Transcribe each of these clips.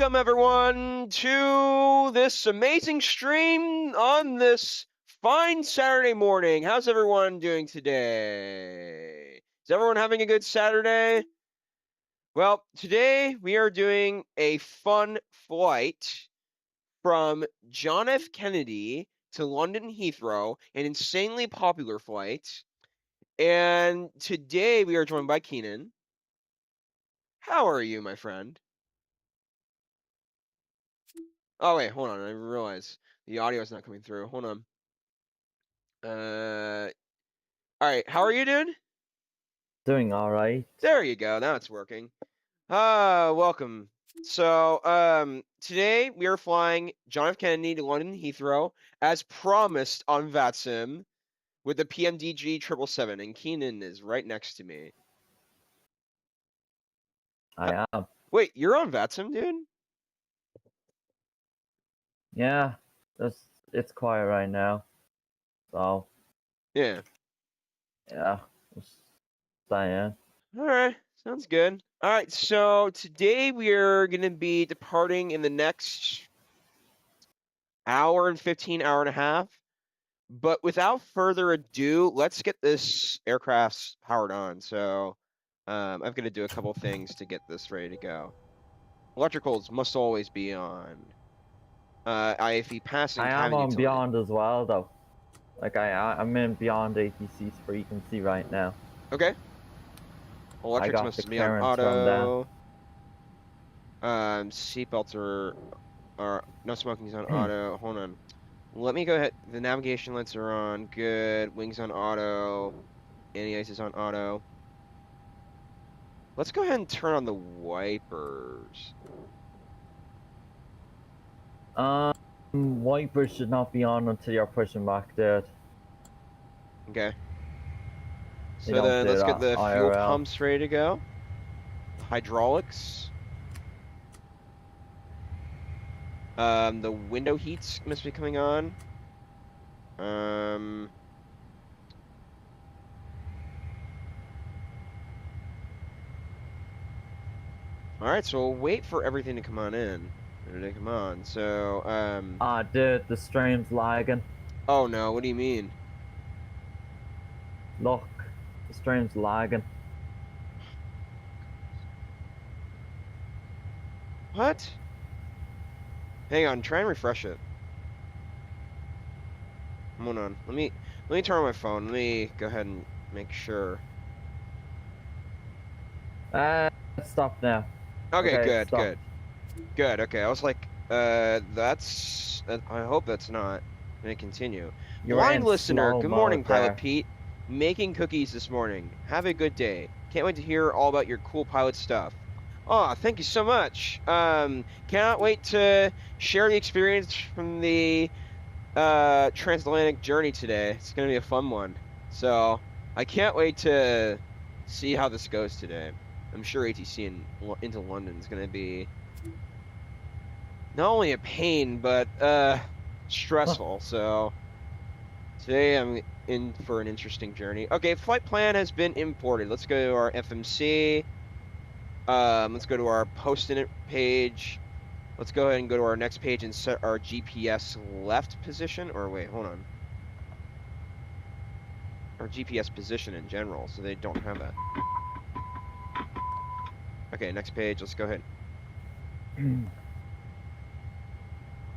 Welcome, everyone, to this amazing stream on this fine Saturday morning. How's everyone doing today? Is everyone having a good Saturday? Well, today we are doing a fun flight from John F. Kennedy to London Heathrow, an insanely popular flight. And today we are joined by Keenan. How are you, my friend? Oh, wait, hold on. I realize the audio is not coming through. Hold on. All right. How are you doing? Doing all right. There you go. Now it's working. Welcome. So, today we are flying John F. Kennedy to London Heathrow as promised on VATSIM with the PMDG 777, and Keenan is right next to me. I am. Wait, you're on VATSIM, dude? Yeah, it's quiet right now. So Yeah. yeah, Diane. All right. Sounds good. All right. So today we are going to be departing in the next hour and 15, hour and a half. But without further ado, let's get this aircraft powered on. So I'm going to do a couple things to get this ready to go. Electricals must always be on. IFE passing. I am on Beyond as well, though. Like I'm in Beyond ATC frequency right now. Okay. Electrics must be on auto. Seatbelts are no smoking's on auto. Hold on. Let me go ahead. The navigation lights are on. Good. Wings on auto. Anti-ice is on auto. Let's go ahead and turn on the wipers. Wipers should not be on until you're pushing back, dude. Okay. So then let's get the fuel pumps ready to go. Hydraulics. The window heats must be coming on. All right, so we'll wait for everything to come on in. Come on. So, dude, the stream's lagging. Oh no, what do you mean? Look, the stream's lagging. What? Hang on, try and refresh it. Hold on. Let me turn on my phone. Let me go ahead and make sure. Stop now. Okay, good, stop. Good. Okay, I was like, that's. I hope that's not gonna continue. Blind listener, good morning, Pilot Pete. Making cookies this morning. Have a good day. Can't wait to hear all about your cool pilot stuff. Oh, thank you so much. Cannot wait to share the experience from the transatlantic journey today. It's gonna be a fun one. So I can't wait to see how this goes today. I'm sure ATC into London is gonna be not only a pain but stressful. So today I'm in for an interesting journey. Okay, flight plan has been imported. Let's go to our FMC. Let's go to our post-init page. Let's go ahead and go to our next page and set our GPS left position. Or wait, hold on. Our GPS position in general, so they don't have that. Okay, next page. Let's go ahead.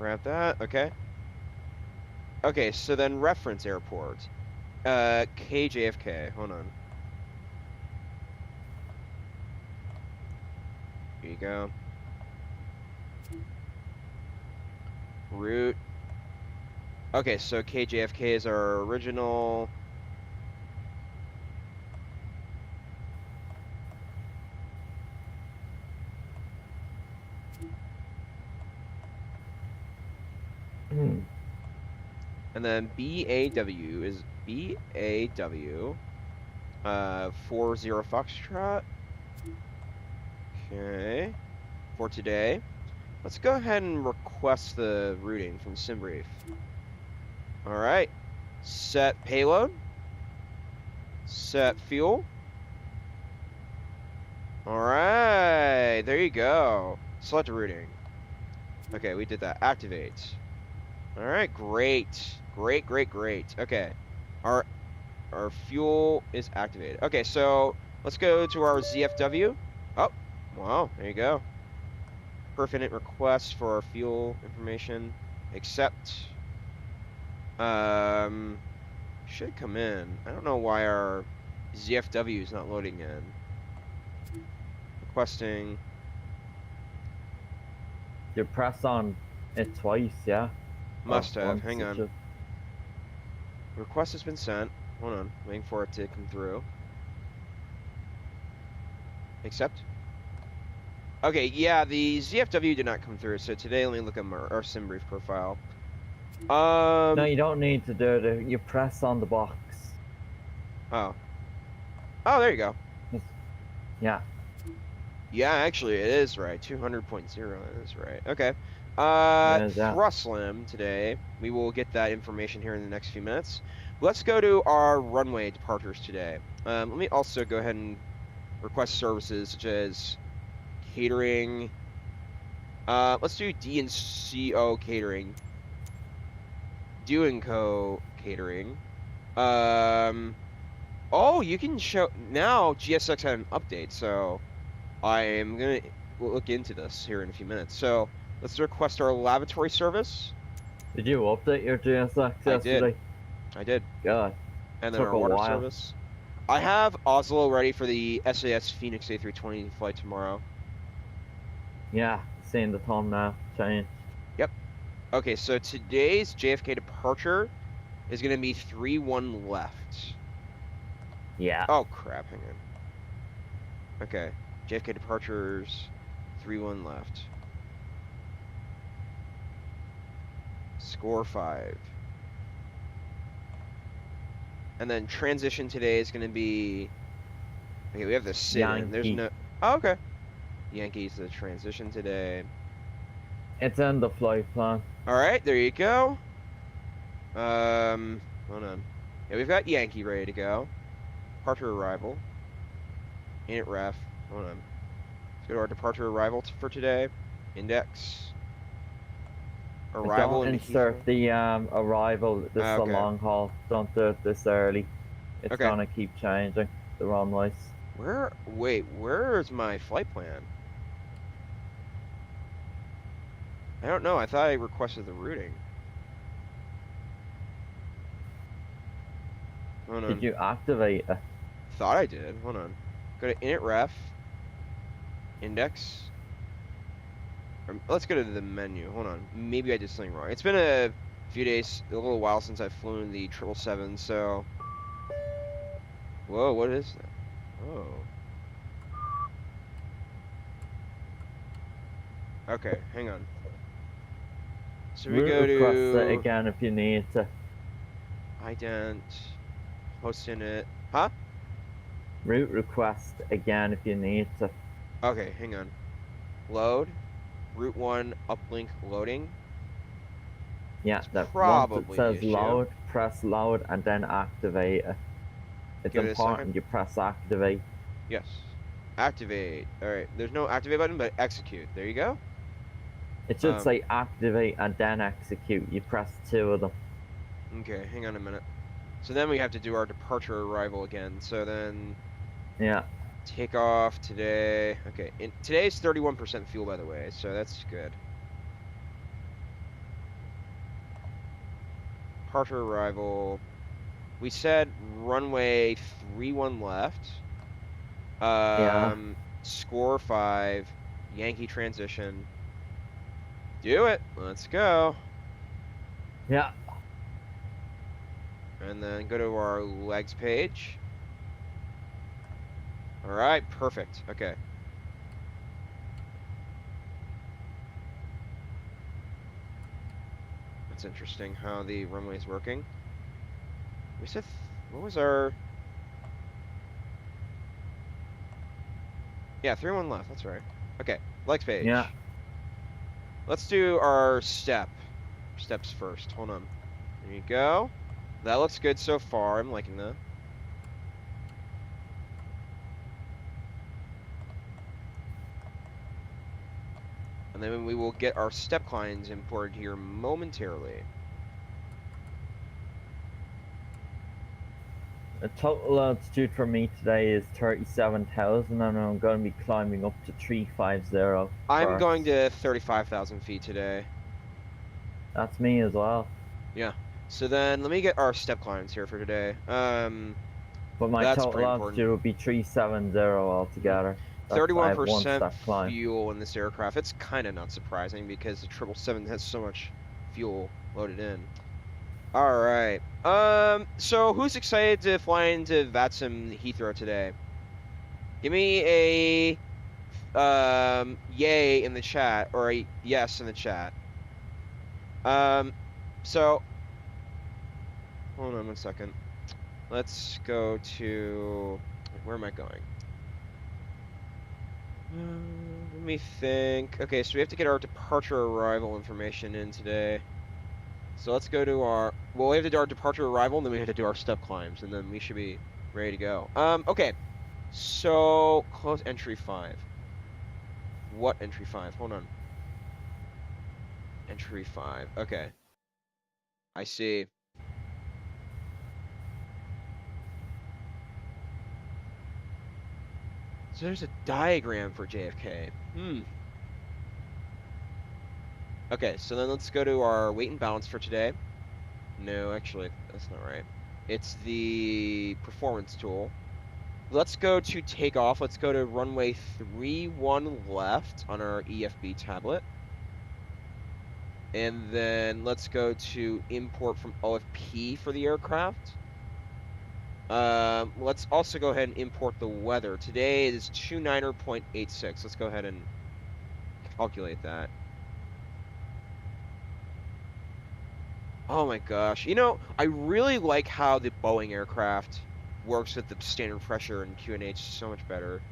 Grab that. Okay. Okay, so then reference airport. KJFK. Hold on. Here you go. Route. Okay, so KJFK is our original. And then BAW is BAW 40 Foxtrot. Okay. For today. Let's go ahead and request the routing from SimBrief. Alright. Set payload. Set fuel. Alright. There you go. Select routing. Okay, we did that. Activate. All right, great. Great, great, great. Okay. Our fuel is activated. Okay, so let's go to our ZFW. Oh, wow, there you go. Pertinent request for our fuel information. Accept. Should come in. I don't know why our ZFW is not loading in. Requesting. You press on it twice, yeah? Must Or have. once, Hang it on. should. Request has been sent. Hold on. Waiting for it to come through. Accept. Okay, yeah, the ZFW did not come through, so today let me look at our sim brief profile. No, you don't need to do it. You press on the box. Oh. Oh, there you go. Yeah. Yeah, actually, it is right. 200.0 is right. Okay. There's that. Thrustlim today. We will get that information here in the next few minutes. Let's go to our runway departures today. Let me also go ahead and request services such as catering. Let's do D and CO catering. Do and Co catering. Oh, you can show now. GSX had an update, so I am gonna look into this here in a few minutes. So let's request our lavatory service. Did you update your GSX yesterday? I did. God. And then Took our a water while. service. I have Oslo ready for the SAS Phoenix A320 flight tomorrow. Yeah, seeing the thumbnail change. Yep. Okay, so today's JFK departure is gonna be 3-1 left. Yeah. Oh crap, hang on. Okay. JFK departures 3-1 left. Score 5. And then transition today is going to be. Okay, we have the sit in. There's no. Oh, okay. Yankees, the transition today. It's in the flight plan. All right, there you go. Hold on. Yeah, we've got Yankee ready to go. Departure arrival. Init ref. Hold on. Let's go to our departure arrival for today. Index. Arrival Don't in insert Heathrow. the arrival. This is a Okay. long haul. Don't do it this early. It's Okay. gonna keep changing the runways. Wait, where's my flight plan? I don't know. I thought I requested the routing. Hold on. Did you activate it? Thought I did. Hold on. Go to init ref. Index. Let's go to the menu. Hold on. Maybe I did something wrong. It's been a few days, a little while since I've flown the 777, so. Whoa, what is that? Oh. Okay, hang on. So we go to. Request it again if you need to. Ident. Host init. Huh? Route request again if you need to. Okay, hang on. Load. Route 1 uplink loading. Yeah, It's that probably once it says the issue. load, press load and then activate it. It's Give it a important second. you press activate. Yes. Activate. Alright, there's no activate button, but execute. There you go. It should say activate and then execute. You press 2 of them. Okay, hang on a minute. So then we have to do our departure arrival again. So then. Yeah. Take off today. Okay, today's 31% fuel, by the way, so that's good. Departure arrival. We said runway 31 left. Yeah. Score 5. Yankee transition. Do it. Let's go. Yeah. And then go to our legs page. All right, perfect. Okay. That's interesting how the runway is working. We said, what was our... Yeah, 3-1 left, that's right. Okay, legs page. Yeah. Let's do our steps first. Hold on. There you go. That looks good so far. I'm liking that. And then we will get our step climbs imported here momentarily. The total altitude for me today is 37,000, and I'm going to be climbing up to 350. I'm going to 35,000 feet today. That's me as well. Yeah. So then let me get our step climbs here for today. But my total altitude would be 370 altogether. 31% fuel in this aircraft. It's kind of not surprising because the 777 has so much fuel loaded in. All right. So who's excited to fly into VATSIM Heathrow today? Give me a yay in the chat or a yes in the chat. So hold on 1 second. Let's go to, where am I going? Let me think. Okay, so we have to get our departure arrival information in today. So let's go to our, well, we have to do our departure arrival, and then we have to do our step climbs, and then we should be ready to go. Okay. So close entry 5. What entry 5? Hold on. Entry 5. Okay. I see. So there's a diagram for JFK. Okay, so then let's go to our weight and balance for today. No, actually, that's not right. It's the performance tool. Let's go to takeoff. Let's go to runway 31 left on our EFB tablet. And then let's go to import from OFP for the aircraft. Let's also go ahead and import the weather. Today is 29.86. Let's go ahead and calculate that. Oh my gosh. You know, I really like how the Boeing aircraft works with the standard pressure and QNH so much better.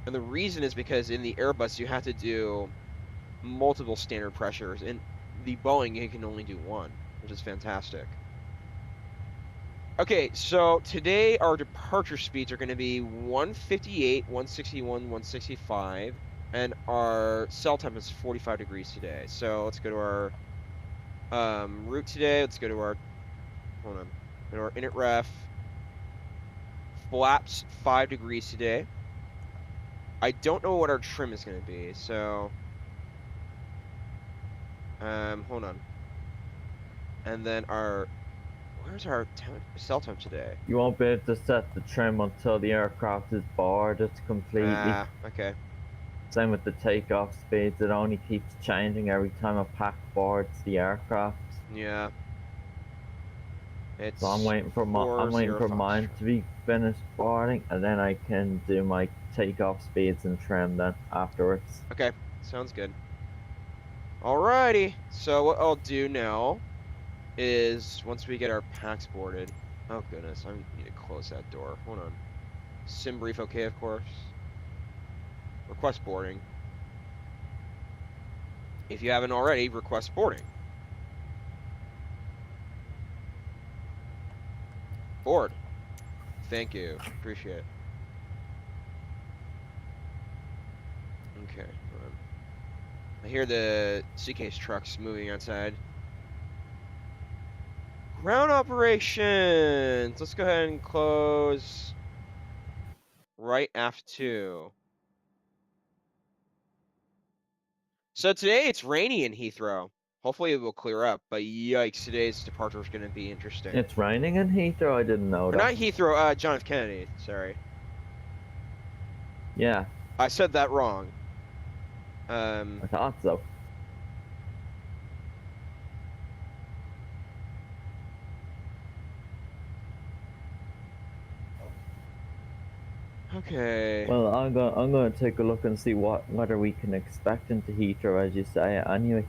And the reason is because in the Airbus, you have to do multiple standard pressures. In the Boeing, you can only do one, which is fantastic. Okay, so today our departure speeds are going to be 158, 161, 165, and our cell temp is 45 degrees today. So let's go to our route today. Let's go to our, hold on, go to our init ref. Flaps 5 degrees today. I don't know what our trim is going to be, so hold on. And then our, where's our cell temp today? You won't be able to set the trim until the aircraft is boarded completely. Ah, okay. Same with the takeoff speeds. It only keeps changing every time a pack boards the aircraft. Yeah. So I'm waiting for mine to be finished boarding, and then I can do my takeoff speeds and trim then afterwards. Okay, sounds good. Alrighty. So what I'll do now is once we get our packs boarded. Oh goodness, I need to close that door. Hold on. Sim brief, okay, of course. Request boarding. If you haven't already, request boarding. Board. Thank you. Appreciate it. Okay. Hold on. I hear the suitcase trucks moving outside. Ground operations. Let's go ahead and close right aft 2. So today it's rainy in Heathrow. Hopefully it will clear up, but yikes, today's departure is going to be interesting. It's raining in Heathrow? I didn't know that. Or not Heathrow, John F. Kennedy, sorry. Yeah. I said that wrong. I thought so. Okay. Well, I'm gonna take a look and see whether we can expect into Heathrow, as you say, anyway.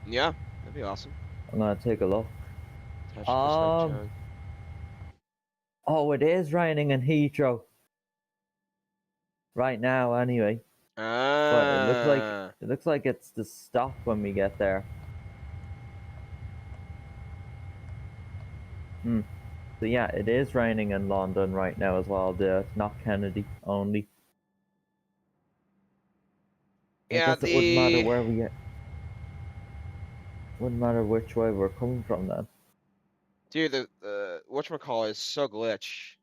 Yeah, that'd be awesome. I'm gonna take a look. Oh, it is raining in Heathrow right now, anyway. But it looks like it's to stop when we get there. So yeah, it is raining in London right now as well. Not Kennedy only. Yeah, guess it wouldn't matter where we get. Wouldn't matter which way we're coming from then. Dude, the whatchamacallit is so glitch.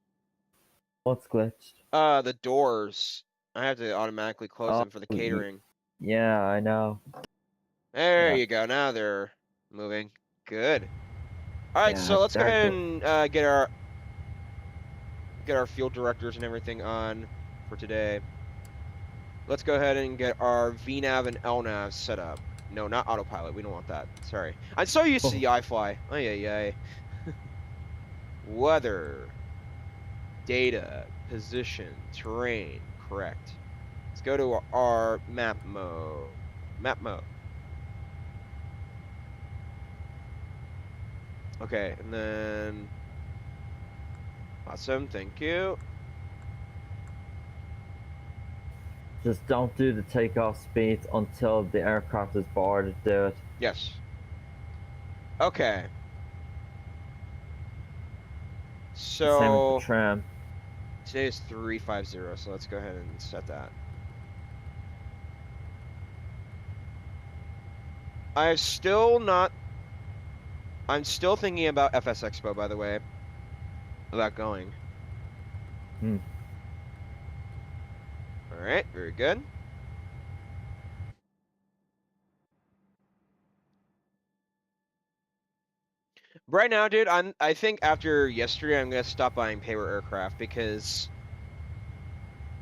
What's glitched? The doors. I have to automatically close them for the catering. Yeah, I know. There you go. Now they're moving. Good. All right, so let's go ahead and get our field directors and everything on for today. Let's go ahead and get our VNav and LNav set up. No, not autopilot. We don't want that. Sorry. I'm so used to the iFly. Oh, yeah. Weather. Data. Position. Terrain. Correct. Let's go to our map mode. Map mode. Okay, and then... Awesome, thank you. Just don't do the takeoff speeds until the aircraft is boarded. Do it. Yes. Okay. So... Same with the tram. Today is 350, so let's go ahead and set that. I'm still thinking about FS Expo, by the way. About going. Alright, very good. Right now, dude, I think after yesterday, I'm gonna stop buying paper aircraft because,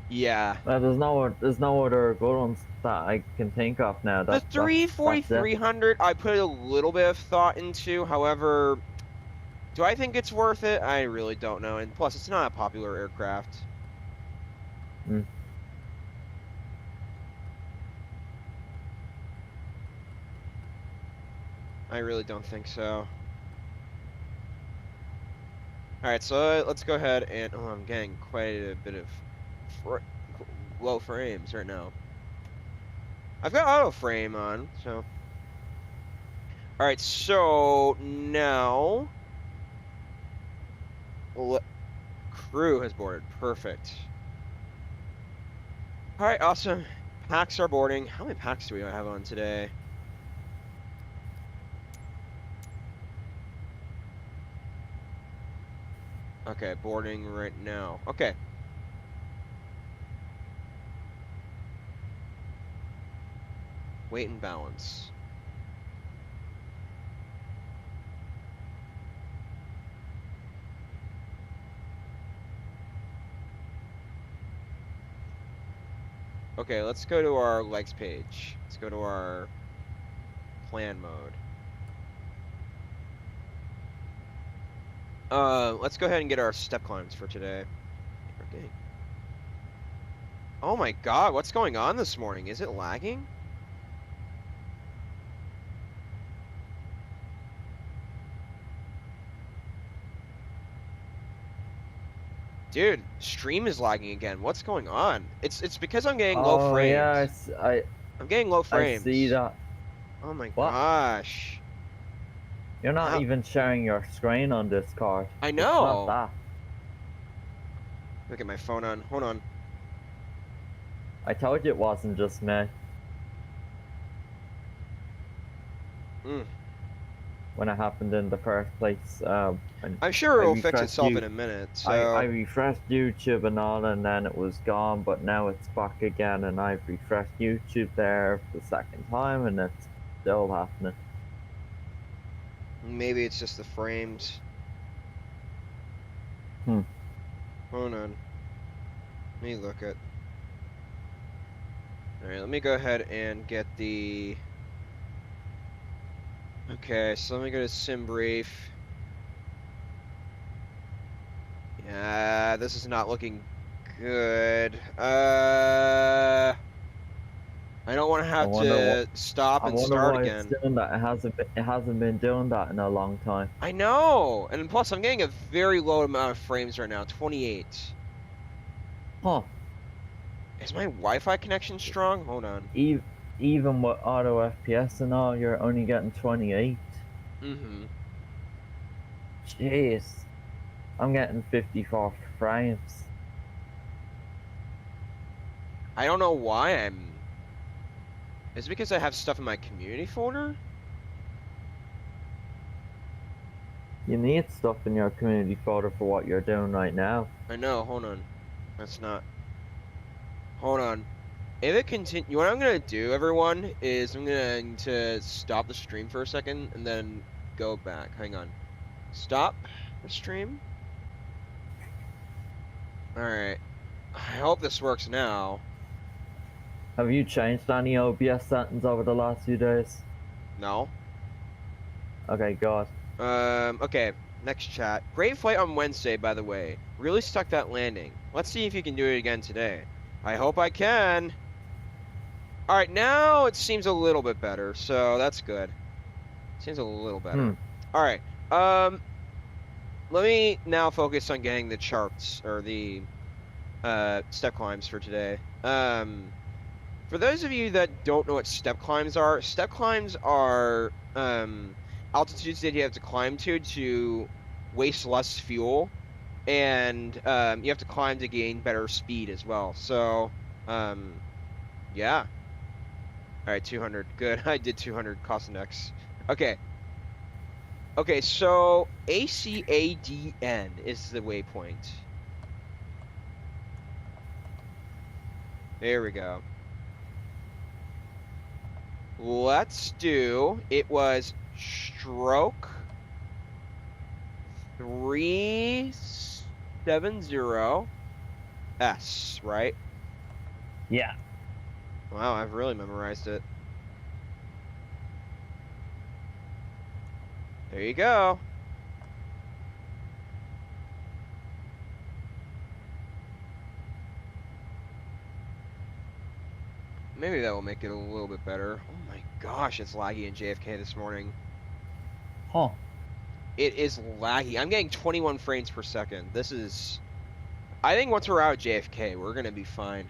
yeah. There's no other good ones that I can think of now. The 340-300, I put a little bit of thought into. However, do I think it's worth it? I really don't know. And plus, it's not a popular aircraft. I really don't think so. Alright, so let's go ahead and... Oh, I'm getting quite a bit of low frames right now. I've got auto frame on, so... Alright, so now... Crew has boarded. Perfect. Alright, awesome. Packs are boarding. How many packs do we have on today? Okay, boarding right now. Okay. Weight and balance. Okay, let's go to our legs page. Let's go to our plan mode. Let's go ahead and get our step climbs for today. Okay. Oh my god, what's going on this morning? Is it lagging? Dude, stream is lagging again. What's going on? It's because I'm getting low frames. Yeah, I'm getting low frames. I see that. Oh my gosh. You're not even sharing your screen on this card. I know. It's not that. Look at my phone on. Hold on. I told you it wasn't just me. When it happened in the first place. I'm sure it'll fix itself in a minute. So I refreshed YouTube and all, and then it was gone, but now it's back again, and I've refreshed YouTube there for the second time, and it's still happening. Maybe it's just the frames. Hold on. Let me look at... Alright, let me go ahead and get the... Okay, so let me go to sim brief. Yeah, this is not looking good. I don't want to have to stop and start again. It's doing that. It hasn't been doing that in a long time. I know, and plus I'm getting a very low amount of frames right now, 28. Huh? Is my Wi-Fi connection strong? Hold on. Even with auto FPS and all, you're only getting 28. Jeez, I'm getting 54 frames. I don't know why I'm Is it because I have stuff in my community folder? You need stuff in your community folder for what you're doing right now. I know, hold on. That's not... Hold on. If it continue, what I'm gonna do, everyone, is I'm going to stop the stream for a second and then go back. Hang on. Stop the stream. Alright. I hope this works now. Have you changed any OBS settings over the last few days? No. Okay, good. Okay. Next chat. Great flight on Wednesday, by the way. Really stuck that landing. Let's see if you can do it again today. I hope I can. Alright, now it seems a little bit better, so that's good. Seems a little better. Alright. Let me now focus on getting the charts, or the step climbs for today. For those of you that don't know what step climbs are altitudes that you have to climb to waste less fuel, and you have to climb to gain better speed as well. So, yeah. All right, 200. Good. I did 200 cost index. Okay. Okay, so ACADN is the waypoint. There we go. Let's do, it was stroke 370S, right? Yeah. Wow, I've really memorized it. There you go. Maybe that will make it a little bit better. Oh my gosh, it's laggy in JFK this morning. Huh. It is laggy. I'm getting 21 frames per second. This is... I think once we're out of JFK, we're going to be fine.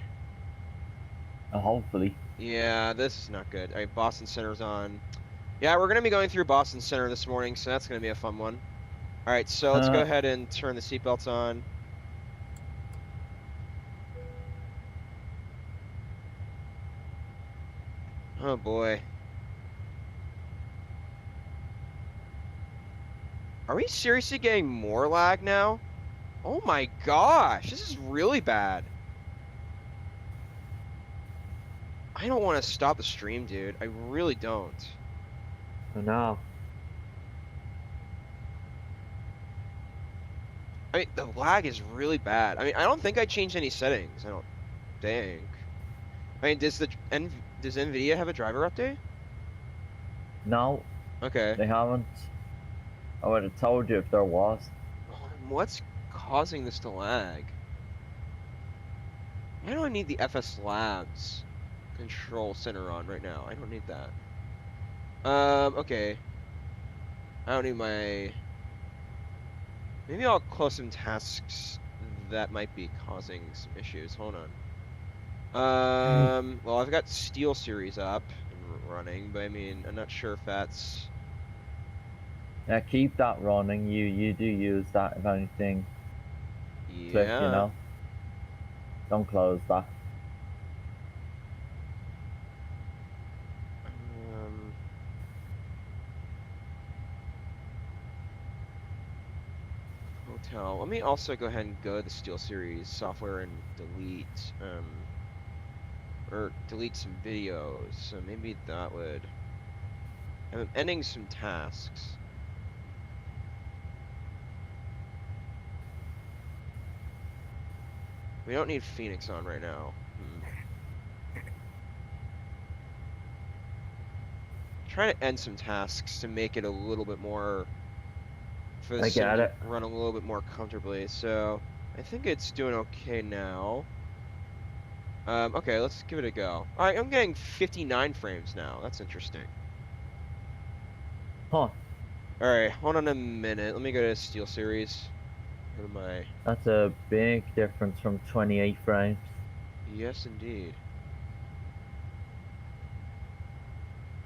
Hopefully. Yeah, this is not good. All right, Boston Center's on. Yeah, we're going to be going through Boston Center this morning, so that's going to be a fun one. All right, so let's go ahead and turn the seatbelts on. Oh, boy. Are we seriously getting more lag now? Oh, my gosh. This is really bad. I don't want to stop the stream, dude. I really don't. I know. I mean, the lag is really bad. I mean, I don't think I changed any settings. I don't think. I mean, does NVIDIA have a driver update? No. Okay. They haven't. I would have told you if there was. What's causing this to lag? Why do I need the FS Labs control center on right now? I don't need that. Okay. I don't need my... Maybe I'll close some tasks that might be causing some issues. Hold on. Well, I've got Steel Series up and running, but I mean, I'm not sure if that's... Yeah, keep that running. You do use that if anything. Yeah. Click, you know. Don't close that. Hotel. Let me also go ahead and go to the Steel Series software and delete, or delete some videos. So maybe that would... I'm ending some tasks. We don't need Phoenix on right now. Trying to end some tasks to make it a little bit more... for the sim to run a little bit more comfortably. So I think it's doing okay now. Okay, let's give it a go. All right, I'm getting 59 frames now. That's interesting. Huh. All right, hold on a minute. Let me go to Steel Series. Go to my... That's a big difference from 28 frames. Yes, indeed.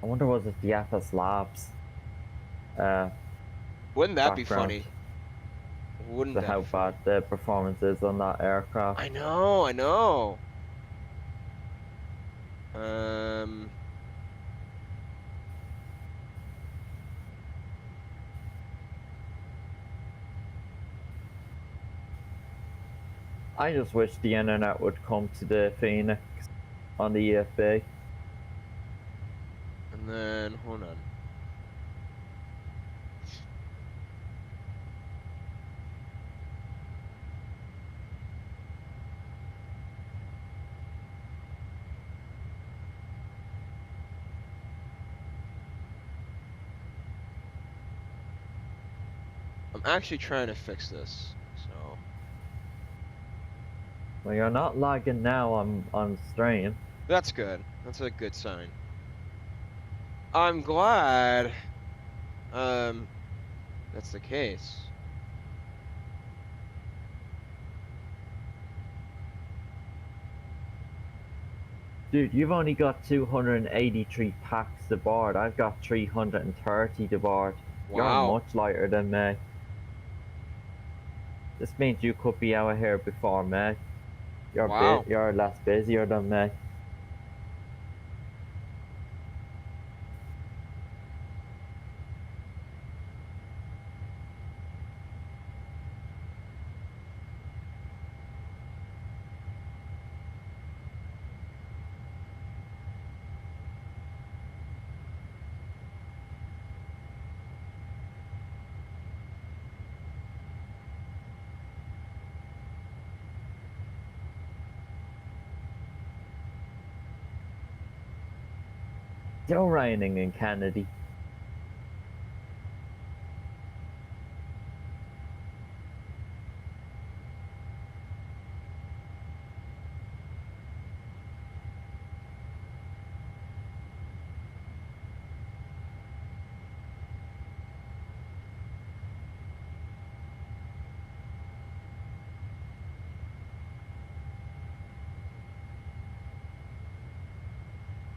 I wonder was it the FS Labs? Wouldn't that be funny? Wouldn't that how bad the performance is on that aircraft? I know, I know. I just wish the internet would come to the Phoenix on the EFB. And then, hold on. I'm actually trying to fix this, so. Well, you're not lagging now on stream. That's good. That's a good sign. I'm glad, that's the case. Dude, you've only got 283 packs to board. I've got 330 to board. Wow. You're much lighter than me. This means you could be out here before me. Wow. You're less busier than me. Still raining in Kennedy.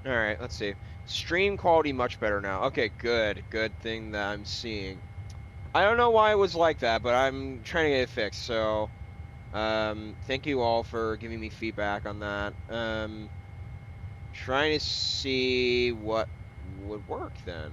All right, let's see. Stream quality much better now. Okay, good. Good thing that I'm seeing. I don't know why it was like that, but I'm trying to get it fixed. So, thank you all for giving me feedback on that. Trying to see what would work then.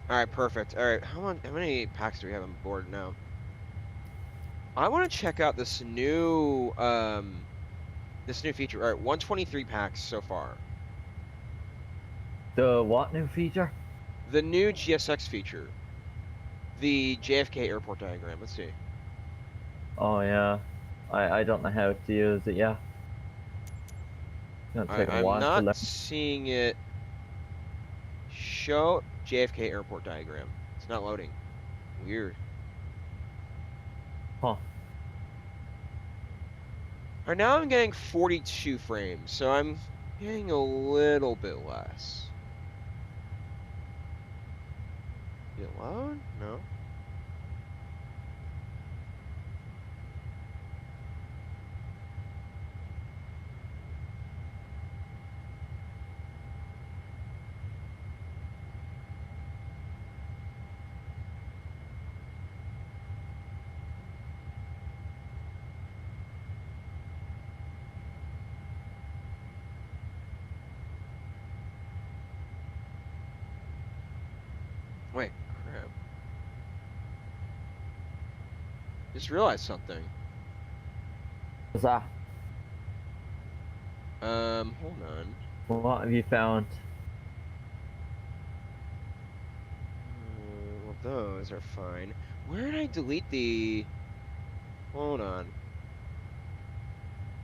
All right, perfect. All right, how many packs do we have on board now? I want to check out this new feature. All right, 123 packs so far. The what new feature? The new GSX feature. The JFK airport diagram. Let's see. Oh yeah. I don't know how to use it yet. I'm not seeing it. Show JFK airport diagram. It's not loading. Weird. Huh. Right now I'm getting 42 frames, so I'm getting a little bit less. Did it load? No. Wait, crap. Just realized something. What's that? Hold on. What have you found? Well, those are fine. Where did I delete the... Hold on.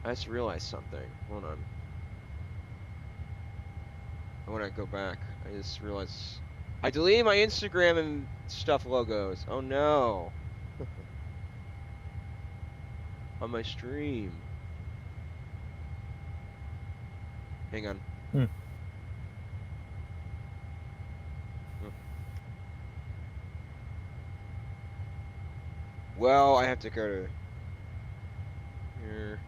I just realized something. Hold on. I want to go back. I just realized... I deleted my Instagram and stuff logos. Oh no. On my stream. Hang on. Well, I have to go to here.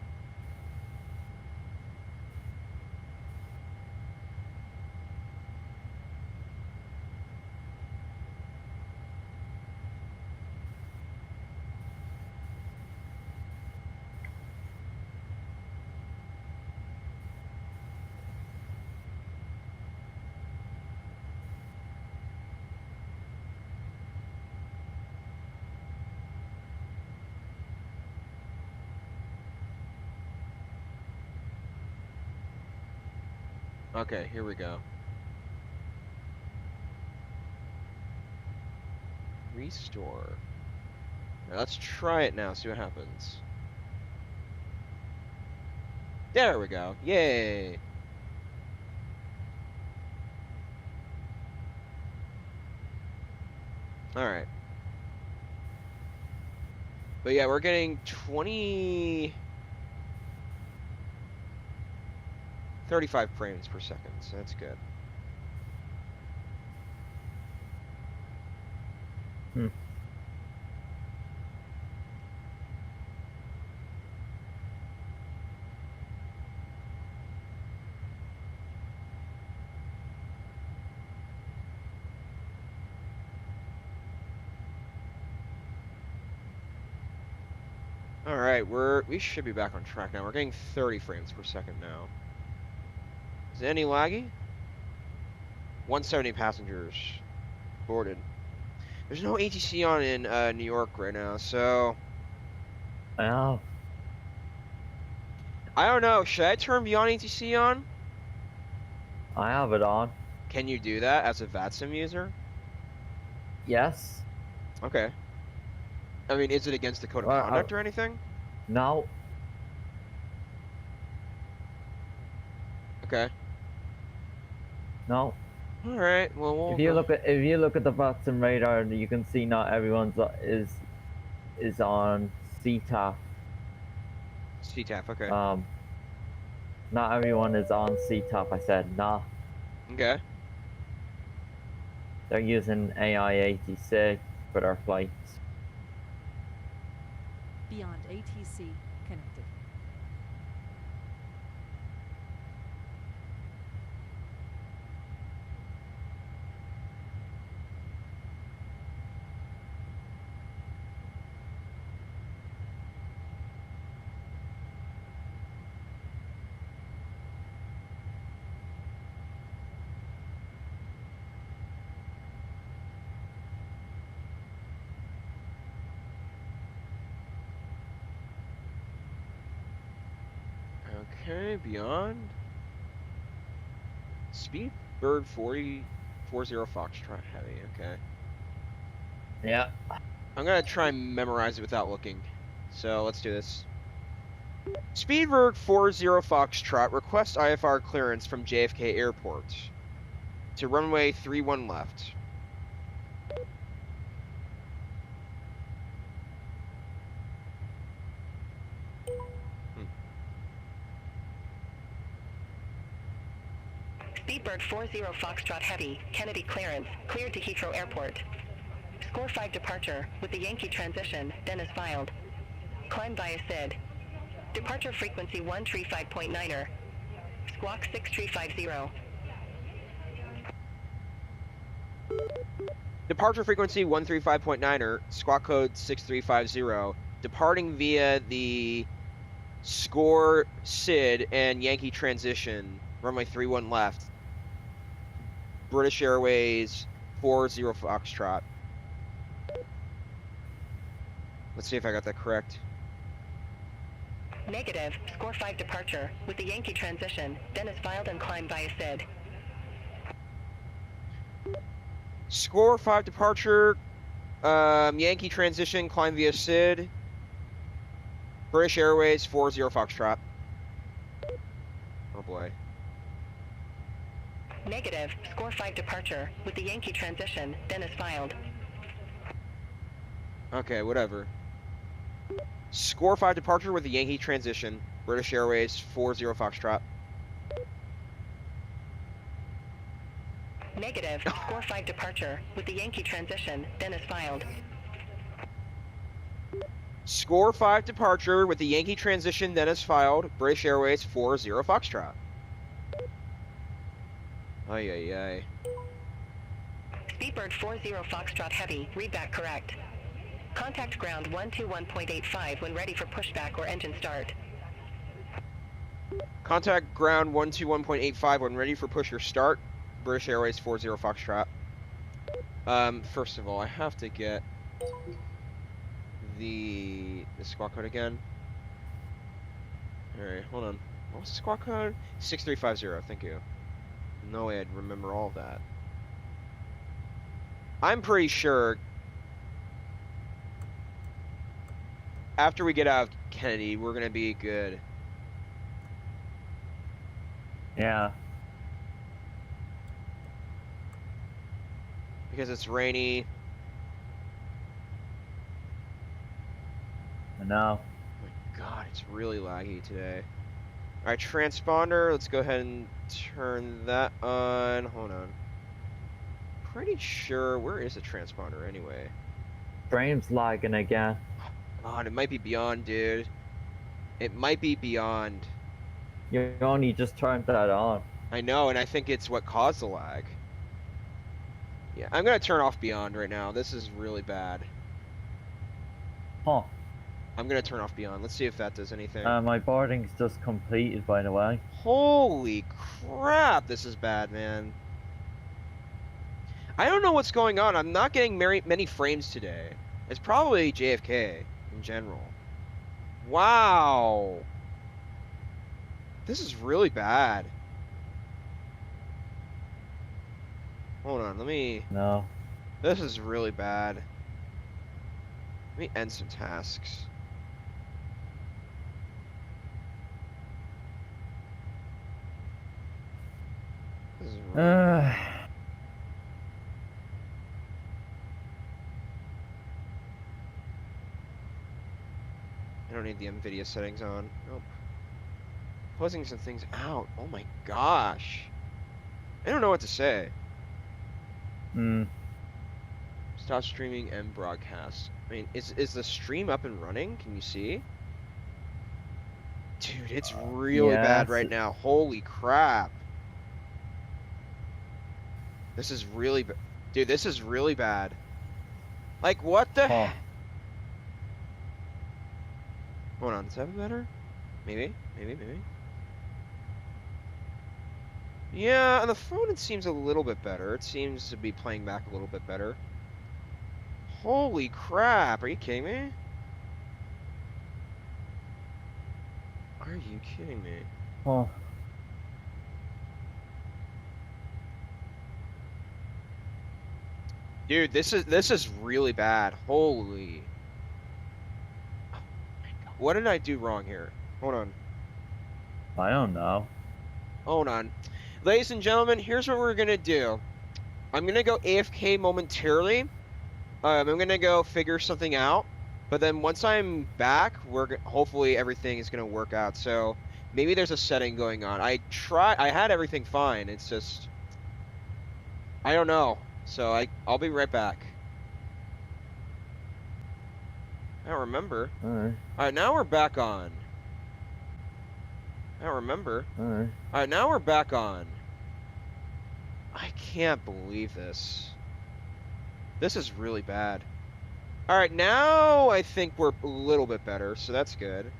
Okay, here we go. Restore. Now let's try it now, see what happens. There we go. Yay! Alright. But yeah, we're getting 35 frames per second, so that's good. Alright, we should be back on track now. We're getting 30 frames per second now. Is it any laggy? 170 passengers boarded. There's no ATC on in New York right now, so... Oh. I don't know. Should I turn Beyond ATC on? I have it on. Can you do that as a VATSIM user? Yes. Okay. I mean, is it against the code of conduct or anything? No. Okay. No. All right. Well, we'll if you look at the VATSIM radar, you can see not everyone's is on CTAF. CTAF. Okay. Not everyone is on CTAF. I said nah. Okay. They're using AI-86 for their flights. Beyond ATC connected. Okay. Beyond. Speed Bird 40 Foxtrot Heavy. Okay. Yeah. I'm gonna try and memorize it without looking. So let's do this. Speedbird 40 Foxtrot request IFR clearance from JFK Airport to runway 31 left. Speedbird 40 Foxtrot Heavy, Kennedy clearance, cleared to Heathrow Airport. Score 5 departure, with the Yankee transition, then is filed. Climb via SID. Departure frequency 135.9er. Squawk 6350. Departure frequency 135.9er, squawk code 6350. Departing via the Score SID and Yankee transition, runway 31 left. British Airways 40 Foxtrot. Let's see if I got that correct. Negative. Score 5 departure, with the Yankee transition, then is filed and climb via SID. Score 5 departure, Yankee transition, climb via SID. British Airways 40 Foxtrot. Oh boy. Negative. Score 5 departure, with the Yankee transition, then is filed. Okay, whatever. Score 5 departure with the Yankee transition. British Airways 40 Foxtrot. Negative. Score 5 departure, with the Yankee transition, then is filed. Score 5 departure with the Yankee transition, then is filed. British Airways 40 Foxtrot. Ay, ay, ay. Speedbird 40 Foxtrot Heavy, read back correct. Contact ground 121.85 when ready for pushback or engine start. Contact ground 121.85 when ready for push or start. British Airways 40 Foxtrot. First of all, I have to get the squawk code again. Alright, hold on. What was the squawk code? 6350, thank you. No way I'd remember all of that. I'm pretty sure after we get out of Kennedy, we're gonna be good. Yeah. Because it's rainy. I know. Oh my god, it's really laggy today. Alright, transponder, let's go ahead and turn that on. Hold on. Pretty sure, where is the transponder anyway? Frame's lagging again. God, it might be beyond, dude. It might be beyond. You only just turned that on. I know, and I think it's what caused the lag. Yeah, I'm gonna turn off beyond right now. This is really bad. Huh. I'm gonna turn off beyond. Let's see if that does anything. My boarding's just completed, by the way. Holy crap, this is bad, man. I don't know what's going on. I'm not getting many frames today. It's probably JFK in general. Wow. This is really bad. Hold on, let me... No. This is really bad. Let me end some tasks. This is really... I don't need the NVIDIA settings on. Nope. Closing some things out. Oh my gosh. I don't know what to say. Stop streaming and broadcast. I mean, is the stream up and running? Can you see? Dude, it's really bad right now. Holy crap. This is really bad. Dude, this is really bad. Like, what the heck? Hold on, is that better? Maybe. Yeah, on the phone it seems a little bit better. It seems to be playing back a little bit better. Holy crap, are you kidding me? Are you kidding me? Huh. Dude, this is really bad. Holy. Oh my God. What did I do wrong here? Hold on. I don't know. Hold on. Ladies and gentlemen, here's what we're gonna do. I'm gonna go AFK momentarily. I'm gonna go figure something out. But then once I'm back, hopefully everything is gonna work out. So maybe there's a setting going on. I had everything fine. It's just, I don't know. So I'll be right back. I don't remember. Alright. Alright, now we're back on. I don't remember. Alright. Alright, now we're back on. I can't believe this. This is really bad. Alright, now I think we're a little bit better, so that's good.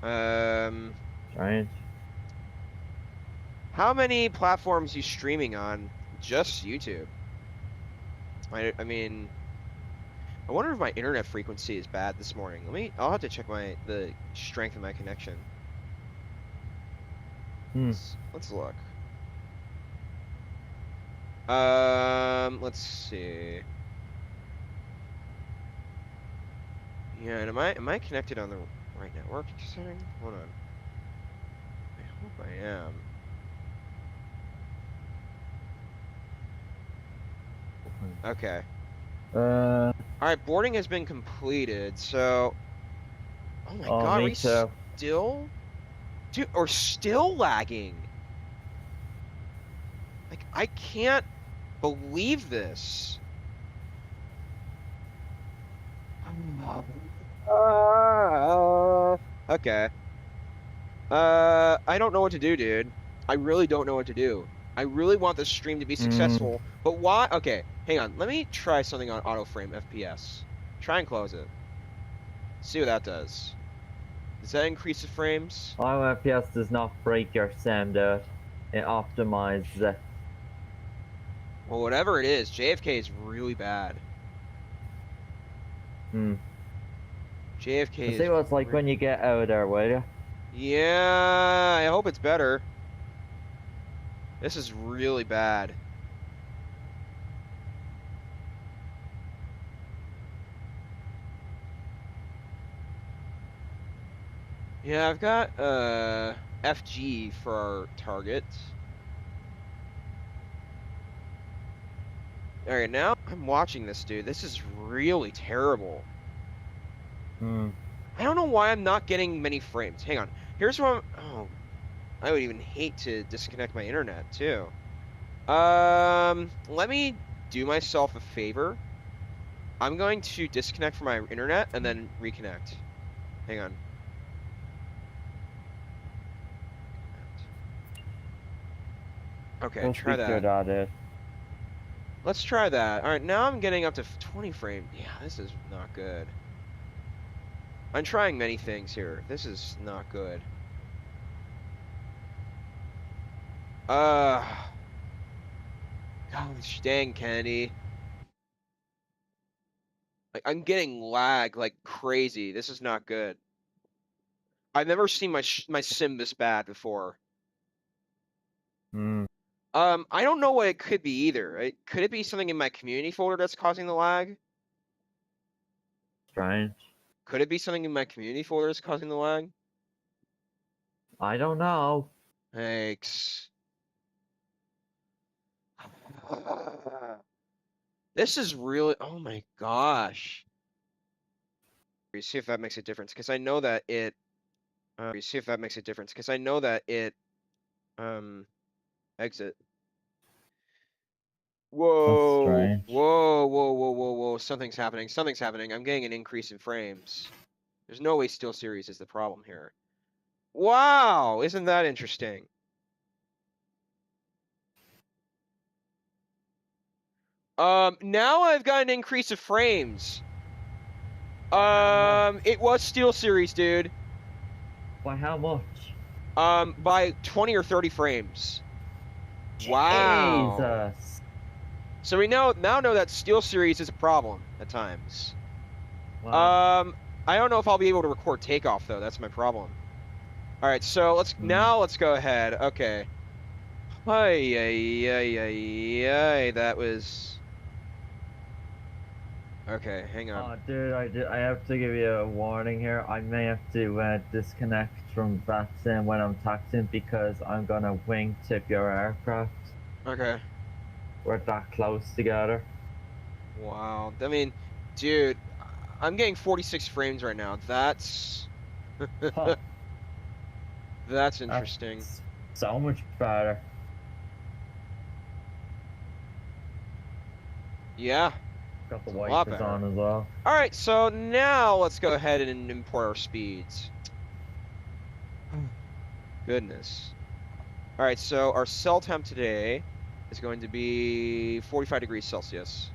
Strange. How many platforms are you streaming on? Just YouTube. I mean, I wonder if my internet frequency is bad this morning. I'll have to check the strength of my connection. Let's look. Let's see. Yeah, and am I connected on the right network setting? Hold on. I hope I am. Okay. Alright, boarding has been completed, so... Oh my god, are we still? Dude, or still lagging? Like, I can't believe this. Okay. I don't know what to do, dude. I really don't know what to do. I really want this stream to be successful, but why? Okay, hang on. Let me try something on auto frame FPS. Try and close it. See what that does. Does that increase the frames? Auto FPS does not break your sound out. It optimizes it. Well, whatever it is, JFK is really bad. JFK is... See what it's like when you get out of there, will you? Yeah, I hope it's better. This is really bad. Yeah, I've got FG for our target. Alright, now I'm watching this, dude. This is really terrible. I don't know why I'm not getting many frames. Hang on. Here's what oh, I would even hate to disconnect my internet, too. Let me do myself a favor. I'm going to disconnect from my internet and then reconnect. Hang on. Okay, try that. Let's try that. All right, now I'm getting up to 20 frames. Yeah, this is not good. I'm trying many things here. This is not good. Gosh dang, Kennedy. I'm getting lag like crazy. This is not good. I've never seen my sim this bad before. I don't know what it could be either. Could it be something in my community folder that's causing the lag? Strange. Could it be something in my community folder that's causing the lag? I don't know. Thanks. This is really, oh my gosh. See if that makes a difference, because I know that it, see if that makes a difference, because I know that it, exit. Whoa, whoa, whoa, whoa, whoa, whoa, something's happening, something's happening. I'm getting an increase in frames. There's no way Steel Series is the problem here. Wow, isn't that interesting? Now I've got an increase of frames. It was Steel Series, dude. By how much? By 20 or 30 frames. Wow. Jesus. So we now know that Steel Series is a problem at times. Wow. I don't know if I'll be able to record takeoff though. That's my problem. All right, so let's go ahead. Okay. That was. Okay, hang on. Oh, dude, I have to give you a warning here. I may have to disconnect from VATSIM when I'm taxiing because I'm gonna wingtip your aircraft. Okay. We're that close together. Wow. I mean, dude, I'm getting 46 frames right now. That's Huh. That's interesting. That's so much better. Yeah. Got the wipers on as well. All right, so now let's go ahead and import our speeds. Goodness. All right, so our cell temp today is going to be 45 degrees Celsius.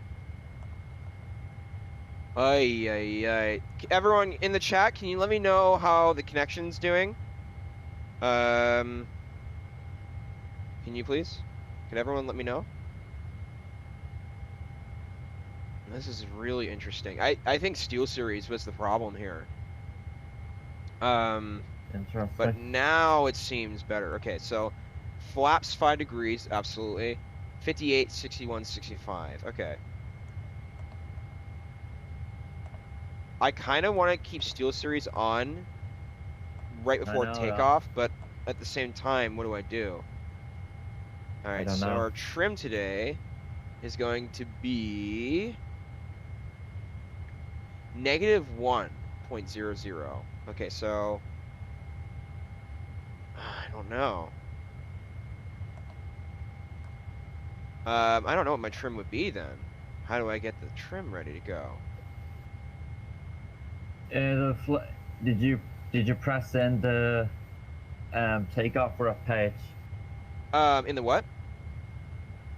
Everyone in the chat, can you let me know how the connection's doing? Can you please? Can everyone let me know? This is really interesting. I think Steel Series was the problem here. Interesting. But now it seems better. Okay, so flaps 5 degrees, absolutely. 58, 61, 65. Okay. I kind of want to keep Steel Series on right before takeoff, but at the same time, what do I do? All right, so our trim today is going to be -1.00. Okay, so I don't know. I don't know what my trim would be then. How do I get the trim ready to go? Did you press in the takeoff rep page? In the what?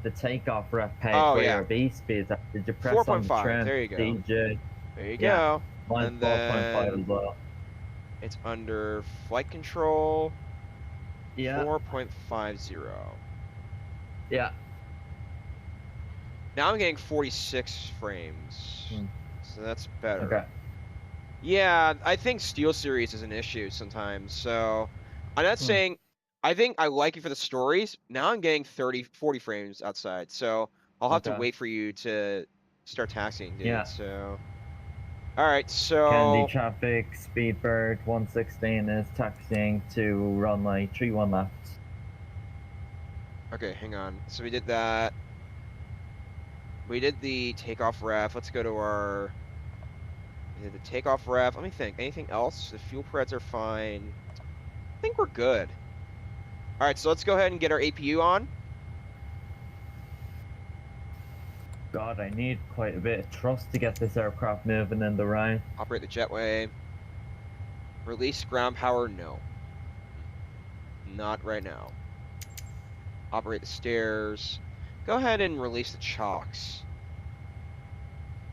The takeoff rep page where your B speeds. Did you press 4.5? There you go. DJ? There you go. Mine's 4.5 as well. It's under flight control. Yeah. 4.50. Yeah. Now I'm getting 46 frames. So that's better. Okay. Yeah, I think Steel Series is an issue sometimes. So I'm not saying I think I like you for the stories. Now I'm getting 30, 40 frames outside, so I'll have to wait for you to start taxiing, dude. Yeah. So, all right. Kennedy So traffic, Speedbird 116 is taxiing to runway 31 left. okay, hang on. So we did that. We did the takeoff ref. Let's go to our. We did the takeoff ref. Let me think. Anything else? The fuel parets are fine. I think we're good. All right, so let's go ahead and get our APU on. God, I need quite a bit of thrust to get this aircraft moving in the right. Operate the jetway. Release ground power, no. Not right now. Operate the stairs. Go ahead and release the chocks.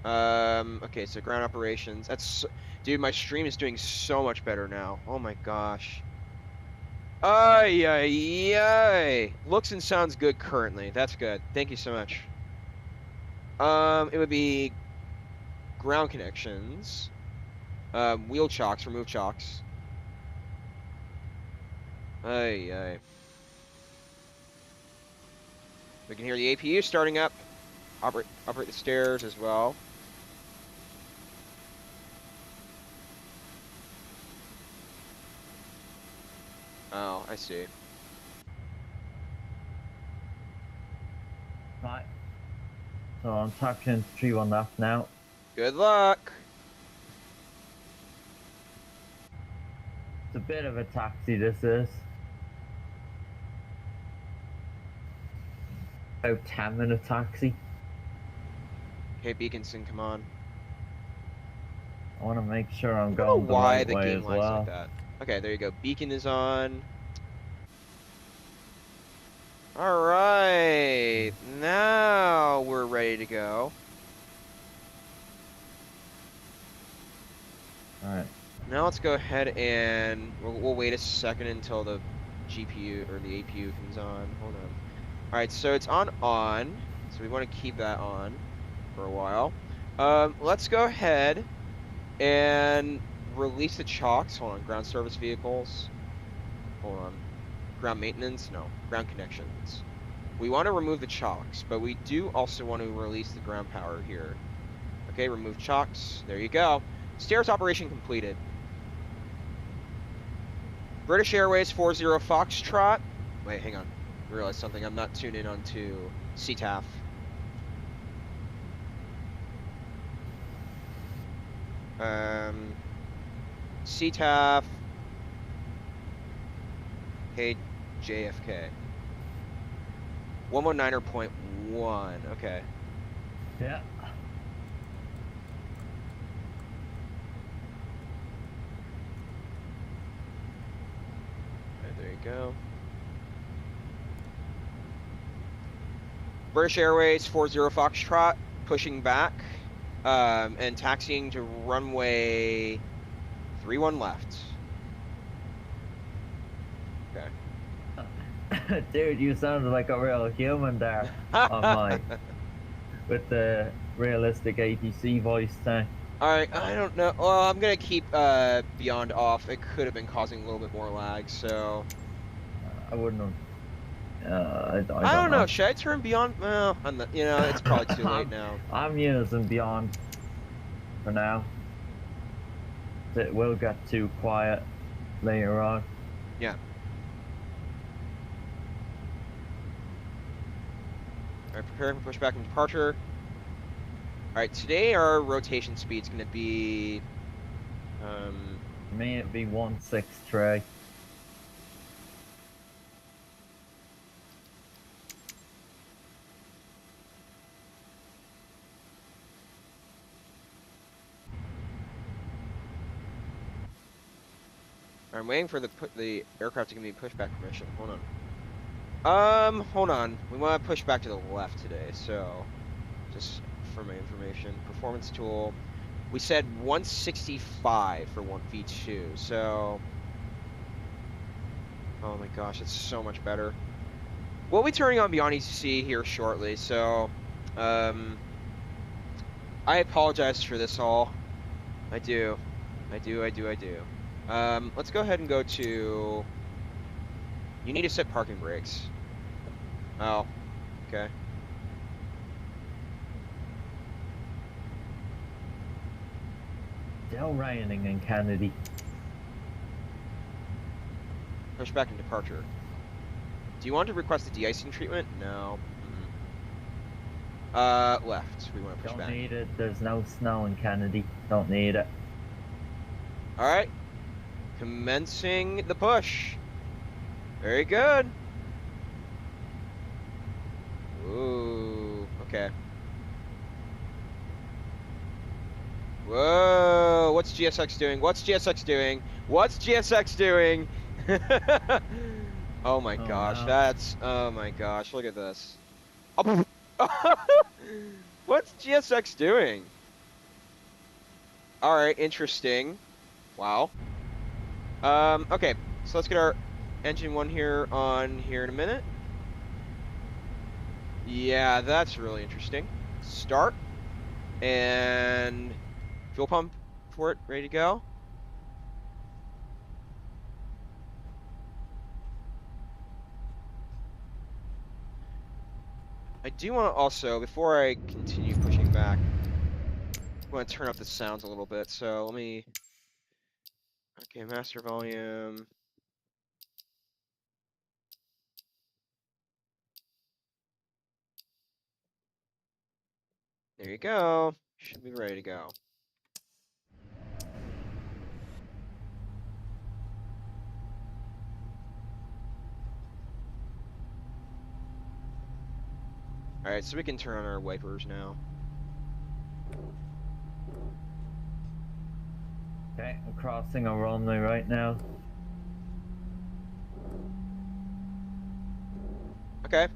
Okay, so ground operations. That's, dude, my stream is doing so much better now. Oh my gosh. Ay, ay, ay. Looks and sounds good currently. That's good. Thank you so much. It would be ground connections. Wheel chocks, remove chocks. Ay, ay. We can hear the APU starting up. Operate the stairs as well. Oh, I see. Right. So I'm taxiing 31 left now. Good luck. It's a bit of a taxi, this is. About 10-minute taxi. Okay, Beaconson, come on. I want to make sure I'm I don't know going the why right the way game as lies well. like that. Okay, there you go. Beacon is on. All right, now we're ready to go. All right. Now let's go ahead and we'll wait a second until the GPU or the APU comes on. Hold on. All right, so it's on, so we want to keep that on for a while. Let's go ahead and release the chocks. Hold on, ground service vehicles. Hold on, ground maintenance, no, ground connections. We want to remove the chocks, but we do also want to release the ground power here. Okay, remove chocks, there you go. Stairs operation completed. British Airways 40 Foxtrot. Wait, hang on. I realized something. I'm not tuned in onto CTAF. CTAF. KJFK. 119.1. Okay. Yeah. There you go. British Airways 40 Foxtrot, pushing back, and taxiing to runway 31 left. Okay. Dude, you sounded like a real human there on my, with the realistic ATC voice thing. Alright, I don't know. Well, I'm gonna keep Beyond off. It could have been causing a little bit more lag, so... I wouldn't have... I don't know. Should I turn Beyond? Well, you know, it's probably too late now. I'm using Beyond for now. It will get too quiet later on. Yeah. Alright, preparing for pushback and departure. Alright, today our rotation speed's gonna be... For me, it'd be 163. I'm waiting for the aircraft to give me pushback permission. Hold on. Hold on. We want to push back to the left today, so just for my information. Performance tool. We said 165 for 1v2, so... Oh my gosh, it's so much better. We'll be turning on Beyond ETC here shortly, so... I apologize for this all. I do. Let's go ahead and go to You need to set parking brakes. Oh, okay. Still raining in Kennedy. Push back in departure. Do you want to request a de-icing treatment? No. Left. We want to push back. Don't need it. There's no snow in Kennedy. Don't need it. Alright. Commencing the push. Very good. Ooh. Okay. Whoa. What's GSX doing? What's GSX doing? What's GSX doing? Oh my gosh. No. That's... Oh my gosh. Look at this. Oh. What's GSX doing? Alright, interesting. Wow. Okay, so let's get our engine 1 here on here in a minute. Yeah, that's really interesting. Start. And fuel pump for it, ready to go. I do want to also, before I continue pushing back, I want to turn up the sounds a little bit. So let me, okay, master volume. There you go. Should be ready to go. Alright, so we can turn on our wipers now. Okay, I'm crossing a runway right now. Okay.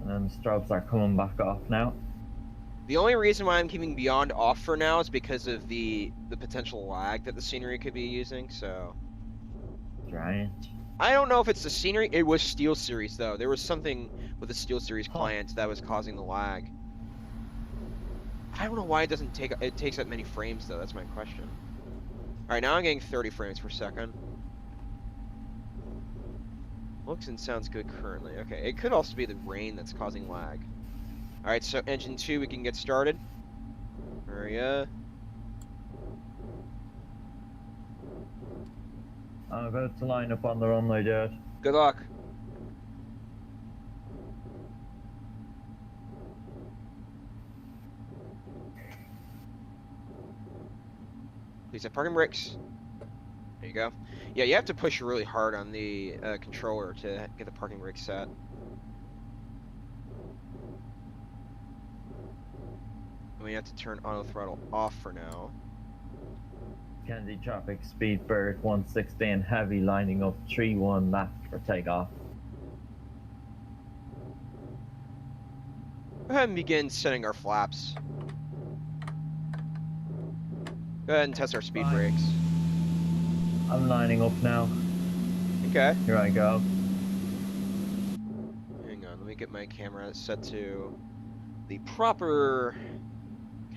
And the strobes are coming back off now. The only reason why I'm keeping beyond off for now is because of the potential lag that the scenery could be using, so... Strange. I don't know if it's the scenery. It was SteelSeries, though. There was something with the SteelSeries client that was causing the lag. I don't know why it doesn't take... It takes that many frames, though. That's my question. Alright, now I'm getting 30 frames per second. Looks and sounds good currently. Okay, it could also be the rain that's causing lag. Alright, so engine 2, we can get started. Hurry up. I'm about to line up on the runway, dude. Good luck. Please have parking brakes. There you go. Yeah, you have to push really hard on the controller to get the parking brake set. And we have to turn auto throttle off for now. Kennedy traffic speed bird 116 heavy lining up 3-1 left for takeoff. Go ahead and begin setting our flaps. Go ahead and test our speed brakes. I'm lining up now. Okay. Here I go. Hang on, let me get my camera set to the proper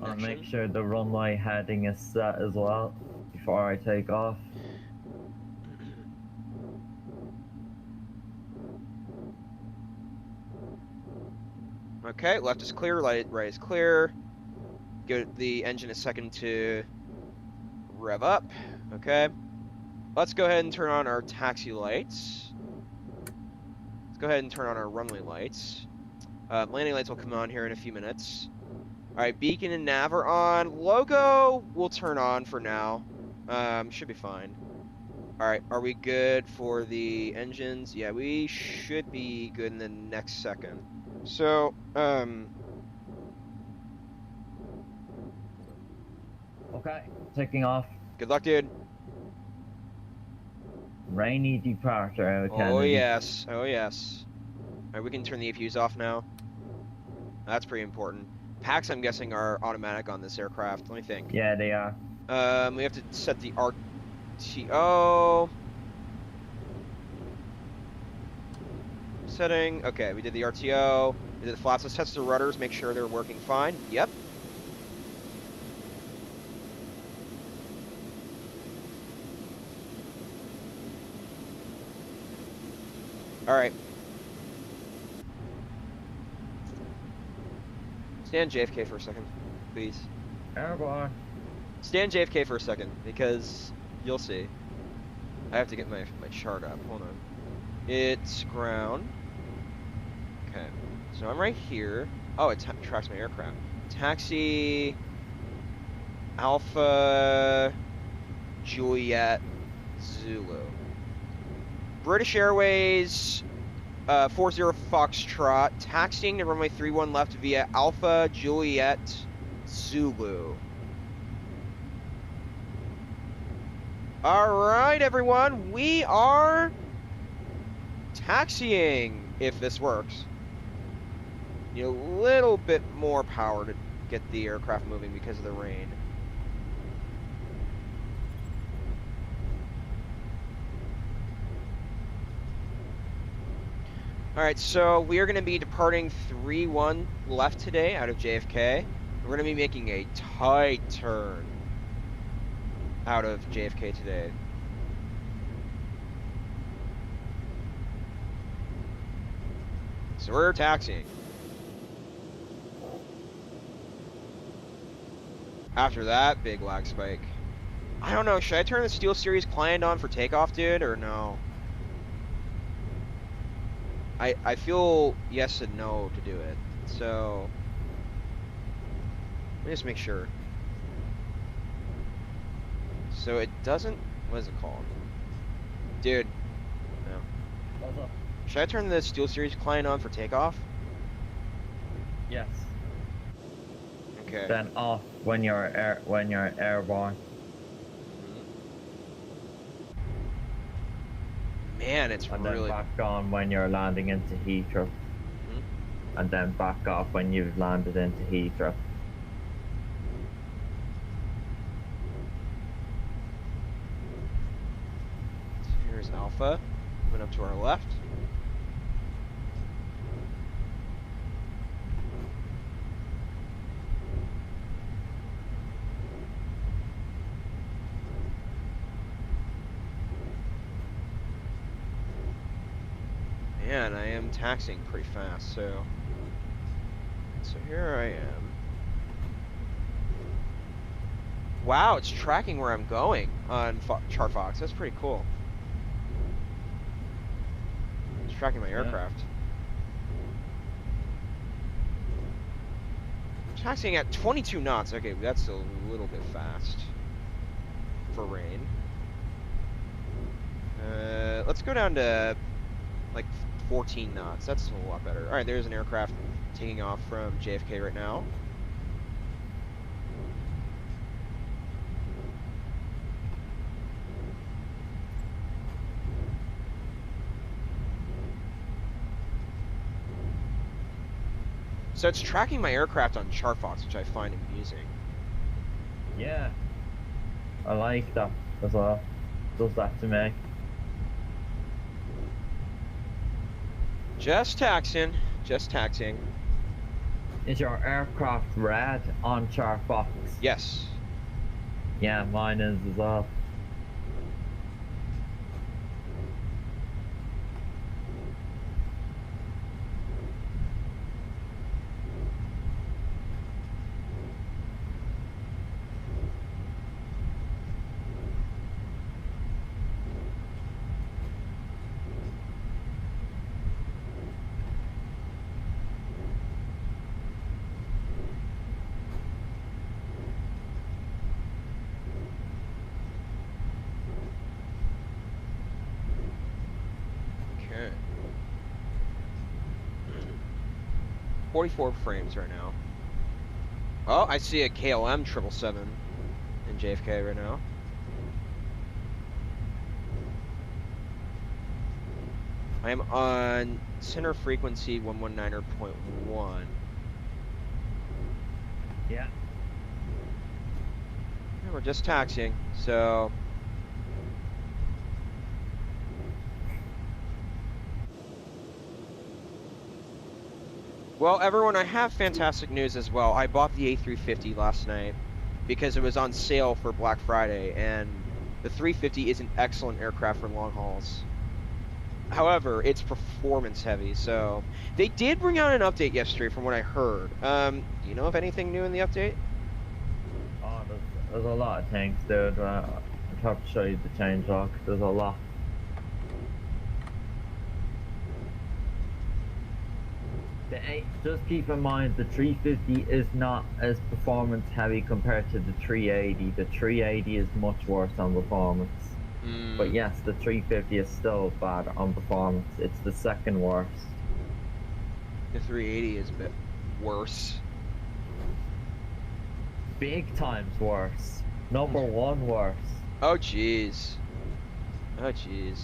I'll connection. make sure the runway heading is set as well before I take off. Okay, left is clear, right is clear. Give the engine a second to rev up. Okay. Let's go ahead and turn on our taxi lights. Let's go ahead and turn on our runway lights. Landing lights will come on here in a few minutes. Alright, beacon and nav are on. Logo will turn on for now. Should be fine. Alright, are we good for the engines? Yeah, we should be good in the next second. So, Okay, taking off. good luck, dude. Rainy departure out of Kennedy. Oh, yes. Oh, yes. Alright, we can turn the APUs off now. That's pretty important. Packs, I'm guessing, are automatic on this aircraft. Let me think. Yeah, they are. We have to set the RTO setting. Okay, we did the RTO. We did the flaps. Let's test the rudders, make sure they're working fine. Yep. All right. Stand JFK for a second, please. Airborne. Stand JFK for a second, because you'll see. I have to get my chart up. Hold on. It's ground. Okay. So I'm right here. Oh, it tracks my aircraft. Taxi Alpha Juliet Zulu. British Airways 40 Foxtrot, taxiing to runway 31 left via Alpha Juliet Zulu. All right, everyone, we are taxiing, if this works. Need a little bit more power to get the aircraft moving because of the rain. All right, so we are going to be departing 31 left today out of JFK. We're going to be making a tight turn out of JFK today. So we're taxiing. After that, big lag spike. I don't know, should I turn the Steel Series client on for takeoff, dude, or no? I feel yes and no to do it, so let me just make sure. So it doesn't, what is it called? Dude, no. What's up? Should I turn the Steel Series client on for takeoff? Yes. Okay. Then off when you're airborne. Man, it's And really... then back on when you're landing into Heathrow. And then back off when you've landed into Heathrow. Here's Alpha, coming up to our left. Man, I am taxiing pretty fast, so here I am. Wow, it's tracking where I'm going on ChartFox. That's pretty cool. It's tracking my aircraft. I'm taxiing at 22 knots. Okay, that's a little bit fast for rain. Let's go down to like 14 knots. That's a lot better. All right, there's an aircraft taking off from JFK right now. So it's tracking my aircraft on ChartFox, which I find amusing. Yeah. I like that as well. Does that to me. Just taxiing. Just taxiing. Is your aircraft red on ChartFox? Yes. Yeah, mine is as well. Okay. 44 frames right now. Oh, I see a KLM 777 in JFK right now. I am on center frequency 119.1. Yeah. We're just taxiing, so... Well, everyone, I have fantastic news as well. I bought the A350 last night because it was on sale for Black Friday, and the 350 is an excellent aircraft for long hauls. However, it's performance heavy, so they did bring out an update yesterday from what I heard. Do you know of anything new in the update? Oh, there's a lot of things, dude. I'd have to show you the changelog. There's a lot. Just keep in mind the 350 is not as performance heavy compared to the 380. The 380 is much worse on performance. But yes, the 350 is still bad on performance. It's the second worst. The 380 is a bit worse. Big times worse. Number one worse. Oh jeez. Oh jeez.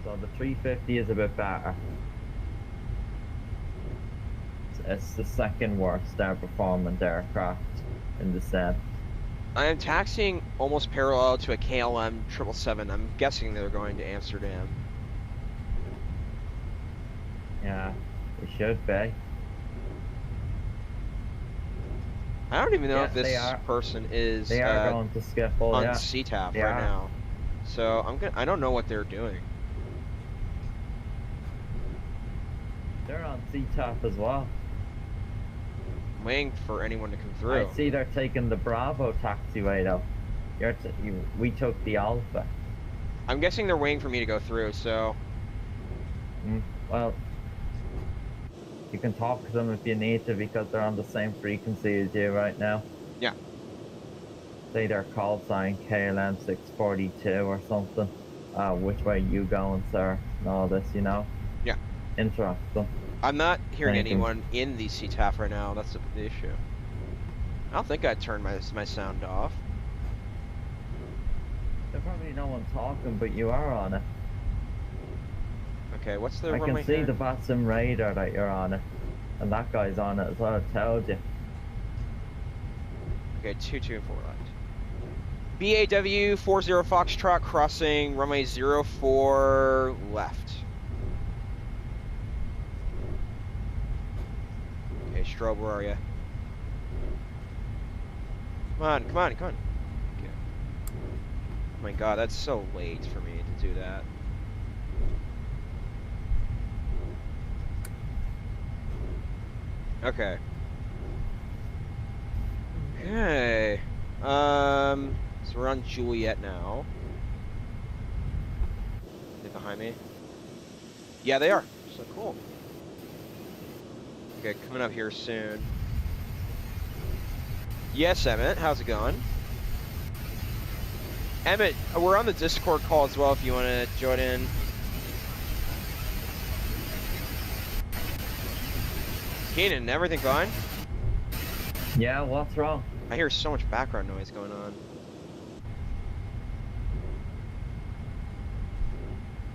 So the 350 is a bit better. It's the second worst air performant aircraft in the set. I am taxiing almost parallel to a KLM 777. I'm guessing they're going to Amsterdam. Yeah, it should be. I don't even know if this person is they are going to Schiphol, on yeah. CTAF right now. So I don't know what they're doing. They're on CTAF as well. I'm waiting for anyone to come through. I see they're taking the Bravo taxiway though. We took the Alpha. I'm guessing they're waiting for me to go through, so... Well, you can talk to them if you need to because they're on the same frequency as you right now. Yeah. Say their call sign KLM 642 or something. Which way you going, sir? And all this, you know? Yeah. Interesting. I'm not hearing anyone in the CTAF right now. That's the issue. I don't think I'd turn my sound off. There's probably no one talking, but you are on it. Okay, what's the I can see the VATSIM radar that you're on it. And that guy's on it as well, I told you. Okay, 224 left. BAW 40 Foxtrot crossing runway 04 left. Okay, Strobe, where are you? Come on, come on, come on. Okay. Oh my god, that's so late for me to do that. Okay. Okay. So we're on Juliet now. They're behind me. Yeah, they are. So cool. Okay, coming up here soon. Yes, Emmett, how's it going? Emmett, we're on the Discord call as well if you want to join in. Keenan, everything fine? Yeah, what's wrong? I hear so much background noise going on.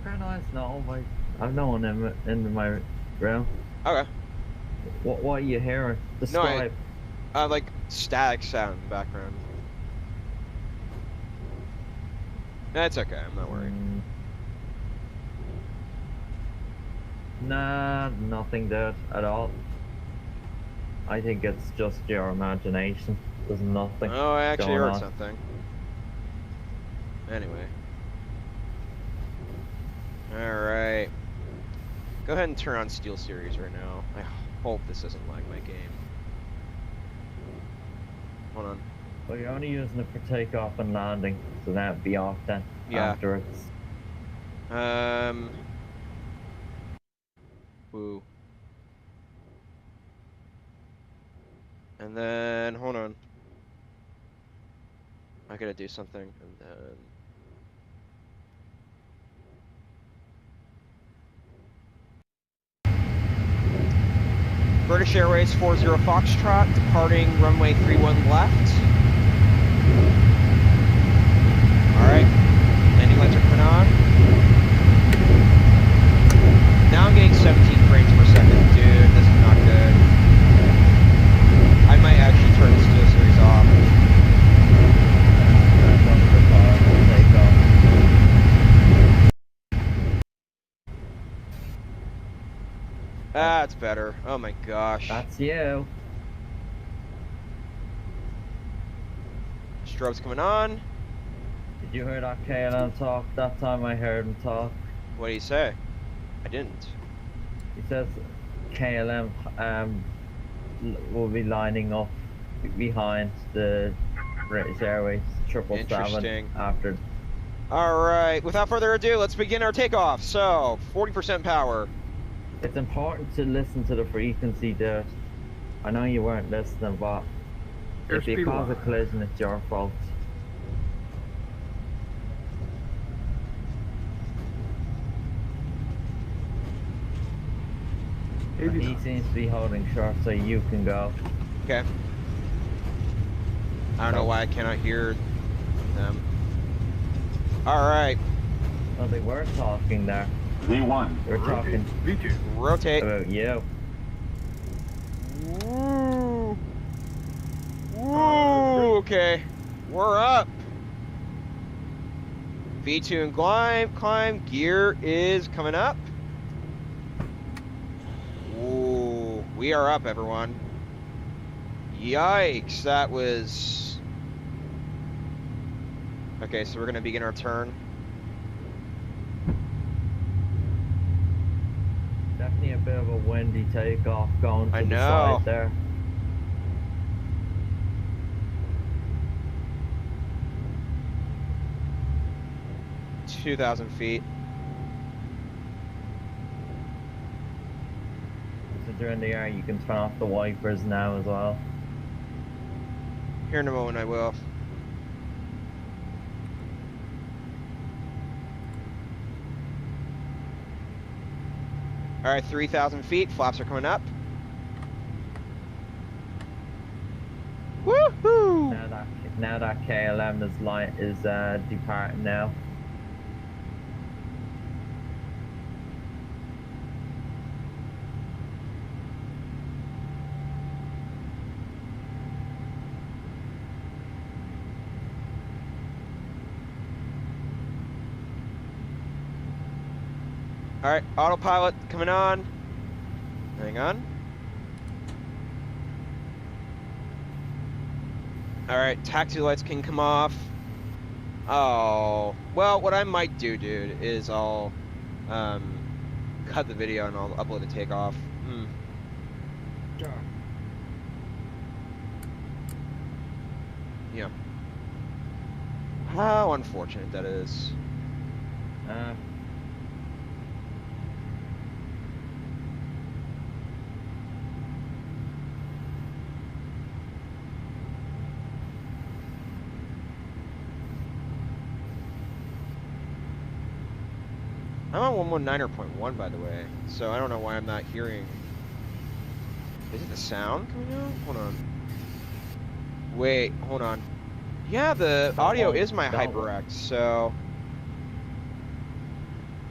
Very nice. No, I've no one in my room. Okay. What are you hearing? Describe. No, like static sound in the background. That's okay. I'm not worried. Nah, nothing there at all. I think it's just your imagination. There's nothing. Oh, I actually going heard on. something. Anyway. Alright. Go ahead and turn on Steel Series right now. I hope this doesn't lag my game. Hold on. Well, you're only using it for takeoff and landing, so that'd be off then. Yeah. Afterwards. Woo. And then, hold on. I gotta do something, and then... British Airways 40 Foxtrot, departing runway 31 left. Alright, landing lights are coming on. Now I'm getting 17 frames per second. Dude, this is not good. I might actually turn the Steel Series off. That's better. Oh my gosh. That's you. Strobe's coming on. Did you hear that KLM talk? That time I heard him talk. What did he say? I didn't. He says KLM will be lining up behind the British Airways 777 after. All right, without further ado, let's begin our takeoff. So, 40% power. It's important to listen to the frequency there. I know you weren't listening, but if you cause a collision, it's your fault. And he seems to be holding short, so you can go. Okay. I don't know why I cannot hear them. All right. Well, they were talking there. V1. They were talking. V2. Rotate. About you. Woo. Woo. Okay. We're up. V2 and climb. Gear is coming up. Ooh. We are up, everyone. Yikes. That was... Okay, so we're going to begin our turn. Definitely a bit of a windy takeoff going to the side there. I know. 2,000 feet. Since you're in the air, you can turn off the wipers now as well. Here in a moment, I will. All right, 3,000 feet. Flaps are coming up. Woohoo! Now that KLM is departing now. All right, autopilot coming on. Hang on. All right, taxi lights can come off. Oh, well, what I might do, dude, is I'll cut the video and I'll upload the takeoff. Sure. Yeah. How unfortunate that is. I'm on 119.1, by the way, so I don't know why I'm not hearing. Is it the sound coming out? Hold on. Wait, hold on. Yeah, the audio is my HyperX, so...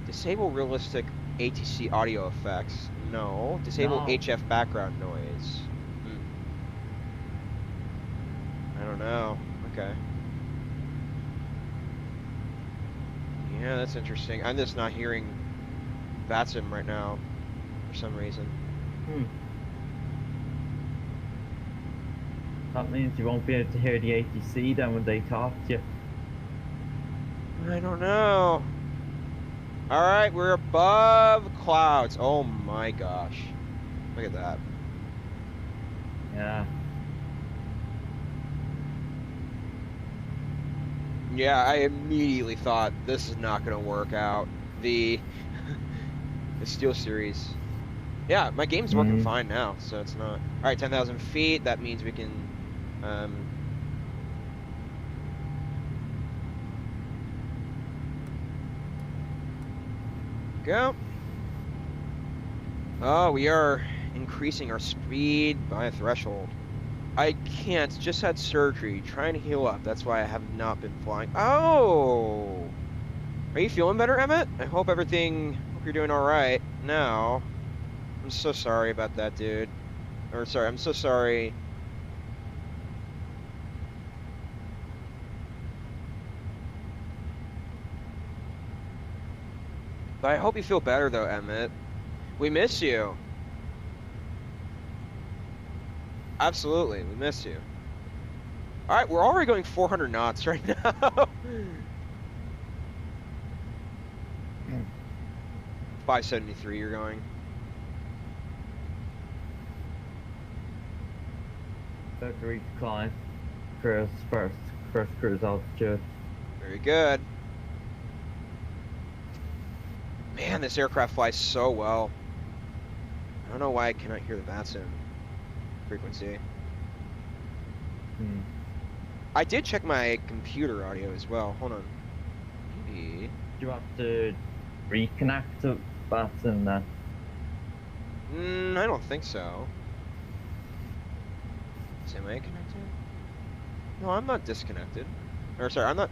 Disable realistic ATC audio effects. No. Disable HF background noise. I don't know. Okay. Yeah, that's interesting. I'm just not hearing VATSIM right now for some reason. That means you won't be able to hear the ATC then when they talk to you. I don't know. Alright, we're above clouds. Oh my gosh. Look at that. Yeah. Yeah, I immediately thought this is not going to work out. The Steel Series. Yeah, my game's working fine now, so it's not. All right, 10,000 feet. That means we can. Go. Oh, we are increasing our speed by a threshold. I can't. Just had surgery. Trying to heal up. That's why I have not been flying. Oh! Are you feeling better, Emmett? I hope hope you're doing alright. Now, I'm so sorry about that, dude. Or, sorry, I'm so sorry. But I hope you feel better, though, Emmett. We miss you. Absolutely, we miss you. All right, we're already going 400 knots right now. 573 you're going. Victory climb. Cruise first cruise altitude. Very good. Man, this aircraft flies so well. I don't know why I cannot hear the VATSIM frequency. I did check my computer audio as well. Hold on. Maybe. Do you have to reconnect to VATSIM then? I don't think so. Am I connected? No, I'm not disconnected. Or sorry, I'm not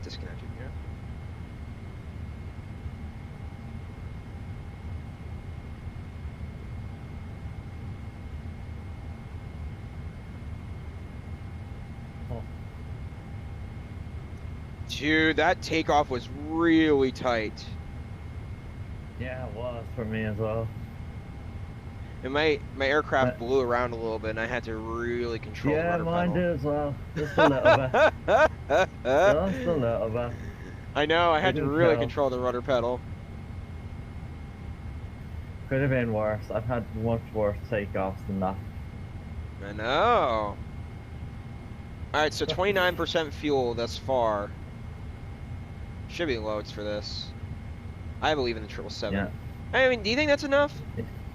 disconnected. Yeah. Oh. Dude, that takeoff was really tight. Yeah, it was for me as well. And my aircraft blew around a little bit, and I had to really control the rudder pedal. Yeah, mine did as well. Just a little bit. Just a little bit. I know, I had to really control the rudder pedal. Could have been worse. I've had much worse takeoffs than that. I know. Alright, so 29% fuel thus far. Should be loads for this. I believe in the 777. Yeah. I mean, do you think that's enough?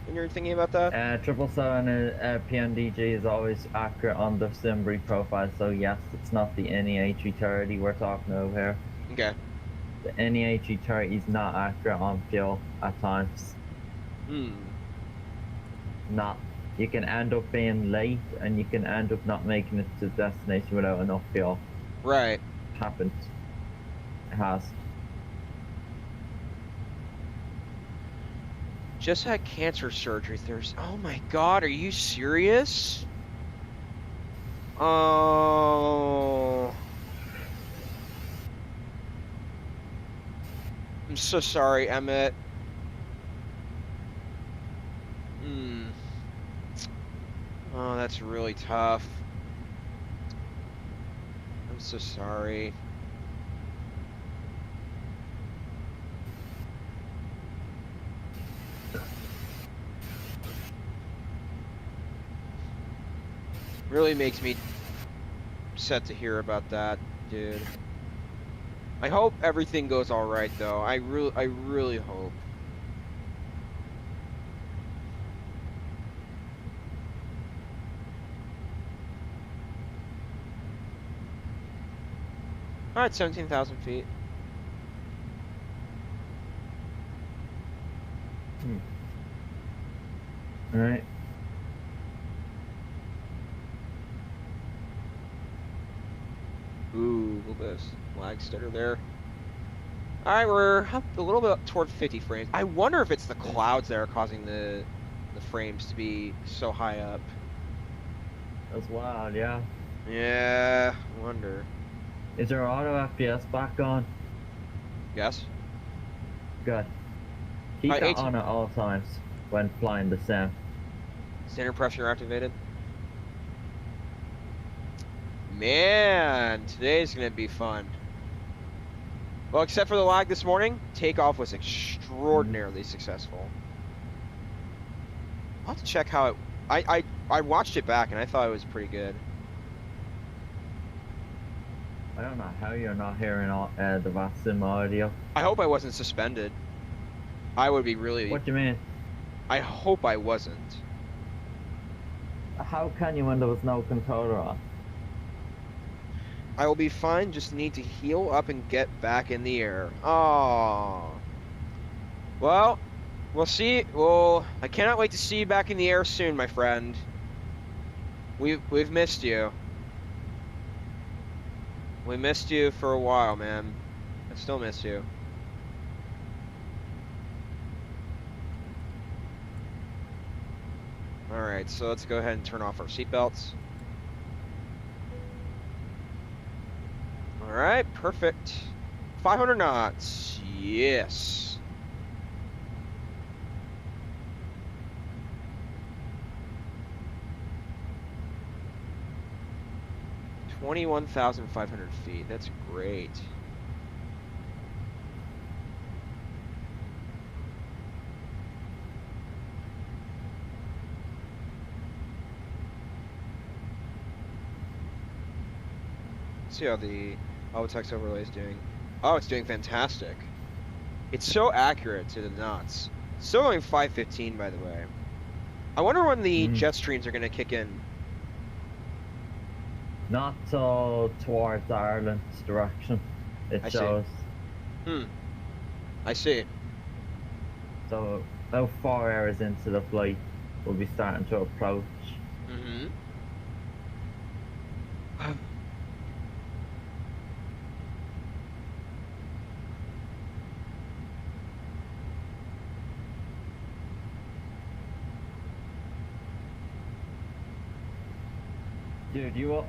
When you're thinking about that? 777 PMDG is always accurate on the Simbri profile, so yes, it's not the NEHE30 we're talking about here. Okay. The NEHE30 is not accurate on fuel at times. Not. You can end up being late, and you can end up not making it to the destination without enough fuel. Right. It happens. It has. Just had cancer surgery Thursday. Oh my god, are you serious? Oh. I'm so sorry, Emmett. Oh, that's really tough. I'm so sorry. Really makes me upset to hear about that, dude. I hope everything goes all right, though. I really hope. All right, 17,000 feet. All right. Ooh, look at this lag stutter there. All right, we're up a little bit toward 50 frames. I wonder if it's the clouds that are causing the frames to be so high up. That's wild, yeah. Yeah, I wonder. Is your auto FPS back on? Yes. Good. Keep that on at all times when flying the sim. Standard pressure activated. Man, today's gonna be fun. Well, except for the lag this morning, takeoff was extraordinarily successful. I'll have to check how it... I watched it back and I thought it was pretty good. I don't know how you're not hearing all, the VATSIM audio. I hope I wasn't suspended. I would be really... What do you mean? I hope I wasn't. How can you when there was no controller on? I will be fine, just need to heal up and get back in the air. Oh. Well, we'll see. Well, I cannot wait to see you back in the air soon, my friend. We've missed you. We missed you for a while, man. I still miss you. Alright, so let's go ahead and turn off our seatbelts. Alright, perfect. 500 knots. Yes. $21,500 feet. That's great. Let's see how the text overlay is doing. Oh, it's doing fantastic. It's so accurate to the knots. Still only 515, by the way. I wonder when the jet streams are going to kick in. Not so towards Ireland's direction, it shows. I see. So about 4 hours into the flight, we'll be starting to approach. Dude, you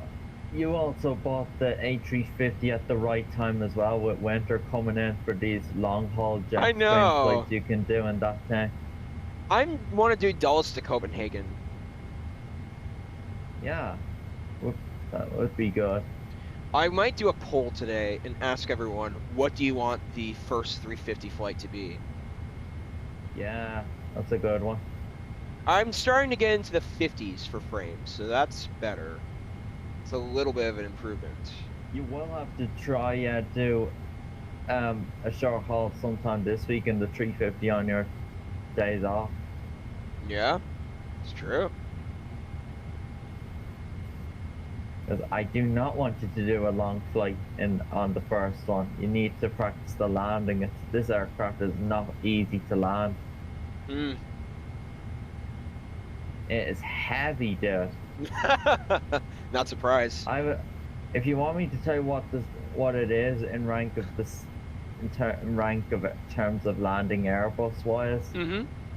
also bought the A350 at the right time as well, with winter coming in for these long haul jet stream flights you can do in that time. I want to do Dulles to Copenhagen. Yeah, that would be good. I might do a poll today and ask everyone, what do you want the first 350 flight to be? Yeah, that's a good one. I'm starting to get into the 50s for frames, so that's better. It's a little bit of an improvement. You will have to try do a short haul sometime this week in the 350 on your days off. Yeah, it's true. Because I do not want you to do a long flight on the first one. You need to practice the landing. This aircraft is not easy to land. It is heavy, dude. Not surprised. If you want me to tell you what it is in rank of this, terms of landing Airbus wise,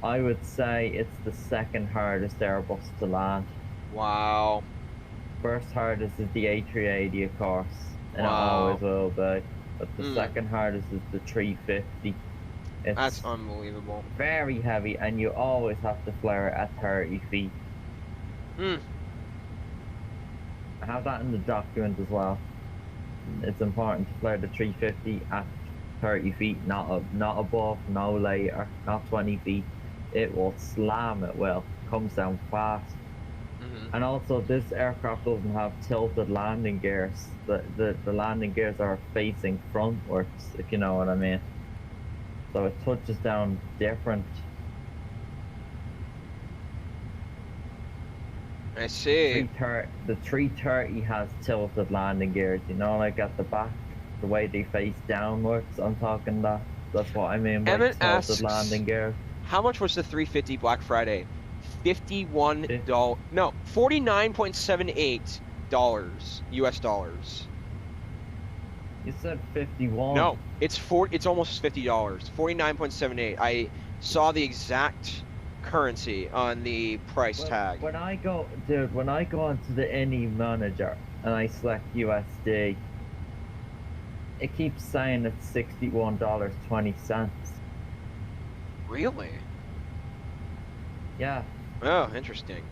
I would say it's the second hardest Airbus to land. Wow. First hardest is the A380, of course, and it always will be. But the second hardest is the 350. That's unbelievable. Very heavy, and you always have to flare it at 30 feet. I have that in the document as well. It's important to flare the 350 at 30 feet, not above, no later, not 20 feet. It will slam, it will. Comes down fast. And also, this aircraft doesn't have tilted landing gears. The landing gears are facing frontwards, if you know what I mean. So it touches down different. I see. The 330 has tilted landing gears, you know, like at the back, the way they face downwards. I'm talking that. That's what I mean by tilted landing gears. How much was the 350 Black Friday? $51. No, $49.78 US dollars. You said 51. No, it's almost $50. $49.78. I saw the exact currency on the price tag. When I go onto the NE manager and I select USD, it keeps saying it's $61.20. Really? Yeah. Oh, interesting.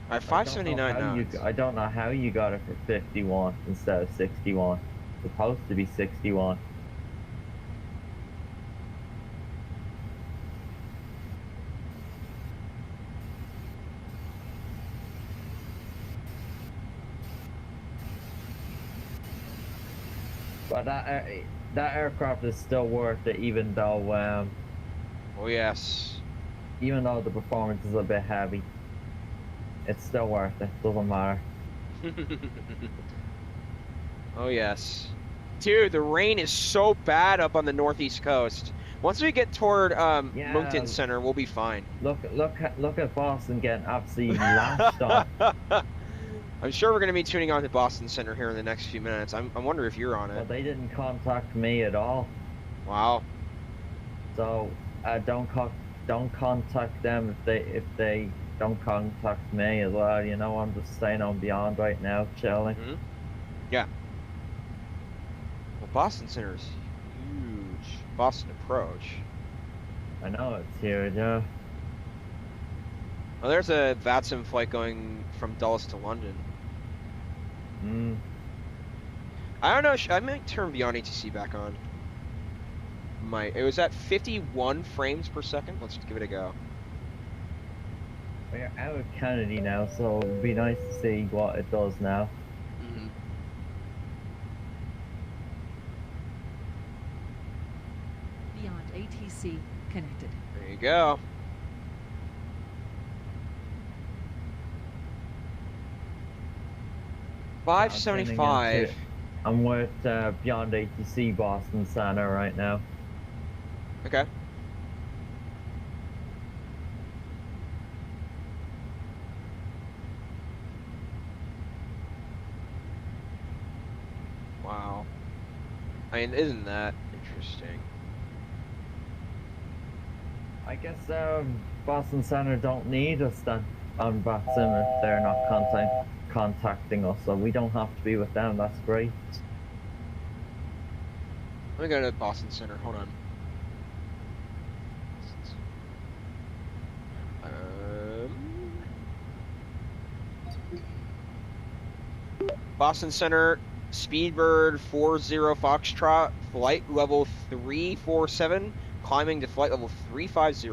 I have 579 now. I don't know how you got it for 51 instead of 61. It's supposed to be 61. But that aircraft is still worth it, even though oh yes. Even though the performance is a bit heavy, it's still worth it. Doesn't matter. Oh yes. Dude, the rain is so bad up on the northeast coast. Once we get toward Moncton Center, we'll be fine. Look at Boston getting absolutely lashed on. I'm sure we're going to be tuning on to Boston Center here in the next few minutes. I wonder if you're on it. Well, they didn't contact me at all. Wow. So don't contact them if they don't contact me as well. You know, I'm just staying on beyond right now, chilling. Yeah. Well, Boston Center is huge. Boston Approach. I know it's huge, yeah. Oh, there's a VATSIM flight going from Dulles to London. I don't know. I might turn Beyond ATC back on. It was at 51 frames per second. Let's give it a go. We're out of Kennedy now, so it'd be nice to see what it does now. Mm-hmm. Beyond ATC connected. There you go. $575. I'm with Beyond ATC Boston Center right now. Okay. Wow. I mean, isn't that interesting? I guess Boston Center don't need us then on VATSIM if they're not contacting us, so we don't have to be with them. That's great. Let me go to Boston Center. Hold on. Boston Center, Speedbird 40 Foxtrot, flight level 347, climbing to flight level 350.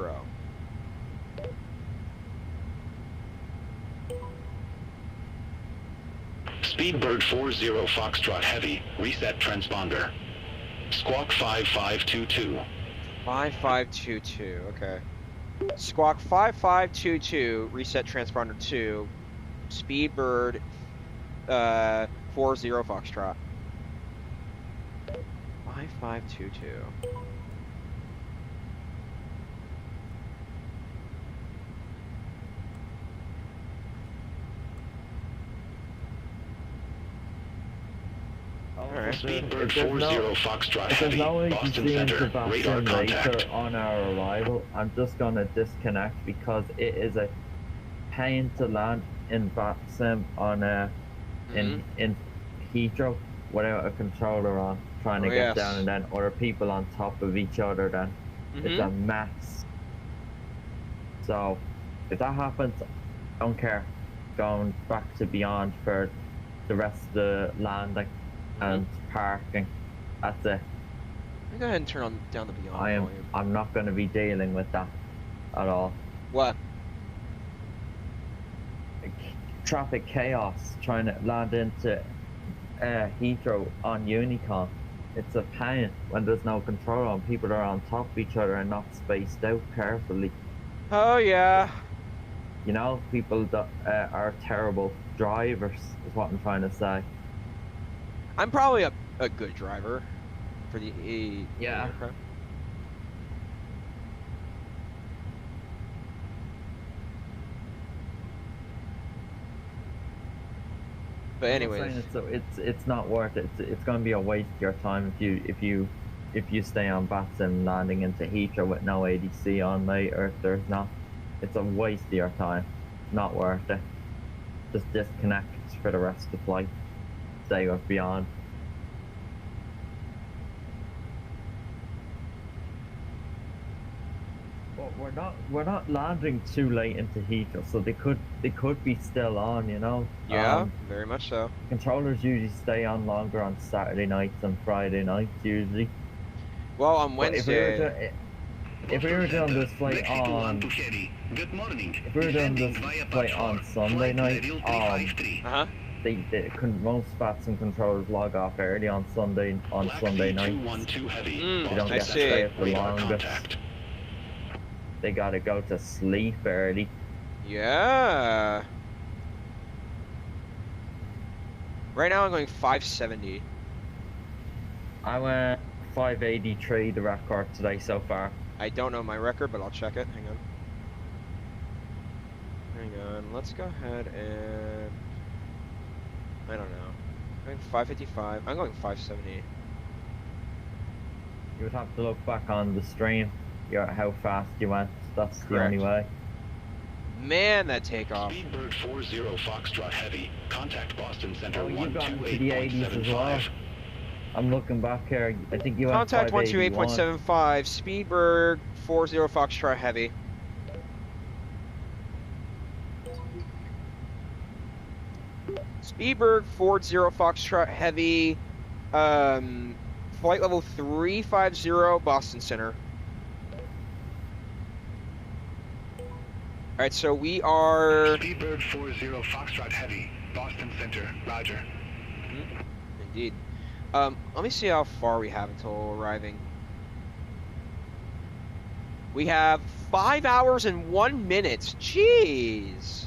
Speedbird 40 Foxtrot Heavy, reset transponder. Squawk 5522. 5522, okay. Squawk 5522, reset transponder 2, Speedbird 40 Foxtrot. 5522. Alright. Speedbird 40 Foxtrot If there's Heavy, no way to Boston see into Center, radar VATSIM contact. on our arrival, I'm just gonna disconnect because it is a pain to land in VATSIM on in Heathrow without a controller on, trying to get down, and then other people on top of each other. Then it's a mess. So if that happens, I don't care. Going back to Beyond for the rest of the landing and parking. That's it. Let me go ahead and turn down the Beyond volume. I'm not going to be dealing with that at all. What? Traffic chaos trying to land into Heathrow on Unicon. It's a pain when there's no control on. People are on top of each other and not spaced out carefully. Oh yeah. You know, people that are terrible drivers is what I'm trying to say. I'm probably a good driver for the Yeah. aircraft. But anyways, it's not worth it. It's going to be a waste of your time if you stay on VATSIM landing into Heathrow with no ADC on, mate, or if there's not. It's a waste of your time. Not worth it. Just disconnect for the rest of the flight. Stay with Beyond. But we're not landing too late into Heathrow, so they could be still on, you know. Yeah, very much so. Controllers usually stay on longer on Saturday nights and Friday nights usually. Well, on Wednesday. If we were doing this flight on Sunday night, most VATSIM controllers log off early on Sunday nights. They don't get to stay for longest. They gotta go to sleep early. Yeah. Right now I'm going 570. I went 583 the record today so far. I don't know my record, but I'll check it. Hang on. Let's go ahead and... I don't know. I'm going 555. I'm going 570. You would have to look back on the stream. How fast you went. That's Correct. The only way. Man, that takeoff. Speedbird 40 Foxtrot Heavy. Contact Boston Center. Oh, you got into the 80s as well. I'm looking back here. I think you went Contact 128.75. Speedbird 40 Foxtrot Heavy. Speedbird 40 Foxtrot Heavy. Flight level 350 Boston Center. right, so we are... Speedbird 40 Foxtrot Heavy, Boston Center, roger. Indeed. Let me see how far we have until arriving. We have 5 hours and 1 minute. Jeez.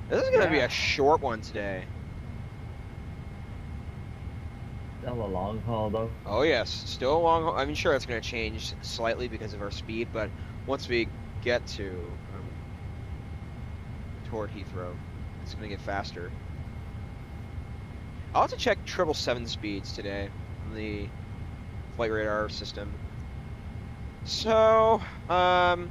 This is going to be a short one today. Still a long haul, though. Oh, yes. Still a long haul. I mean, sure, it's going to change slightly because of our speed, but once we get to toward Heathrow, it's going to get faster. I'll have to check 777 speeds today on the flight radar system. So, gonna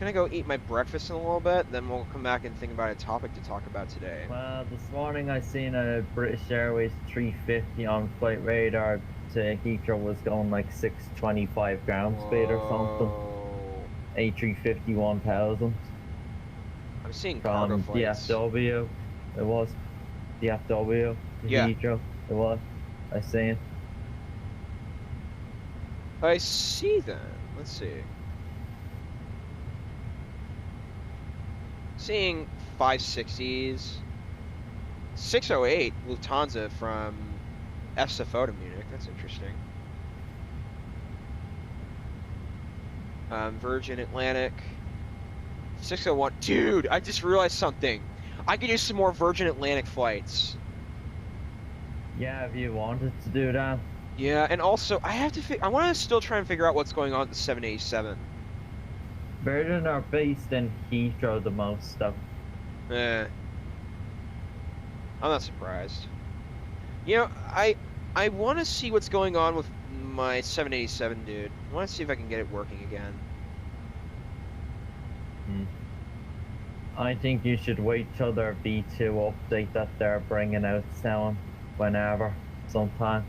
go eat my breakfast in a little bit, then we'll come back and think about a topic to talk about today. Well, this morning I seen a British Airways 350 on flight radar to Heathrow was going like 625 ground speed or something. A350 1000. I'm seeing cargo from flights. DFW. It was DFW to Heathrow. It was. I seen. I see then. Let's see. Seeing 560s. 608 Lufthansa from SFO to Munich. That's interesting. Virgin Atlantic. 601. Dude, I just realized something. I could use some more Virgin Atlantic flights. Yeah, if you wanted to do that. Yeah, and also I have to. I want to still try and figure out what's going on with the 787. Virgin are based in Heathrow the most stuff. I'm not surprised. You know, I want to see what's going on with my 787, dude. I want to see if I can get it working again. I think you should wait till their V2 update that they're bringing out soon, whenever, sometime.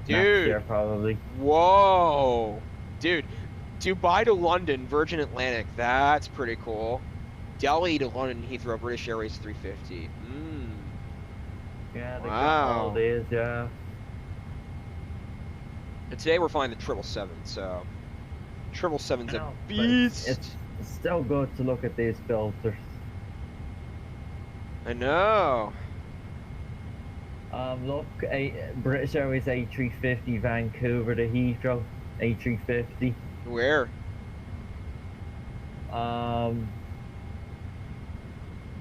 Dude. Next year, probably. Whoa. Dude, Dubai to London, Virgin Atlantic. That's pretty cool. Delhi to London Heathrow, British Airways 350. Yeah, they got all these, yeah. And today we're flying the 777, so 777's a But beast. It's still good to look at these filters. I know. Look, British Airways A350 Vancouver to Heathrow, A350. Where?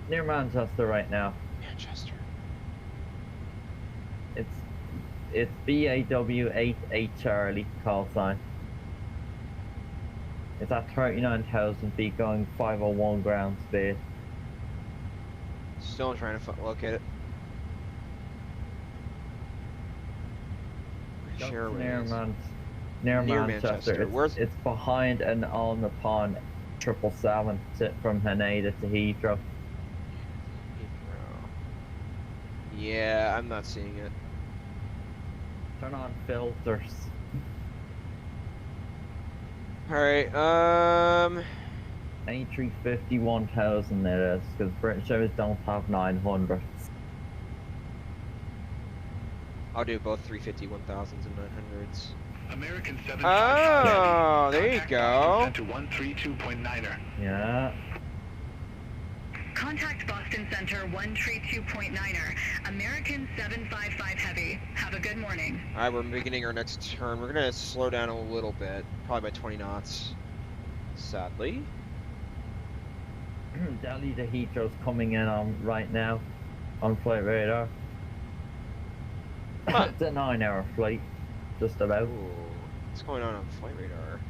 Near Manchester right now. Manchester. It's BAW88 Charlie call sign. It's at 39,000 feet going 501 ground speed. Still trying to locate it. That's Sure, near Manchester. Where's it's behind an on upon 777 from Haneda to Heathrow. Yeah, I'm not seeing it. Turn on filters. Alright, A350 1000 it is, because British Airways don't have 900s. I'll do both 350 1000s and 900s. American 755. Oh, there you go. Center 132.9er. Yeah. Contact Boston Center 132.9er, American 755 Heavy. Have a good morning. Alright, we're beginning our next turn. We're gonna slow down a little bit, probably by 20 knots. Sadly. Delhi to Heathrow's coming in on right now on flight radar. Huh. It's a 9-hour flight, just about. Ooh, what's going on flight radar?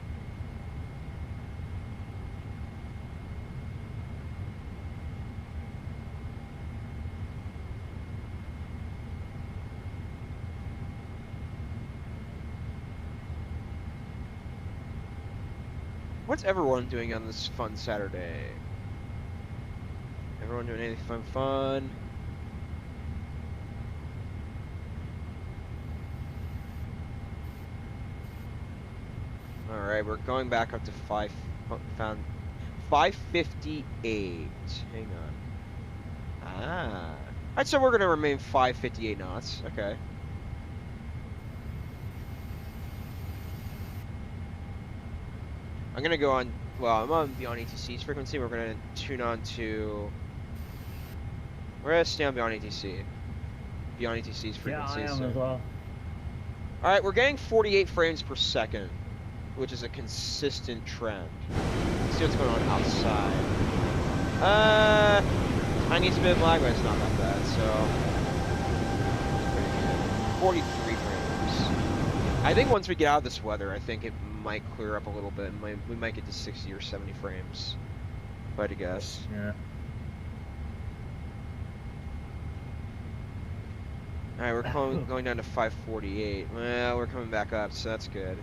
What's everyone doing on this fun Saturday? Everyone doing anything fun? Alright, we're going back up to 558. Hang on. Alright, so we're gonna remain 558 knots. Okay. I'm gonna go on well, I'm on Beyond ATC's frequency. We're gonna tune on to. We're gonna stay on Beyond ATC. Beyond ATC's frequency. Yeah, I am as well. All right, we're getting 48 frames per second, which is a consistent trend. Let's see what's going on outside. Tiniest bit of lag, but it's not that bad. So, pretty good. 43 frames. I think once we get out of this weather, I think it might clear up a little bit. We might get to 60 or 70 frames, if I had to guess. Yeah. All right, we're going down to 548. Well, we're coming back up, so that's good.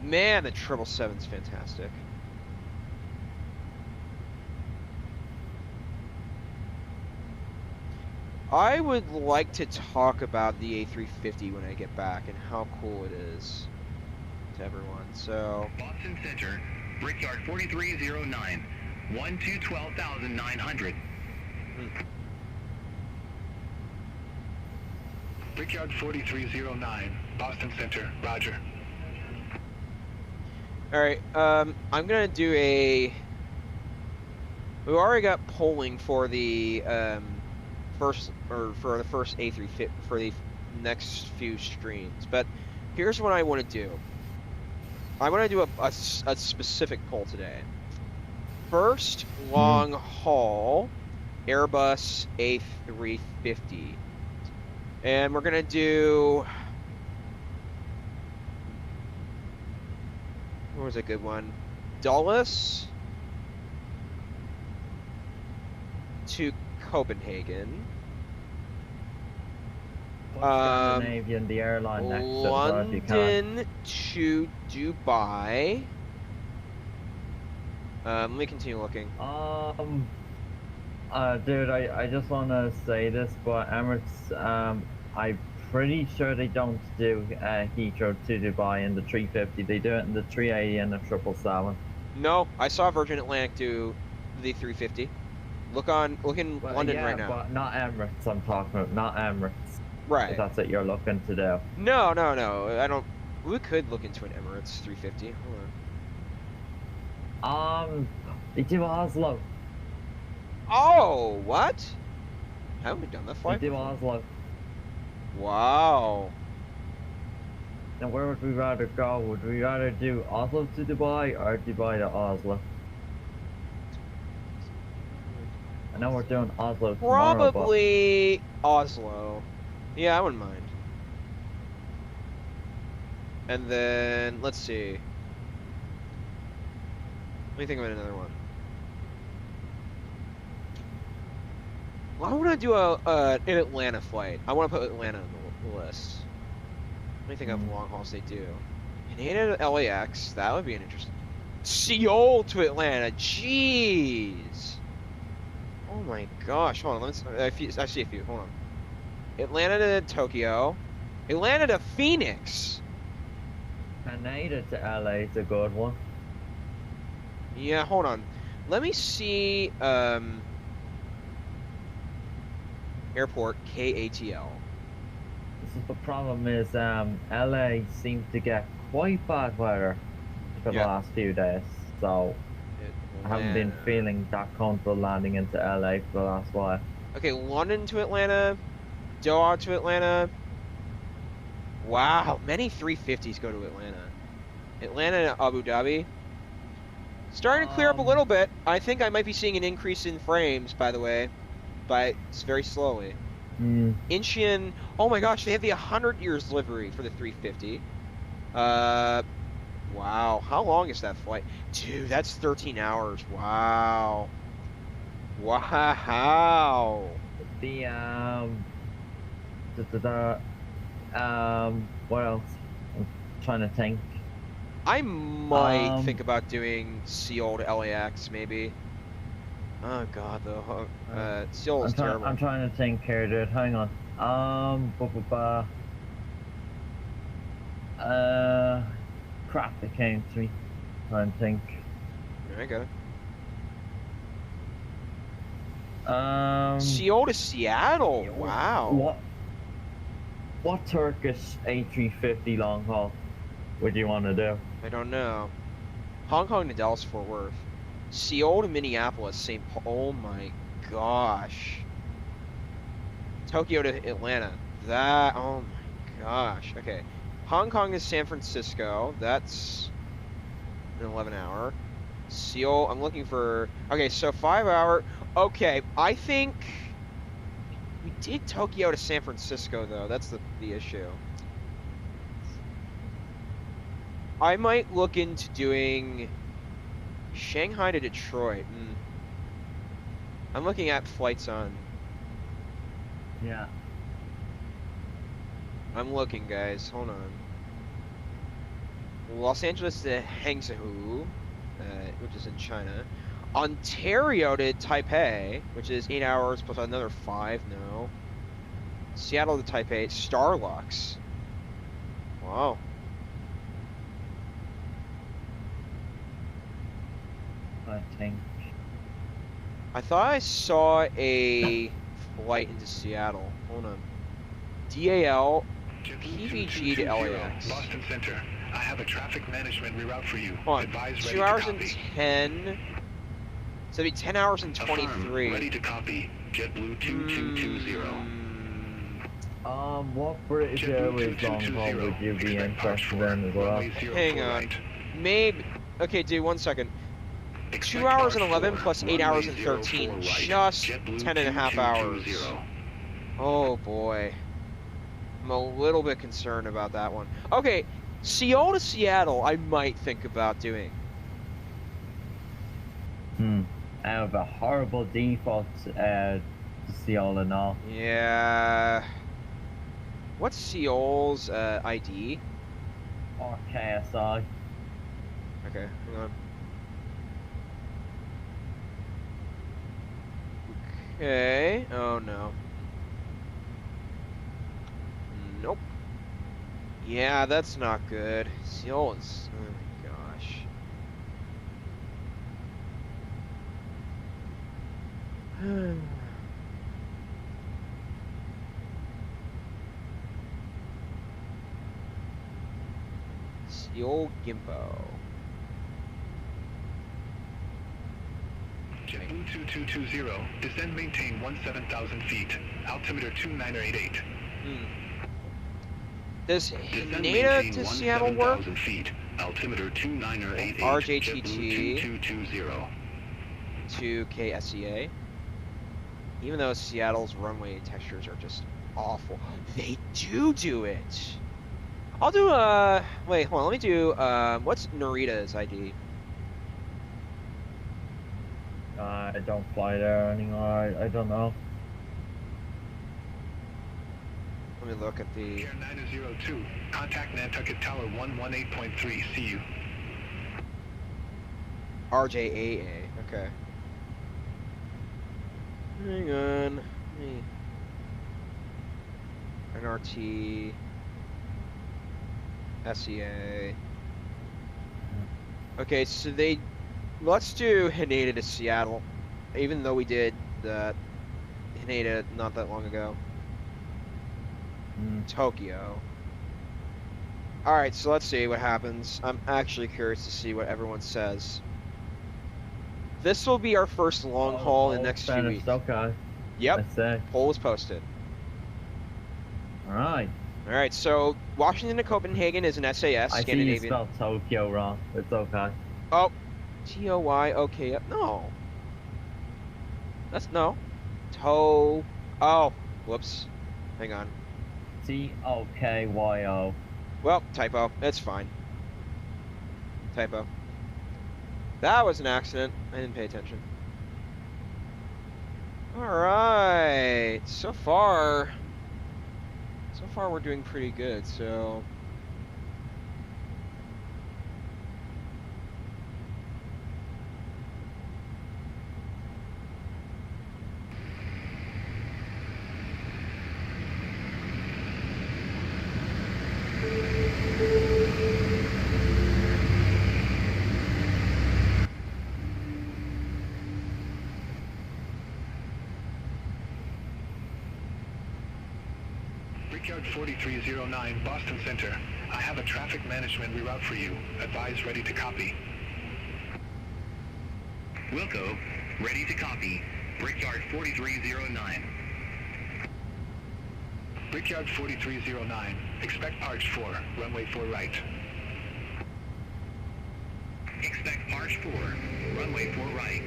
Man, the 777's fantastic. I would like to talk about the A350 when I get back and how cool it is to everyone. So, Boston Center, Brickyard 4309, 121,900. Brickyard 4309, Boston Center, roger. all right, I'm gonna do a. We already got polling for the first A350 for the next few streams, but here's what I want to do. I want to do a specific poll today. First long haul Airbus A350. And we're gonna do. What was a good one? Dulles to Copenhagen. Scandinavian, the airline next to London to Dubai. Let me continue looking. Dude, I just want to say this, but Emirates, I'm pretty sure they don't do Heathrow to Dubai in the 350. They do it in the 380 and the 777. No, I saw Virgin Atlantic do the 350. Look in London right now. But not Emirates. I'm talking about not Emirates. Right. If that's what you're looking to do. No. I don't. We could look into an Emirates 350. Hold on. They do Oslo. Oh, what? Haven't we done that flight? They do Oslo. Wow. Now, where would we rather go? Would we rather do Oslo to Dubai or Dubai to Oslo? I know we're doing Oslo tomorrow, Probably Oslo. Yeah, I wouldn't mind. And then, let's see. Let me think of another one. Why would I do an Atlanta flight? I want to put Atlanta on the list. Let me think of long hauls they do. Canada to LAX, that would be an interesting. Seoul to Atlanta, jeez. Oh my gosh, hold on, I see a few, hold on. Atlanta to Tokyo. Atlanta to Phoenix. Canada to LA is a good one. Yeah, hold on. Let me see, airport, KATL. The problem is, LA seems to get quite bad weather for the last few days, so I haven't been feeling that comfortable landing into LA for the last while. Okay, London to Atlanta, Doha to Atlanta. Wow, many 350s go to Atlanta. Atlanta to Abu Dhabi. Starting to clear up a little bit. I think I might be seeing an increase in frames, by the way, but it's very slowly. Incheon, oh my gosh, they have the 100 years livery for the 350. Wow, how long is that flight? Dude, that's 13 hours. Wow. Wow. What else? I'm trying to think. I might think about doing Seoul to LAX, maybe. Oh god, the Seoul is terrible. I'm trying to think here, dude. Hang on. Crap, it came to me. Trying to think. I got it. Seoul to Seattle. Wow. What Turkish A350 long haul? What do you want to do? I don't know. Hong Kong to Dallas Fort Worth. Seoul to Minneapolis, St. Paul. Oh my gosh. Tokyo to Atlanta. That, oh my gosh. Okay. Hong Kong to San Francisco. That's an 11-hour. Seoul, I'm looking for, okay, so 5-hour. Okay, I think we did Tokyo to San Francisco though. That's the issue. I might look into doing Shanghai to Detroit. I'm looking at flights on. Yeah. I'm looking, guys. Hold on. Los Angeles to Hangzhou, which is in China. Ontario to Taipei, which is 8 hours plus another 5. No. Seattle to Taipei. Starlux. Wow. I think. I thought I saw a flight into Seattle. Hold on. DAL, PVG to LAX. Boston Center. I have a traffic management reroute for you. Hold on. Advise 2 ready hours to and copy. 10. So it'd be 10 hours and Affirm. 23. Ready to copy. JetBlue 2220. What British Airways long haul would you be interested in as well? Hang on. Maybe. Okay, dude, 1 second. 2 hours and 11 plus 8 hours and 13. Just 10.5 hours. Oh boy. I'm a little bit concerned about that one. Okay, Seoul to Seattle, I might think about doing. I have a horrible default to Seoul and all. Yeah. What's Seoul's ID? Or KSI. Okay, hang on. Okay. Oh no. Nope. Yeah, that's not good. Seoul is. Oh my gosh. Seoul Gimpo. JetBlue 2220. Descend maintain 17,000 feet. Altimeter 2988. Does Descend Haneda maintain to Seattle work? 17,000 feet. Altimeter 2988. RJTT. JetBlue 2220. To KSEA. Even though Seattle's runway textures are just awful, they do it. I'll do wait, hold on, let me do what's Narita's ID? I don't fly there anymore. I don't know. Let me look at the Air 902. Contact Nantucket Tower 118.3. See you. RJAA. Okay. Hang on. NRT. SEA. Okay, so let's do Haneda to Seattle, even though we did the Haneda not that long ago. Tokyo. Alright, so let's see what happens. I'm actually curious to see what everyone says. This will be our first long haul in the next few weeks. Okay. Yep. I say. Poll is posted. Alright. Alright, so Washington to Copenhagen is an SAS, I see you Scandinavian. spelled Tokyo wrong. It's okay. Oh, T-O-Y, okay, no. That's, no. Oh, whoops. Hang on. Tokyo. Well, typo. It's fine. Typo. That was an accident. I didn't pay attention. Alright. So far we're doing pretty good, so... Brickyard 4309, Boston Center. I have a traffic management reroute for you. Advise ready to copy. Wilco, ready to copy. Brickyard 4309. Brickyard 4309. Expect Arch 4. Runway 4 right. Expect Arch 4. Runway 4 right.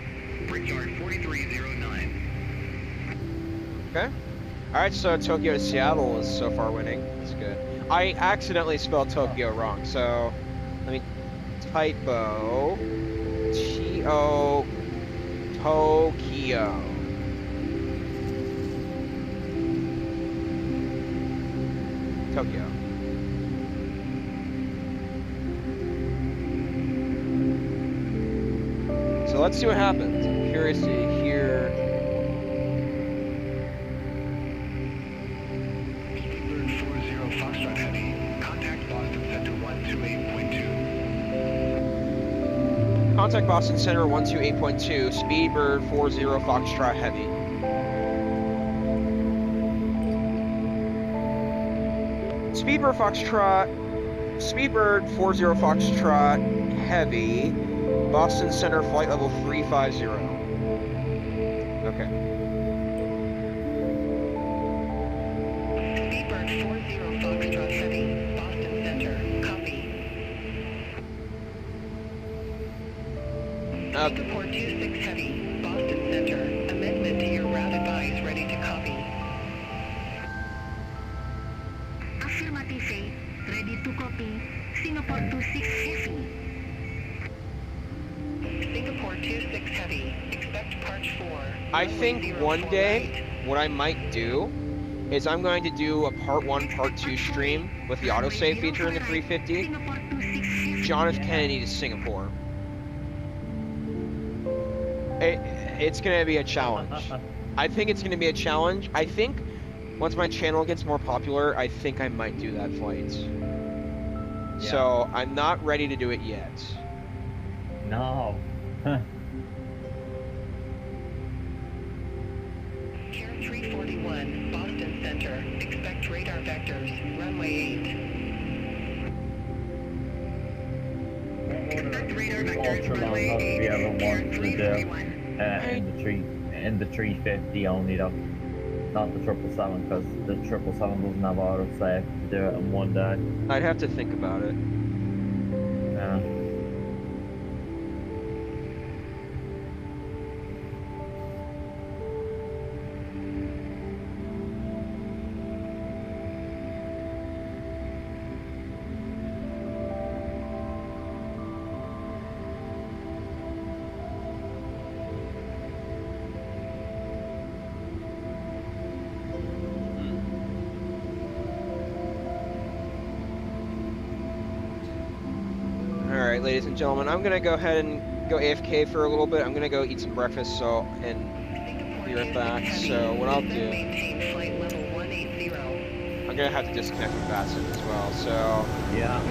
Brickyard 4309. Okay. Alright, so Tokyo to Seattle is so far winning. That's good. I accidentally spelled Tokyo wrong, so let me typo Tokyo. Tokyo. So let's see what happens. I'm curious to hear. Speedbird 40 Foxtrot Heavy. Contact Boston Center 128.2. Contact Boston Center 128.2. Speedbird 40 Foxtrot Heavy. Speedbird 40 Foxtrot Heavy, Boston Center flight level 350. Okay. Speedbird 40 Foxtrot Heavy, Boston Center, copy. Singapore 26 Heavy, Boston Center, amendment to your route advise ready to copy. Affirmative, ready to copy. Singapore 26 Heavy. Singapore 26 Heavy, expect Arch 4. I think one day what I might do is I'm going to do a part 1, part 2 stream with the autosave feature in the 350. John F. Kennedy to Singapore. It's going to be a challenge. I think it's going to be a challenge. I think once my channel gets more popular, I think I might do that flight. Yeah. So I'm not ready to do it yet. No. Pier 341, Boston Center, expect radar vectors, runway 8. Expect radar vectors, Ultra runway not we 8, ever Pier wanted to do 341. in the 350 only though. Not the 777 because the 777 doesn't have autosave to do it in one day. I'd have to think about it. Yeah. Alright, ladies and gentlemen, I'm gonna go ahead and go AFK for a little bit. I'm gonna go eat some breakfast, and be right back. So what I'll do, I'm gonna have to disconnect from VATSIM as well, so... Yeah.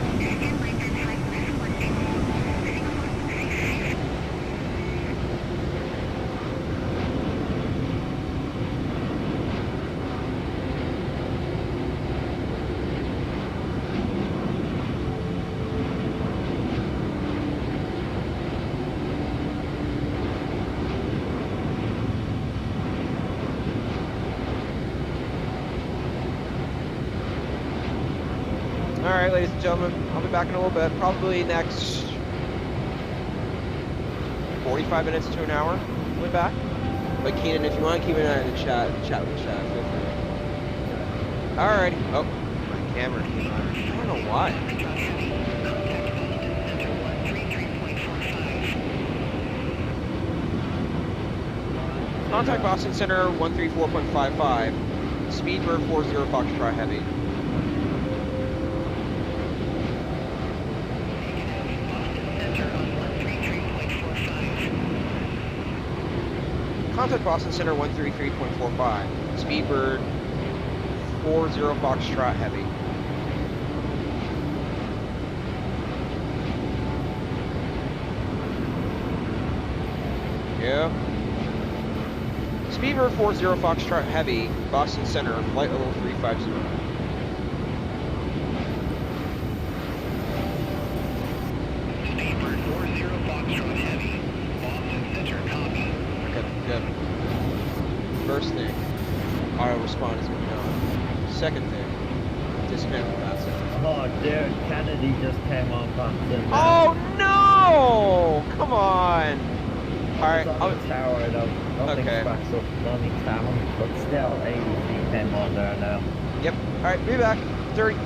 Alright, ladies and gentlemen, I'll be back in a little bit. Probably next 45 minutes to an hour. I'll be back. But Keenan, if you want to keep an eye on the chat with the chat, feel free. Alrighty. Oh, my camera came on. I don't know why. Contact Boston Center 134.55. Speedbird 40 Foxtrot Heavy. Contact Boston Center 133.45. Speedbird 40 Foxtrot Heavy. Yeah. Speedbird 40 Foxtrot Heavy, Boston Center, flight level 350. Foxtrot Heavy, Boston Center, copy. Okay, good. First thing, auto respond is going to be on. Second thing, disconnect from VATSIM. Oh, dude, Kennedy just came on VATSIM. Oh no! Come on! Alright, on the tower though. Nothing okay. special. Only tower. But still, ADC came on there now. Yep. Alright, be back.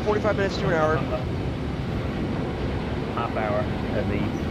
45 minutes to an hour. Half hour at least.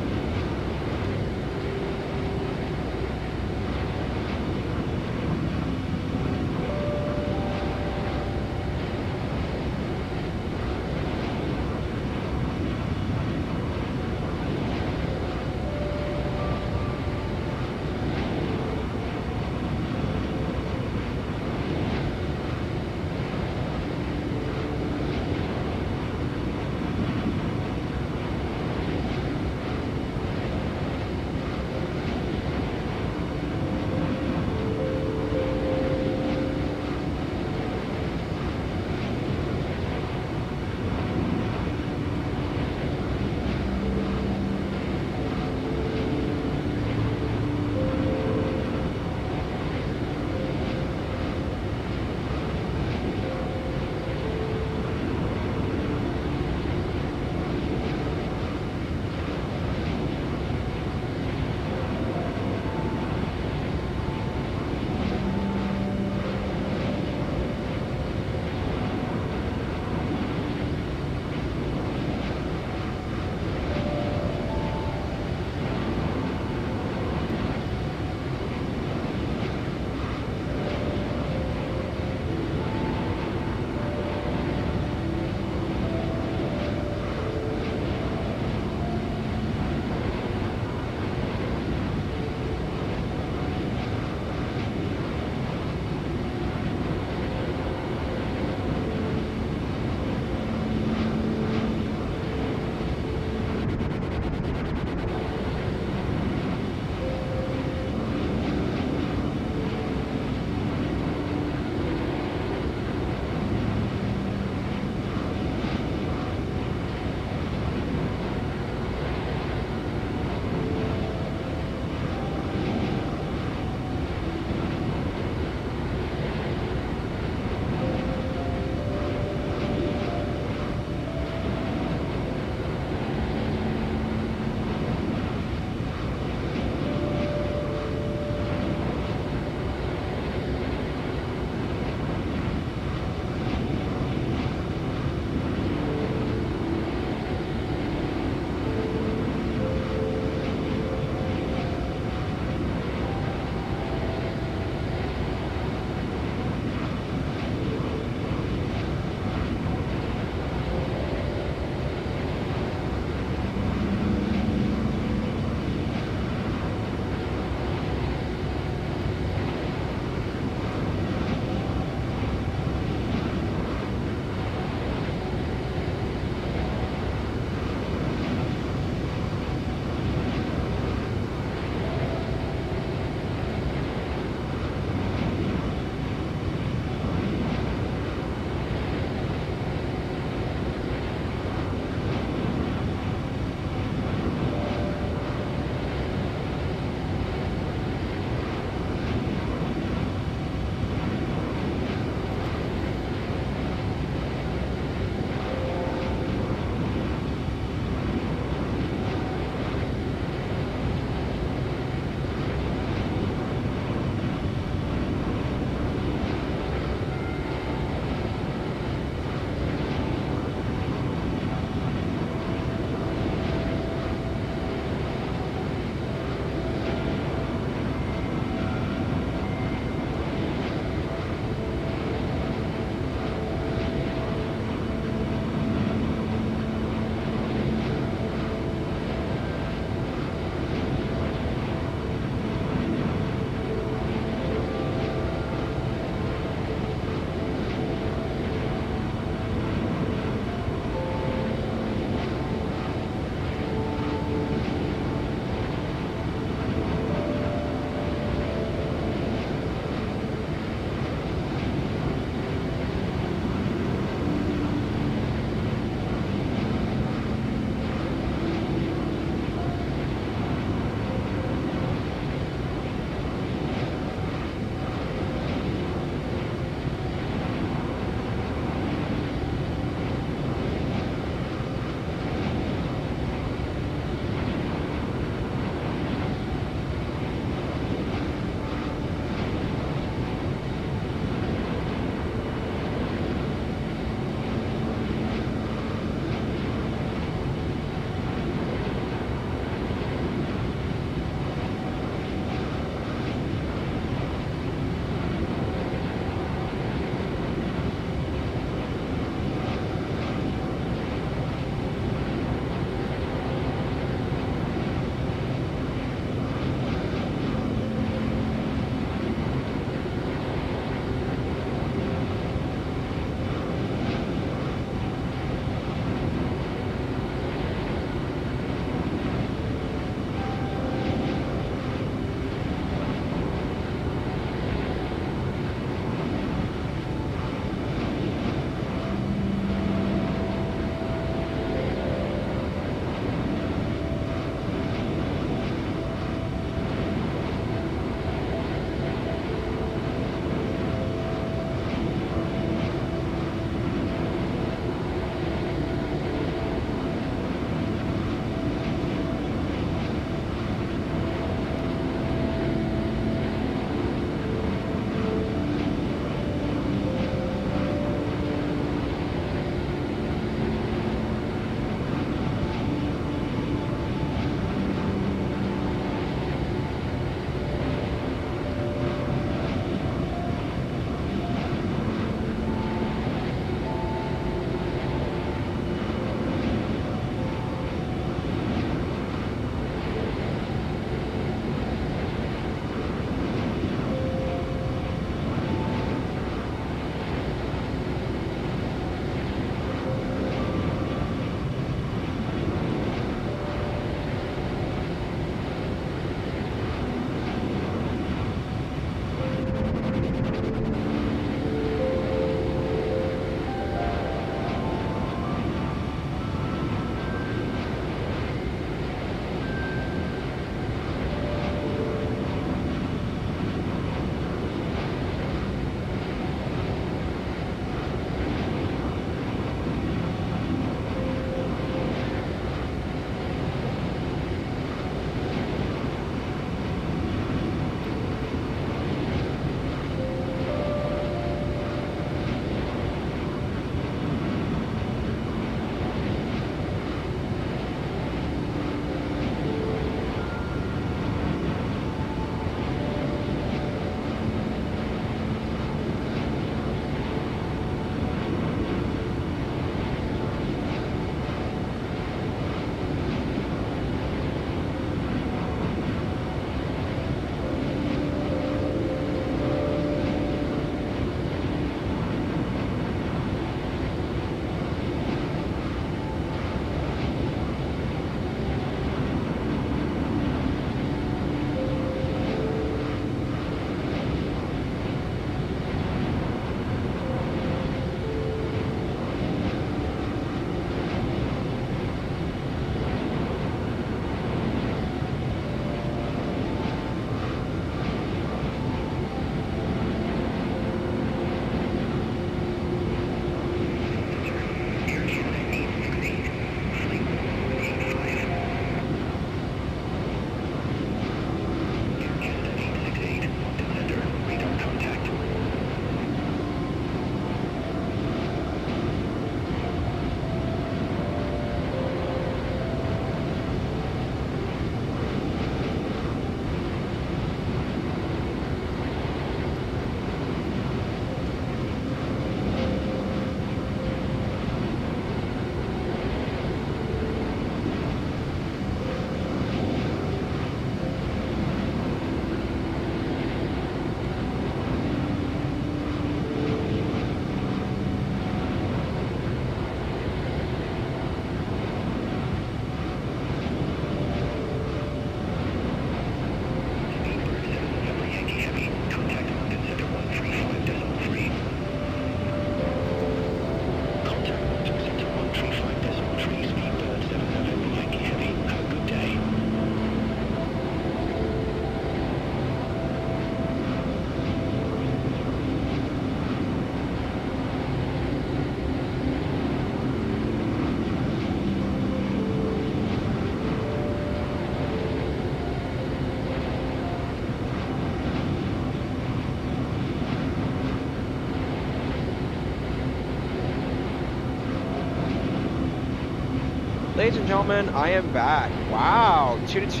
Ladies and gentlemen, I am back. Wow, 2-2.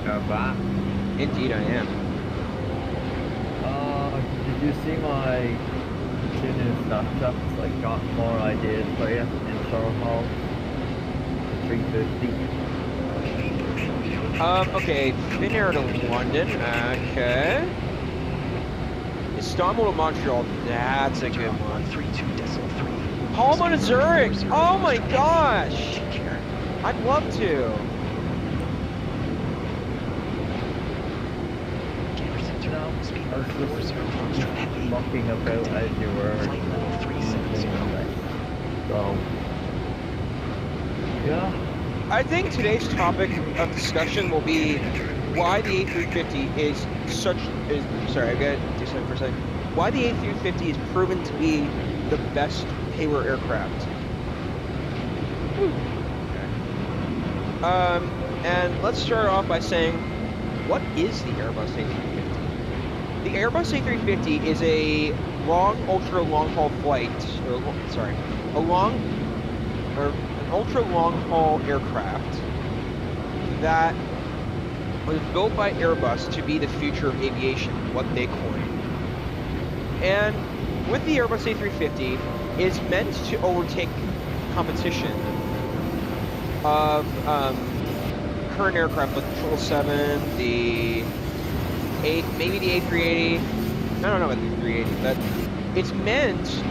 You're back. Indeed, I am. Did you see my 2 new Snapchats? I got more ideas for you in short haul. The 350. Okay, Finnair to London. Okay. Istanbul to Montreal. That's a good one. 132.3. Palma to Zurich. Oh my gosh. I'd love to. I was just mucking about as you were. So, yeah. I think today's topic of discussion will be why the A350 is such. Sorry, I gotta do something for a second. Why the A350 is proven to be the best payload aircraft. Okay. And let's start off by saying, what is the Airbus A350? The Airbus A350 is a ultra long haul flight. An ultra long haul aircraft that was built by Airbus to be the future of aviation, what they coined. And with the Airbus A350, it's meant to overtake competition of current aircraft like the 777, maybe the A380. I don't know about the 380, but it's meant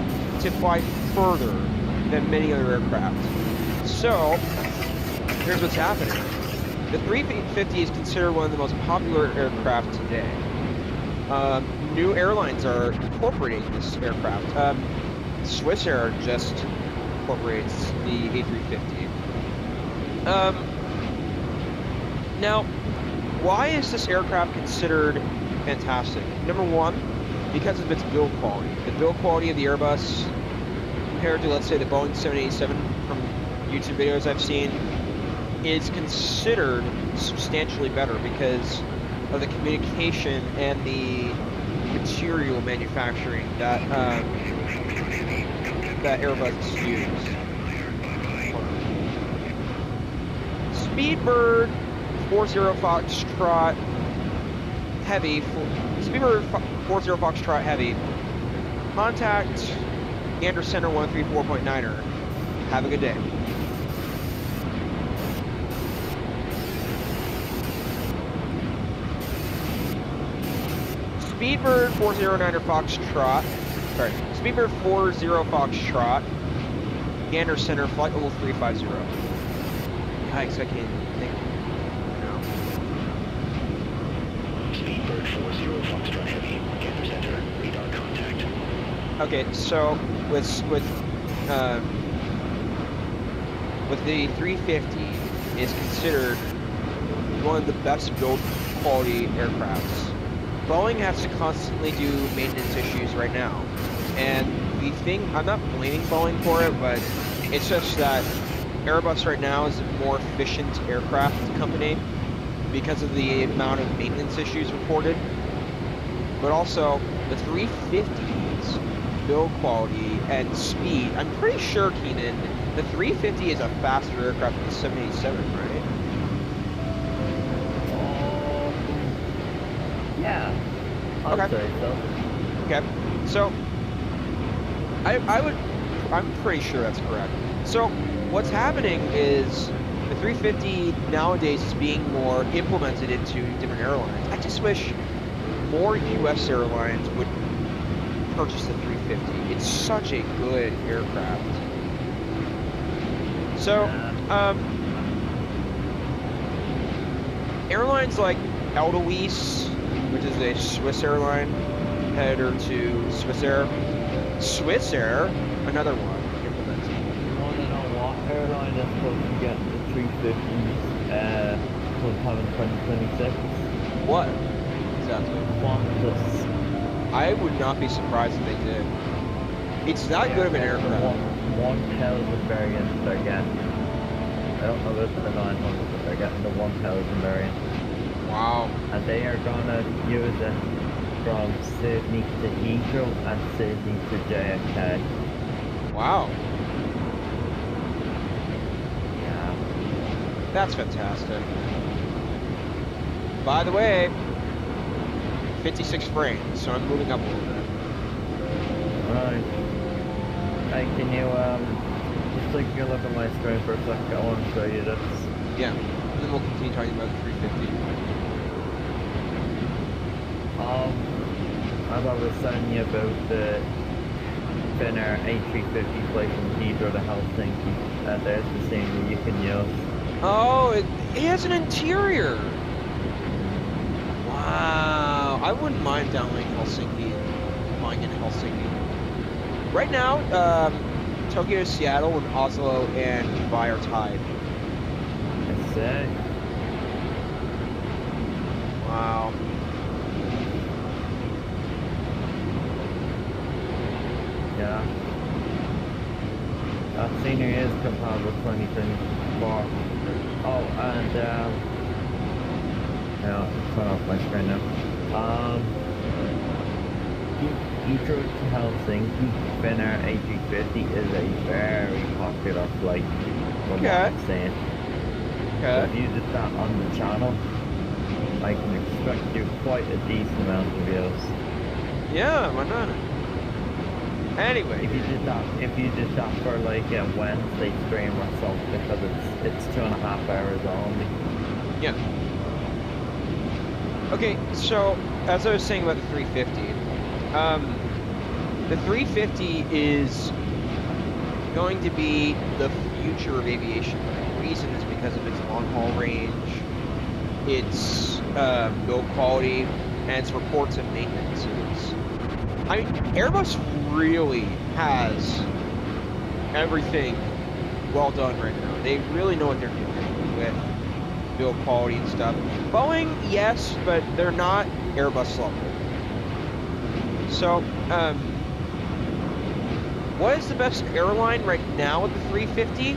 to fly further than many other aircraft. So, here's what's happening. The 350 is considered one of the most popular aircraft today. New airlines are incorporating this aircraft. Swiss Air just incorporates the A350. Now, why is this aircraft considered fantastic? Number one, because of its build quality. The build quality of the Airbus, compared to, let's say, the Boeing 787 from YouTube videos I've seen, is considered substantially better because of the communication and the material manufacturing that that Airbus used. Speedbird 40 Foxtrot Heavy. Speedbird 40 Foxtrot Heavy. Contact Gander Center 134.9er. Have a good day. Speedbird 409er Foxtrot. Sorry, Speedbird 40 Foxtrot. Gander Center, flight level 350. Yikes, I can't think. No. Speedbird 40 Foxtrot Heavy. Gander Center, radar contact. Okay, so with the 350 is considered one of the best build quality aircrafts. Boeing has to constantly do maintenance issues right now. And the thing, I'm not blaming Boeing for it, but it's just that Airbus right now is a more efficient aircraft company because of the amount of maintenance issues reported. But also, the 350's build quality and speed, I'm pretty sure, Keenan, the 350 is a faster aircraft than the 787, right? Yeah. I'd say so. Okay. So, I'm pretty sure that's correct. So, what's happening is the 350 nowadays is being more implemented into different airlines. I just wish more U.S. airlines would purchase the 350. It's such a good aircraft. So, airlines like Edelweiss, which is a Swiss airline, header to Swiss Air. Swiss Air, another one implemented. You want to know what airline is supposed to get the 350s sometime in 2026? What? Exactly. Qantas. I would not be surprised if they did. It's that good of an aircraft. 1,000 variants they're getting. I don't know about the 900, but they're getting the 1,000 variant. Wow. And they are gonna use it from Sydney to Heathrow and Sydney to JFK. Wow. That's fantastic. By the way, 56 frames, so I'm moving up a little bit. Right. Hey, can you just take a look at my screen for a second? I want to show you this. Yeah, and then we'll continue talking about the 350. As I was telling you about the Finnair A350 flight from Heathrow to Helsinki, there's the scenery you can use. Oh, it has an interior. Wow, I wouldn't mind downloading Helsinki, flying in Helsinki. Right now, Tokyo, Seattle, and Oslo and Dubai are tied. I say. Wow. Yeah. That scenery is compatible with 2024. Oh, and yeah, turn off my screen now. Heathrow to Helsinki, Finnair A350 is a very popular flight, from what I'm saying. So Okay. if you did that on the channel, I can expect you quite a decent amount of views. Yeah, why not? Anyway. If you did that for like a Wednesday stream or something, because it's 2.5 hours only. Yeah. Okay, so as I was saying about the 350, the 350 is going to be the future of aviation. The reason is because of its long haul range, its build quality, and its reports and maintenances. I mean, Airbus really has everything well done right now. They really know what they're doing with build quality and stuff. Boeing, yes, but they're not Airbus level. So, what is the best airline right now with the 350?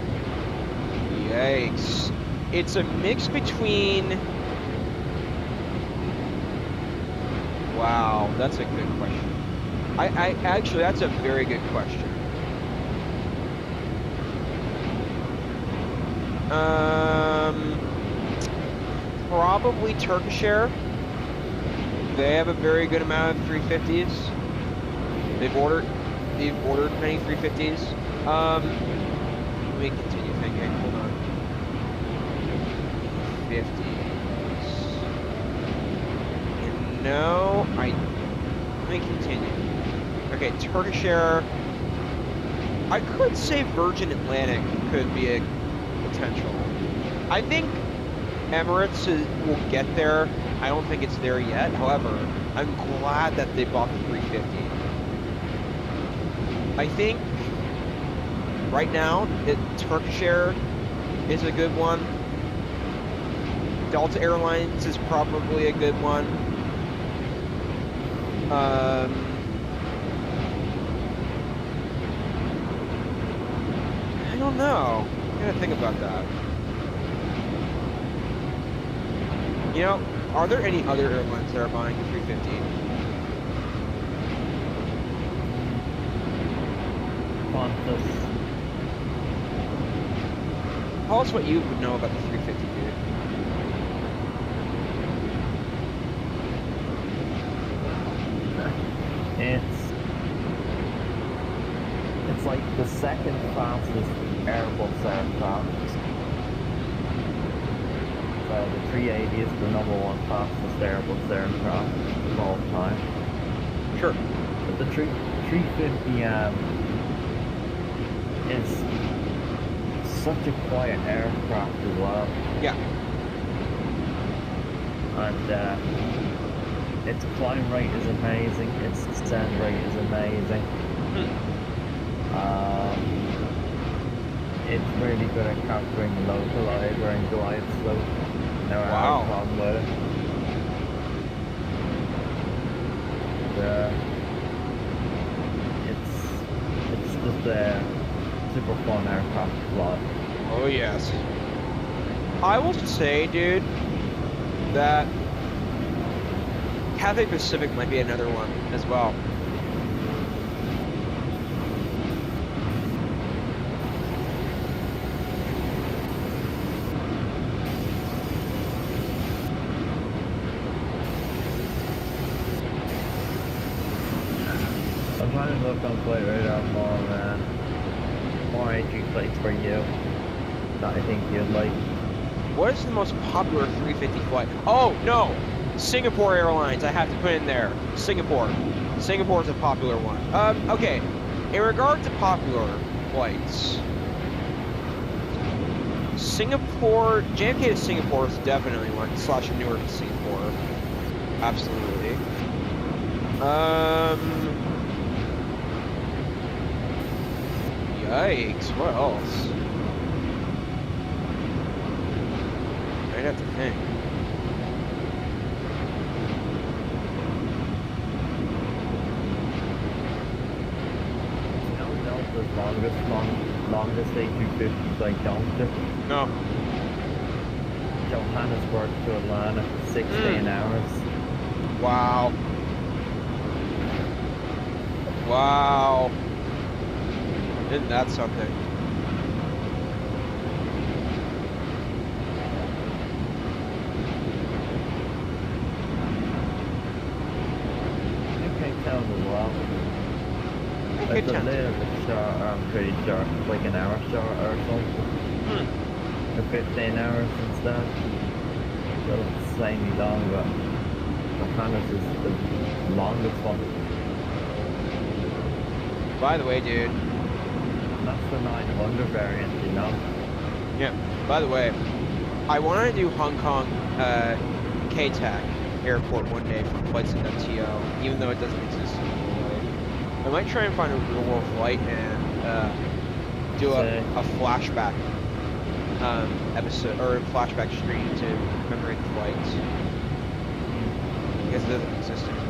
Yikes. It's a mix between... Wow, that's a good question. I actually, that's a very good question. Probably Turkish Air. They have a very good amount of 350s. They've ordered many 350s. Let me continue thinking. Hold on. 50s. No, let me continue. Okay, Turkish Air. I could say Virgin Atlantic could be a potential. I think Emirates will get there. I don't think it's there yet. However, I'm glad that they bought the 350. I think right now, Turkish Air is a good one. Delta Airlines is probably a good one. I don't know. I gotta think about that. You know, are there any other airlines that are buying the 350? Qantas. Tell us what you would know about the 350, dude. It's like the second fastest Airbus aircraft. The 380 is the #1 fastest Airbus aircraft of all time. Sure. But the 350 is such a quiet aircraft as well. Yeah. And its climb rate is amazing, its descent rate is amazing. It's really good at capturing localizer and glide slope. Never had a problem with it. It's just a super fun aircraft to fly. Oh yes. I will say, dude, that Cathay Pacific might be another one as well. I'm trying to look on Flight Radar more entry flights for you that I think you'd like. What is the most popular 350 flight? Oh, no! Singapore Airlines, I have to put in there. Singapore. Singapore's a popular one. Okay. In regard to popular flights, Singapore, JFK to Singapore is definitely one, / Newark to Singapore. Absolutely. Yikes, what else? I'd have to think. Longest A250 flight, don't you? No. Johannesburg to Atlanta, 16 hours. Wow. Wow. Isn't that something? You can tell as well. It's a little bit short, I'm pretty sure. Like an hour short or something. Or 15 hours instead. So it's slightly long, but Johannes is the longest one. By the way, dude. That's the 900 variant, you know? Yeah. By the way, I want to do Hong Kong KTAC airport one day from flightsim.to, even though it doesn't exist in real life. I might try and find a real world flight and do a flashback episode or a flashback stream to commemorate the flights. Because it doesn't exist anymore.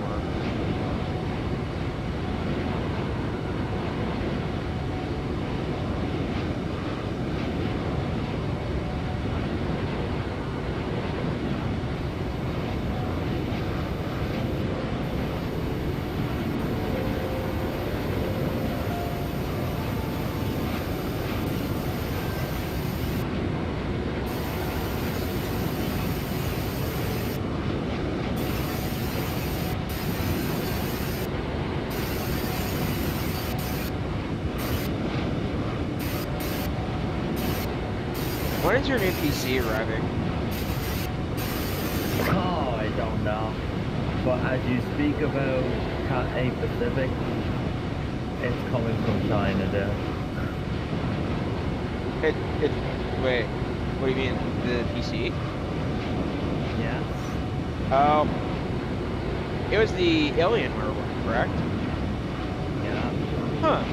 When is your new PC arriving? Oh, I don't know. But as you speak about Cat 8 Pacific, it's coming from China there. Wait, what do you mean, the PC? Yes. It was the Alienware one, correct? Yeah. Huh.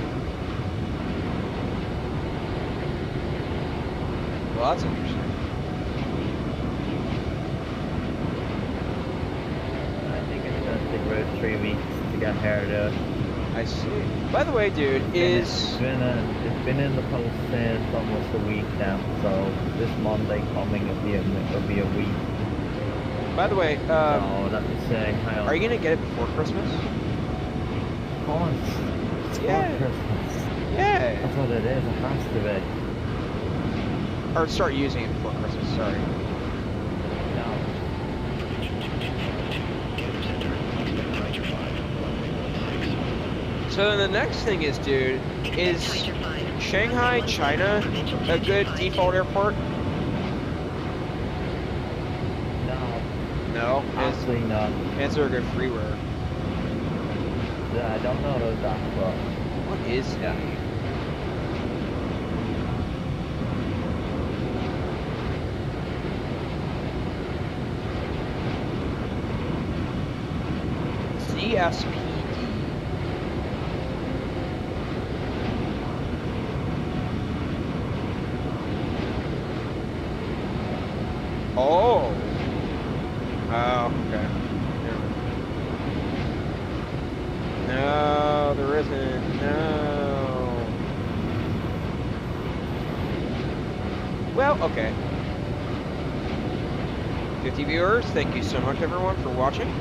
Well, that's interesting. I think it's going to take about 3 weeks to get here to. I see. By the way, dude, it's been in the post since almost a week now, so this Monday coming it'll be a week. By the way, so let me say, are you gonna get it before Christmas? Of course. It's Yeah. for Christmas. Yeah. That's what it is. It has to be. Or start using it before Christmas. Sorry. No. So then the next thing is, dude, is Shanghai, China a good default airport? No? Actually not. Is there a good freeware? Yeah, I don't know about that, but what is that? CSPD. Oh. Oh, okay. No, there isn't. No. Well, okay. 50 viewers, thank you so much, everyone, for watching.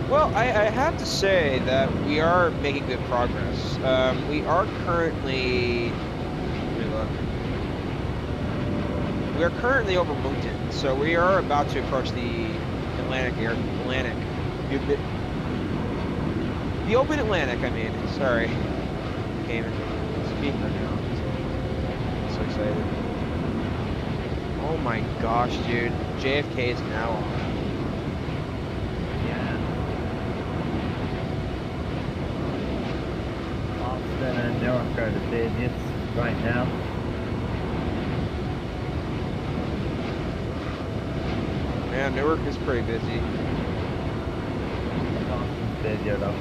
Well, I have to say that we are making good progress. We are currently... Let me look. We are currently over Moncton, so we are about to approach the Atlantic The open Atlantic, I mean. Sorry. Came in. Speaking right now. So excited. Oh my gosh, dude. JFK is now on. Yeah. Austin and Newark are the busiest right now. Yeah, Newark is pretty busy. Austin's busier though.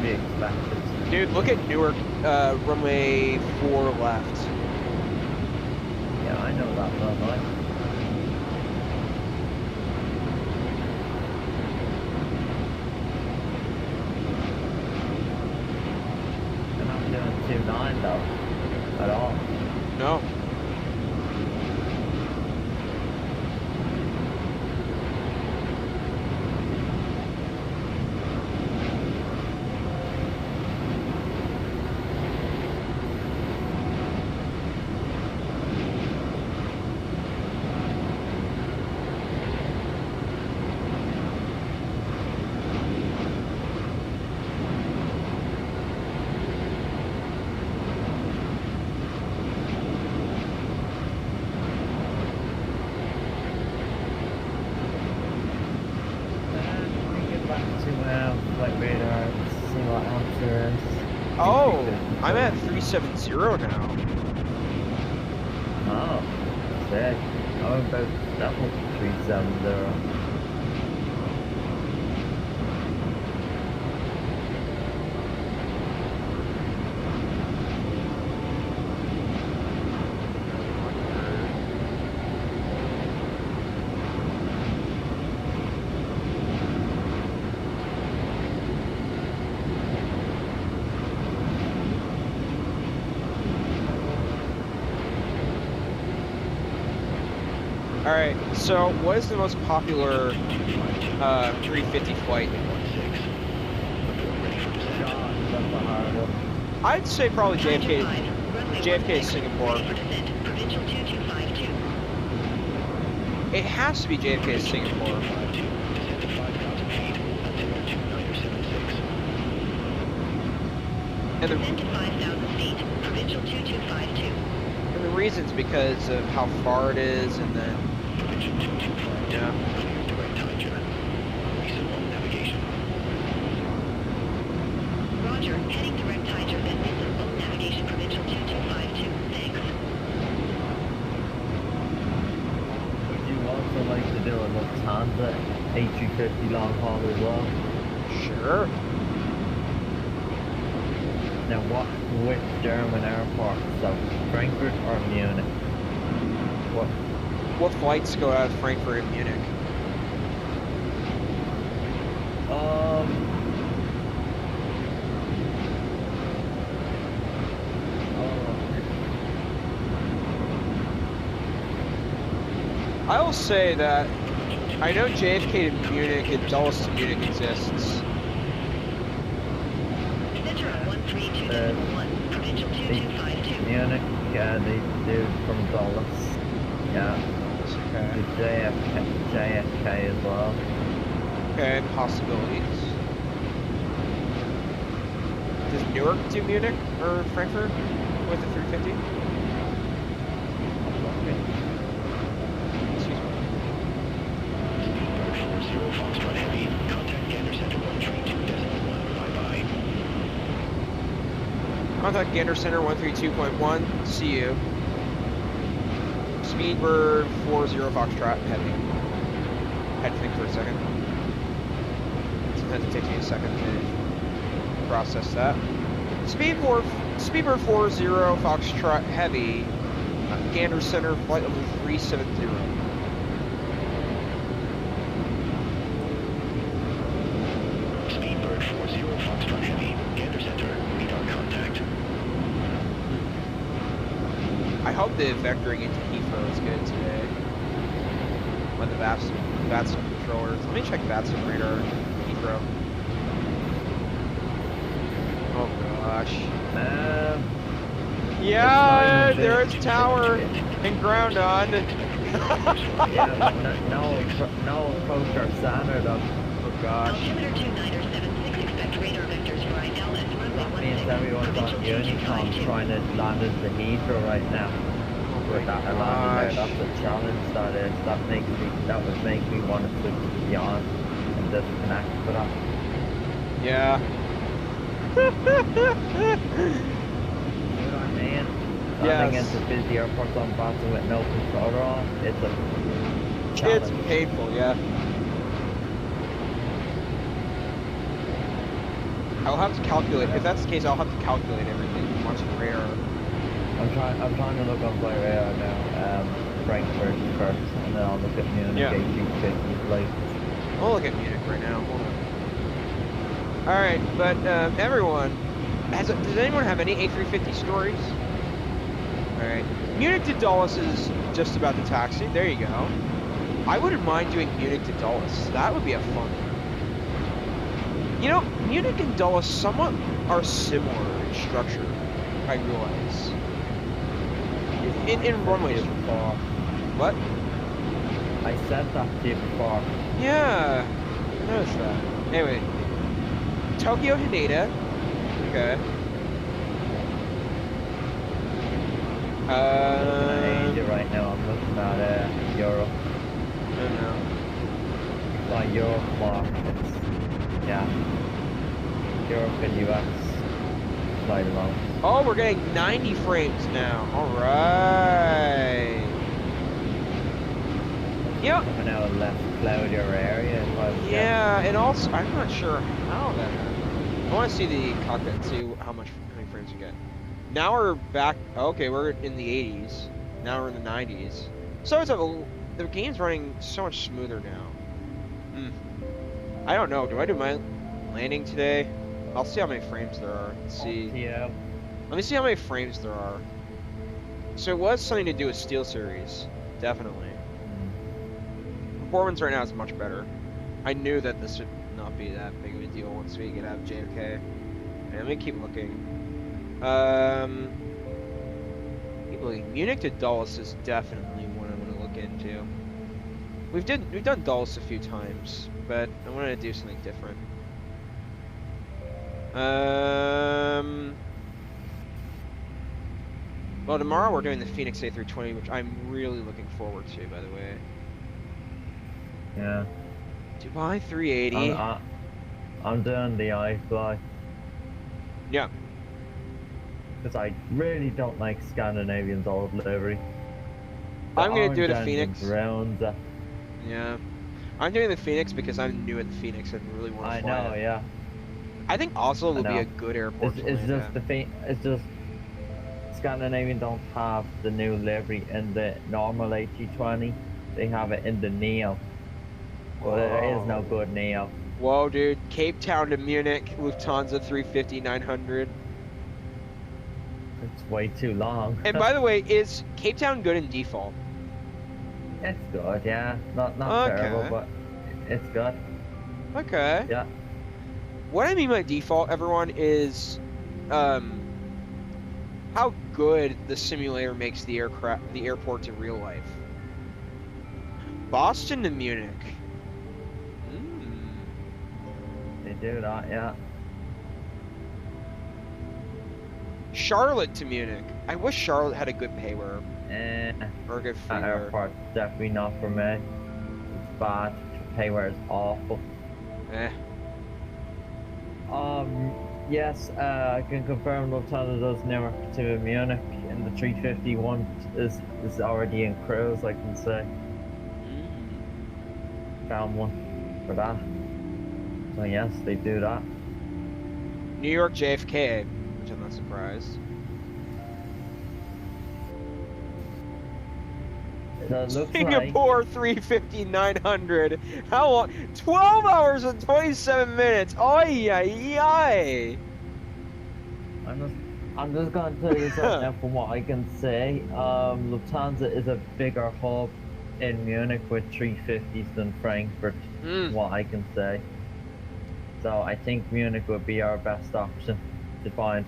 Be expected. Dude, look at Newark, runway 4 left. Yeah, I know that runway. And I'm doing 2.9 though, at all. No. Oh, I'm at 370 now. Oh, sick. I'm about double 370. Alright, so what is the most popular 350 flight? I'd say probably JFK. JFK Singapore. It has to be JFK Singapore. And the reason's because of how far it is, and then yeah. Roger, heading direct Tiger and Midland Own Navigation Provincial 2252. Thanks. Would you also like to do a Lufthansa A350 long haul as well? Sure. Now which German airport? So Frankfurt or Munich? What flights go out of Frankfurt and Munich? I will say that I know JFK to Munich and Dulles to Munich exists. Munich, yeah, they do from Dulles. Yeah. Okay. JFK as well. Okay, possibilities. Does Newark do Munich or Frankfurt with the 350? Excuse me. Foxtrot Heavy, contact Gander Center 132.1, bye-bye. Contact Gander Center 132.1, see you. Speedbird 40 Foxtrot Heavy. Had to think for a second. Sometimes it takes me a second to process that. Speedbird 40 Foxtrot Heavy, Gander Center, flight level 370. Speedbird 40 Foxtrot Heavy, Gander Center, radar contact. I hope the vectoring into Heathrow is good today. When the VATSIM controllers. Let me check VATSIM radar Heathrow. Oh gosh. Yeah, there is tower and ground on. Yeah, but no approach our standard of. gosh. Altimeter 2976, expect radar vectors for ILS runway That means everyone's on Unicom trying to land into Heathrow right now. With that landing there, that's a challenge that is. That would make me want to switch to Beyond and disconnect for that. Yeah. You know what I mean? Landing into busy airports on VATSIM with no controller on, it's a challenge. It's painful, yeah. I'll have to calculate. If that's the case, I'll have to calculate everything much rarer. I'm trying to look on flight radar now. Frankfurt first, and then I'll look at Munich KJ50 flight. I'll look at Munich right now. Hold on. All right, but everyone, does anyone have any A350 stories? All right, Munich to Dulles is just about to taxi. There you go. I wouldn't mind doing Munich to Dulles. That would be a fun one. You know, Munich and Dulles somewhat are similar in structure, I realize. In runways. Before. What? I said that to you before. Yeah, I noticed that. Anyway, Tokyo Haneda. Okay. Asia right now. I'm looking at Europe. I don't know. By Europe markets. Yeah. Europe and US. Flight along. Oh, we're getting 90 frames now. All right. Yep. Coming out of less cloudier area. Yeah, and also I'm not sure how that happened. I want to see the cockpit and see how many frames we get. Now we're back. Okay, we're in the 80s. Now we're in the 90s. So it's the game's running so much smoother now. I don't know. Do I do my landing today? I'll see how many frames there are. Let's see. Yeah. Let me see how many frames there are. So it was something to do with Steel Series, definitely. Performance right now is much better. I knew that this would not be that big of a deal once we get out of JFK. And let me keep looking. Munich to Dulles is definitely one I'm going to look into. We've done Dulles a few times, but I want to do something different. Well, tomorrow we're doing the Phoenix A320, which I'm really looking forward to, by the way. Yeah. Dubai 380. I'm doing the iFly. Yeah. Because I really don't like Scandinavian's old livery. I'm going to do the Phoenix. Yeah. I'm doing the Phoenix because I'm new at the Phoenix and really want to fly I know, it. yeah. I think Oslo will be a good airport. It's just Scandinavian don't have the new livery in the normal AT20. They have it in the Neo. Well, there is no good Neo. Whoa, dude! Cape Town to Munich, Lufthansa 350-900. It's way too long. And by the way, is Cape Town good in default? It's good, yeah. Not terrible, but it's good. Okay. Yeah. What I mean by default, everyone, is how good the simulator makes the airport to real life. Boston to Munich. They do that, yeah. Charlotte to Munich. I wish Charlotte had a good payware. Or a good That freeware. airport's definitely not for me. It's bad. Payware is awful. Yes, I can confirm Lufthansa does Newark to Munich, and the 351 is already in cruise, I can say. Found one for that. So yes, they do that. New York JFK, which I'm not surprised. So it looks Singapore 350-900. How long? 12 hours and 27 minutes. Oy, ay, ay. I'm just gonna tell you something now from what I can say. Lufthansa is a bigger hub in Munich with 350s than Frankfurt. What I can say. So I think Munich would be our best option to find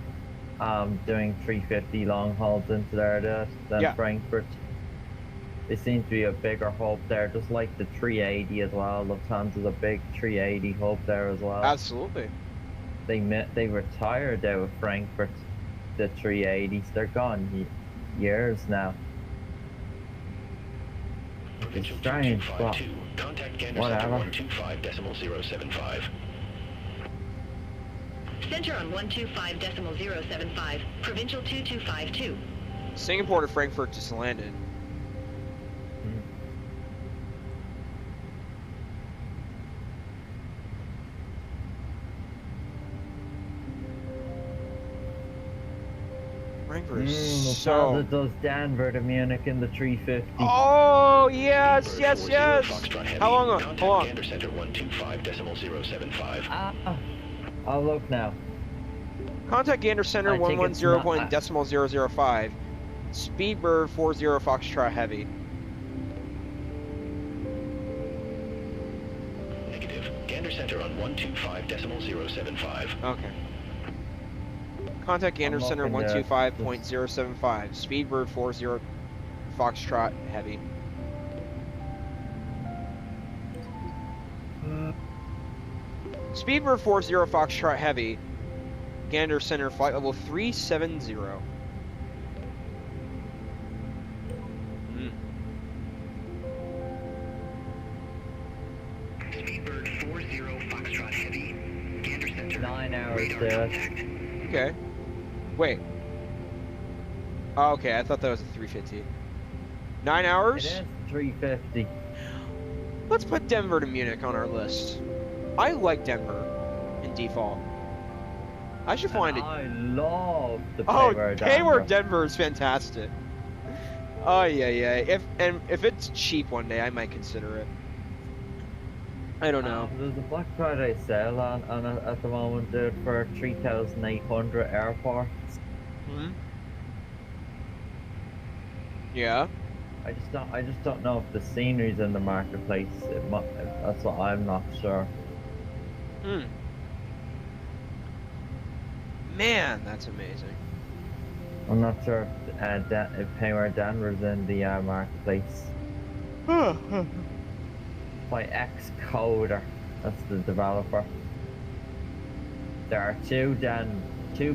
doing 350 long hauls into there than Frankfurt. They seem to be a bigger hub there, just like the 380 as well. Lufthansa's a big 380 hub there as well. Absolutely. They retired out of Frankfurt, the 380s. They're gone years now. It's strange, but Contact Gander whatever. Center 125.075. Center on 125.075, Provincial 2252. Singapore to Frankfurt just landed. Frankfurt so does Denver to Munich in the 350. Oh yes, yes, yes. How long? Contact Hold on. Gander Center 125.075. I'll look now. Contact Gander Center 110.005. Speedbird 40 Foxtrot Heavy. Negative. Gander Center on 125.075. Okay. Contact Gander Center 125.075. Speedbird 40 Foxtrot Heavy. Speedbird 40 Foxtrot Heavy. Gander Center flight level 370. Speedbird 40 Foxtrot Heavy. Gander Center. 9 hours Radar there. contact. Okay. Wait. Oh, okay, I thought that was a 350. 9 hours? It is 350. Let's put Denver to Munich on our list. I like Denver in default. I should find it. I love the Payward Denver. Denver is fantastic. Oh yeah. If it's cheap one day, I might consider it. I don't know. There's a Black Friday sale on at the moment, dude, for 3,800 airports. Hmm. Yeah. I just don't know if the scenery's in the marketplace. That's what I'm not sure. Hmm. Man, that's amazing. I'm not sure if Payward Denver's in the marketplace. By Xcoder, that's the developer. There are two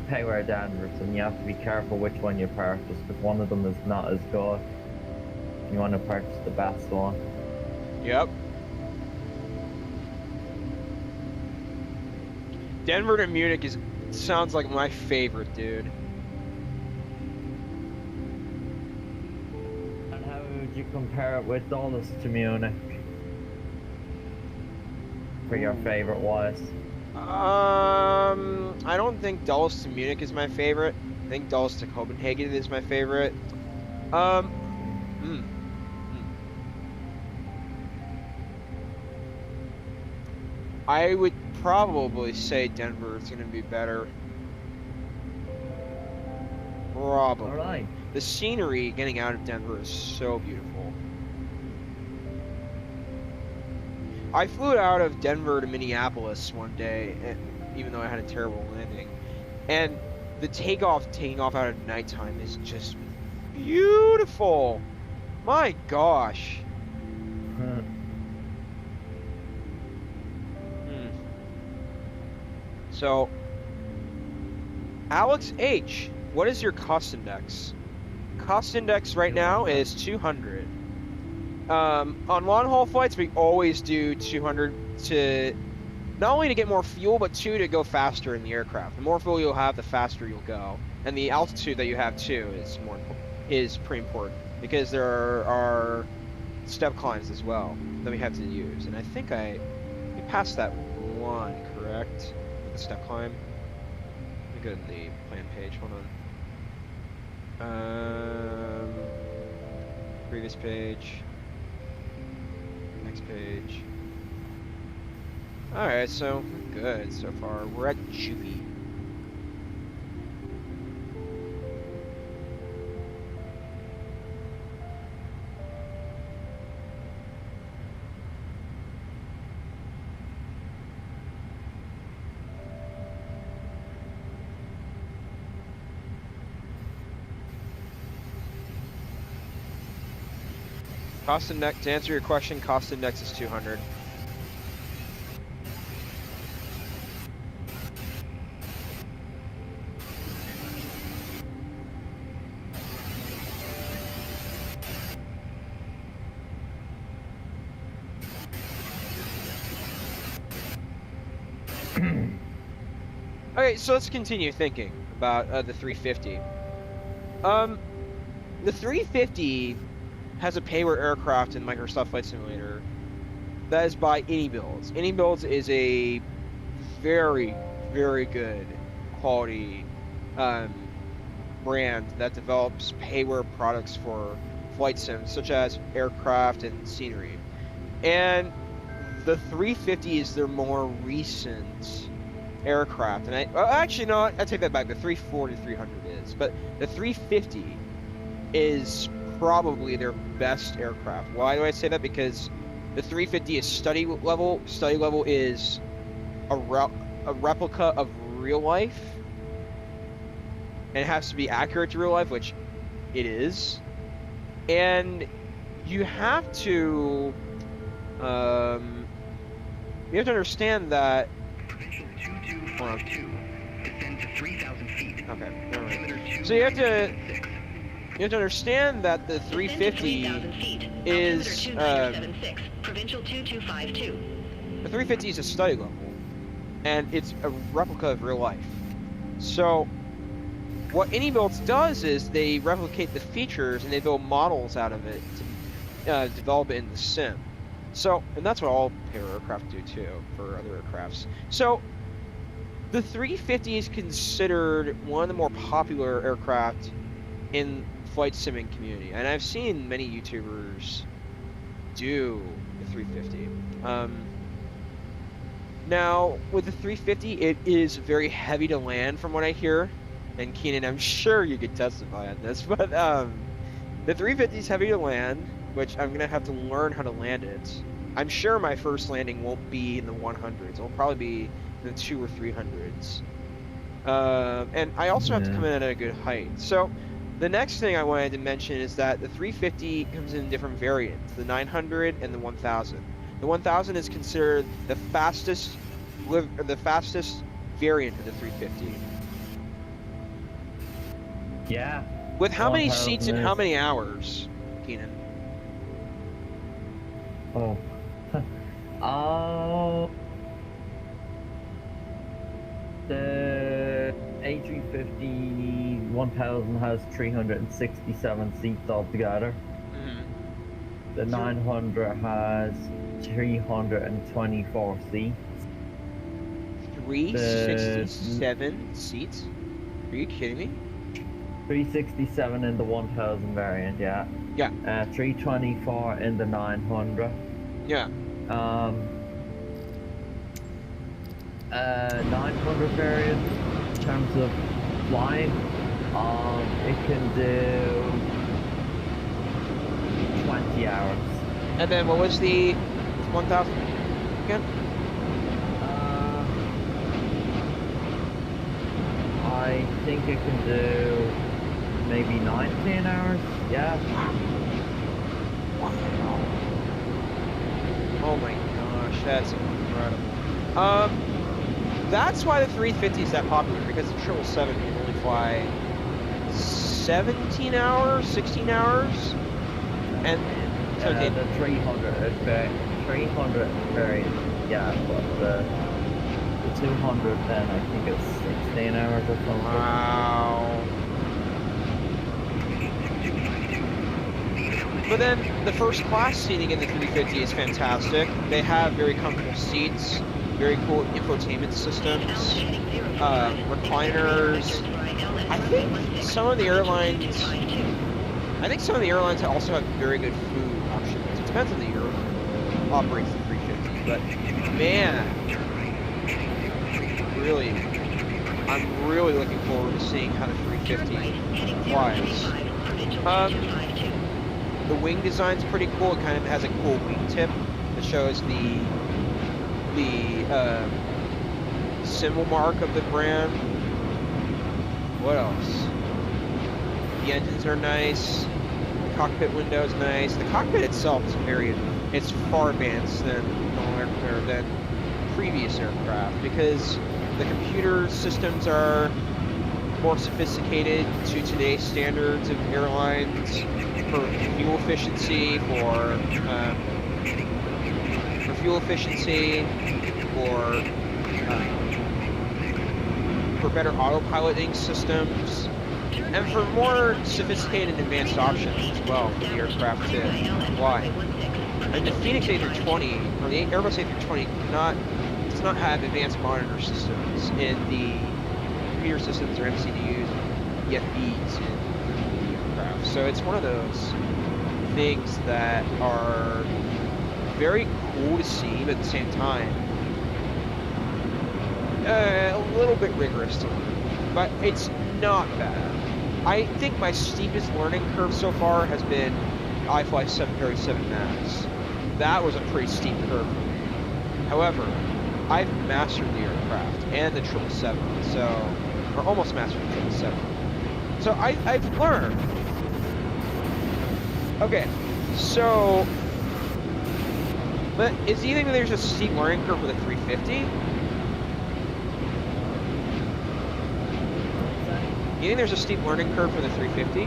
Payward Denvers, and you have to be careful which one you purchase, because one of them is not as good. You want to purchase the best one. Yep. Denver to Munich sounds like my favorite, dude. And how would you compare it with Dulles to Munich? For your favorite was? I don't think Dulles to Munich is my favorite. I think Dulles to Copenhagen is my favorite. I would probably say Denver is going to be better. Probably. Alright. The scenery getting out of Denver is so beautiful. I flew out of Denver to Minneapolis one day, even though I had a terrible landing. And the taking off out at nighttime is just beautiful. My gosh. So, Alex H, what is your cost index? Cost index right now is 200. On long haul flights, we always do 200 to not only to get more fuel, but to go faster in the aircraft. The more fuel you'll have, the faster you'll go, and the altitude that you have too is pretty important, because there are step climbs as well that we have to use. And I think we passed that one, correct? The step climb. Let me go to the plan page. Hold on. Previous page. Next page. Alright, so we're good so far. We're at Juby. Cost index, to answer your question, cost index is 200. Okay, so let's continue thinking about the 350. The 350 has a payware aircraft in Microsoft Flight Simulator that is by AnyBuilds. AnyBuilds is a very, very good quality brand that develops payware products for flight sims, such as aircraft and scenery. And the 350 is their more recent aircraft. And actually, no, I take that back. The 340, 300 is. But the 350 is probably their best aircraft. Why do I say that? Because the 350 is study level. Study level is a replica of real life, and it has to be accurate to real life, which it is. And you have to understand that. Provincial 2252. Descend to 3,000 feet. Okay. Altimeter So you have to 2976. You have to understand that the 350 is Provincial 2252. the 350 is a study level, and it's a replica of real life. So what AnyBuilds does is they replicate the features and they build models out of it to develop it in the sim. So, and that's what all payware aircraft do too for other aircrafts. So the 350 is considered one of the more popular aircraft in flight simming community, and I've seen many YouTubers do the 350. Now with the 350, it is very heavy to land from what I hear, and Keenan, I'm sure you could testify on this, but the 350 is heavy to land, which I'm gonna have to learn how to land it. I'm sure my first landing won't be in the 100s. It'll probably be in the 200s or 300s. And I also have to come in at a good height. So the next thing I wanted to mention is that the 350 comes in different variants, the 900 and the 1000. The 1000 is considered the fastest variant of the 350. Yeah. With how many seats and how many hours, Keenan? Oh. The A350 1000 has 367 seats altogether. Mm-hmm. The 900 has 324 seats. 367 seats? Are you kidding me? 367 in the 1000 variant, yeah. Yeah. 324 in the 900. Yeah. 900 variant, in terms of flying, it can do 20 hours. And then what was the 1000 again? I think it can do maybe 9-10 hours, yeah. Wow. Oh my gosh, that's incredible. That's why the 350 is that popular, because the 777 can only fly 17 hours, 16 hours, and the 300 variant, yeah, but the 200 then I think it's 16 hours or something. Wow. But then the first class seating in the 350 is fantastic. They have very comfortable seats, very cool infotainment systems, recliners. I think some of the airlines also have very good food options. It depends on the airline that operates the 350, but man, I'm really looking forward to seeing how the 350 flies. The wing design's pretty cool. It kind of has a cool wingtip that shows the symbol mark of the brand. What else? The engines are nice. The cockpit window is nice. The cockpit itself is it's far advanced than previous aircraft because the computer systems are more sophisticated to today's standards of airlines for fuel efficiency, for better autopiloting systems, and for more sophisticated and advanced options as well for the aircraft to fly. And the Phoenix A320, or the Airbus A320, does not have advanced monitor systems in the computer systems or MCDUs, EFBs in the aircraft. So it's one of those things that are very cool to see, but at the same time, a little bit rigorous to learn. But it's not bad. I think my steepest learning curve so far has been iFly 737 MAX. That was a pretty steep curve for me. However, I've mastered the aircraft and the 777, or almost mastered the 777. So I've learned. Okay, so, but do you think that there's a steep learning curve with a 350? You think there's a steep learning curve for the 350?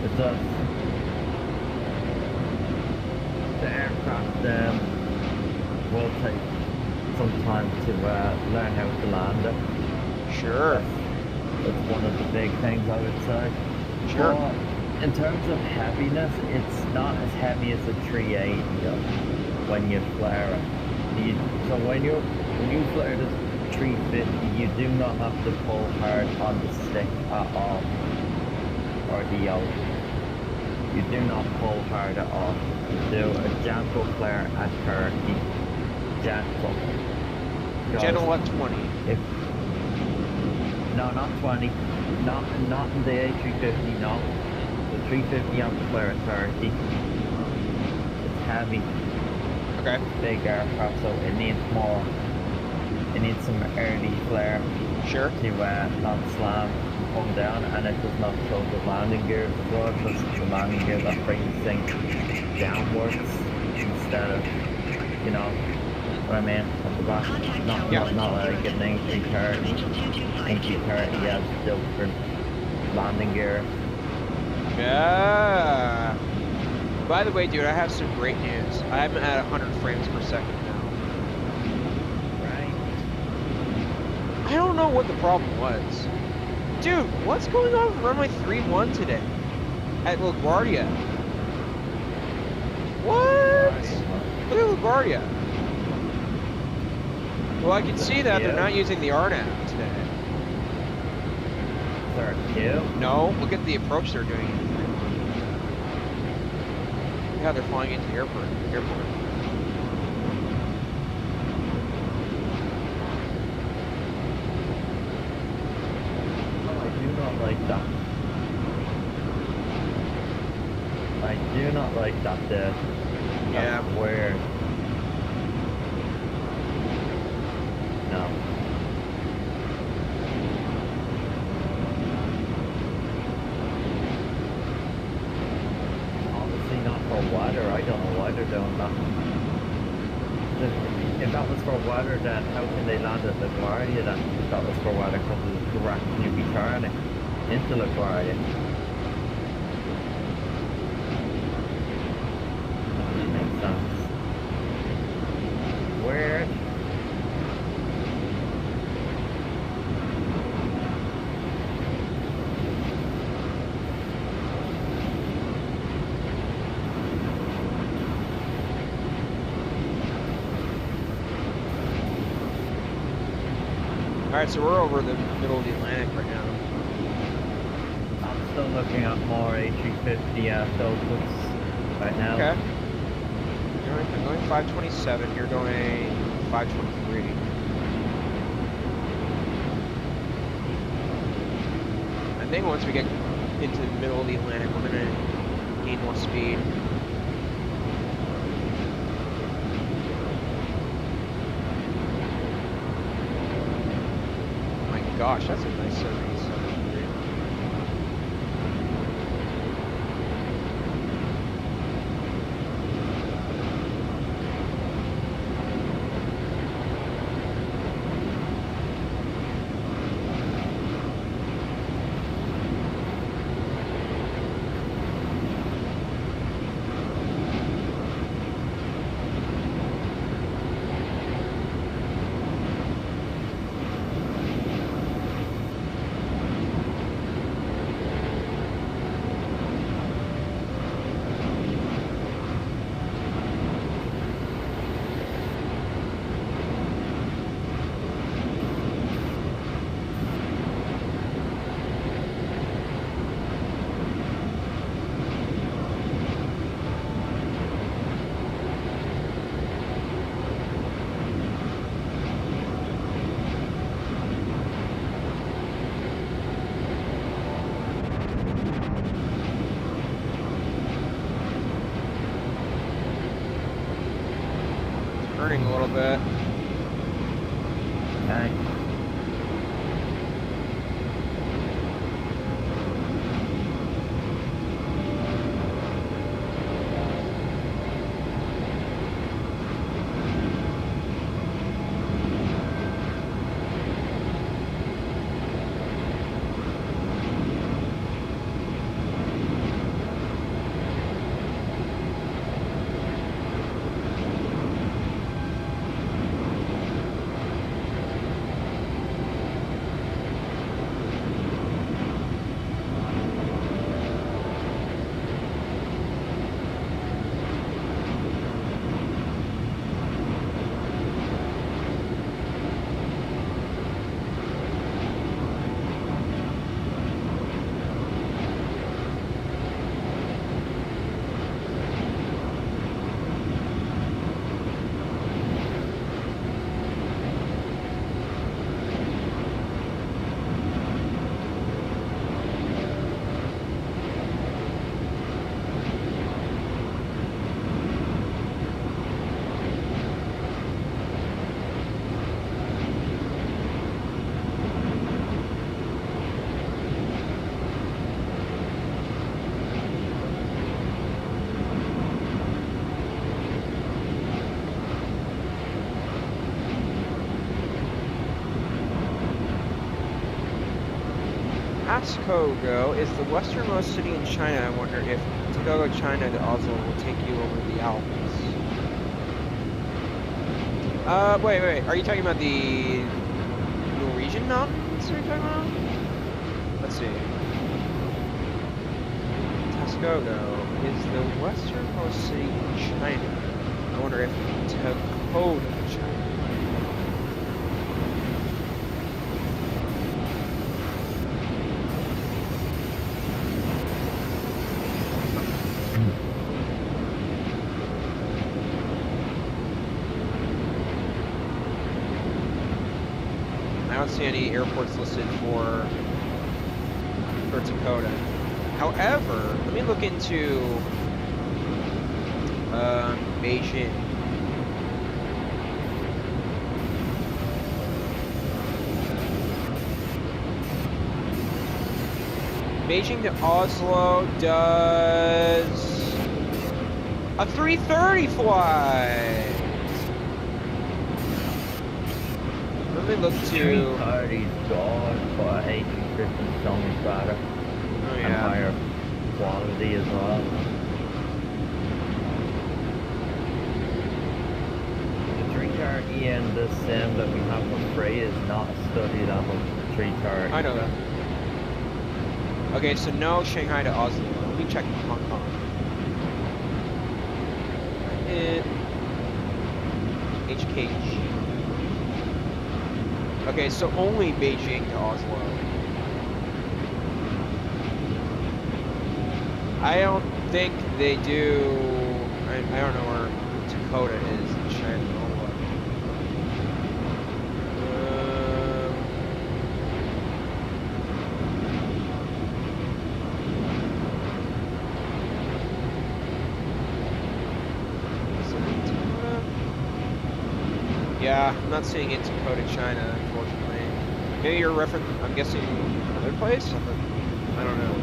It does. The aircraft will take some time to learn how to land it. Sure. That's one of the big things I would say. Sure. But in terms of heaviness, it's not as heavy as a 380 when you flare it. So when you flare the 350, you do not have to pull hard on the stick at all, or the yoke. You do not pull hard at all. You do a gentle flare at 30, gentle. Gentle at 20. No, not 20. Not in the A350. No, the 350 on the flare at 30. It's heavy. Okay. Big aircraft, so it needs more. It needs some early flare. Sure. To not slam and come down, and it does not tilt the landing gear as well, because it's the landing gear that brings things downwards instead of, you know what I mean, at the back. Not like an A330 has different landing gear. Yeah. By the way, dude, I have some great news. I'm at 100 frames per second now. Right. I don't know what the problem was. Dude, what's going on with runway 31 today? At LaGuardia. What? Look at LaGuardia. Well, I can see that they're not using the RNAV today. 32? No, look at the approach they're doing. Look how they're flying into the airport. Like that. I do not like that there. Yeah. That's weird. No. Obviously not for water. I don't know why they're doing that. If that was for water, then how can they land at LaGuardia then? If that was for water, because it's directly returning into LaGuardia. That makes sense. Weird. Alright, so we're over the middle of the Atlantic right now. I'm still looking at more A350 filters right now. Okay. I'm going 527, you're going 523. I think once we get into the middle of the Atlantic, we're going to gain more speed. Oh my gosh, that's a nice 787. turning a little bit. Okay. Togo is the westernmost city in China. I wonder if Togo, China to Oslo will take you over the Alps. Wait. Are you talking about the Norwegian mountains? Are you talking about? Let's see. Togo is the westernmost city in China. I wonder if Togo to China. I don't see any airports listed for Dakota. However, let me look into Beijing. Beijing to Oslo does a 3:30 flight. Let me look to 3:30's gone, but 850 is only better. Oh And yeah. higher quality as well. The 330 in this sim that we have for free is not a study level 330. I know that. Okay, so no Shanghai to Oslo. Let me check Hong Kong. HKG. Okay, so only Beijing to Oslo. I don't think they do. I don't know where Dakota is in China. Yeah, I'm not seeing it Dakota, China, unfortunately. Maybe you're referencing, I'm guessing, another place? I don't know.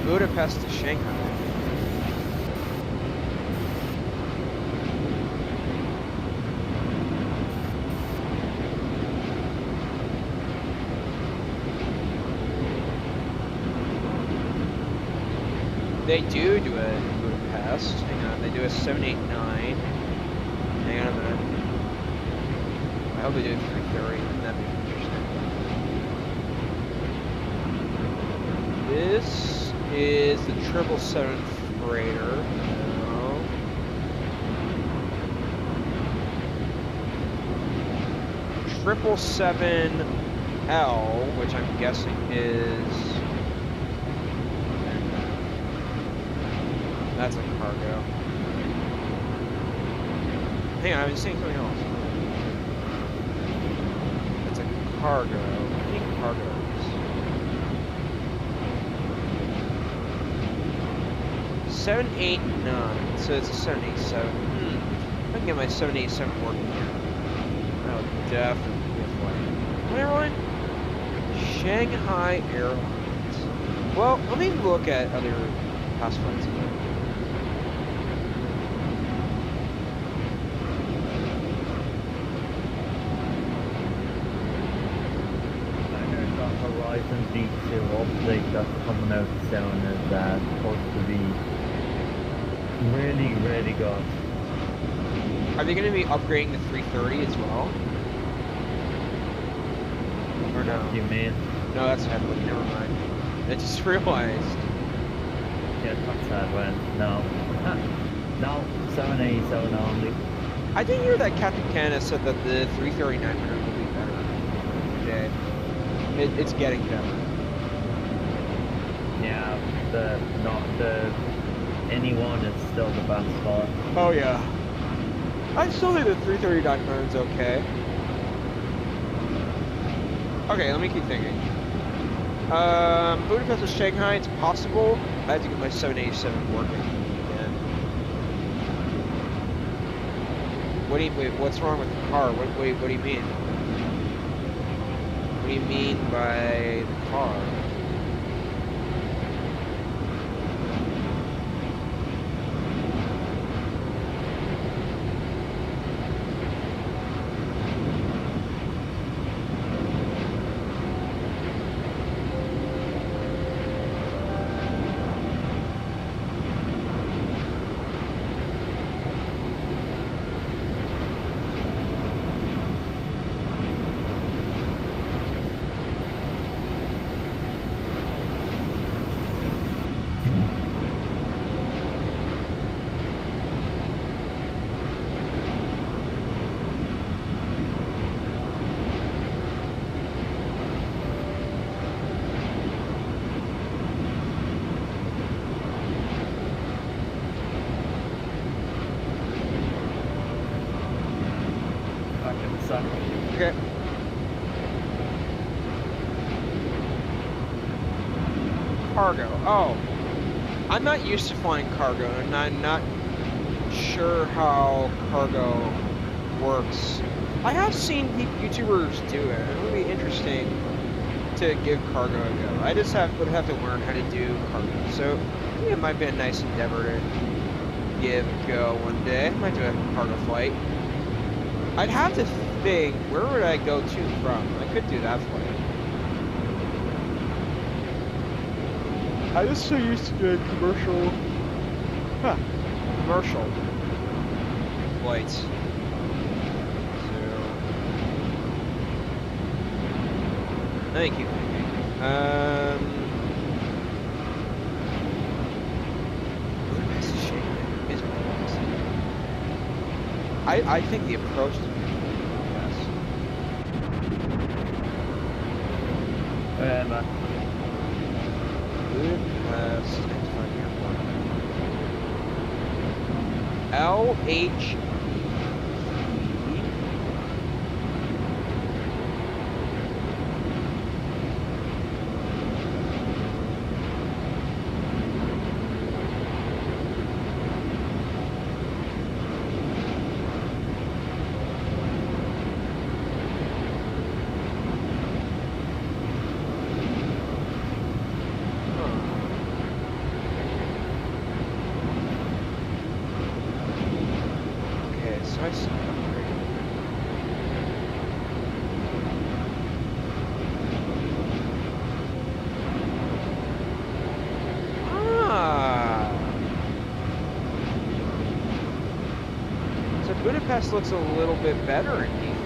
Budapest to Shanghai. They do it in Budapest. Hang on, they do a 789. Hang on a minute. I hope they do a 330, that'd be interesting. This is the 777 freighter. No. 777L, which I'm guessing is... That's a cargo. Hang on, I was saying something else. That's a cargo. I think cargoes. 789. So it's a 787. I can get my 787 working here. That would definitely be a flight. What airline? Shanghai Airlines. Well, let me look at other past flights. Horizon V2 update that's coming out soon is supposed to be really, really good. Are they going to be upgrading the 330 as well? Or no? What do you mean? No, that's headwind. Never mind. I just realized. Yeah, that's headwind. No. No, 787 only. I did hear that Captain Canada said that the 330-900 will be better today. It's getting better. Yeah, the anyone is still the best spot. Oh yeah. I still think the 330-900 is okay. Okay, let me keep thinking. Budapest to Shanghai, it's possible. I have to get my 787 working again. Wait, what's wrong with the car? What do you mean? What do you mean by the car? Okay. Cargo. Oh. I'm not used to flying cargo, and I'm not sure how cargo works. I have seen YouTubers do it. It would be interesting to give cargo a go. I just would have to learn how to do cargo. So I think it might be a nice endeavor to give a go one day. I might do a cargo flight. I'd have to think, where would I go to from? I could do that flight. I'm just so used to doing commercial flights. Let me keep thinking. Budapest to Shanghai is Budapest. I think the approach is best. Budapest, next time airport. LHR. Budapest looks a little bit better in default.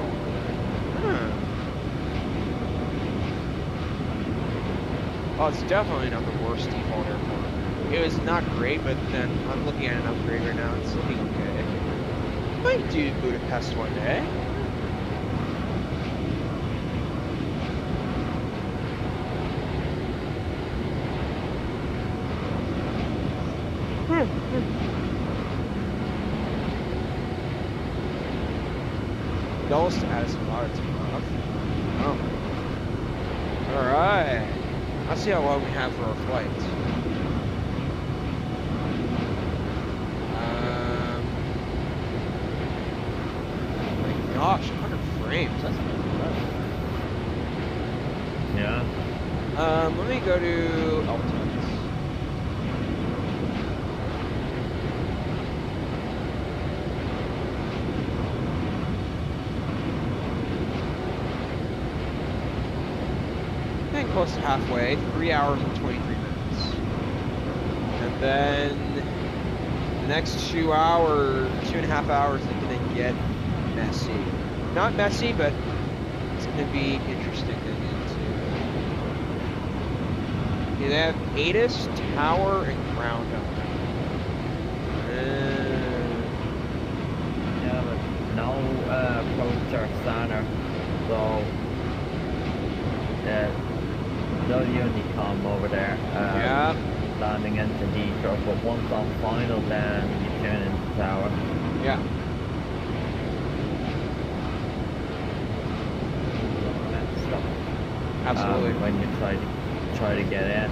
Oh, it's definitely not the worst default airport. It was not great, but then I'm looking at an upgrade right now. It's looking okay. Might do Budapest one day. Dulles to Addison Water to off. Oh. Alright. Let's see how long we have for our flights. Oh my gosh, 100 frames. That's not bad. Yeah. Let me go to Altitudes. Close to halfway, 3 hours and 23 minutes. And then the next 2 hours, 2.5 hours is gonna get messy. Not messy, but it's gonna be interesting to get into. Yeah, they have ATIS, tower, and ground on Yeah, but no approach or center, so no Unicom over there. yeah. Landing into Heathrow, but once on final, then you turn into tower. Yeah. Stuff. Absolutely. When you try to get in.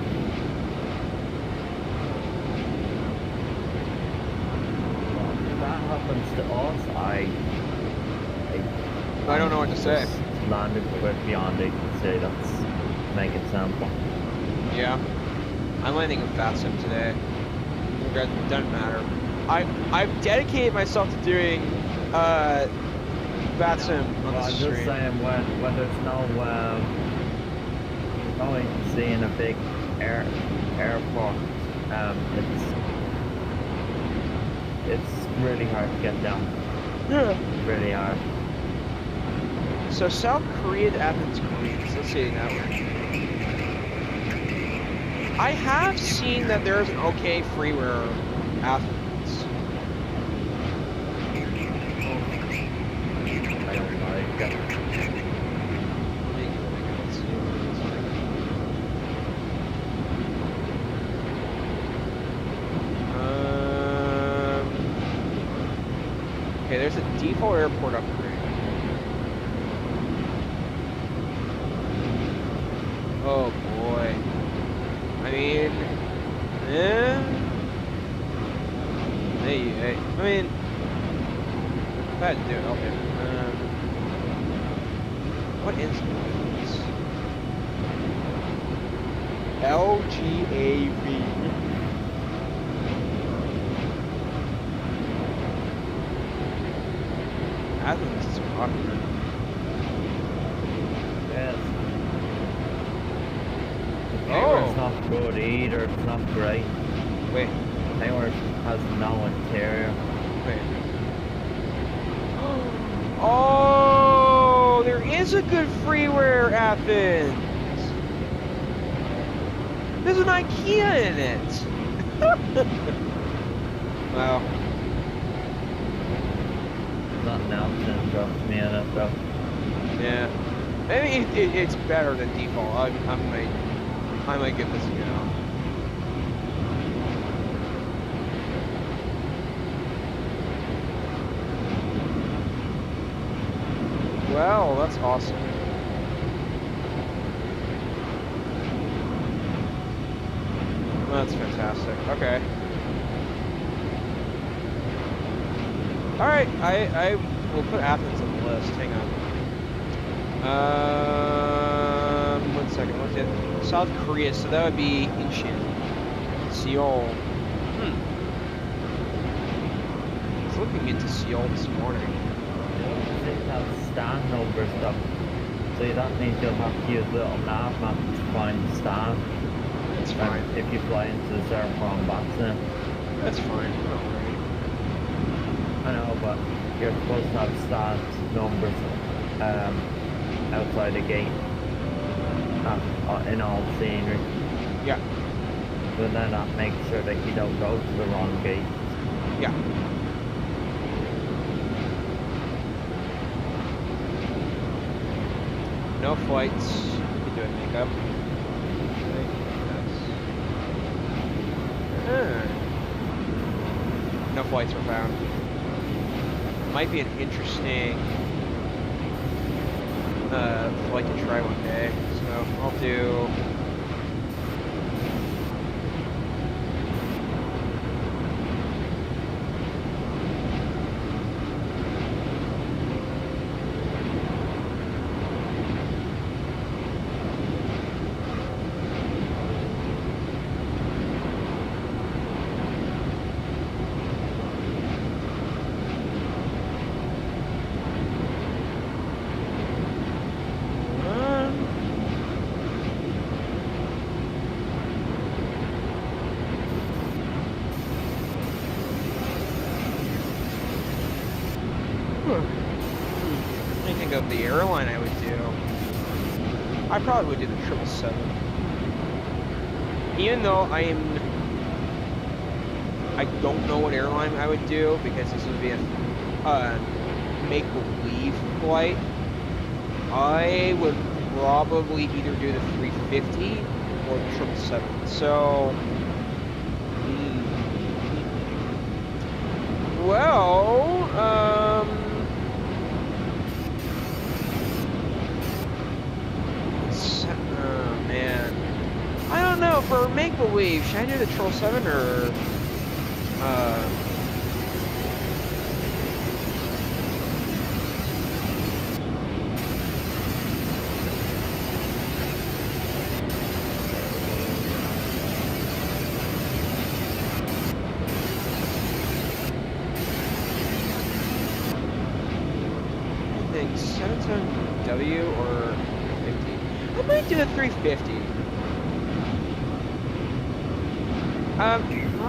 If that happens to us, I don't know what to say. Landed with beyond ATC, that's make it simple. Yeah. I'm landing in VATSIM today. It doesn't matter. I've dedicated myself to doing VATSIM on the I'm stream. just saying when there's no ATC in a big airport, it's really hard to get down. Yeah. Really hard. So South Korea to Athens, Greece. Let's see it that way. I have seen that there's an okay freeware Athens. I don't know. Okay, there's a default airport upgrade. Oh boy. I mean, hey, I mean, if I had to do it, okay. What is this? LGAV. Athens is popular. Yes. Oh. It's not good either, it's not great. Wait. Hayward has no interior. Wait. Oh, there is a good freeware Athens. There's an IKEA in it. Wow. Nothing else interests me in it though. Yeah. Maybe it's better than default. I might give this a go. Well, that's awesome. That's fantastic. Okay. Alright, I will put Athens on the list. Hang on. 1 second. What's it? South Korea, so that would be Incheon. Seoul. I was looking into Seoul this morning. They have stand number stuff. So that means you'll have to use little nav maps to find the stand. That's fine. If you fly into the server from VATSIM. That's fine. Don't worry. I know, but you're supposed to have stat numbers outside the gate in all scenery. Yeah. But then that makes sure that you don't go to the wrong gate. Yeah. No flights. You're doing makeup. No flights were found. Might be an interesting flight to try one day. So I'll do. Anything of the airline I would do. I probably would do the 777. Even though I don't know what airline I would do because this would be a make-believe flight. I would probably either do the 350 or the 777. So, well, oh man, I don't know. For make-believe, should I do the 777 or I think 77W or 50? I might do the 350.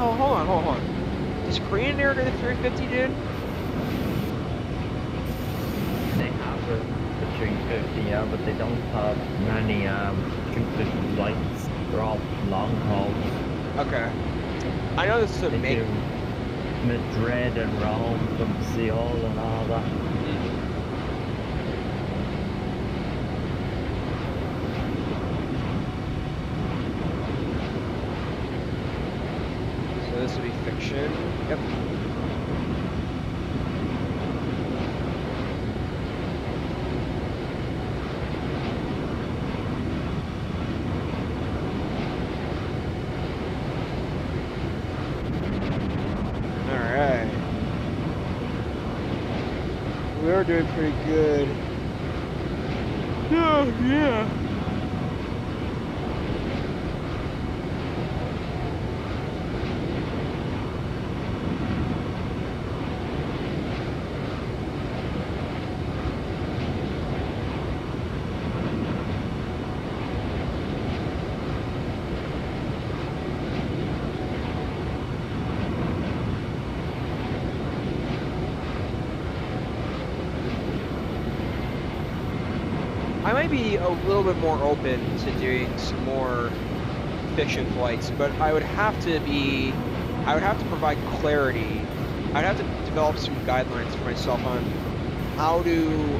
Oh, hold on. Does Korean Air do the 350, dude? They have the 350, yeah, but they don't have many 250 flights. They're all long hauls. Okay. I know this is a They make. do Madrid and Rome from Seoul and all that. So this would be fiction. Yep. Alright. We're doing pretty good. Oh, yeah. I might be a little bit more open to doing some more fiction flights, but I would have to provide clarity. I'd have to develop some guidelines for myself on how to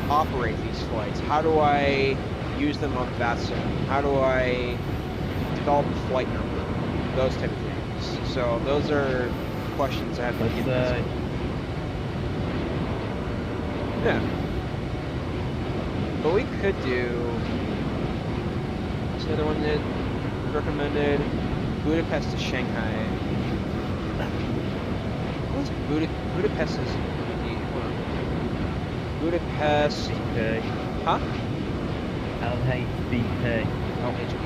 operate these flights. How do I use them on VATSIM? How do I develop a flight number? Those type of things. So those are questions I have to get into. Yeah. But we could do, what's the other one that recommended? Budapest to Shanghai. What's Budapest is, hold on. Budapest. BK. Huh? LHBK. LHBP.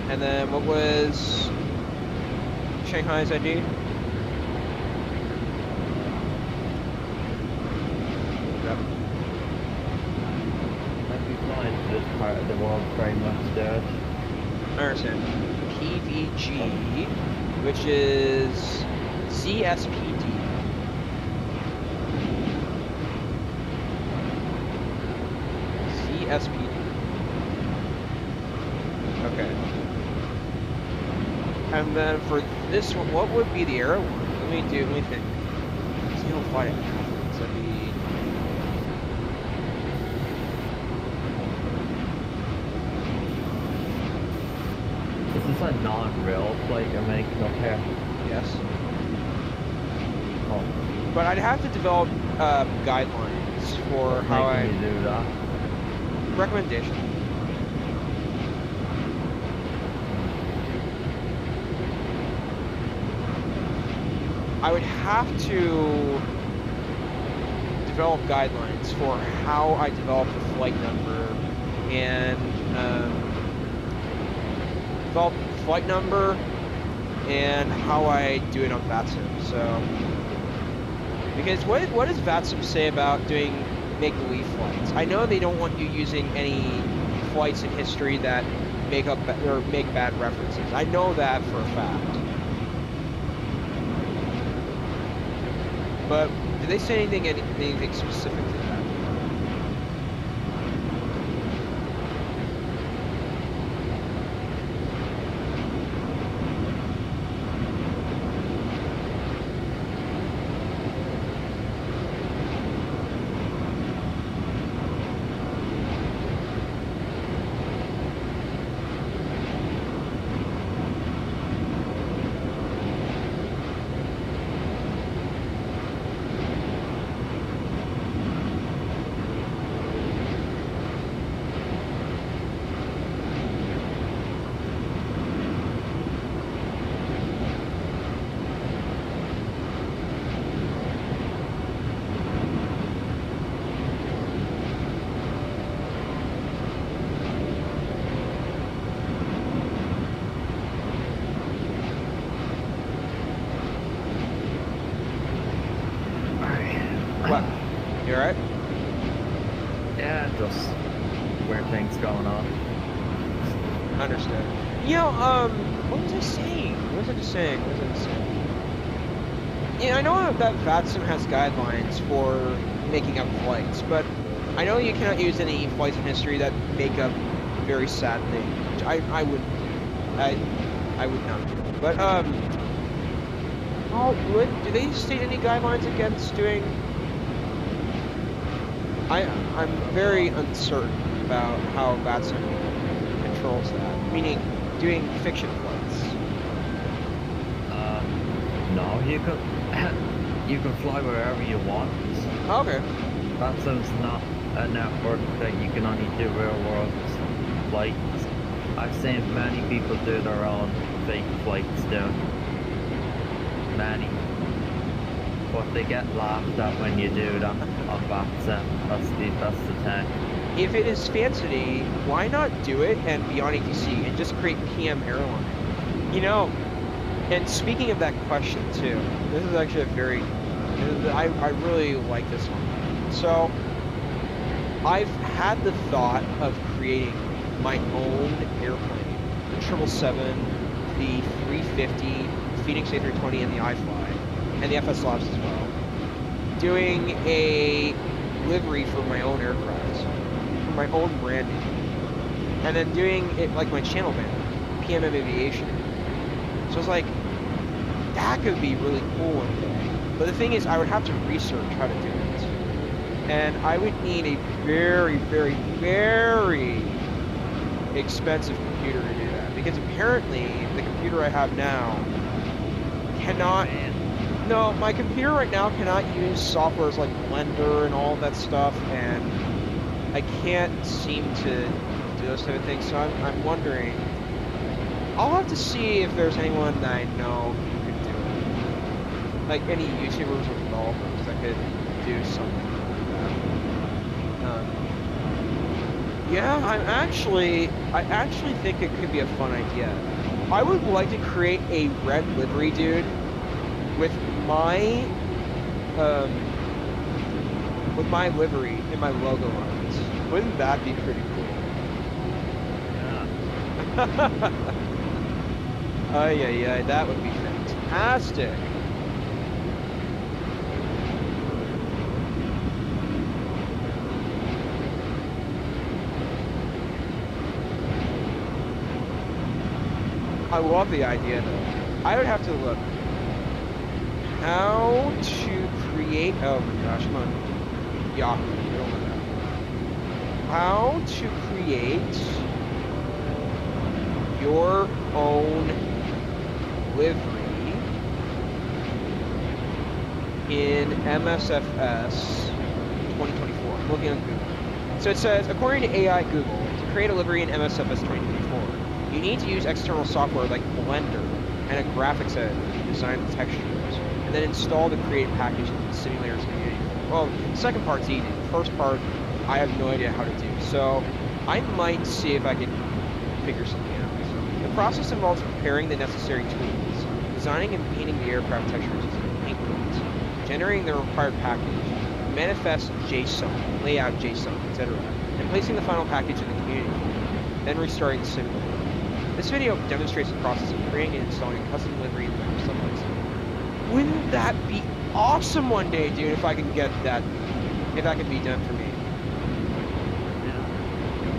And then what was Shanghai's ID? This part of the world very much there. I understand. PVG, which is CSPD. CSPD. Okay. And then for this one, what would be the airline? Let me think. Single flight happens. That'd be... Is this a non-rail flight you're making up here? Yes. Oh. But I'd have to develop guidelines for how I do that. Recommendation. I would have to develop guidelines for how I develop the flight number and develop flight number and how I do it on VATSIM. So, because what does VATSIM say about doing make-believe flights? I know they don't want you using any flights in history that make bad references. I know that for a fact. But do they say anything specific to that? What? You alright? Yeah, just weird things going on. Understood. You know, what was I saying? Yeah, I know that VATSIM has guidelines for making up flights, but I know you cannot use any flights in history that make up very sad things. I would not do. But do they state any guidelines against doing? I'm very uncertain about how VATSIM controls that, meaning doing fiction flights. No, you can fly wherever you want. Okay. VATSIM's not a network that you can only do real world flights. I've seen many people do their own fake flights too. Many. But they get laughed at when you do that on VATSIM. That's the thing. If it is fancy, why not do it and be on ATC and just create PM Airline? You know, and speaking of that question too, this is actually I really like this one. So, I've had the thought of creating my own airplane, the 777, the 350, Phoenix A320, and the iFly, and the FS Labs as well. Doing a livery for my own aircraft, for my own branding, and then doing it like my channel banner, PM Aviation. So it's like, that could be really cool one day. But the thing is, I would have to research how to do it. And I would need a very, very, very expensive computer to do that. Because apparently, the computer I have now cannot... No, my computer right now cannot use softwares like Blender and all that stuff, and I can't seem to do those type of things, so I'm wondering... I'll have to see if there's anyone that I know who could do it. Like any YouTubers or developers that could do something like that. Yeah, I actually think it could be a fun idea. I would like to create a red livery, dude, with my livery and my logo on it. Wouldn't that be pretty cool? Yeah. Yeah, that would be fantastic. I love the idea though. I would have to look. How to create, oh my gosh, come on. Yahoo, you don't want that. How to create your own livery in MSFS 2024. I'm looking on Google. So it says, according to AI Google, to create a livery in MSFS 2024, you need to use external software like Blender and a graphics editor to design the textures, and then install the create package in the simulator's community. Well, the second part's easy. The first part, I have no idea how to do. So I might see if I can figure something out. The process involves preparing the necessary tools, designing and painting the aircraft textures using paint codes, generating the required package, manifest JSON, layout JSON, etc., and placing the final package in the community, then restarting the simulator. This video demonstrates the process of creating and installing a custom livery in Microsoft Flight Simulator. Wouldn't that be awesome one day, dude, if I can get that, if that can be done for me?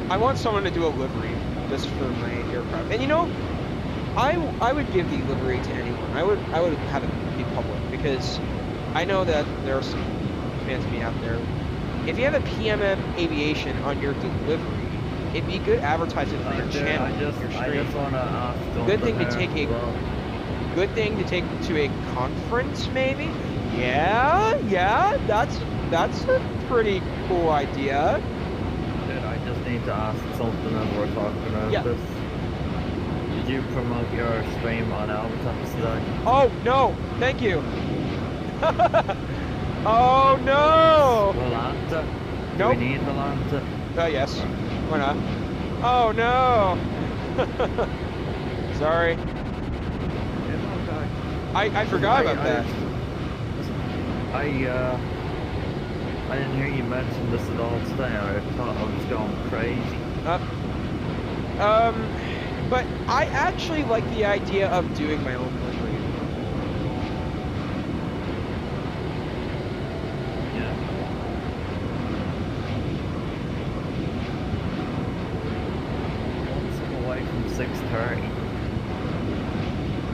I want someone to do a livery just for my aircraft. And you know, I would give the livery to anyone. I would have it be public, because I know that there are some fans of me out there. If you have a Aviation on your delivery, it'd be good advertising for your channel, your stream. I just want to ask. Good thing to take good thing to take to a conference, maybe. Yeah, that's a pretty cool idea. Dude, I just need to ask something as we're talking about this. Did you promote your stream on Albertax today? Oh no, thank you. Oh no! Volanta? Nope. Do we need Volanta? Oh yes. Why not? Oh no! Sorry. I forgot about that. I didn't hear you mention this at all today. I thought I was going crazy. But I actually like the idea of doing my own livery. Yeah. One away from 6:30.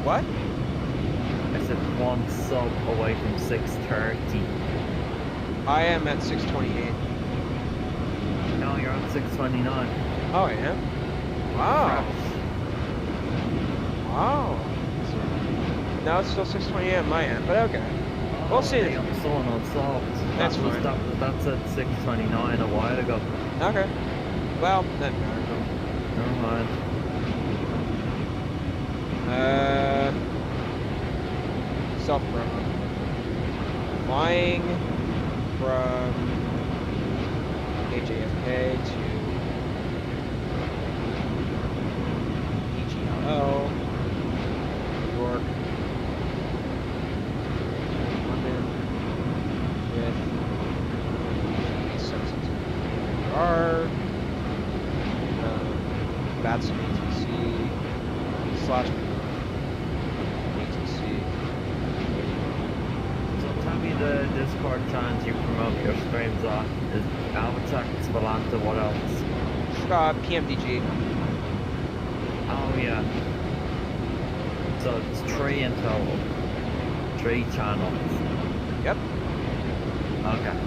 What? I said one sub away from 6:30. I am at 6:28. No, you're on 6:29. Oh, I am? Wow. Wow. No, it's still 6:28 on my end, but okay. We'll see. Okay, I'm still unsolved. That's fine. That's at 6:29 a while ago. Okay. Well, that matters. Never mind. Self-promo. Flying from KJFK to EGLL, New York, London, with LHR, VATSIM ATC, /ATC. Tell me the Discord channels you promote your streams on. Is Albertax, Volanta, what else? PMDG. Oh yeah. So it's 3 in total. 3 channels. Yep. Okay.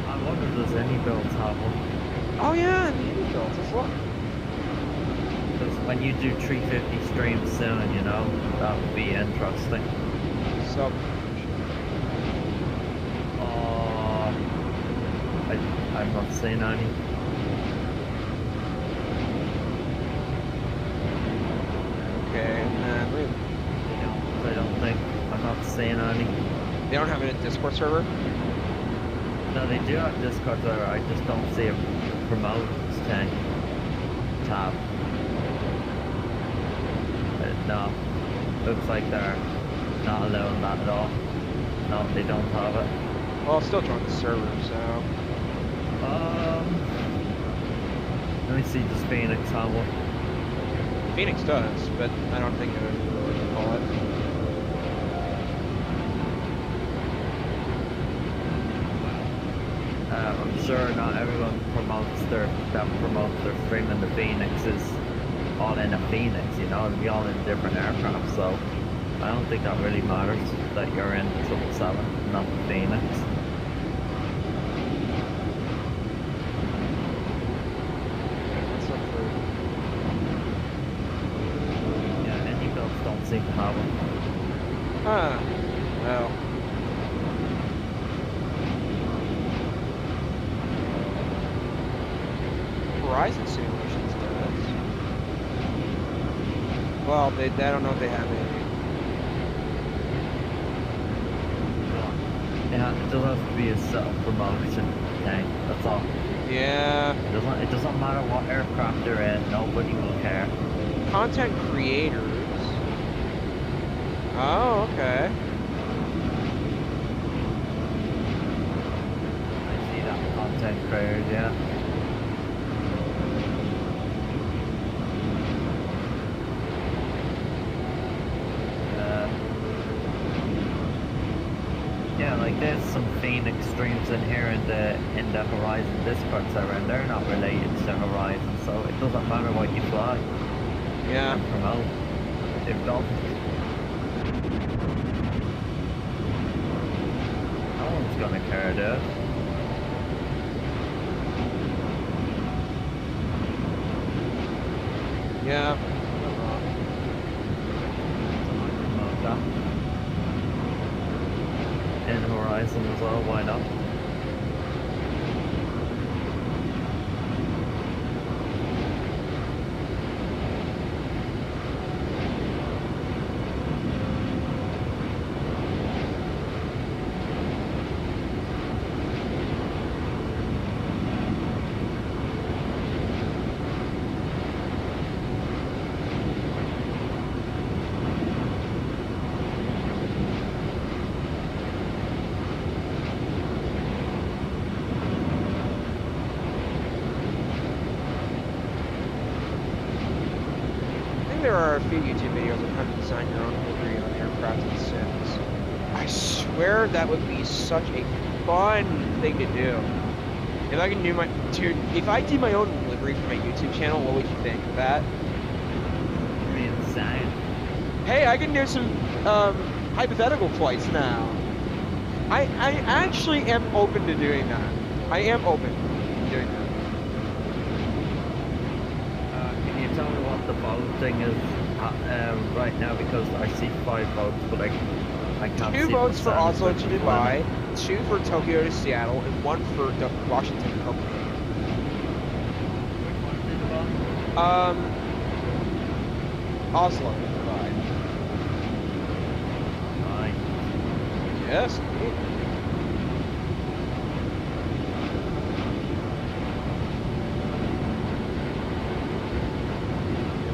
I wonder if there's any builds have one. Oh yeah, the indie builds, let's look. Because when you do 350 streams soon, you know, that would be interesting. So, I'm not seeing any. okay, I don't think. I'm not seeing any. they don't have a Discord server? No, they do have Discord server. I just don't see a promote thing tab. No, looks like they're not allowing that at all. No, they don't have it. Well, I'll still join the server, so... Let me see, does Phoenix have one? Phoenix does, but I don't think it would really call it. I'm sure not everyone promotes their stream in the Phoenix is all in a Phoenix, you know, it'll be all in different aircraft, so I don't think that really matters that you're in 777, not the Phoenix. Yeah, any builds don't seem to have them. Huh. Well. Horizon Simulations does. Well, I don't know if they have any. Yeah, it does have to be a self-promotion thing, that's all. Yeah. It doesn't matter what aircraft they're in, nobody will care. Content creators. Oh, okay. I see that content creators, yeah. Yeah, like there's some Phoenix streams in here in the Horizon Discord server, and they're not related to Horizon, so it doesn't matter what you fly. Yeah. And promote. It doesn't. No one's gonna care, dude. Yeah. Promote that. In Horizon as well, why not? There are a few YouTube videos on how to design your own livery on aircraft and sims. I swear that would be such a fun thing to do. If I can do if I did my own livery for my YouTube channel, what would you think of that? It'd be insane. Hey, I can do some hypothetical flights now. I actually am open to doing that. I am open to doing that. Can you tell me what the boat thing is right now? Because I see 5 boats, but I can't see 2 boats for Oslo to percentage of Dubai, 2 for Tokyo to Seattle, and 1 for Washington to Copenhagen. Oslo to Dubai. Right. Yes, indeed.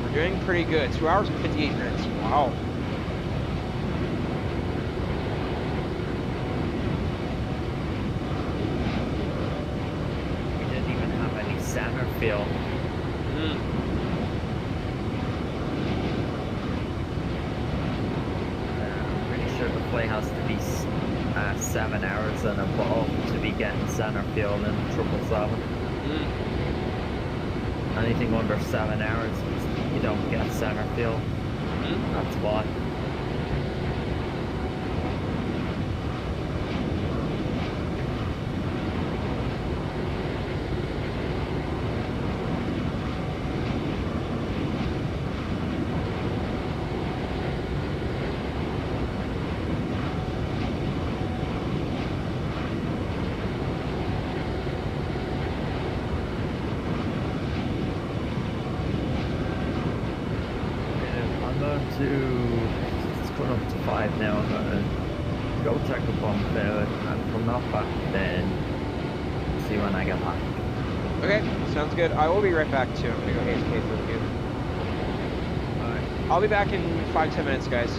We're doing pretty good. 2 hours and 58 minutes. Wow. We didn't even have any center field. I'm pretty sure the play has to be 7 hours and above to be getting center field in 777. Anything under 7 hours, you don't get center field. That's why. It's going up to 5 now. I'm gonna go check the bump out, and from that back, then see when I get back. Okay, sounds good. I will be right back too. I'm gonna go AFK for a few. Alright. I'll be back in 5-10 minutes, guys.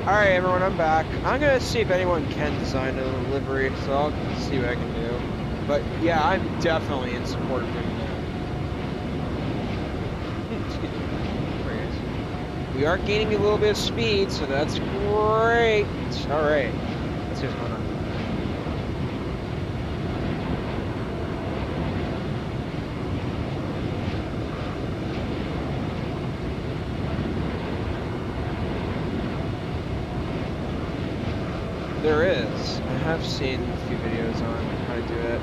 Alright, everyone, I'm back. I'm gonna see if anyone can design a livery, so I'll see what I can do. But yeah, I'm definitely in support of doing that. Excuse me. Sorry, guys. We are gaining a little bit of speed, so that's great. Alright, let's see what's going on. There is. I have seen a few videos on how to do it.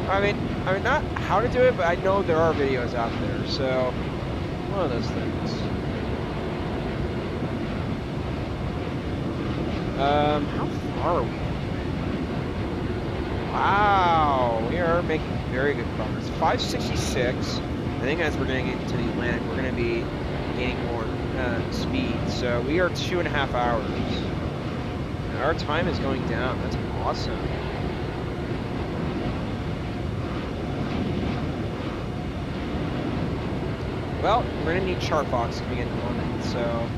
I mean, not how to do it, but I know there are videos out there. So, one of those things. How far are we? Wow, we are making very good progress. 566. I think as we're getting into the Atlantic, we're going to be gaining more speed. So we are 2.5 hours. Our time is going down. That's awesome. Well, we're gonna need chart box if we get to London, so.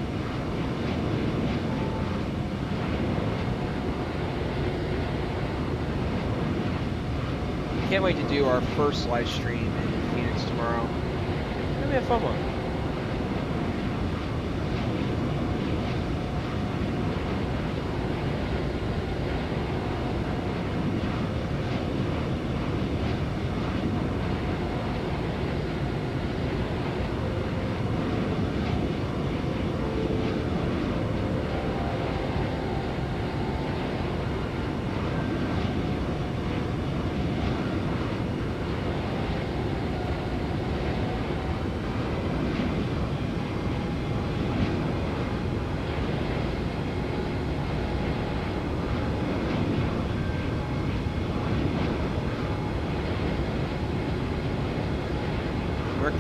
Can't wait to do our first live stream in Phoenix tomorrow. It's gonna be a fun one.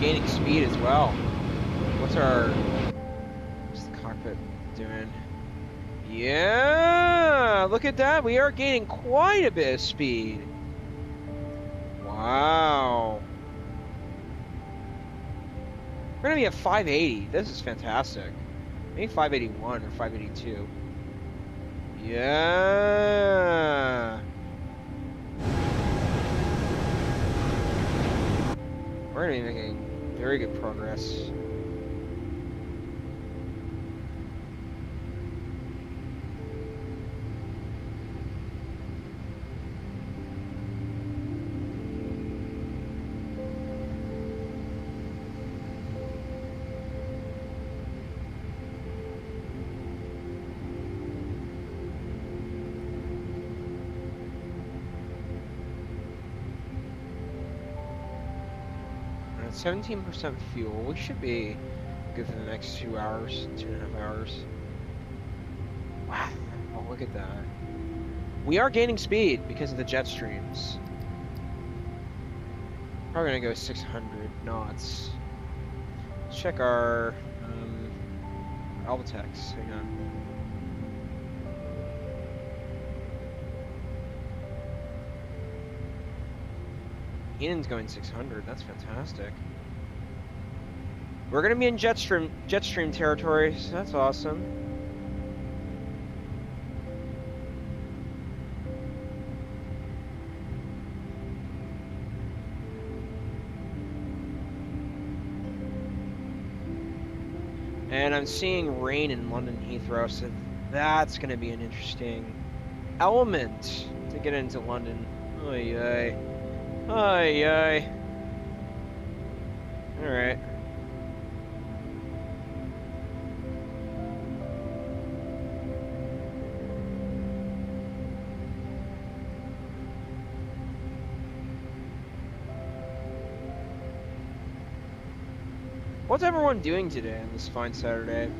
Gaining speed as well. What's the cockpit doing? Yeah, look at that. We are gaining quite a bit of speed. Wow. We're gonna be at 580. This is fantastic. Maybe 581 or 582. Yeah. We're gonna be making very good progress. At 17% fuel, we should be good for the next 2 hours, 2.5 hours. Wow, oh, look at that. We are gaining speed because of the jet streams. Probably gonna go 600 knots. Let's check our Albatex. Hang on. Ian's going 600. That's fantastic. We're gonna be in jet stream territory, so that's awesome. And I'm seeing rain in London Heathrow, so that's gonna be an interesting element to get into London. Oy oy. Oy oy. Alright. What's everyone doing today on this fine Saturday?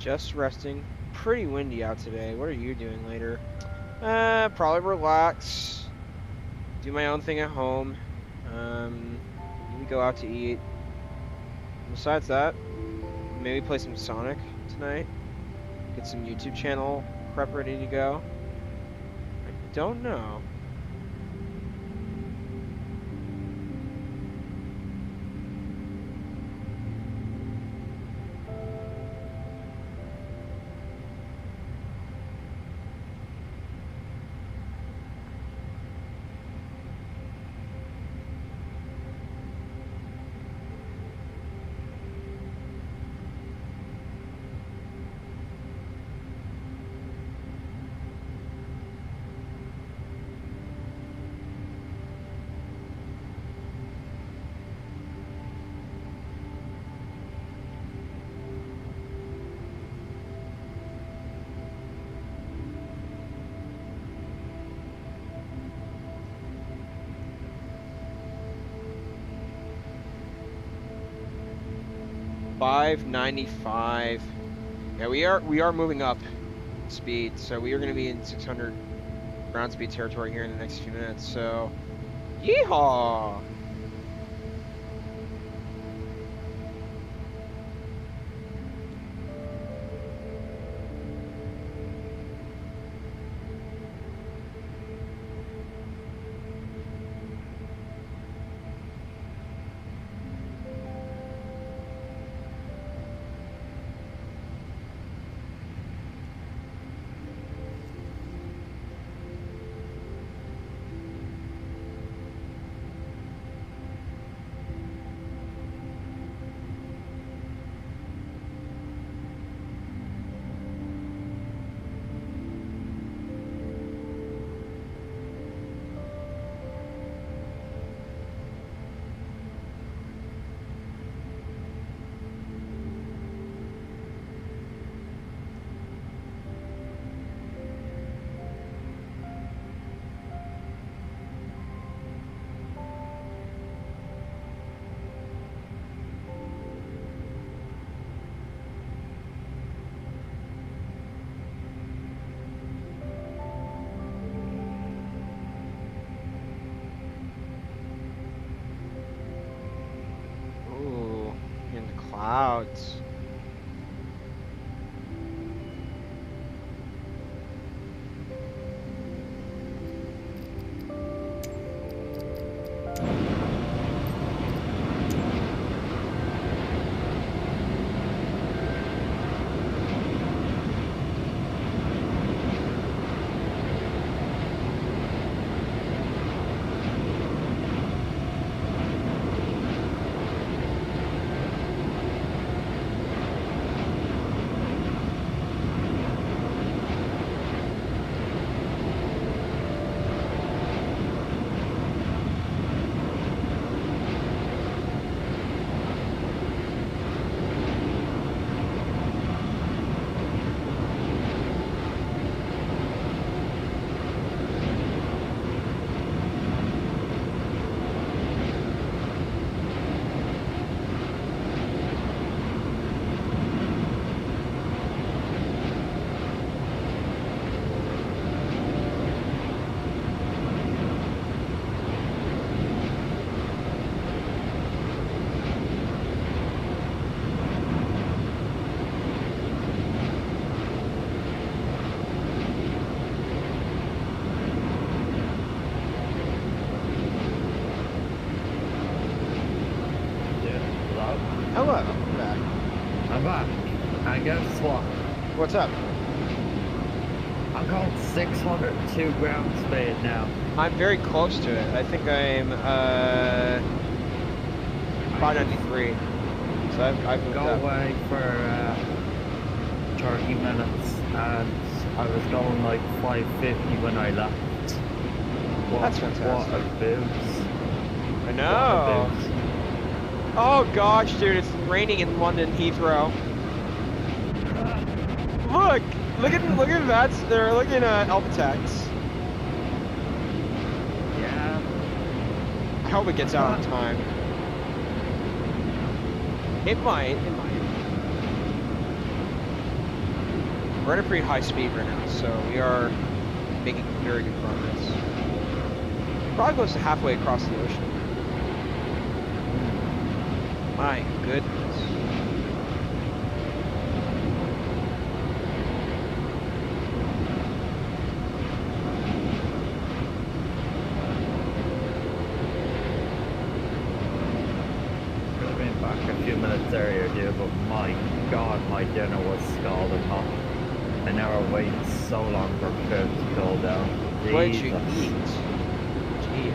Just resting. Pretty windy out today. What are you doing later? Probably relax. Do my own thing at home. Maybe go out to eat. Besides that, maybe play some Sonic tonight. Get some YouTube channel prep ready to go. I don't know. $595. Yeah, we are moving up speed, so we are going to be in 600 ground speed territory here in the next few minutes. So, yeehaw! Clouds. Hello, I'm back. I'm back. And guess what? What's up? I'm going 602 ground speed now. I'm very close to it. I think I'm 593. So I've moved Go up. away for 30 minutes, and I was going like 550 when I left. That's fantastic. What a boost. I know. Oh gosh, dude, it's raining in London Heathrow. Look at Vats. They're looking at Alphatex. Yeah. I hope it gets out on time. It might. We're at a pretty high speed right now, so we are making very good progress. Probably close to halfway across the ocean. My goodness. Could have been back a few minutes earlier, dude, but my god, my dinner was scalding hot. I never waited so long for food to cool down. What did you Jesus. eat? Gee.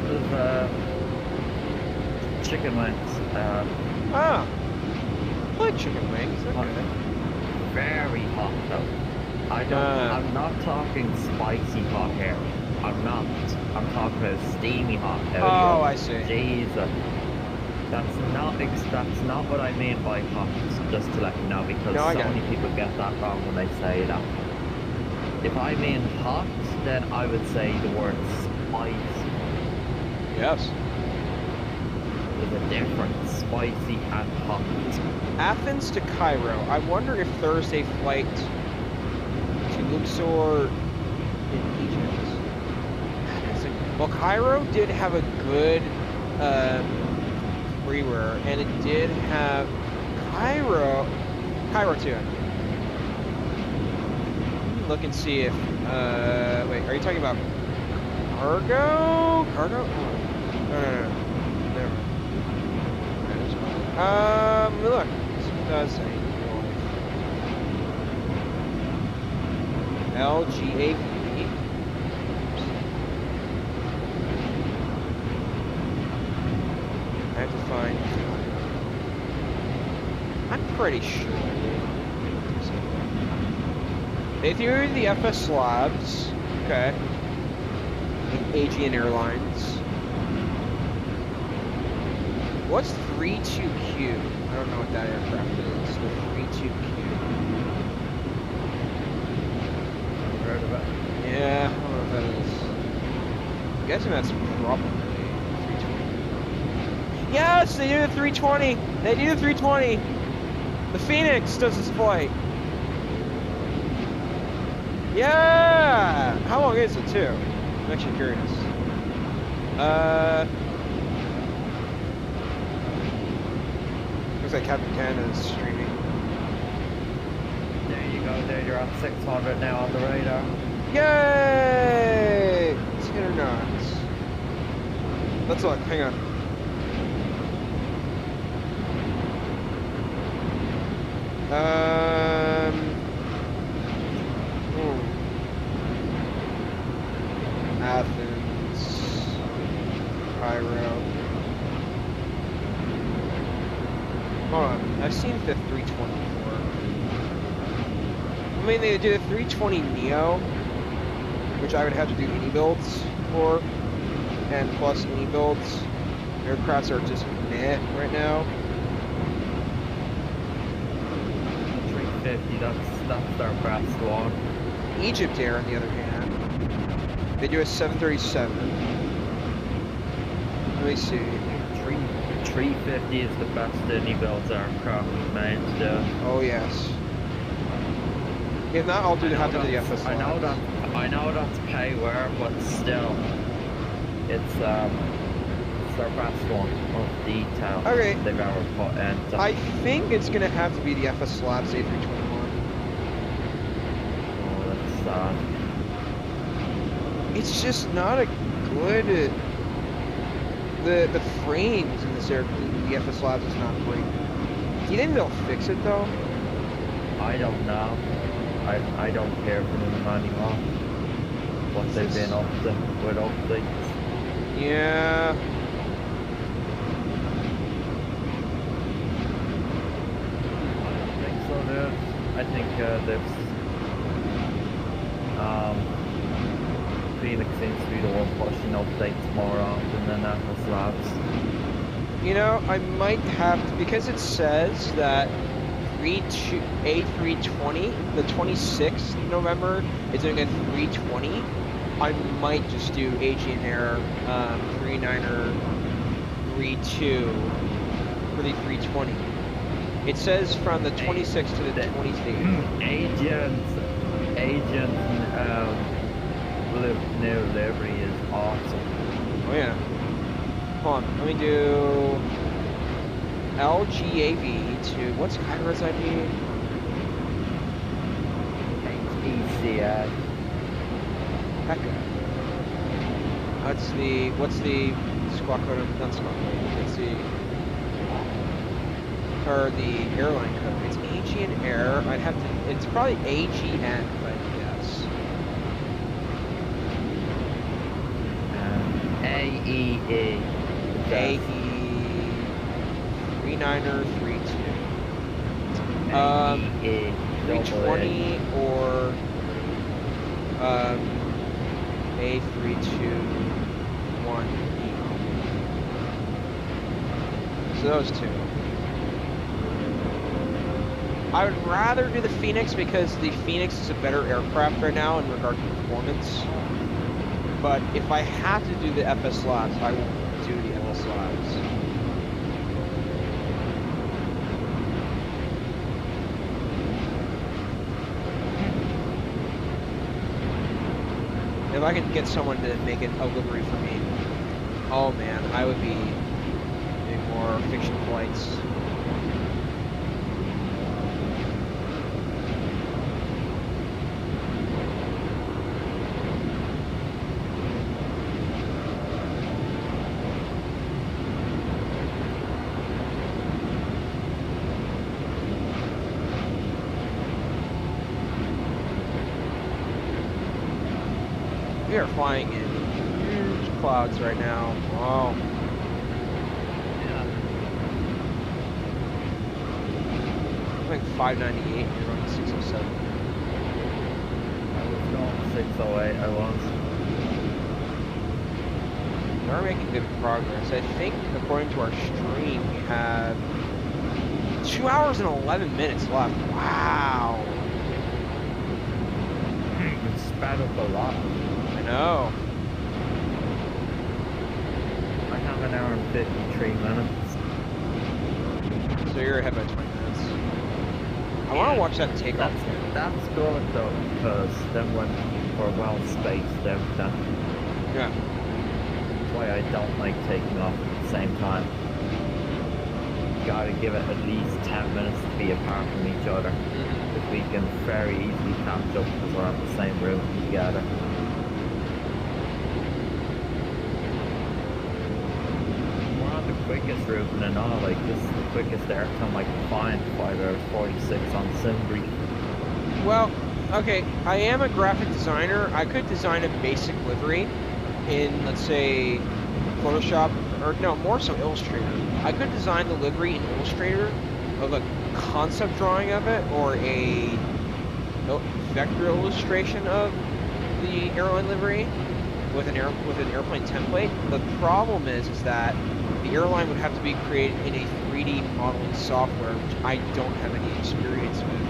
It was, chicken wings. Ah. I like chicken wings. Okay. Very hot though. I'm not talking spicy hot here. I'm talking about steamy hot. Oh, I see. Jesus. That's not what I mean by hot, just to let you know, because No, I so get many people get that wrong when they say that. If I mean hot, then I would say the word spicy. Yes. There's a difference, spicy and hot. Athens to Cairo. I wonder if Thursday flight to Luxor in Egypt. Well, Cairo did have a good freeware, and it did have Cairo too. Look and see if wait, are you talking about cargo? Cargo? Oh, no. Never mind. Look, this does say LGAV. I have to find. I'm pretty sure they threw the FS slabs. Okay. Aviation Airlines. What's 32Q? I don't know what that aircraft is. The 32Q. Never heard of it. Yeah, I don't know what that is. I'm guessing that's probably 320. Yes, they do the 320. They do the 320. The Phoenix does this flight. Yeah. How long is it too? I'm actually curious. Looks like Captain Canada is streaming. There you go, there you're at 600 now on the radar. Yay! Let's hit or not. Let's look, hang on. Athens, Cairo. Hold on, I've seen the 320 before. I mean, they do the 320 Neo, which I would have to do any builds for, and plus any builds. Aircrafts are just meh right now. 350, that's our best one. Egypt Air, on the other hand, they do a 737. Let me see. 350 is the best any builds aircraft made to do. Oh yes. If not, I'll have to do the FS. I know that's payware, but still, it's their best one of detail they've ever put into. I think it's gonna have to be the FS Slabs A321. Oh, that's sad. It's just not a good. The frames in this air, the FS Labs is not great. Do you think they'll fix it though? I don't know. I don't care for them anymore. What they've been up to with updates. Yeah. I don't think so, dude. I think they've Phoenix seems to be the one pushing updates more often than FS Labs. You know, I might have to, because it says that A320, the 26th November, is doing a 320. I might just do Aviation Air 39er 32 for the 320. It says from the 26th to the 28th. Agent new livery is awesome. Oh yeah. Hold on, let me do LGAV to what's Kyra's ID? HECI. Hecka. What's the squawk code? Not squawk code. It's the airline code. It's AGN Air. I'd have to. It's probably AGN, but yes. AEE. AE 39er32. AEE. 320 or A321. So those two. I would rather do the Phoenix because the Phoenix is a better aircraft right now in regard to performance. But if I have to do the FS Labs, I will do the FS Labs. If I can get someone to make it a livery for me, oh man, I would be doing more fiction flights. We are flying in huge clouds right now. Wow. I think 598, you're running 607. I was going 608, I was. We're making good progress. I think, according to our stream, we have 2 hours and 11 minutes left. Wow. It's sped up a lot. I know. I have an hour and 53 minutes. So you're ahead by 20 minutes. I want to watch that takeoff. That's good though, because then when we're well spaced out, then Yeah. that's why I don't like taking off at the same time. You gotta give it at least 10 minutes to be apart from each other. Because we can very easily catch up because we're on the same route together. We're on the quickest route and all, like this is the quickest airtime I can find, 5 hours 46 on Simbrief. Well, okay, I am a graphic designer. I could design a basic livery in, let's say, Photoshop, or no, more so Illustrator. I could design the livery in Illustrator of a concept drawing of it, or a vector illustration of the airline livery with an airplane template. The problem is that the airline would have to be created in a 3D modeling software, which I don't have any experience with.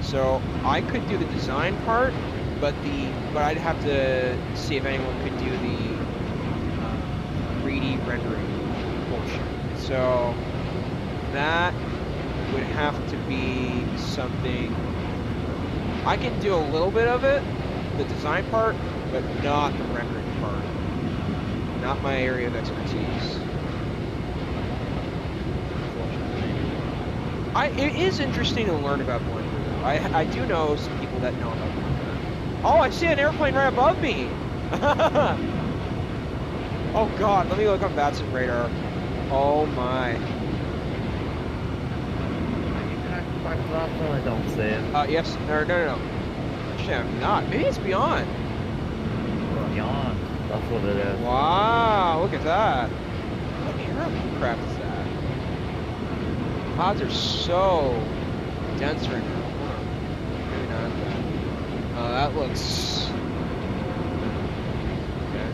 So I could do the design part, but I'd have to see if anyone could do the 3D rendering portion. So that would have to be something. I can do a little bit of it, the design part, but not the rendering part. Not my area of expertise. It is interesting to learn about Blender. I do know some people that know about Blender. Oh, I see an airplane right above me! Oh god, let me look on VATSIM radar. Oh my. Back to that one, I don't see it. Yes, no. Actually, I'm not. Maybe it's beyond. Beyond, that's what it is. Wow, look at that. What aircraft is that? Clouds are so dense right now. Hold on. Maybe not that. That looks... Okay.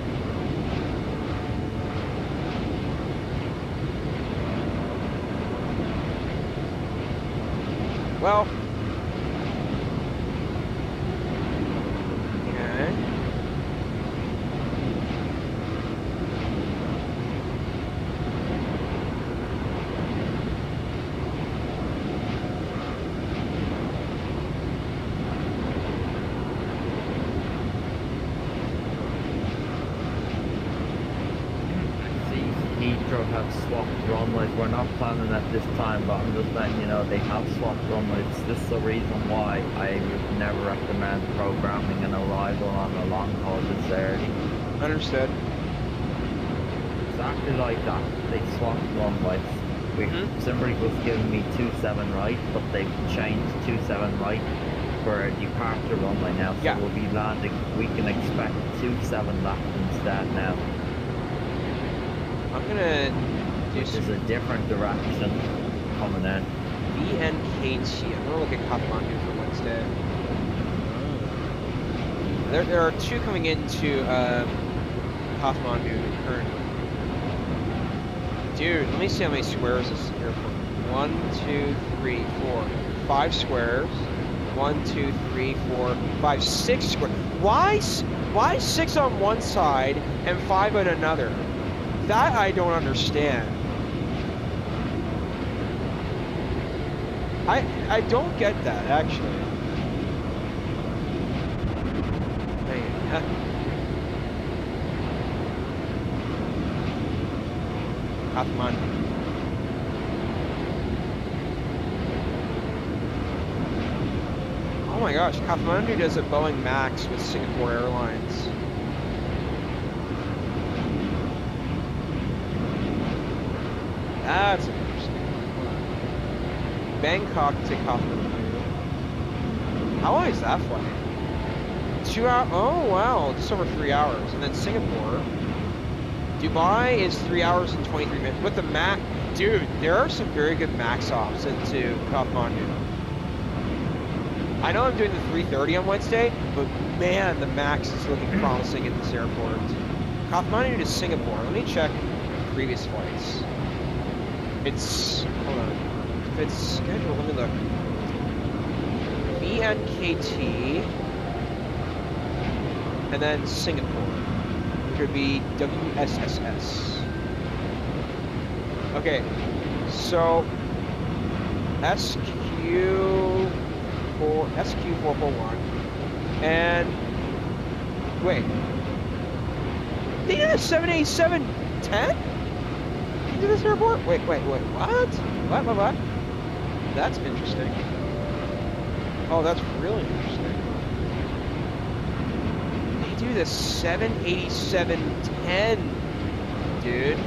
Well... Okay. runways. We're not planning at this time, but I'm just letting you know they have swapped runways. This is the reason why I would never recommend programming an arrival on a long haul this early. Understood. Exactly like that. They swapped runways. Somebody was giving me 27 right, but they've changed 27 right for a departure runway now. So we'll be landing. We can expect 27 left instead now. I'm gonna do Which is a different direction coming in. VNKT. I'm gonna look at Kathmandu for Wednesday. There are two coming into Kathmandu currently. Dude, let me see how many squares this airport. 1, 2, 3, 4, 5 squares. 1, 2, 3, 4, 5, 6 squares. Why 6 on one side and 5 on another? That I don't understand. I don't get that, actually. Kathmandu. Oh my gosh, Kathmandu does a Boeing Max with Singapore Airlines. That's interesting. Bangkok to Kathmandu. How long is that flight? 2 hours? Oh wow, just over 3 hours. And then Singapore. Dubai is 3 hours and 23 minutes. With the Max, dude, there are some very good Max ops into Kathmandu. I know I'm doing the 3:30 on Wednesday, but man, the Max is looking promising at this airport. Kathmandu to Singapore. Let me check previous flights. It's, hold on. If it's scheduled, let me look. VNKT, and then Singapore, which would be WSSS. Okay, so SQ441, and wait, they did a 787-10 into this airport? Wait, what? What? That's interesting. Oh, that's really interesting. They do the 787-10, dude.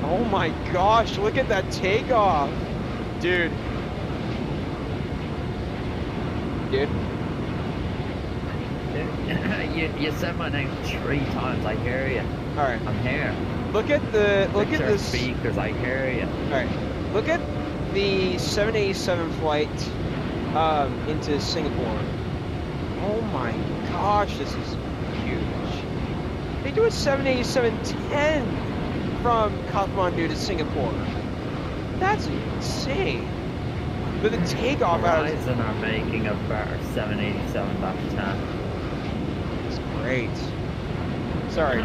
Oh my gosh, look at that takeoff, dude. You said my name 3 times. I hear you. All right, I'm here. Look at this. Speakers. I hear you. All right, look at the 787 flight into Singapore. Oh my gosh, this is huge. They do a 787-10 from Kathmandu to Singapore. That's insane. But the takeoff out of Horizon are making a better 787-10. It's great. Sorry.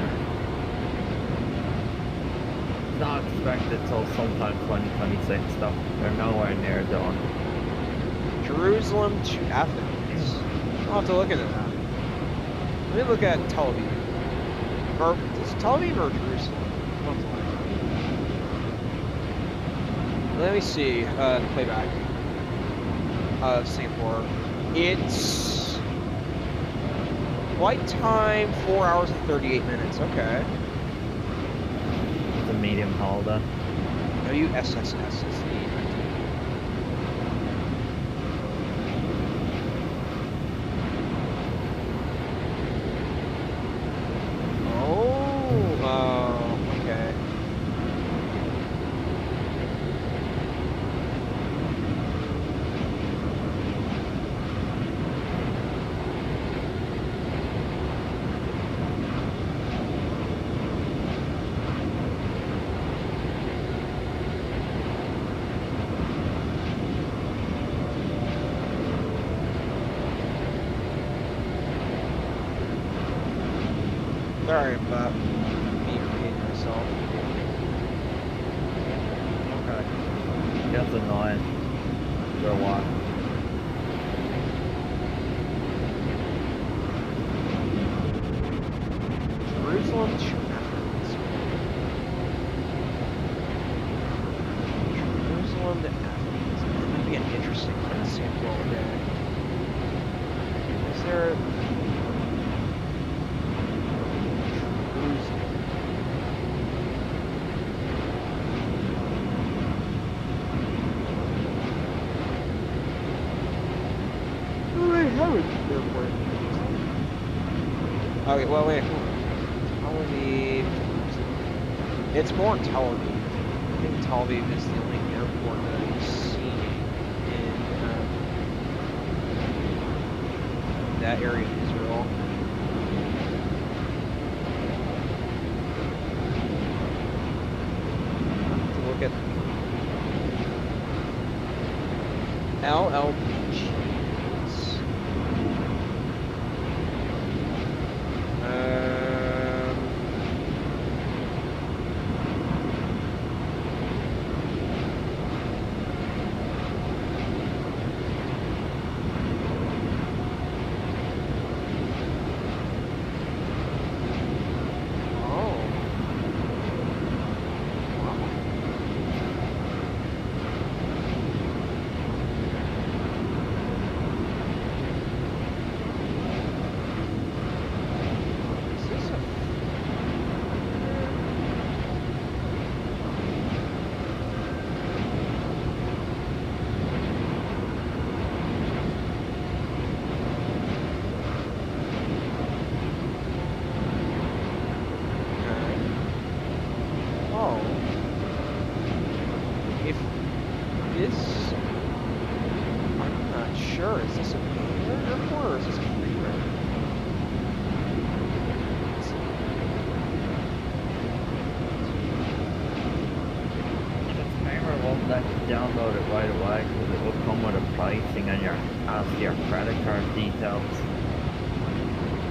Not expected till sometime 2026 though. They're nowhere near done. Jerusalem to Athens. I'll have to look into that. Let me look at Tel Aviv. Or is it Tel Aviv or Jerusalem? Let me see the playback of Singapore. It's flight time 4 hours and 38 minutes. Okay. It's a medium holder. WSSS is the okay. Sorry about me repeating myself. Okay. That's annoying. For a while. Jerusalem to Athens. all day. Is there... Okay, well, wait, hold on. Tel Aviv. It's more in Tel Aviv. I think Tel Aviv is the only airport that I've seen in that area of Israel. To look at LLPG. Download it right away because it will come with a pricing and ask your credit card details.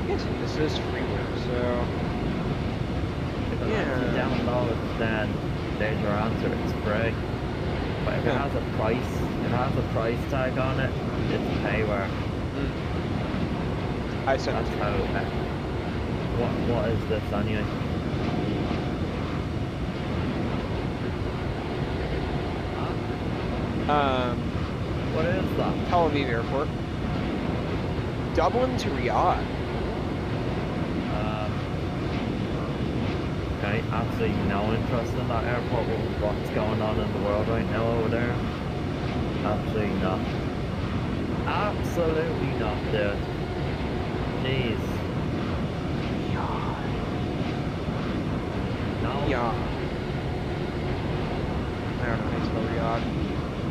Yes, this is freeware, so if you download, then there's your answer. It's free. But if it has a price tag on it, it's payware. I said that's how. What is this anyway? What is that? Tel Aviv Airport. Dublin to Riyadh. Okay, absolutely no interest in that airport with what's going on in the world right now over there. Absolutely not. Absolutely not, dude. Jeez. No. Yeah. I don't know how to spell Riyadh.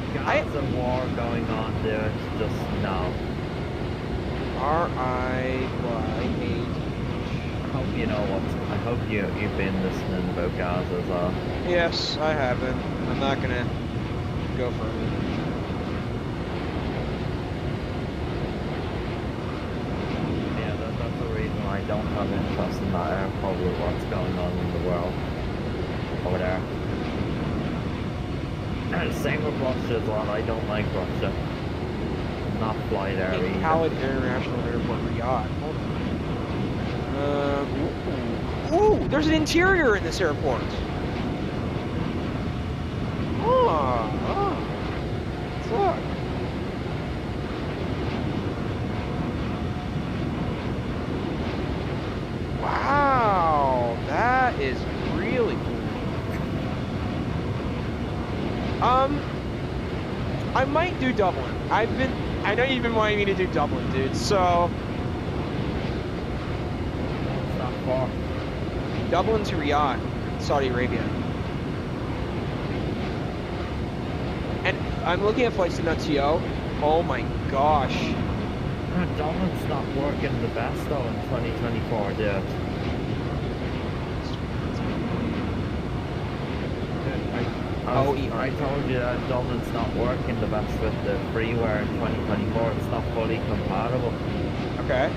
There's a war going on there, just no. R-I-Y-A-D-H. I hope you know what. I hope you've been listening about Gaza as well. Yes, I have been. I'm not gonna go further. Yeah, that's the reason I don't have interest in that airport with what's going on in the world over there. Same with Russia as well. I don't like Russia. Not fly there either. Khalid International Airport, Riyadh. Hold on. Ooh, there's an interior in this airport. Look. Wow, that is really cool. I might do Dublin. I know you've been wanting me to do Dublin, dude, so. It's not far. Dublin to Riyadh, Saudi Arabia. And I'm looking at flightsim.to. Oh my gosh. Dublin's not working the best though in 2024, dude. I told you that Dublin's not working the best with the freeware in 2024. It's not fully compatible. Okay.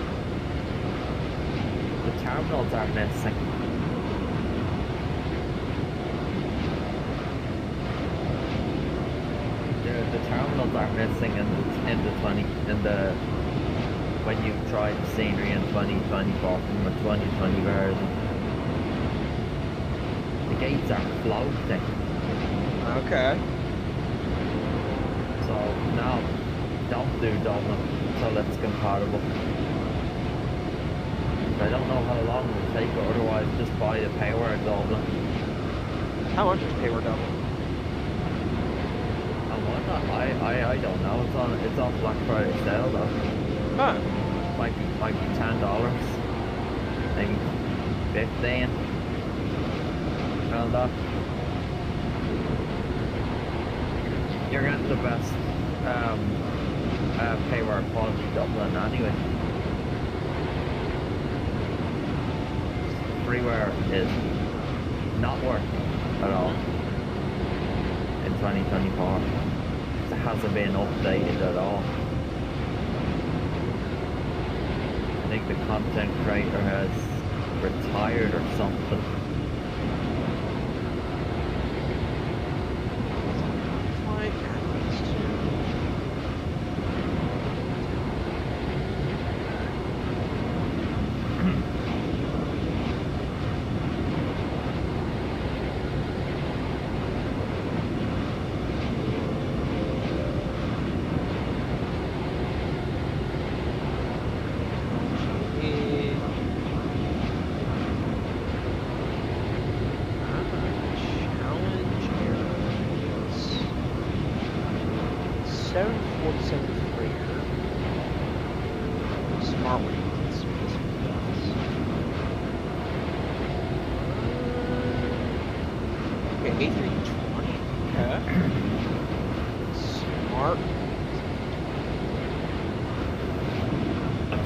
The terminals are missing. The terminals are missing when you try the scenery in 2024 from the 2020 version. The gates are floating. Okay. So now don't do Dublin until it's compatible. I don't know how long it will take, but otherwise just buy the Payware Dublin. How much is Payware Dublin? I don't know. It's on Black Friday sale though. Huh. Might be $10, maybe 15. Around that. You're getting the best Payware quality Dublin anyway. Freeware is not working at all in 2024. It hasn't been updated at all. I think the content creator has retired or something.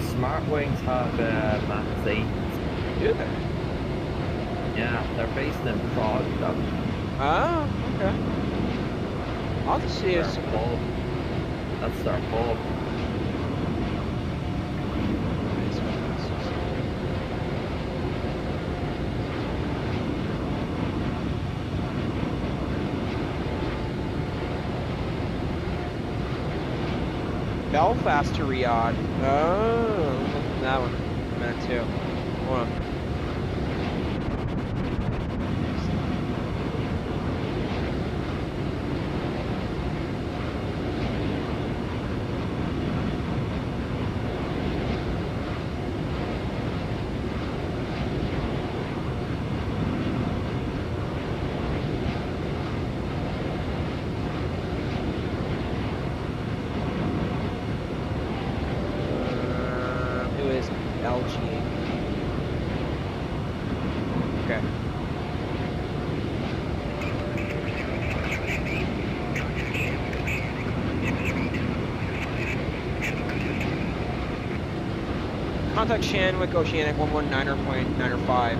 Smart wings have MAC-C. Do they? Yeah, they're based in Prague though. Oh, okay. I'll just see That's their hub. That's their hub. Belfast to Riyadh. Oh, that one. That too. Hold on. Okay. Contact Shanwick Oceanic 119.905.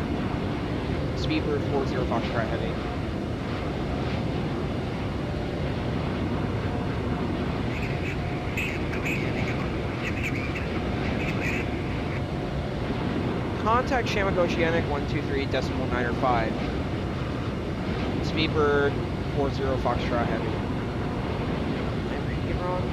Speedbird 40 Foxtrot Heavy. Contact Shamrock Oceanic 123.905. Speedbird 40 Foxtrot Heavy. Am I reading it wrong?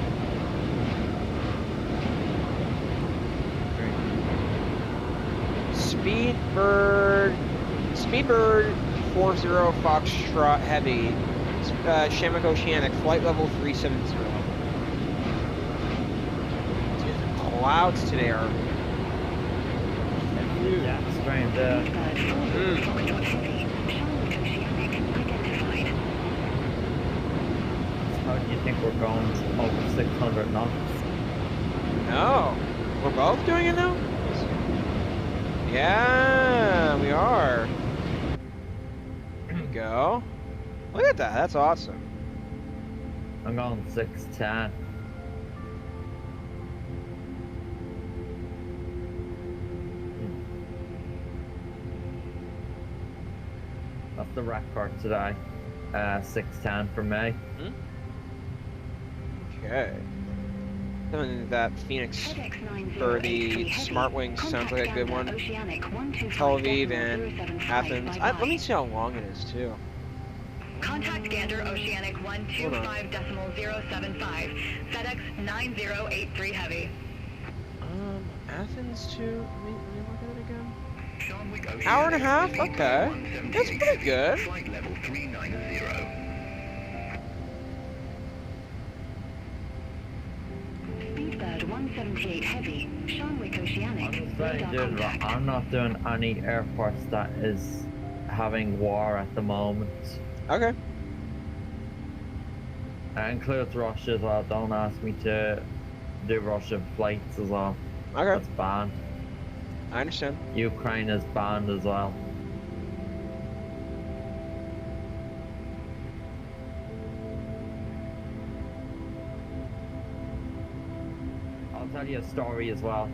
Speedbird 40 Foxtrot Heavy. Shamrock Oceanic, flight level 370. Dude, the clouds today are. Yeah, strange. How do you think we're going over 600 knots? No. We're both doing it now? Yeah, we are. There you go. Look at that. That's awesome. I'm going 610. That's the record today. 610 for me. Okay. That Phoenix for the Smart Wings sounds like a good one. Tel Aviv and Athens. Let me see how long it is too. Contact Gander Oceanic 125.075. FedEx 9083 Heavy. Athens to. Let me look at it again. Hour and a half? Okay. That's pretty good. Flight level 390. 178 Heavy, Sharnwick Oceanic, I'm just saying, radar dude, contact. I'm not doing any airports that is having war at the moment. Okay. That includes Russia as well. Don't ask me to do Russian flights as well. Okay. That's banned. I understand. Ukraine is banned as well. I'll tell you a story as well.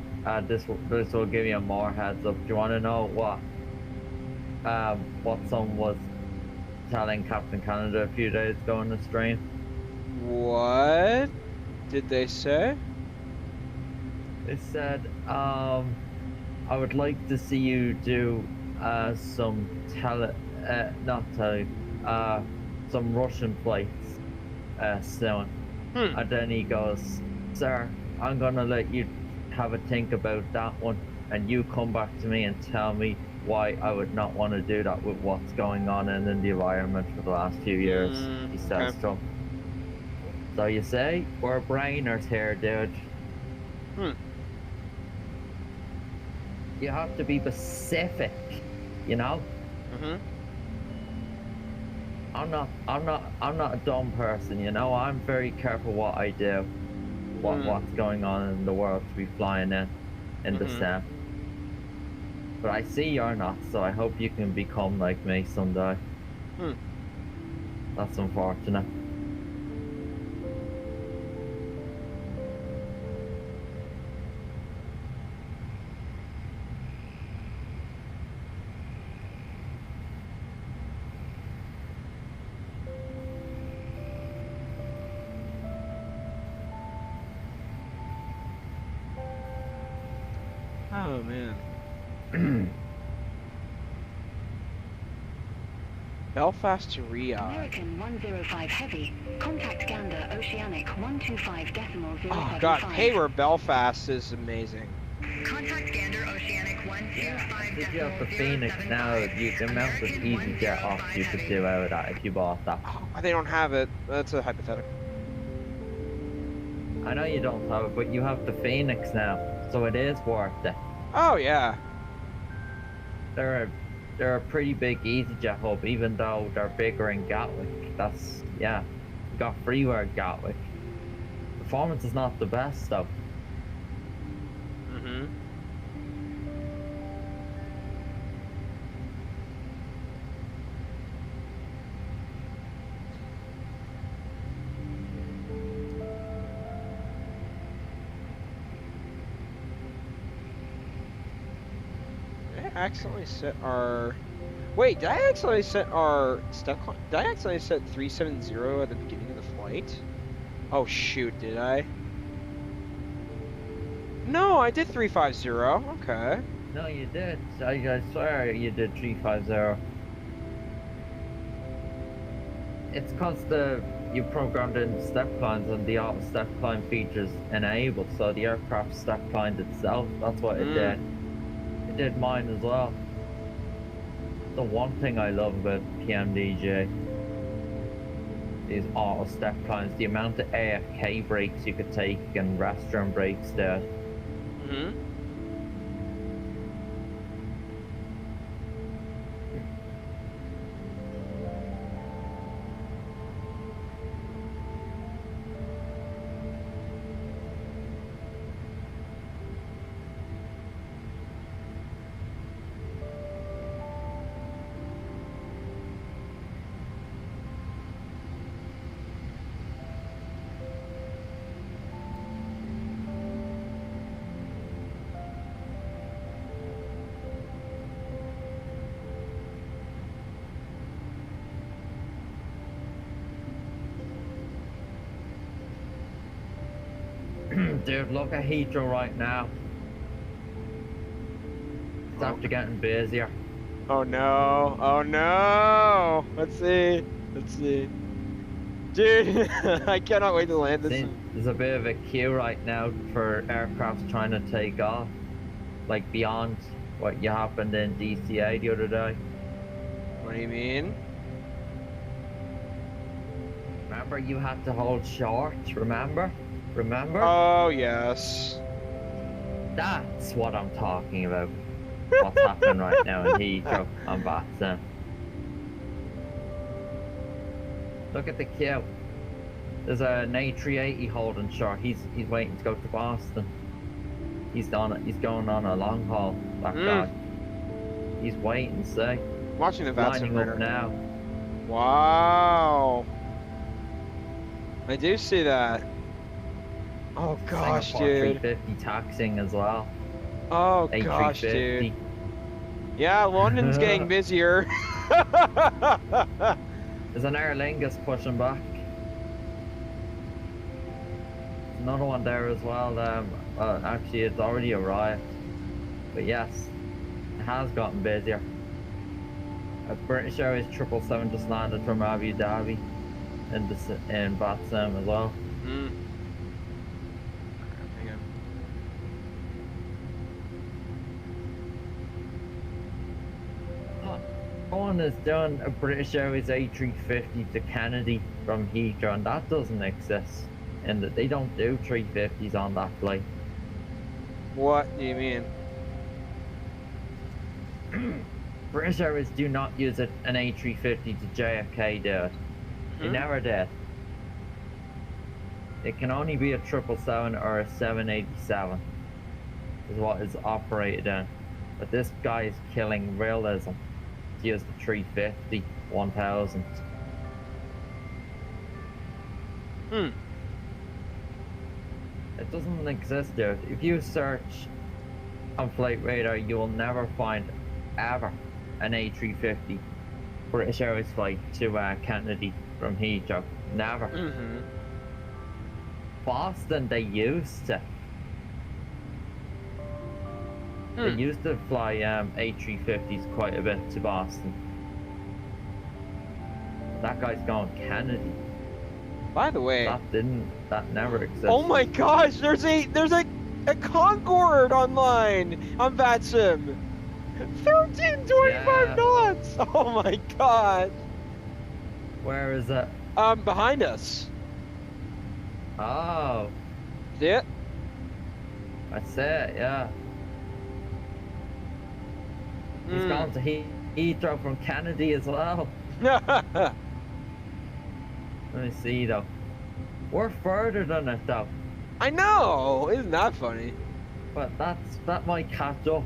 This will give you more heads up. Do you want to know what someone was telling Captain Canada a few days ago on the stream? What did they say? They said, I would like to see you do some some Russian flights soon. And then he goes, sir, I'm gonna let you have a think about that one, and you come back to me and tell me why I would not want to do that with what's going on in the environment for the last few years, he says to him. So you say, we're brainers here, dude. You have to be specific, you know? I'm not a dumb person, you know? I'm very careful what I do, what's going on in the world to be flying in the sim. But I see you're not, so I hope you can become like me someday. That's unfortunate. Oh man. Belfast to Riyadh. American 105 Heavy, contact Gander Oceanic 125.075. Oh god, Hayward Belfast is amazing. Contact Gander Oceanic 125.075. Did you have the Phoenix now? The amount of EasyJet ops you could do out of that if you bought that. Oh, they don't have it. That's a hypothetical. I know you don't have it, but you have the Phoenix now, so it is worth it. Oh yeah. They're a pretty big EasyJet hub, even though they're bigger in Gatwick. That's, yeah, you got freeware at Gatwick. Performance is not the best though. Accidentally set our... Wait, did I accidentally set our step climb? Did I accidentally set 370 at the beginning of the flight? Oh shoot, did I? No, I did 350. Okay. No, you did. I swear you did 350. It's because you programmed in step climbs and the auto step climb features enabled, so the aircraft step climbed itself. That's what it did. It did mine as well. The one thing I love about PMDG is auto step climbs. The amount of AFK breaks you could take and restroom breaks there. Dude, look at Heathrow right now. It's after getting busier. Oh no, oh no! Let's see, let's see. Dude, I cannot wait to land this. There's a bit of a queue right now for aircraft trying to take off. Like beyond what happened in DCA the other day. What do you mean? Remember you had to hold short, remember? Remember? Oh, yes. That's what I'm talking about. What's happening right now in Heathrow on VATSIM. Look at the queue. There's an A380 holding short. He's waiting to go to Boston. He's going on a long haul. That guy. He's waiting. See. Watching the lining VATSIM up now. Wow. I do see that. Oh gosh, Singapore dude. 350 taxiing as well. Oh A350. gosh, dude. Yeah, London's getting busier. There's an Aer Lingus pushing back. Another one there as well. Actually, it's already arrived. But yes, it has gotten busier. British Airways 777 just landed from Abu Dhabi in VATSIM as well. One is doing a British Airways A350 to Kennedy from Heathrow, and that doesn't exist. And they don't do 350s on that flight. What do you mean? British Airways do not use an A350 to JFK, dude. They never did. It can only be a 777 or a 787 is what is operated in. But this guy is killing realism. He used the 350 1000. It doesn't exist, dude. If you search on Flight Radar, you will never find ever an A350 British Airways flight to Kennedy from Heathrow. Never. Boston, they used to. They used to fly A350s quite a bit to Boston. That guy's going Kennedy. By the way, that never existed. oh my gosh, there's a Concorde online on VATSIM. 1325 knots. Oh my god. Where is it? Behind us. Oh. See it? I see it, yeah. He's gone to Heathrow from Kennedy as well. Let me see though. We're further than it though. I know! Isn't that funny? But that might catch up.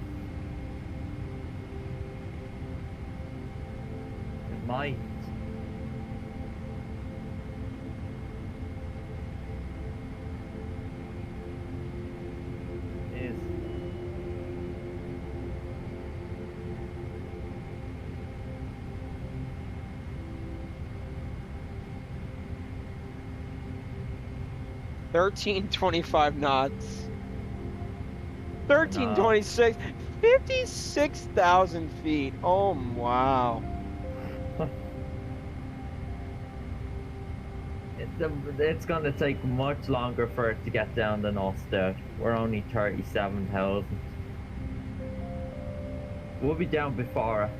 It might. It is. $13.25 knots. 13.26. 56,000 feet. Oh wow. It's gonna take much longer for it to get down than us, dude. We're only 37,000. We'll be down before it.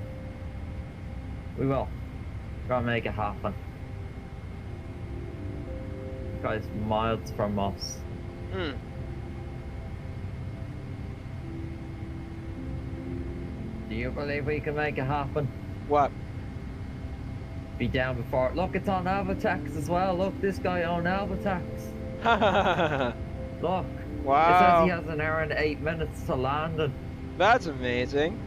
We will. Gotta make it happen. Guy's miles from us. Do you believe we can make it happen? What? Be down before it. Look, it's on Avatax as well. Look, this guy on Avatax. Look. Wow. It says he has an hour and 8 minutes to London. That's amazing.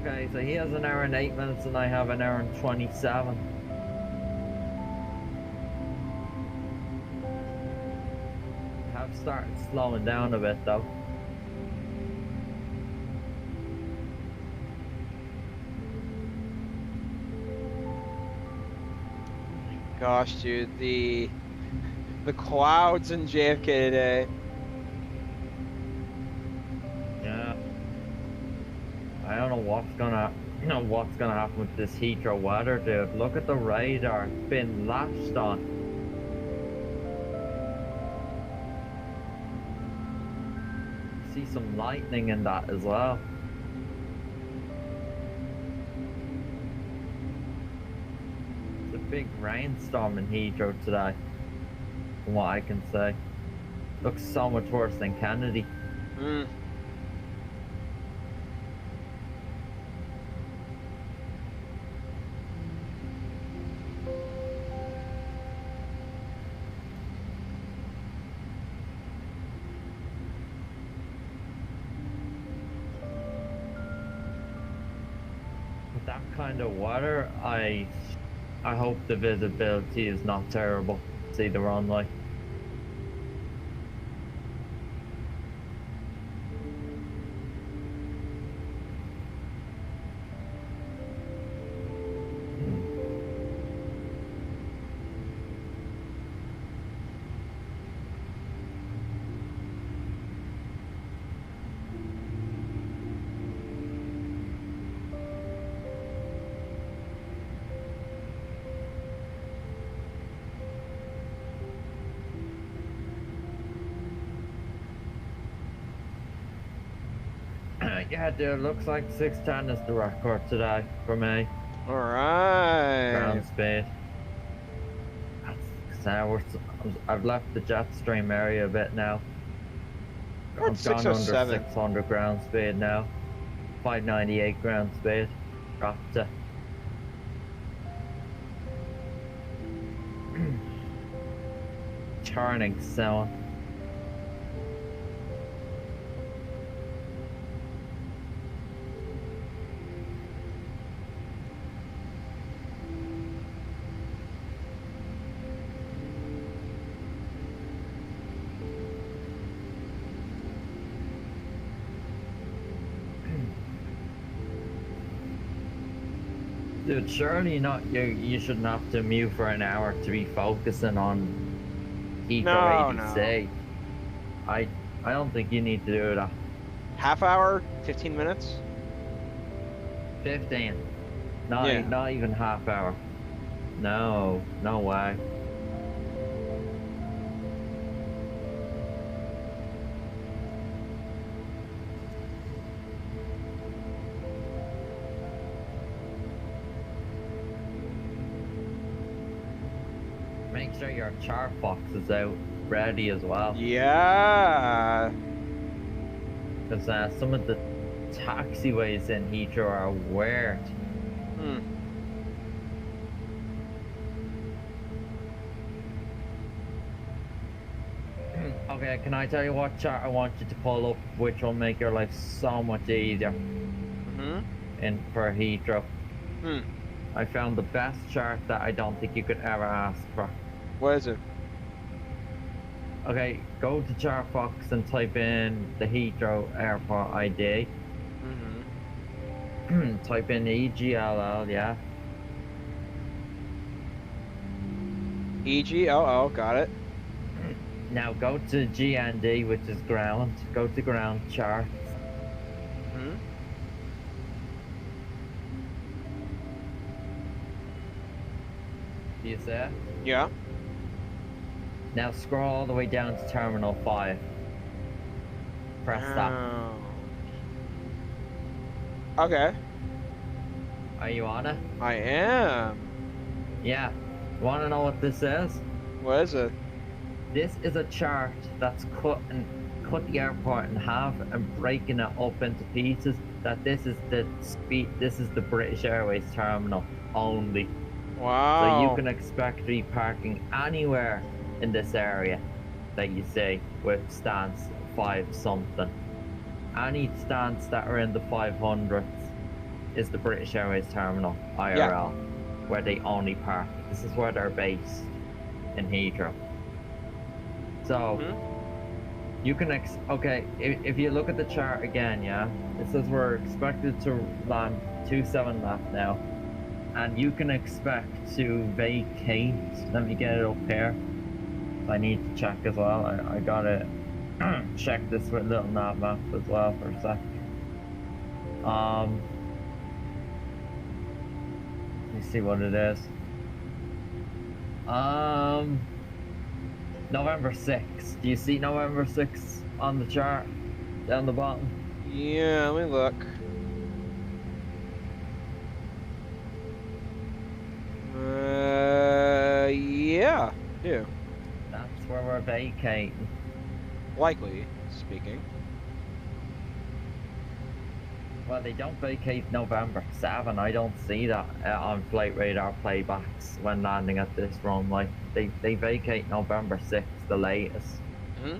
Okay, so he has an hour and 8 minutes and I have an hour and 27. Have started slowing down a bit though. Gosh, dude, the clouds in JFK today. Yeah. I don't know what's gonna happen with this Heathrow weather, dude. Look at the radar. It's been lashed on. See some lightning in that as well. It's a big rainstorm in Heathrow today, from what I can say. Looks so much worse than Kennedy. Mm. With that kind of weather, I hope the visibility is not terrible. See the runway. Yeah, dude, looks like 610 is the record today for me. Alright. Ground speed. I've left the jet stream area a bit now. We're at I've gone under 607. 600 ground speed now. 598 ground speed. Dropped to. Turning sound. Dude, surely not. You shouldn't have to mute for an hour to be focusing on Heathrow ADC. No. I don't think you need to do that. Half hour? 15 minutes? 15. Not even half hour. No way. Make sure your chart box is out ready as well. Yeah. Because some of the taxiways in Heathrow are weird. Hmm. Okay, can I tell you what chart I want you to pull up, which will make your life so much easier for Heathrow? I found the best chart that I don't think you could ever ask for. What is it? Okay, go to chart box and type in the Heathrow Airport ID. Type in EGLL, yeah. EGLL, got it. Now go to GND, which is ground. Go to ground charts. Do you see it? Yeah. Now scroll all the way down to Terminal 5. Press that. Okay. Are you on it? I am. Yeah. Want to know what this is? What is it? This is a chart that's cut the airport in half and breaking it up into pieces. That this is the speed. This is the British Airways terminal only. Wow. So you can expect to be parking anywhere in this area that you see with stance 5 something. Any stance that are in the 500s is the British Airways terminal IRL, where they only park. This is where they're based in Heathrow. So you can if you look at the chart again, yeah, it says we're expected to land 27 left now, and you can expect to vacate. Let me get it up here. I need to check as well. I gotta check this with little nav map as well for a sec. Let me see what it is. November 6th. Do you see November 6th on the chart down the bottom? Yeah, let me look. do. That's where we're vacating. Likely speaking. Well, they don't vacate November 7. I don't see that on flight radar playbacks when landing at this runway. They vacate November 6, the latest. Hmm.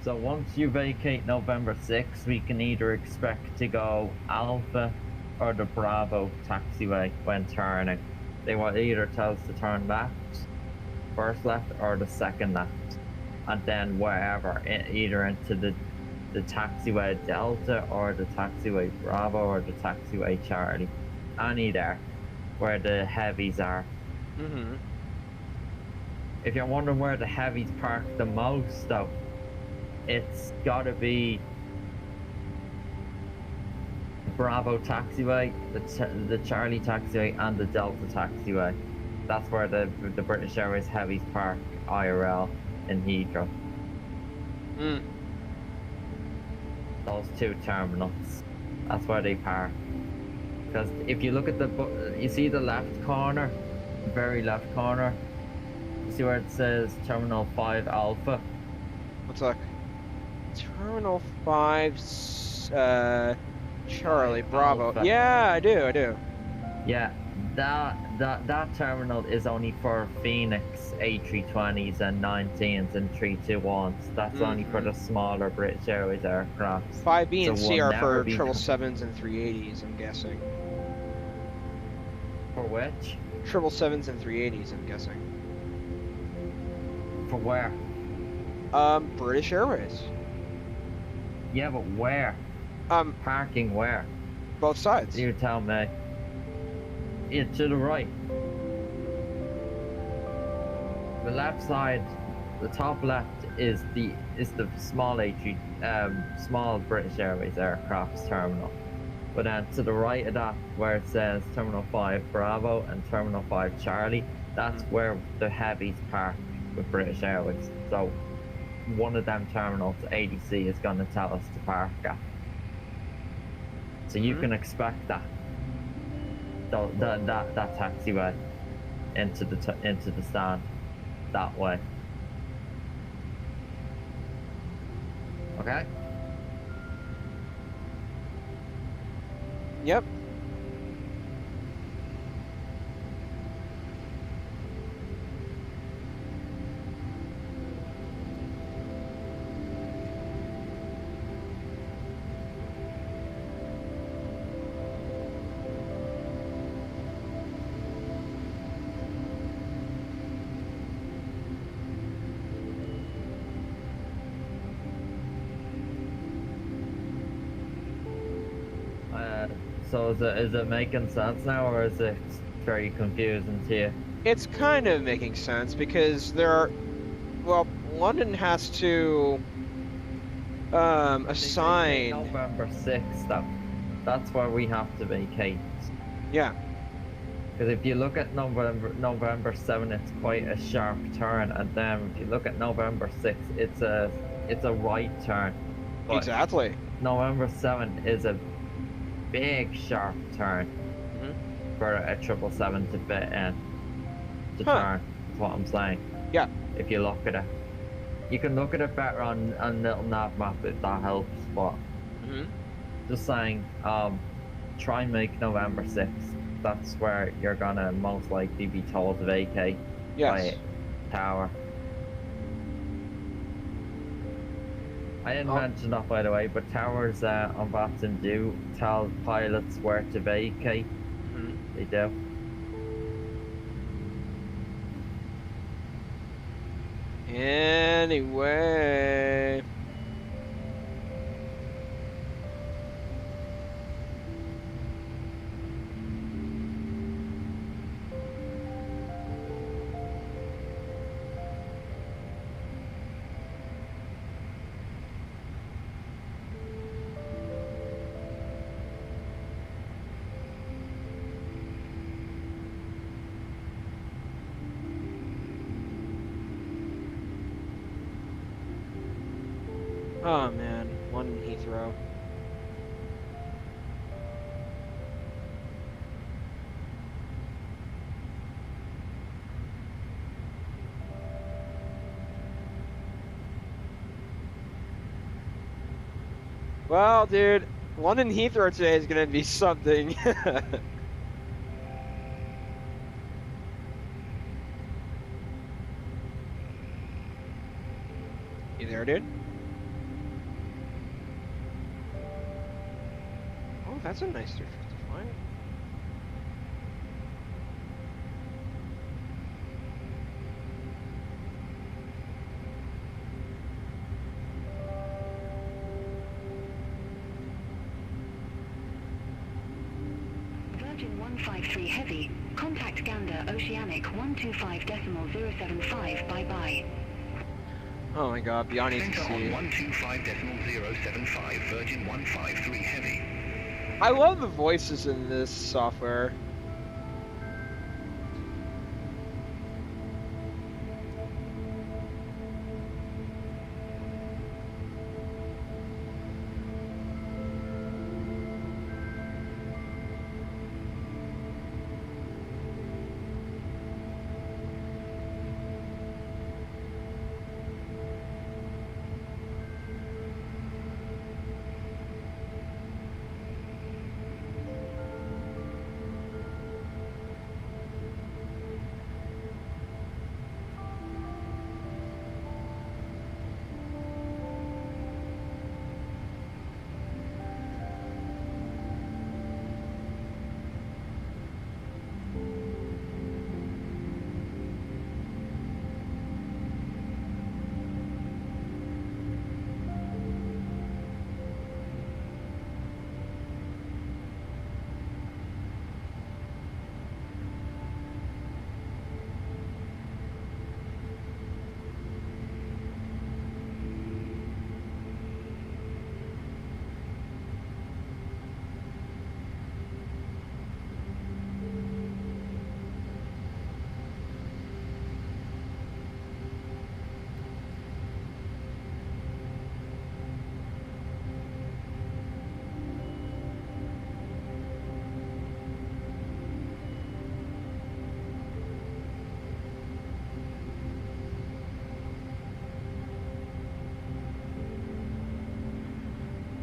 So once you vacate November 6, we can either expect to go Alpha or the Bravo taxiway when turning. They will either tell us to turn left, first left, or the second left. And then wherever, either into the taxiway Delta or the taxiway Bravo or the taxiway Charlie. Any there, where the heavies are. Mm-hmm. If you're wondering where the heavies park the most though, it's gotta be the Bravo taxiway, the Charlie taxiway, and the Delta taxiway. That's where the British Airways heavies park IRL in Heathrow. Mm. Those two terminals. That's where they park. Because if you look at you see the left corner, very left corner. You see where it says Terminal 5 Alpha? Let's look. Terminal 5, Charlie, Bravo. Alpha. Yeah, I do. Yeah, that terminal is only for Phoenix A320s and 19s and 321s. That's only for the smaller British Airways aircraft. 5B and So C we'll are never for be 777s and 380s, I'm guessing. For which? 777s and 380s, I'm guessing. For where? British Airways. Yeah, but where? Parking where? Both sides. You tell me. Yeah, to the right. The left side, the top left is the small small British Airways aircraft's terminal. But then to the right of that, where it says Terminal 5 Bravo and Terminal 5 Charlie, that's where the heavies park with British Airways. So one of them terminals, ADC, is going to tell us to park at. So you can expect that. That taxiway into the stand that way. Okay. Yep. So is it making sense now, or is it very confusing to you? It's kind of making sense because London has to assign November 6th, though. That's where we have to vacate. Yeah. Because if you look at November 7, it's quite a sharp turn, and then if you look at November 6, it's a right turn. But Exactly. November 7 is a big sharp turn for a 777 to fit in to turn. That's what I'm saying. Yeah. If you look at it, you can look at it better on little nav map if that helps. But just saying, try and make November 6th. That's where you're gonna most likely be told to vacate by tower. I didn't mention that, by the way, but towers on VATSIM do tell pilots where to vacate. They do. Anyway. Oh man, London Heathrow. Well, dude, London Heathrow today is gonna be something. You there, dude? Oh, that's a nice 350 flight. Virgin 153 Heavy, contact Gander Oceanic 125.075, bye-bye. Oh my god, beyond Center on ATC. 125.075, Virgin 153 Heavy. I love the voices in this software.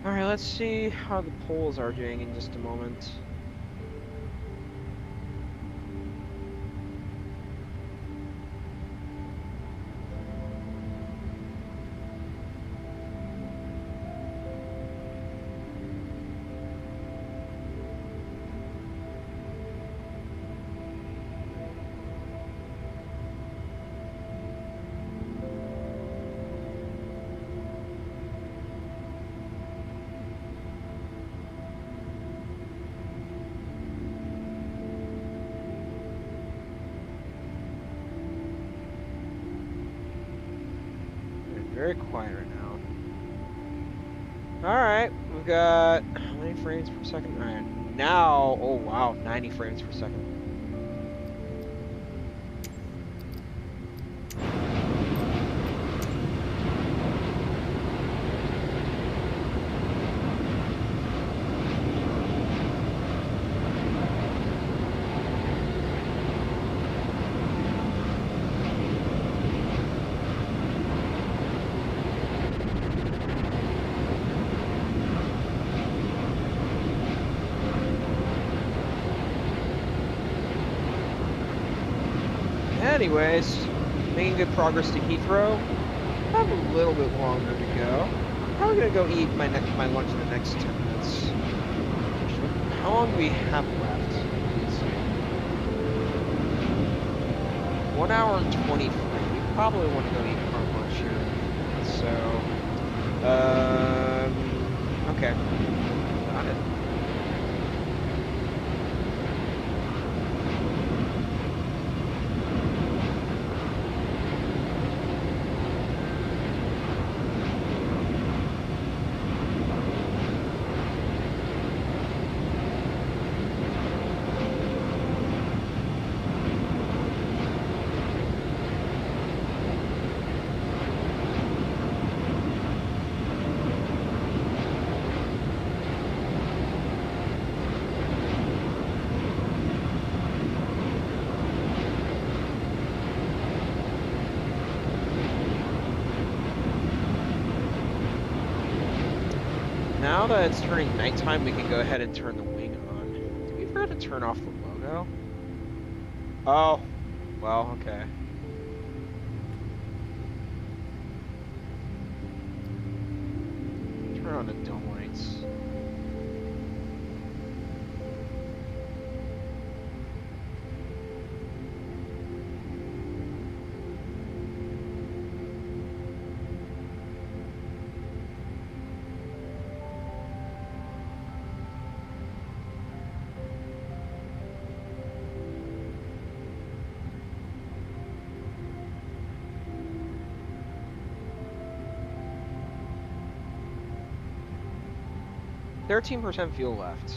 Alright, let's see how the polls are doing in just a moment. Very quiet right now. Alright, we've got how many frames per second? Alright, now, oh wow, 90 frames per second. Anyways, making good progress to Heathrow. I have a little bit longer to go. Probably gonna go eat my lunch in the next 10 minutes. How long do we have left? Let's see. 1 hour and 23. We probably want to go eat our lunch here. So, okay. Got it. now that it's turning nighttime, we can go ahead and turn the wing on. Did we forget to turn off the logo? Oh, well, okay. Turn on the dome lights. %13 fuel left.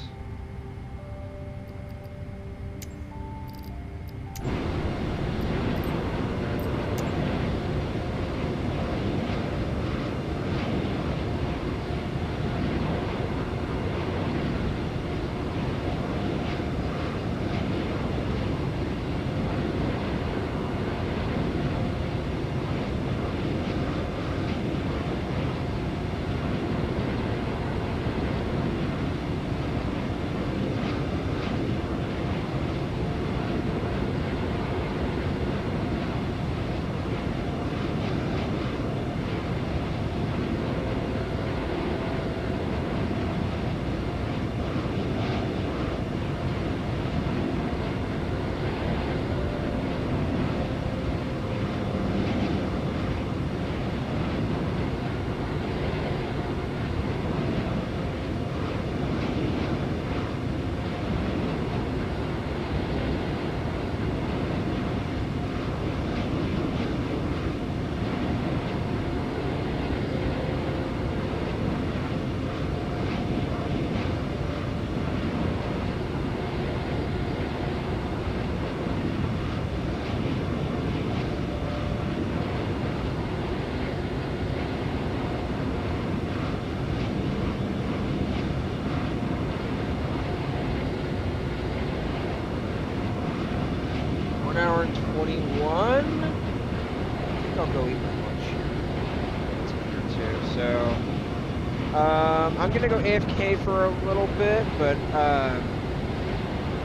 I'm gonna go AFK for a little bit, but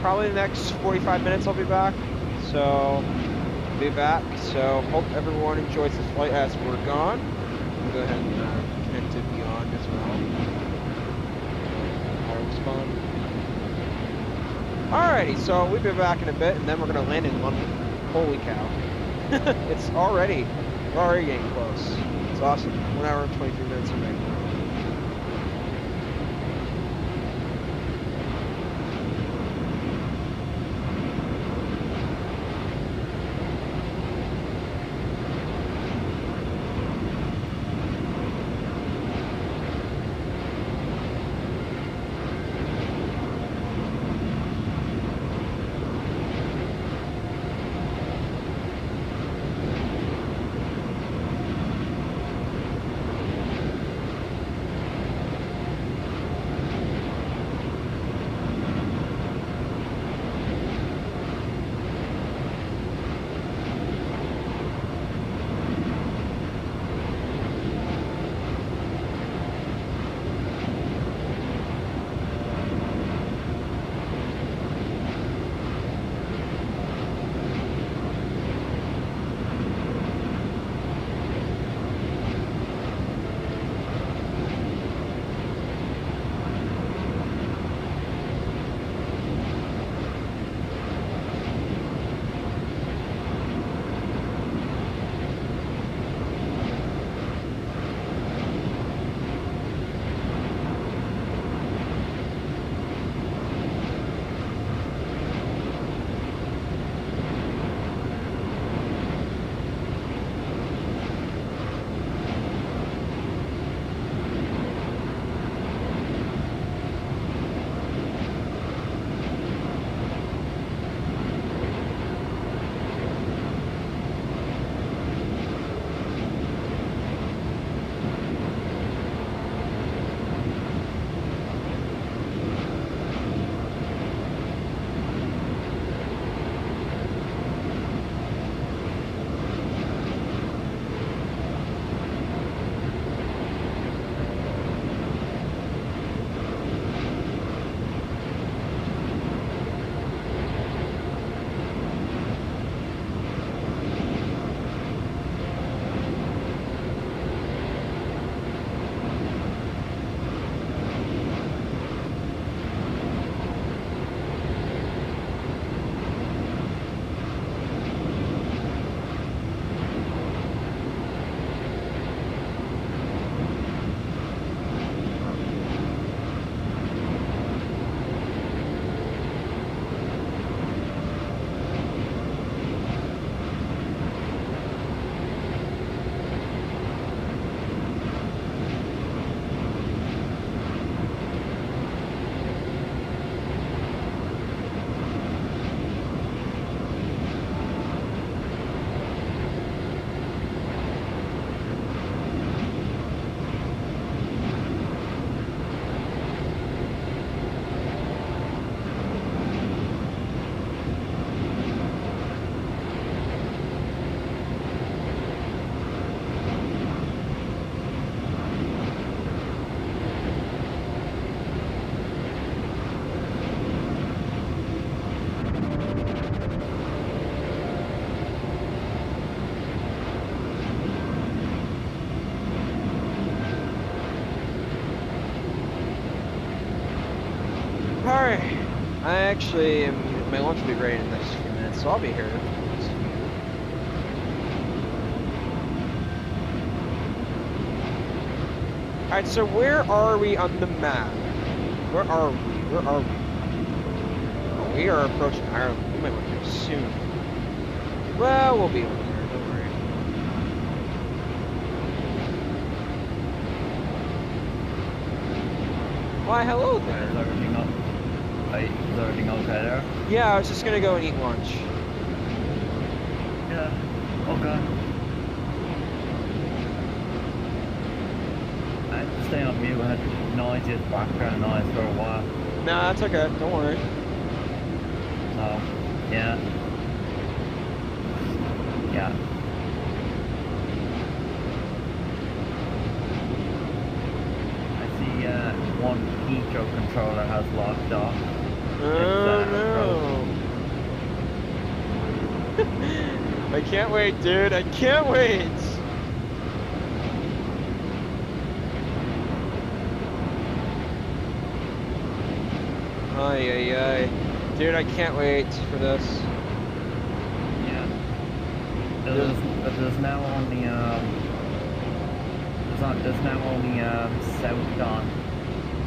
probably the next 45 minutes I'll be back. So, be back. So, hope everyone enjoys the flight as we're gone. We'll go ahead and connect to Beyond as well. Alrighty, so we'll be back in a bit, and then we're gonna land in London. Holy cow! We're already getting close. It's awesome. 1 hour and 23 minutes away. I actually am, my lunch will be ready in the next few minutes, so I'll be here. Alright, so where are we on the map? Where are we? Where are we? Oh, we are approaching Ireland. We might want to go soon. Well, we'll be over there, don't worry. Why, hello there. Is everything up? Is everything okay there? Yeah, I was just gonna go and eat lunch. Yeah. Okay. I had to stay on mute. I had noisiest background noise for a while. Nah, that's okay. Don't worry. So, yeah. Yeah. I see one Heathrow controller has locked off. Oh no. I can't wait, dude. I can't wait. Ay, ay, ay. Dude, I can't wait for this. Yeah. There's now only south on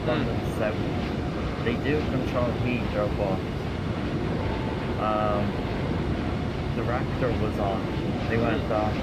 London south. They do control Heathrow, but the Raptor was on. They went off.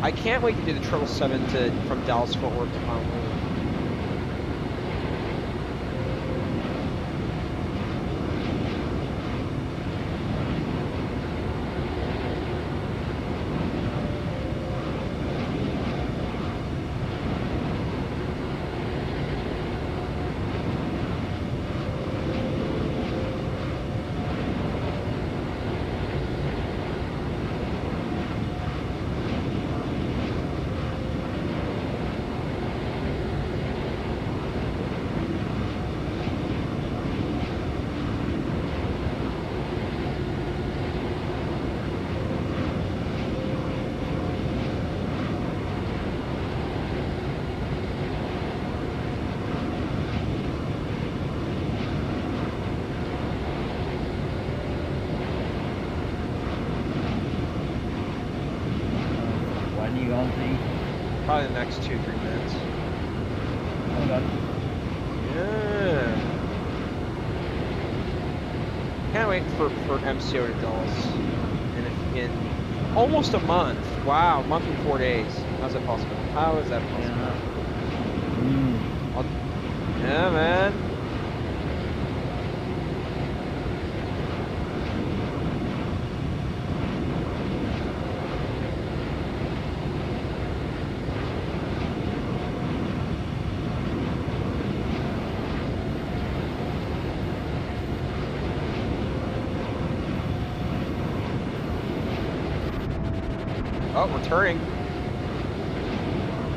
I can't wait to do the 777 from Dallas Fort Worth to Honolulu. Probably the next 2-3 minutes. Okay. Yeah. Can't wait for MCO to Dallas in almost a month. Wow, a month and 4 days. How's that possible? How is that possible? Yeah. Yeah, man. Oh, we're turning.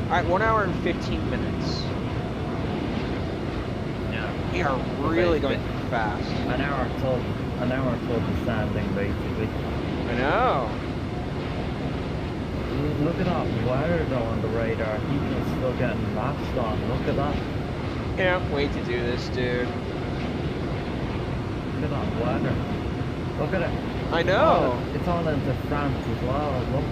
Alright, 1 hour and 15 minutes. Yeah. We are really going fast. An hour till the standing, basically. I know. Look at that weather though on the radar. He's still getting lashed on. Look at that. Can't wait to do this, dude. Look at that weather. Look at it. I know. It's all into France as well. Look.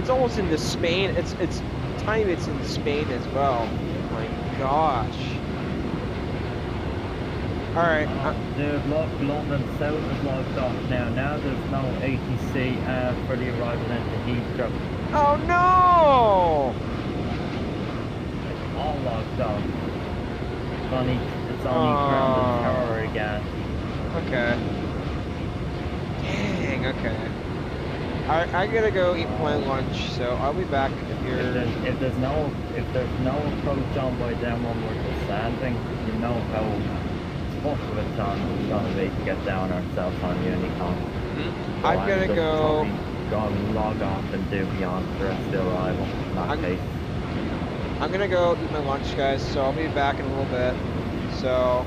It's almost into Spain. It's tiny bits into Spain as well. Oh my gosh. All right. Dude, look, London South is logged off now. Now there's no ATC for the arrival into Heathrow. Oh no! It's all logged off. It's only grounded tower again. Okay. Dang. Okay. I gotta go eat my lunch, so I'll be back if you're. If there's no approach on by them when we're descending, you know how tough of a time it's gonna be to get down ourselves on Unicon. Mm-hmm. I'm gonna go log off and do beyond the rest of the arrival. In that case. I'm gonna go eat my lunch, guys. So I'll be back in a little bit. So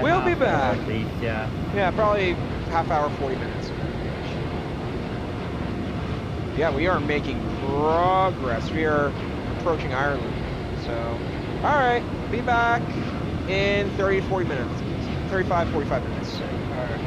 we'll be back. At least, yeah. Yeah, probably half hour, 40 minutes. Yeah, we are making progress. We are approaching Ireland. So, all right, be back in 30 to 40 minutes. 35, 45 minutes. All right.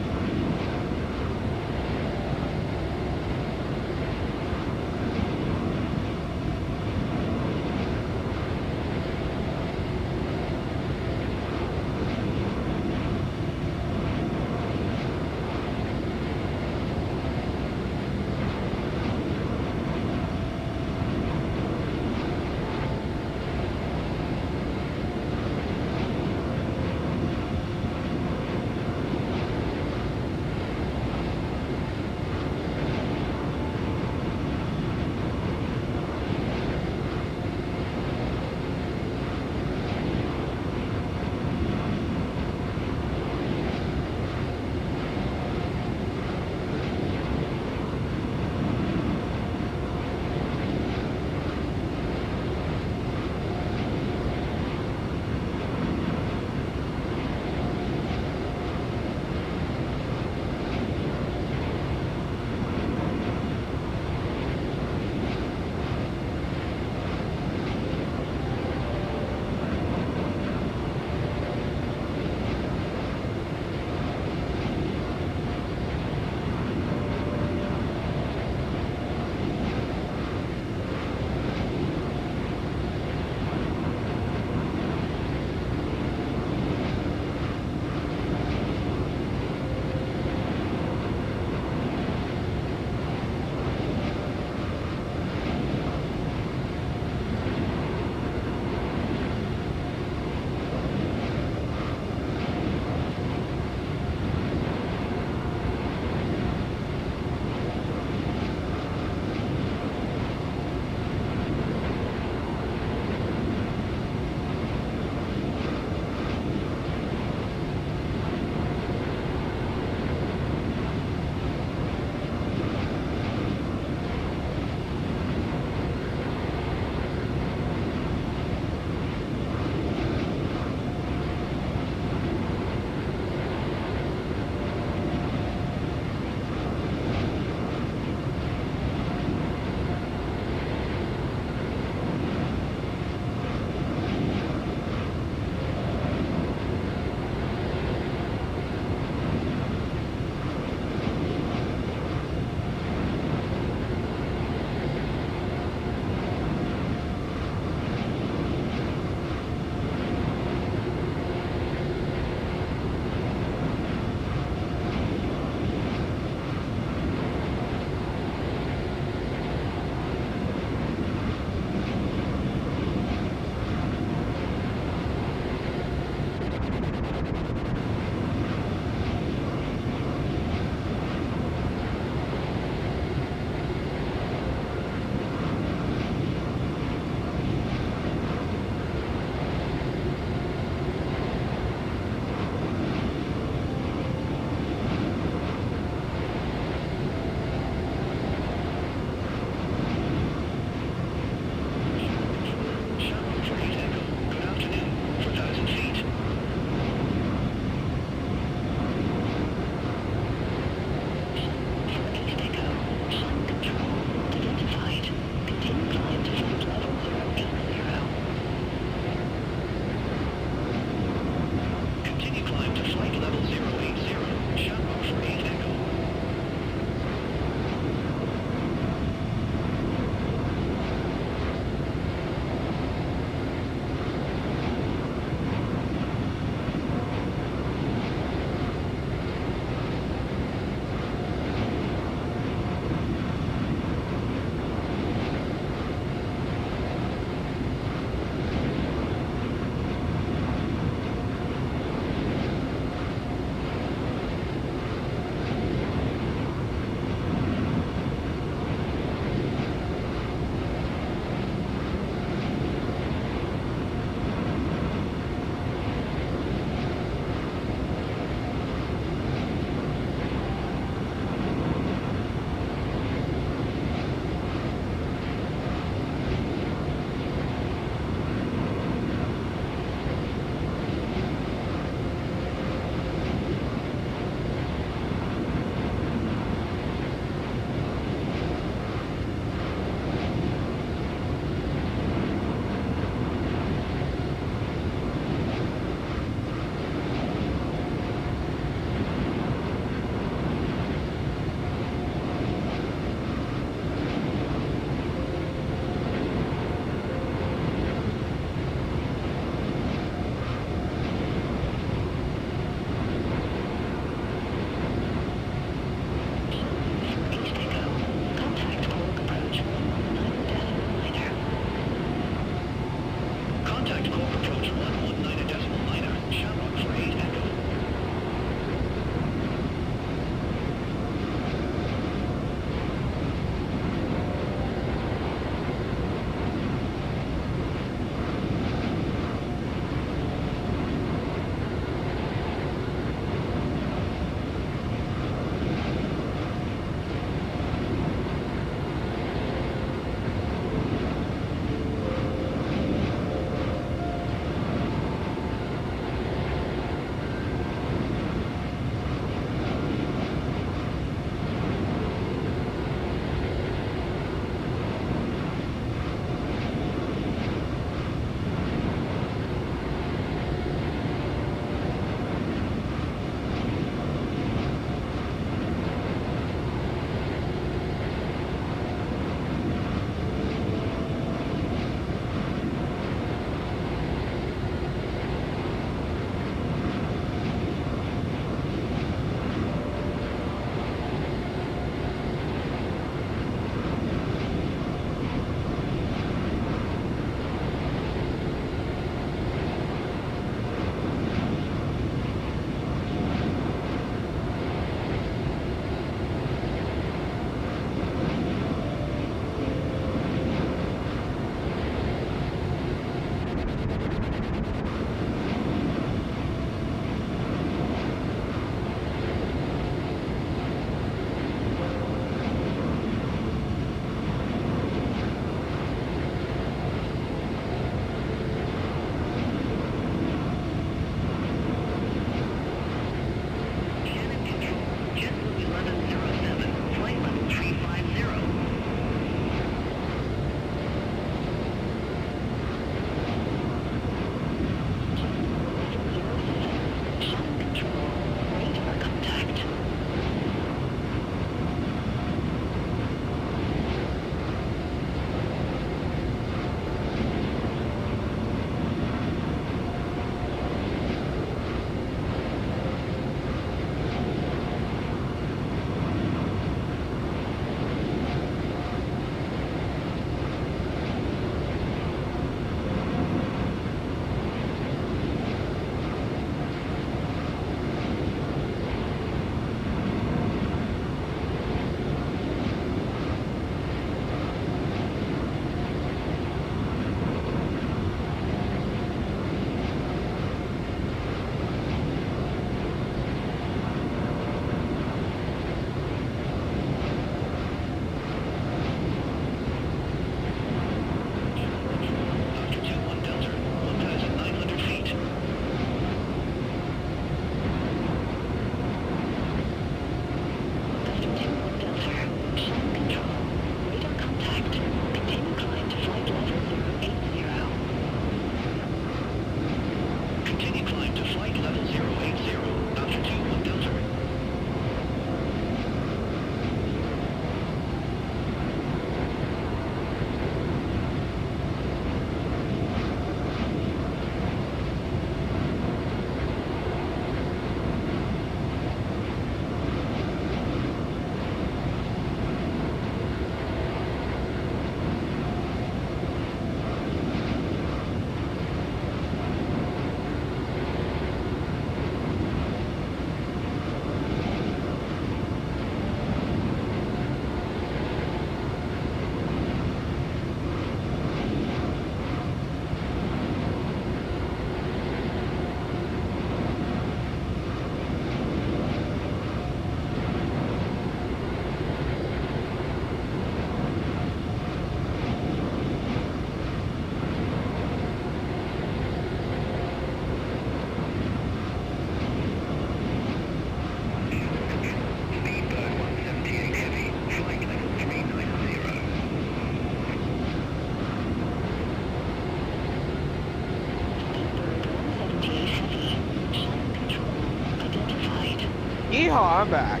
Yeehaw, I'm back.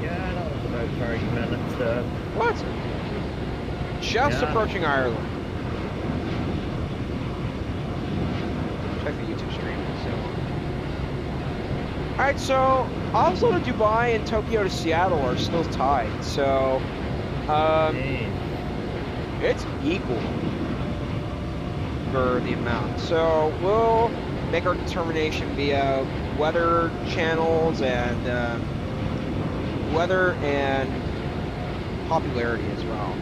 Yeah, that was about 30 minutes. What? Just Yeah. approaching Ireland. Check the YouTube stream. Alright, so Oslo to Dubai and Tokyo to Seattle are still tied, so it's equal for the amount. So we'll make our determination via weather channels and weather and popularity as well.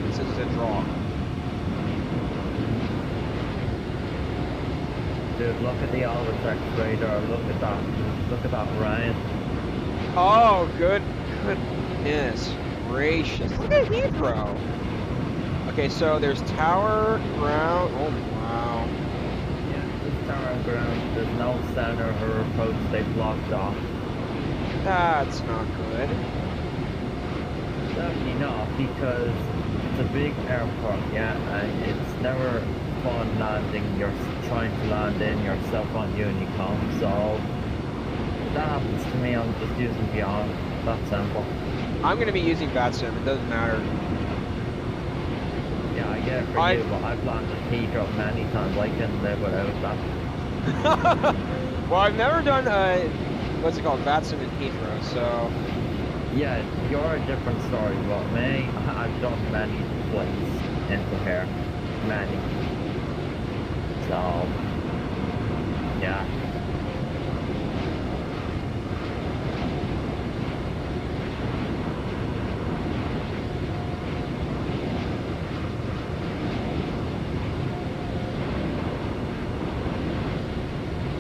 This is a draw. Dude, look at the Albatross radar. Look at that. Look at that rain. Oh, goodness gracious. Look at Heathrow. Okay, so there's tower, ground. Oh, wow. Yeah, there's tower and ground. There's no center or approach. They blocked off. That's not good. Definitely not, because it's a big airport, yeah, and it's never fun landing. You're trying to land in yourself on Unicom, so if that happens to me, I'm just using Beyond. That's simple. I'm going to be using VATSIM. It doesn't matter. Yeah, I get it for you, but I've landed Heathrow many times. I can live without that. Well, I've never done, what's it called, VATSIM in Heathrow, so... Yeah, you're a different story, but me, I've done many flights into here. Many. So, yeah.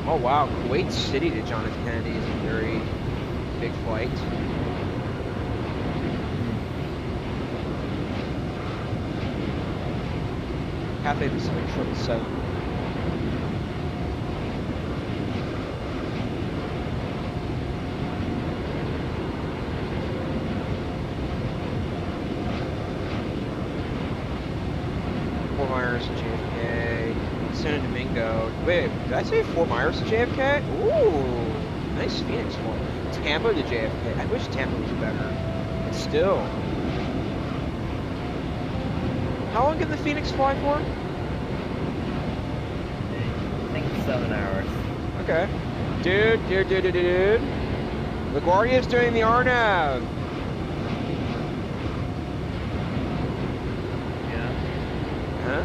Oh wow, Kuwait City to John F. Kennedy is a very big flight. Cathay Pacific 777. Fort Myers, JFK, Santo Domingo. Wait, did I say Fort Myers to JFK? Ooh, nice Phoenix one. Tampa to JFK. I wish Tampa was better, but still. How long can the Phoenix fly for? I think 7 hours. Okay. Dude. LaGuardia's doing the RNAV. Yeah. Huh?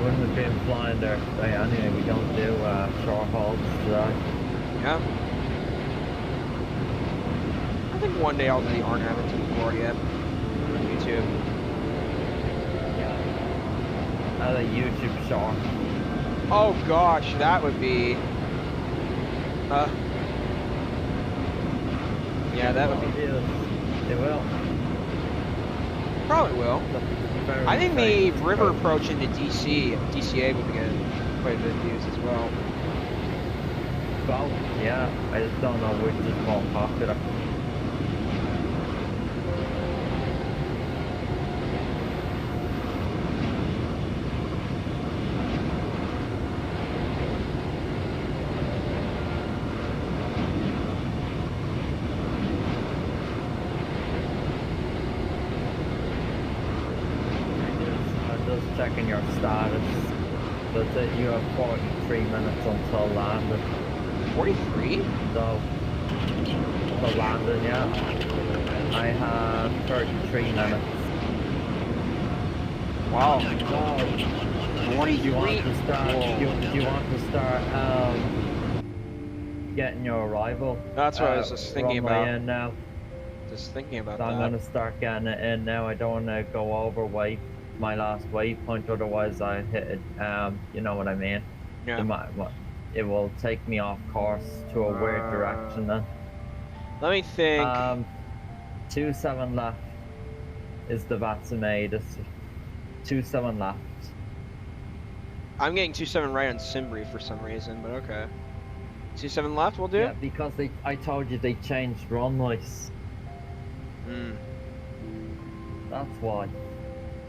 Wouldn't have been flying there today anyway. We don't do short hauls today. Yeah. I think one day I'll do the RNAV into LaGuardia on YouTube. A YouTube short. Oh gosh, that would be. Yeah, that would be. It will. Probably will. I think the river approach into DCA would get quite a bit of views as well. Well, yeah, I just don't know which is more popular. Checking your status. That's it, you have 43 minutes until landing. 43? So, for landing, yeah. I have 33 minutes. Wow. So, 43? do you want to start, do you want to start getting your arrival? That's what I was just thinking about. In now. Just thinking about So that. I'm going to start getting it in now. I don't want to go overweight my last waypoint, otherwise I hit it, you know what I mean? Yeah. It will take me off course to a weird direction then. Let me think. 27 left is the VATSIM ATC. 27 left. I'm getting 27 right on Simbri for some reason, but okay. 27 left, we'll do? Yeah, because I told you they changed runways. That's why.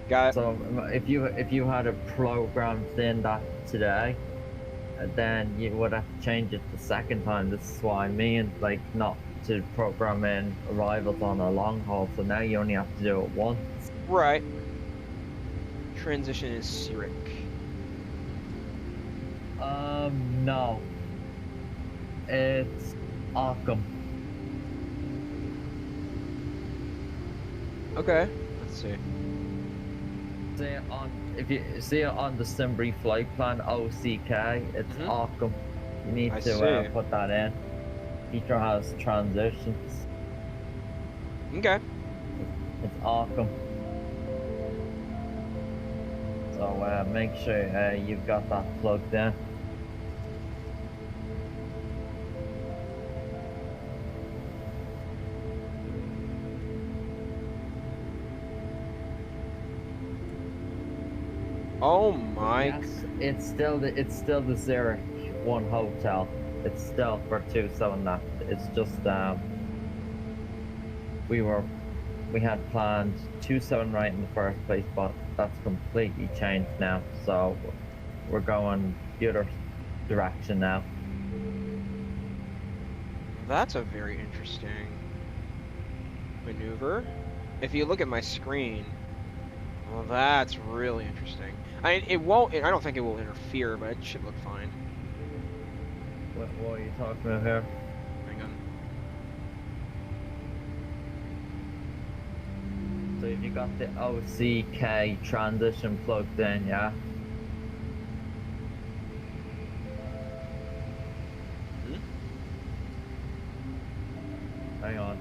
Got it. So if you had a programmed in that today, then you would have to change it the second time. This is what I mean, like not to program in arrivals on a long haul. So now you only have to do it once. Right. Transition is Cyric. No. It's Occam. Okay. Let's see. See it on, if you see it on the Simbri flight plan, OCK, it's Occam. You need to put that in. Heathrow has transitions. Okay. It's Occam. So make sure you've got that plugged in. Oh my! Yes, it's still the Zurich 1 hotel. It's still for 27 left. It's just we had planned 27 right in the first place, but that's completely changed now. So we're going the other direction now. That's a very interesting maneuver. If you look at my screen, well, that's really interesting. I don't think it will interfere, but it should look fine. What are you talking about here? Hang on. So if you got the OCK transition plugged in, yeah? Hang on.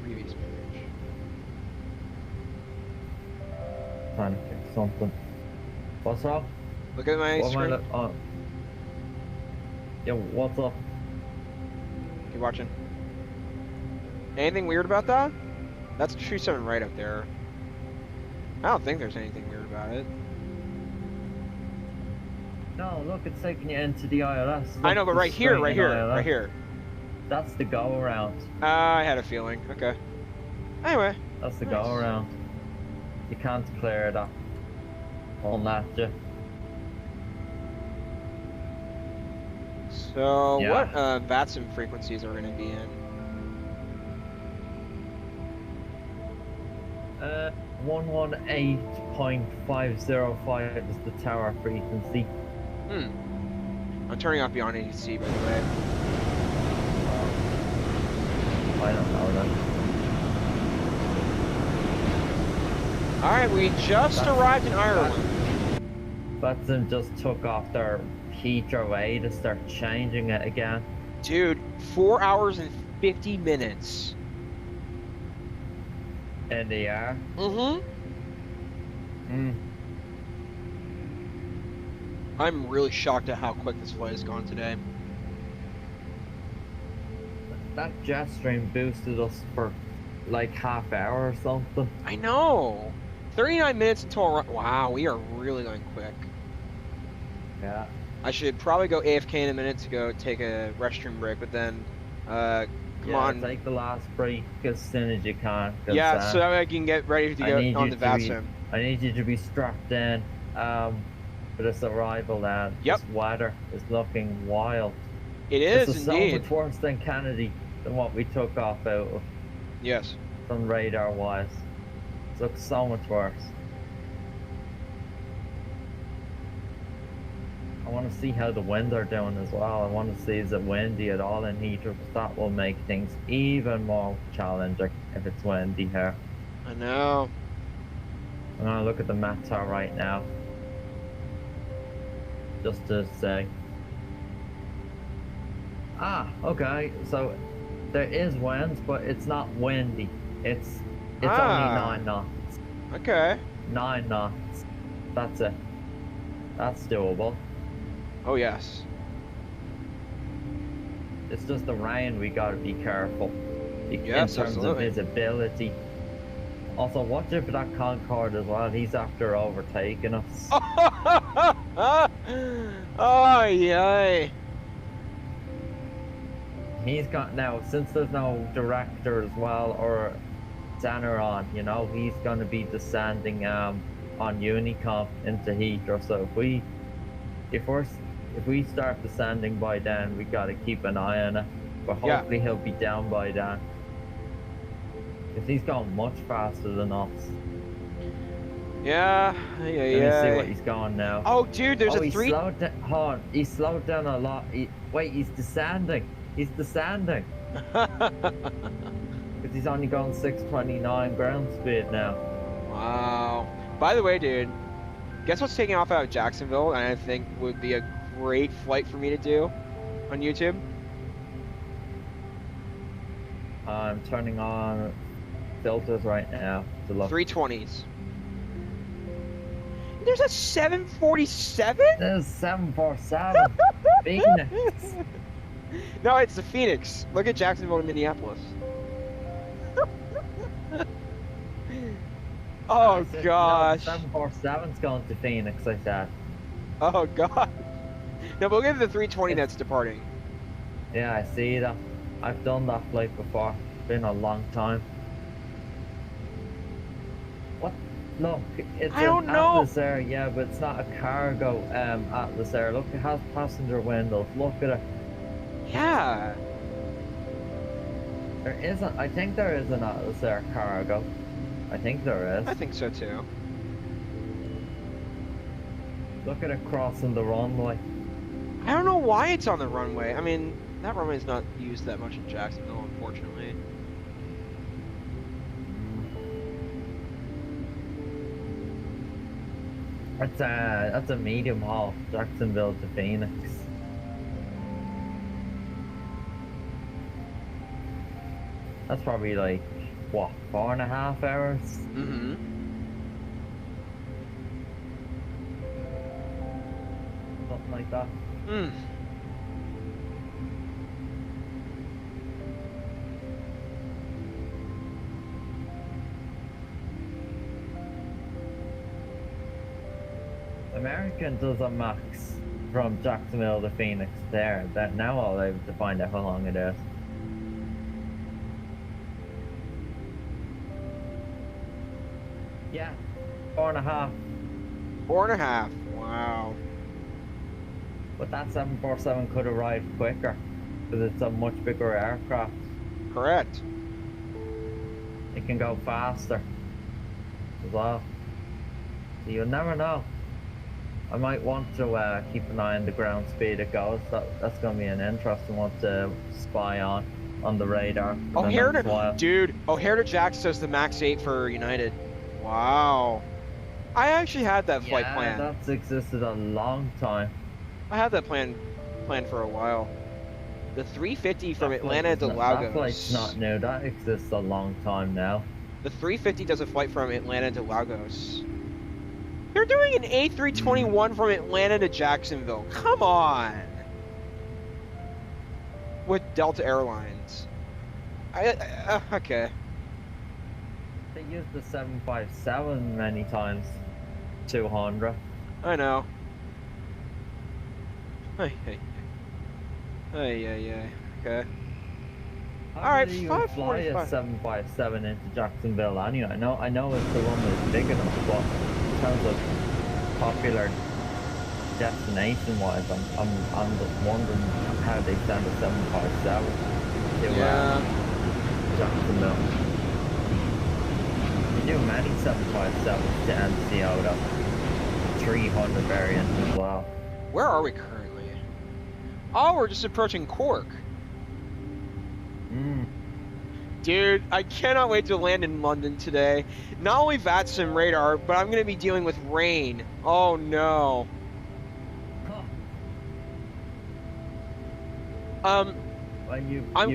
Previous page. Trying to fix something. What's up? Look at my screen. Yeah, what's up? Keep watching. Anything weird about that? That's 27 right up there. I don't think there's anything weird about it. No, look, it's taking you into the ILS. Look, I know, but right here. That's the go around. I had a feeling. Okay. Anyway. That's the go around. You can't clear that on that, yeah. So what VATSIM frequencies are going to be in? 118.505 is the tower frequency. I'm turning off beyond ATC, by the way. I don't know that. Alright, we just arrived in Ireland. VATSIM just took off their Heathrow A to start changing it again. Dude, 4 hours and 50 minutes. In the air? I'm really shocked at how quick this flight has gone today. That jet stream boosted us for like half hour or something. I know. 39 minutes until wow, we are really going quick. Yeah. I should probably go AFK in a minute to go take a restroom break, but then come on. Take the last break as soon as you can. Yeah, so I can get ready to go on the VATSIM. I need you to be strapped in for this arrival now. This weather is looking wild. It is indeed. So much worse than Kennedy, than what we took off out of. Yes. From radar wise. It looks so much worse. I want to see how the wind are doing as well. I want to see is it windy at all in Heathrow, because that will make things even more challenging if it's windy here. I know. I'm gonna look at the METAR right now, just to say. Okay, so there is wind, but it's not windy. It's only 9 knots. Okay. 9 knots. That's it. That's doable. Oh yes. It's just the rain, we gotta be careful. Yes, in terms of visibility. Also, watch out for that Concorde as well. He's after overtaking us. Oh yay. He's got now, since there's no director as well, or center on, you know, he's gonna be descending on Unicom into Heathrow. So if we If we start descending by then, we gotta keep an eye on it. But hopefully he'll be down by then. Because he's going much faster than us. Yeah. Let me see what he's going now. Oh, dude, there's a he 3. Slowed down. Hold on, he slowed down a lot. Wait, he's descending. He's descending. Because he's only going 629 ground speed now. Wow. By the way, dude, guess what's taking off out of Jacksonville, and I think would be a great flight for me to do on YouTube? I'm turning on filters right now to look. 320s. There's a 747? There's 747. Phoenix. No, it's the Phoenix. Look at Jacksonville to Minneapolis. Oh gosh. No, 747's going to Phoenix, I said. Oh god. No, but look at the 320 that's departing. Yeah, I see that. I've done that flight before. It's been a long time. What? Look, it's an Atlas Air, yeah, but it's not a cargo Atlas Air. Look, it has passenger windows. Look at it. Yeah. There isn't. I think there is an Atlas Air cargo. I think there is. I think so too. Look at it crossing the runway. I don't know why it's on the runway. I mean, that runway is not used that much in Jacksonville, unfortunately. That's a medium haul, Jacksonville to Phoenix. That's probably like, what, 4.5 hours? Mm-hmm. Something like that. Mm. American does a max from Jacksonville to Phoenix there. That now I'll be able to find out how long it is. Yeah, 4.5. 4.5. Wow. But that 747 could arrive quicker because it's a much bigger aircraft. Correct. It can go faster as well. So you'll never know. I might want to keep an eye on the ground speed it goes. That's going to be an interesting one to spy on the radar. O'Hare to Jack says the max 8 for United. Wow. I actually had that flight planned. Yeah, that's existed a long time. I had that planned for a while. The 350 from Atlanta to Lagos. That flight's not new. That exists a long time now. The 350 does a flight from Atlanta to Lagos. They're doing an A321 from Atlanta to Jacksonville. Come on. With Delta Airlines. Okay. They used the 757 many times. 200. I know. Hey. Okay. Alright, you fly a 757 into Jacksonville anyway. I know it's the one that's big enough, but in terms of popular destination wise, I'm just wondering how they send a 757 to Jacksonville. They do many 757s to NCO though. 300 variants as well. Where are we currently? Oh, we're just approaching Cork. Dude, I cannot wait to land in London today. Not only VATSIM radar, but I'm going to be dealing with rain. Oh no. I'm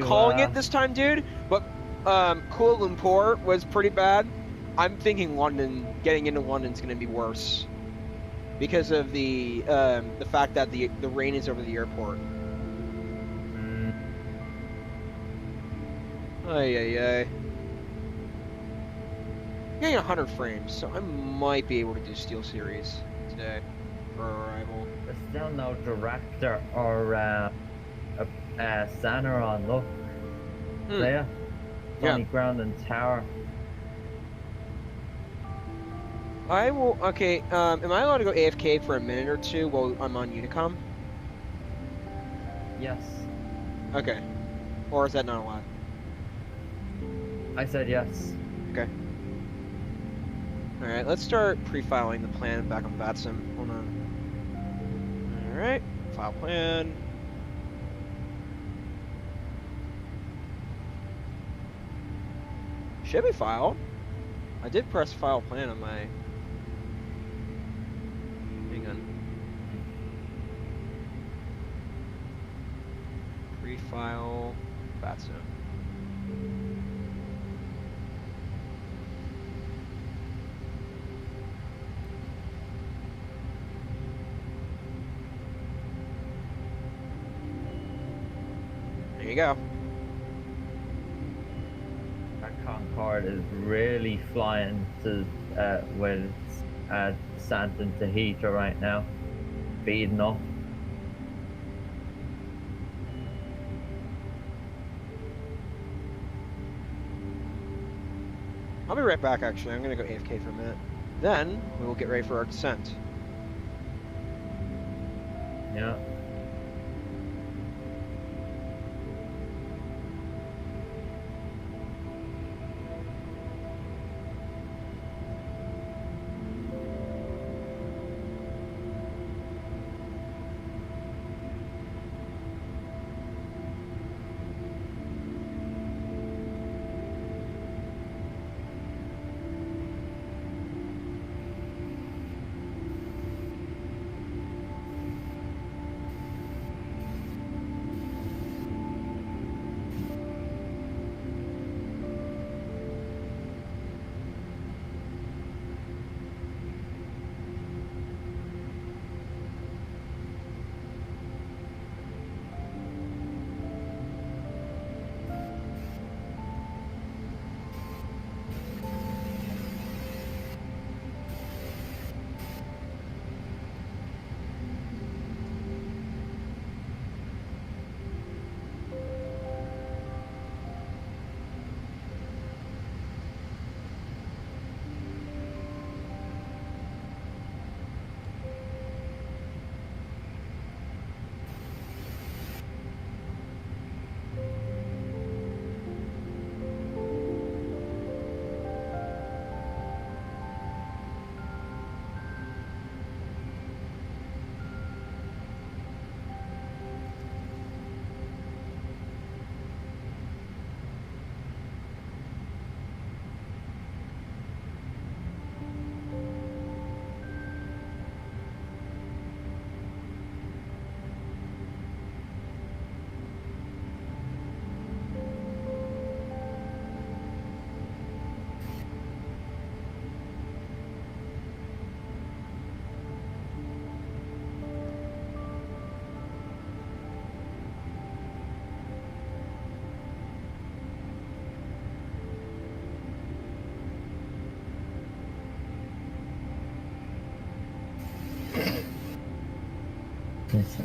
calling it this time, dude, but Kuala Lumpur was pretty bad. I'm thinking London, getting into London's going to be worse because of the fact that the rain is over the airport. Ay. Getting 100 frames, so I might be able to do Steel Series today for arrival. There's still no director or a center on. Look, there. Funny ground and tower. I will. Okay. Am I allowed to go AFK for a minute or two while I'm on Unicom? Yes. Okay. Or is that not allowed? I said yes. Okay. All right. Let's start pre-filing the plan back on VATSIM. Hold on. All right. File plan. Should be filed. I did press file plan on my. Hang on. Pre-file VATSIM. There you go. That Concorde is really flying to when it's descending to Heathrow right now. Speeding up. I'll be right back, actually. I'm going to go AFK for a minute. Then, we will get ready for our descent. Yeah. Yes, sir.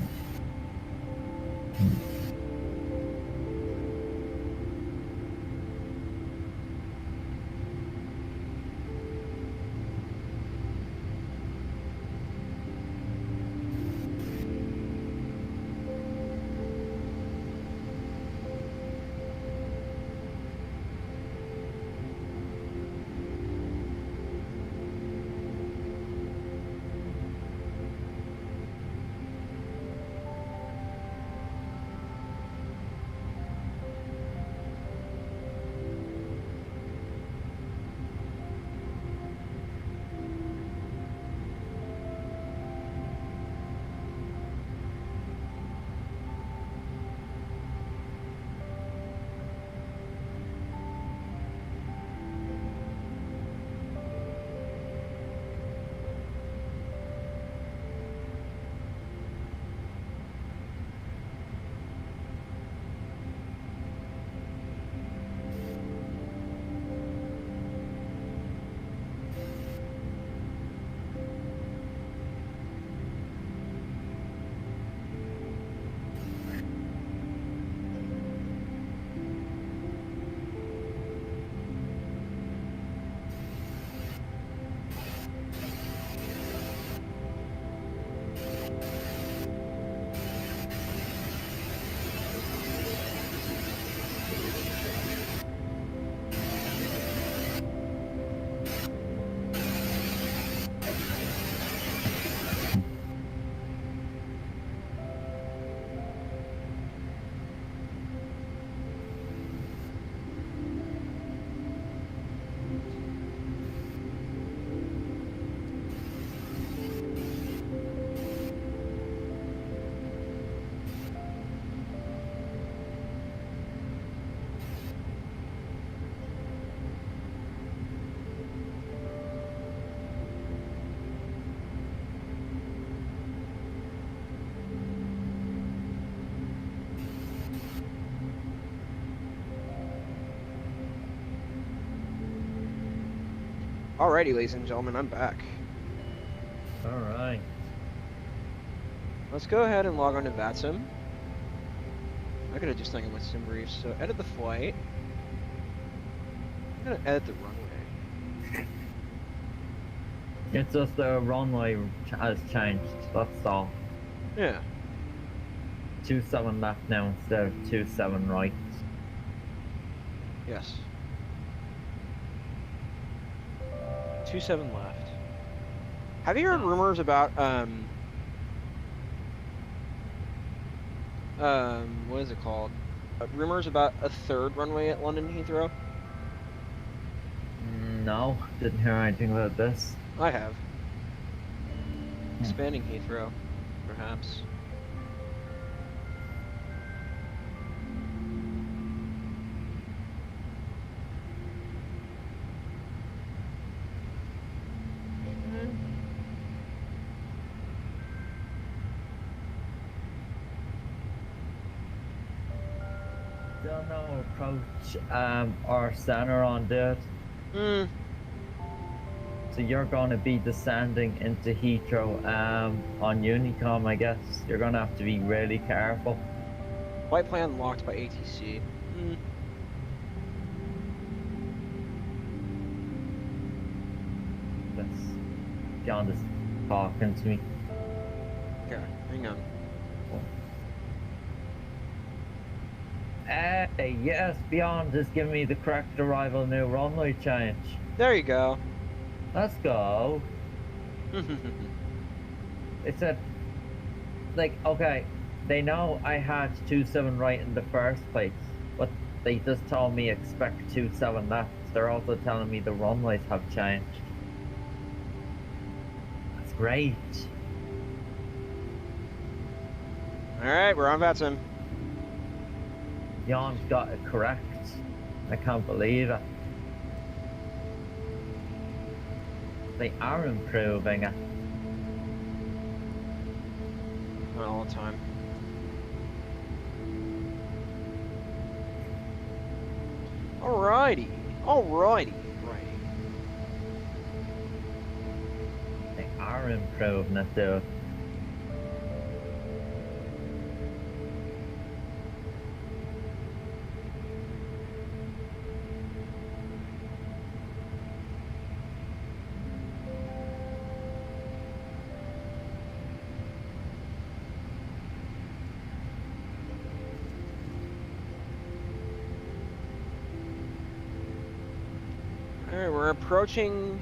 Alrighty, ladies and gentlemen, I'm back. Alright. Let's go ahead and log on to VATSIM. I could have just done it with sim briefs. So edit the flight. I'm gonna edit the runway. It's just the runway has changed, that's all. Yeah. 27 left now instead of 27 right. Yes. 27 left. Have you heard rumors about what is it called? Rumors about a third runway at London Heathrow? No, didn't hear anything about this. I have. Expanding Heathrow, perhaps. Still no approach or center on that. Hmm. So you're going to be descending into Heathrow on Unicom, I guess. You're going to have to be really careful. Flight plan locked by ATC. Hmm. That's John is talking to me. Okay, hang on. Hey, yes, Beyond is giving me the correct arrival new runway change. There you go. Let's go. It said, like, okay, they know I had 27 right in the first place, but they just told me expect 27 left. They're also telling me the runways have changed. That's great. Alright, we're on VATSIM. Jan's got it correct. I can't believe it. They are improving it. Not all the time. Alrighty. Alrighty. Righty. They are improving it though. Alright, we're approaching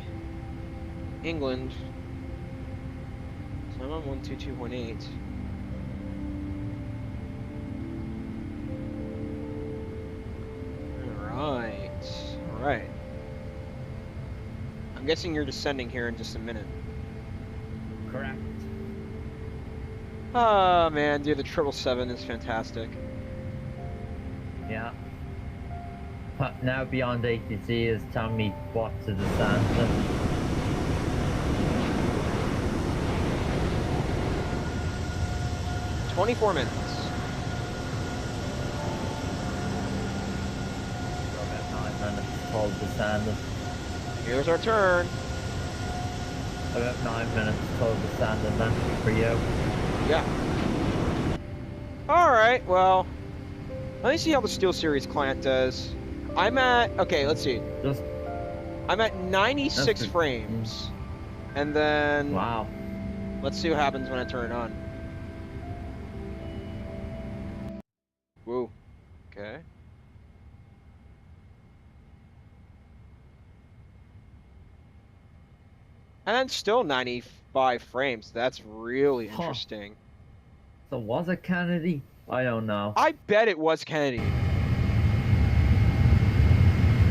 England. So I'm on 12218. Alright. Alright. I'm guessing you're descending here in just a minute. Correct. Oh man, dude, the 777 is fantastic. Yeah. But now Beyond ATC is telling me what to descend to. In 24 minutes. About 9 minutes till descending. Here's our turn. About 9 minutes till descending then for you. Yeah. Alright, well, let me see how the SteelSeries client does. I'm at, okay, let's see. I'm at 96 frames. And then, wow. Let's see what happens when I turn it on. Whoa. Okay. And then still 95 frames. That's really interesting. So was it Kennedy? I don't know. I bet it was Kennedy.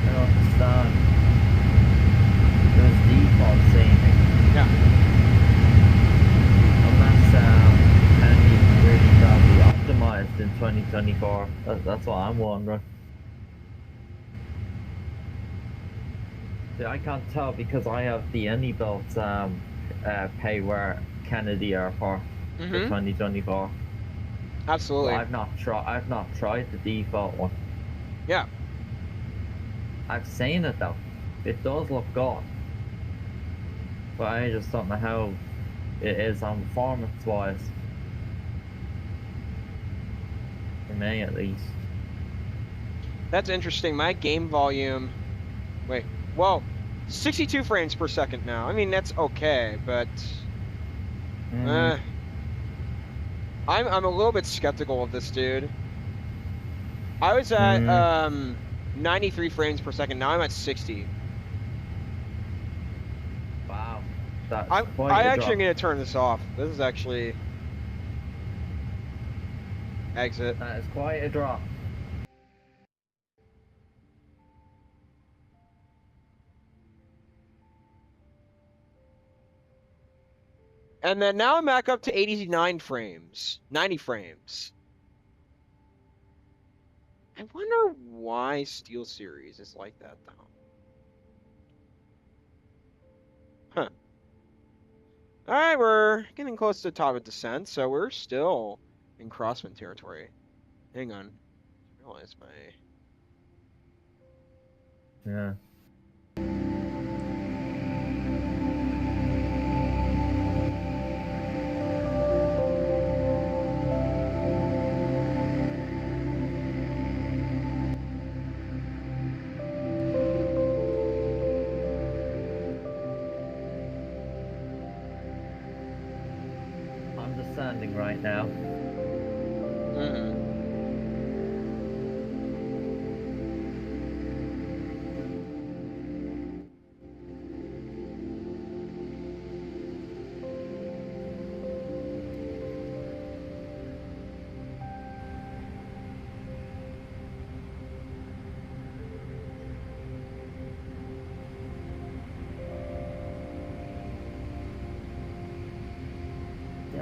I don't understand. It was default saving. Yeah. Unless Kennedy really probably optimized in 2024. That's what I'm wondering. See, I can't tell because I have the Anybuilt payware Kennedy Airport for 2024. Absolutely. Well, I've not tried the default one. Yeah. I've seen it though. It does look good. But I just don't know how it is on performance-wise. For me, at least. That's interesting. My game volume... Wait. Whoa. 62 frames per second now. I mean, that's okay, but... I'm a little bit skeptical of this, dude. I was at 93 frames per second. Now I'm at 60. Wow. That's I quite a actually am drop. going to turn this off. This is actually... Exit. That is quite a drop. And then now I'm back up to 89 frames. 90 frames. I wonder why SteelSeries is like that, though. Huh. Alright, we're getting close to the top of descent, so we're still in crosswind territory. Hang on. I realize my... Yeah. I'm descending right now.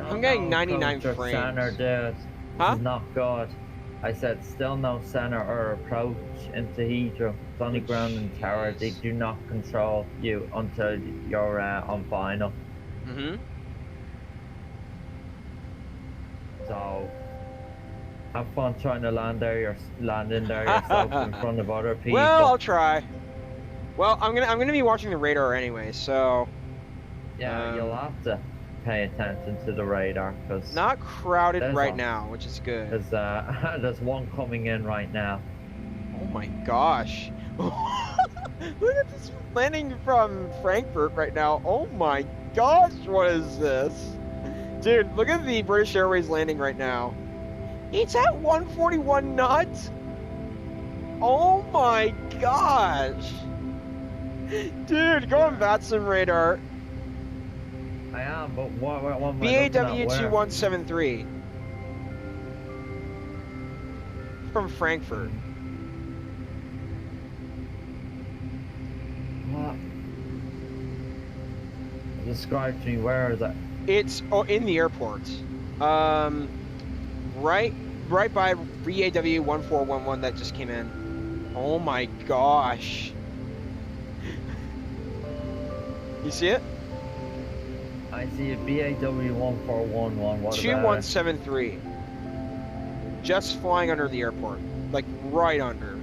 I'm getting 99 frames. Center, dude. Huh? This is not good. I said still no center or approach into Heathrow. It's only ground and tower. They do not control you until you're on final. So have fun trying to land in there yourself in front of other people. Well, I'll try. Well, I'm gonna be watching the radar anyway, so... Yeah, you'll have to pay attention to the radar, because... Not crowded right now, which is good. There's one coming in right now. Oh my gosh. Look at this landing from Frankfurt right now. Oh my gosh, what is this? Dude, look at the British Airways landing right now. It's at 141 knots. Oh my gosh. Dude, go on VATSIM radar. I am, but what am I BAW 2173 from Frankfurt. What? Describe to me, where is it? It's in the airport. Right by VAW 1411 that just came in. Oh my gosh. You see it? I see a BAW 1411. What 2173. Just flying under the airport. Like, right under.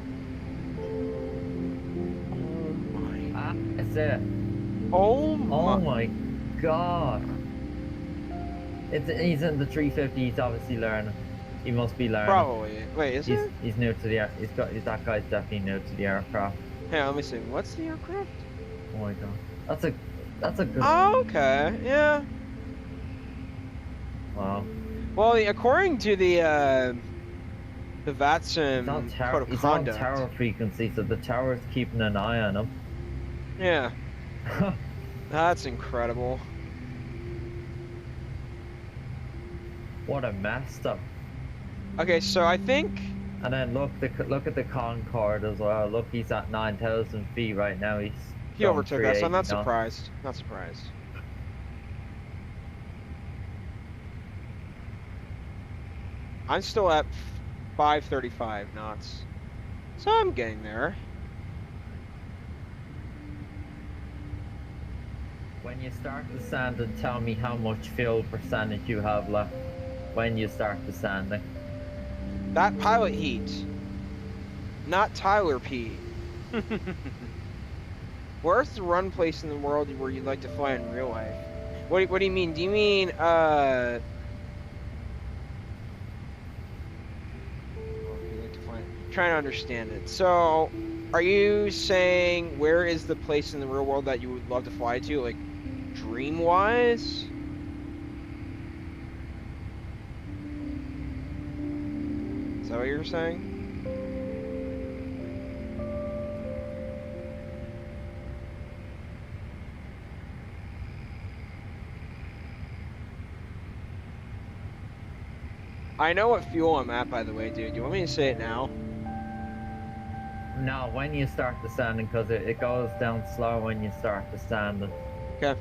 Oh my. Ah, it's it. Oh my. Oh my god. He's in the 350. He's obviously learning. He must be learning. Probably. Wait, is it? He's new to the air. That guy's definitely new to the aircraft. Hey, let me see. What's the aircraft? Oh my god. That's a good. Oh, okay. Yeah. Wow. Well, according to the VATSIM code of He's conduct. on tower frequency, so the tower's keeping an eye on him. Yeah. That's incredible. What a mess up. Okay, so I think. And then look at the Concorde as well. Look, he's at 9,000 feet right now. He overtook us. I'm not 380 knots. surprised. Not surprised. I'm still at 535 knots. So I'm getting there. When you start descending, tell me how much fuel percentage you have left when you start descending. That pilot heat. Not Tyler P. Where's the run place in the world where you'd like to fly in real life? What do you mean? Do you mean trying to understand it. So, are you saying where is the place in the real world that you would love to fly to, like dream-wise? Is that what you're saying? I know what fuel I'm at, by the way, dude. Do you want me to say it now? No, when you start descending, because it goes down slow when you start descending. Okay.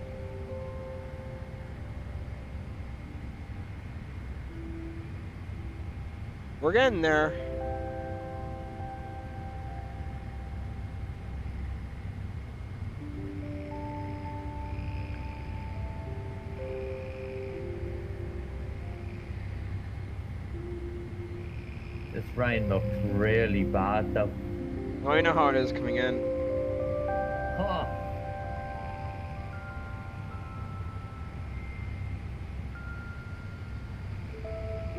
We're getting there. This rain looks really bad though. Oh, I know how it is coming in. Huh.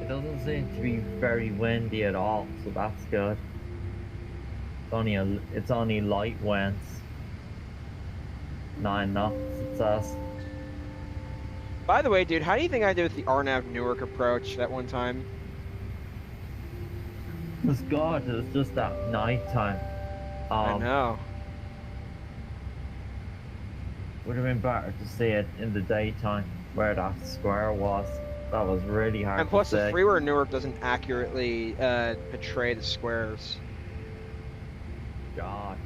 It doesn't seem to be very windy at all, so that's good. It's only light winds. 9 knots, it says. By the way, dude, how do you think I did with the RNAV Newark approach that one time? It was good, it was just at night time. I know. Would have been better to see it in the daytime, where that square was. That was really hard and plus to see. The freeware in Newark doesn't accurately portray the squares. God,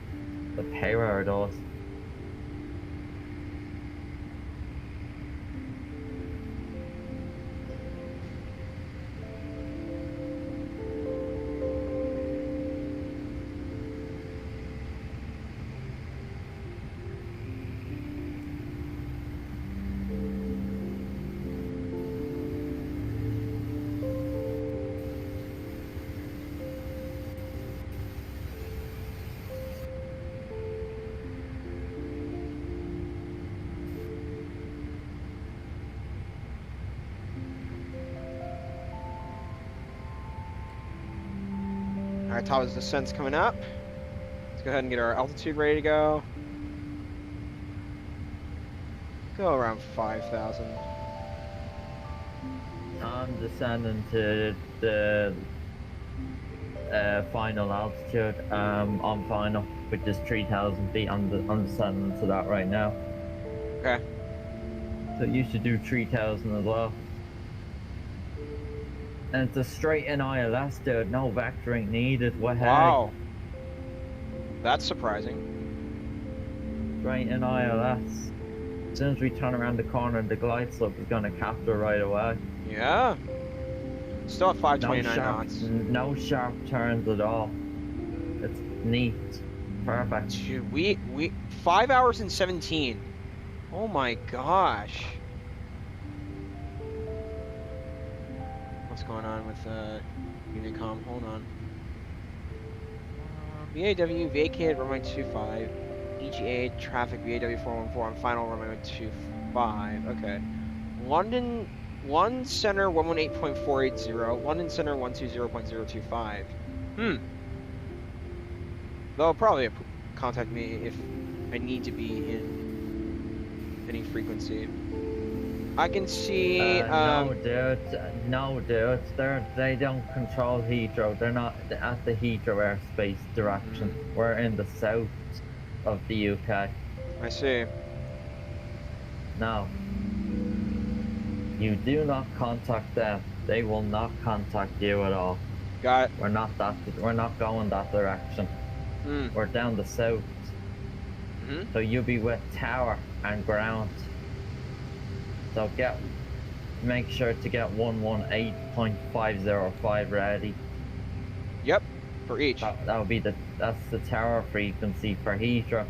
the power does. Alright, Tawa's descent's coming up. Let's go ahead and get our altitude ready to go. Go around 5,000. I'm descending to the final altitude on final, which is 3,000 feet. I'm descending to that right now. Okay. So you should do 3,000 as well. And it's a straight in ILS, dude. No vectoring needed. What heck? Wow. That's surprising. Straight in ILS. As soon as we turn around the corner, the glide slope is going to capture right away. Yeah. Still at 529 knots. No sharp turns at all. It's neat. Perfect. Dude, we 5 hours and 17. Oh my gosh. What's going on with Unicom? Hold on. VAW vacated runway 25. EGA traffic VAW 414 on final runway 25. Okay. London 1 center 118.480. London center 120.025. They'll probably contact me if I need to be in any frequency. I can see. No, dude. They don't control Heathrow. They're not at the Heathrow airspace direction. We're in the south of the UK. I see. No. You do not contact them. They will not contact you at all. Got it. We're not going that direction. We're down the south. So you'll be with tower and ground. So make sure to get 118.505 ready. Yep, for each. That's the tower frequency for Heathrow.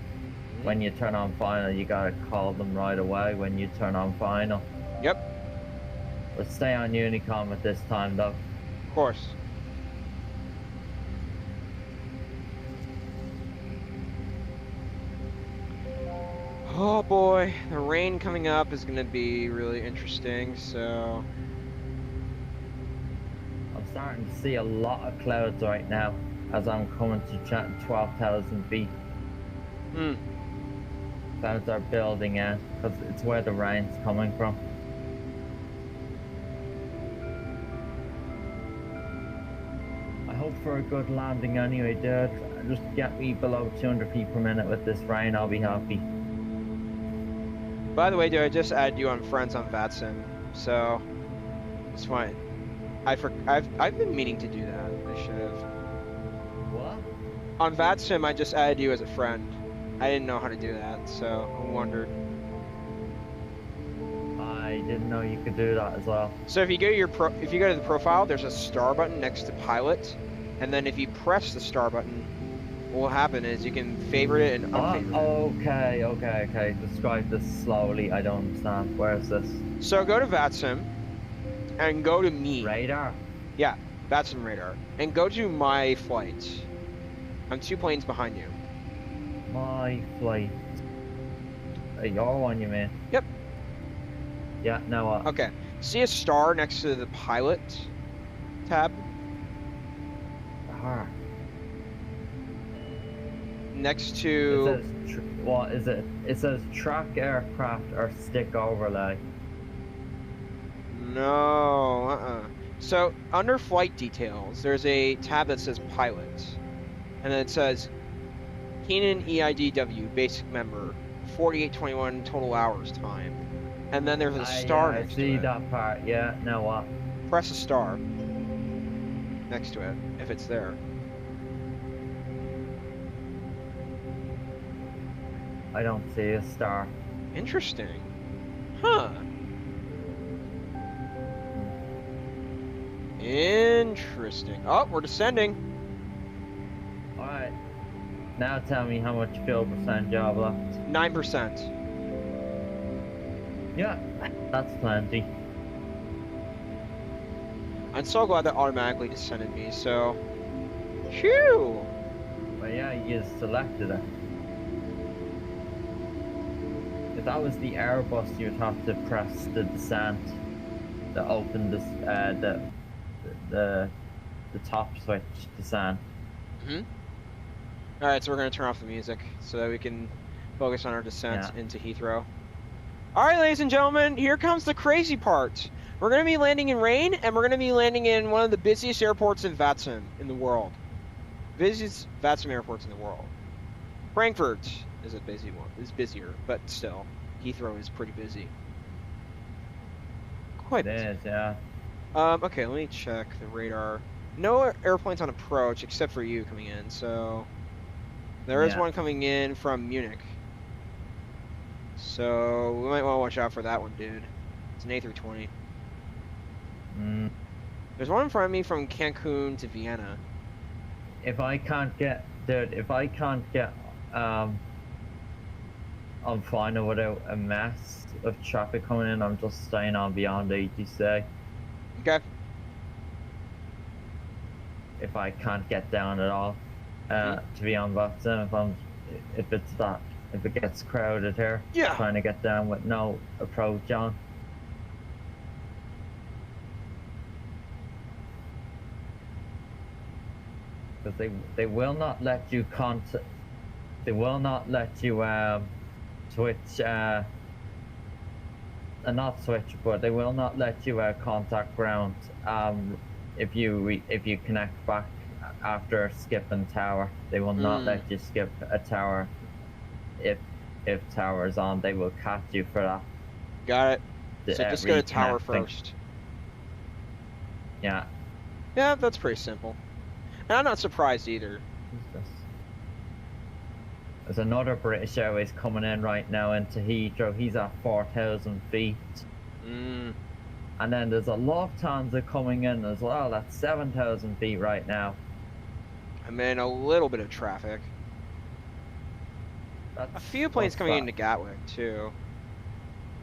When you turn on final, you gotta call them right away when you turn on final. Yep. But stay on Unicom at this time though. Of course. Oh boy, the rain coming up is gonna be really interesting, so... I'm starting to see a lot of clouds right now as I'm coming to 12,000 feet. Hmm. Clouds are building in because it's where the rain's coming from. I hope for a good landing anyway, dude. Just get me below 200 feet per minute with this rain, I'll be happy. By the way, dude, I just added you on friends on VATSIM, so it's fine. I've been meaning to do that. I should have. What? On VATSIM, I just added you as a friend. I didn't know how to do that, so I wondered. I didn't know you could do that as well. So if you go to if you go to the profile, there's a star button next to pilot, and then if you press the star button, what will happen is you can favorite it and unfavorite it. Okay. Describe this slowly. I don't understand. Where is this? So go to VATSIM and go to me. Radar? Yeah, VATSIM radar. And go to my flight. I'm 2 planes behind you. My flight. Your one, you mean? Yep. Yeah, now what? Okay. See a star next to the pilot tab? Ah. Next to... It says, what is it? It says track aircraft or stick overlay. No, So, under flight details, there's a tab that says pilot. And then it says Keenan EIDW, basic member, 4821 total hours time. And then there's a star next to it. I see that part, yeah. Now what? Press a star next to it, if it's there. I don't see a star. Interesting. Huh. Interesting. Oh, we're descending. Alright. Now tell me how much fuel percent you have left. 9%. Yeah, that's plenty. I'm so glad that automatically descended me, so... Phew! But yeah, you selected it. If that was the Airbus, you'd have to press the descent to open this, the top switch descent. Alright, so we're going to turn off the music so that we can focus on our descent into Heathrow. Alright, ladies and gentlemen, here comes the crazy part. We're going to be landing in rain, and we're going to be landing in one of the busiest airports in VATSIM in the world. Busiest VATSIM airports in the world. Frankfurt is a busy one. It's busier, but still, Heathrow is pretty busy. Quite busy. It is, yeah. Okay, let me check the radar. No airplanes on approach except for you coming in, so... There is one coming in from Munich. So, we might want to watch out for that one, dude. It's an A320. There's one in front of me from Cancun to Vienna. If I can't get, dude, I'm fine without a mess of traffic coming in. I'm just staying on beyond ATC. Okay. If I can't get down at all, to be on VATSIM, if it gets crowded here, trying to get down with no approach on. Because they will not let you they will not let you switch not switch, but they will not let you contact ground if you connect back after skipping tower. They will not let you skip a tower if tower is on. They will catch you for that. Got it. So just go to tower first. Yeah. Yeah, that's pretty simple. And I'm not surprised either. There's another British Airways coming in right now into Heathrow. He's at 4,000 feet. And then there's a Lufthansa coming in as well. That's 7,000 feet right now. I'm in a little bit of traffic. A few planes coming into Gatwick too.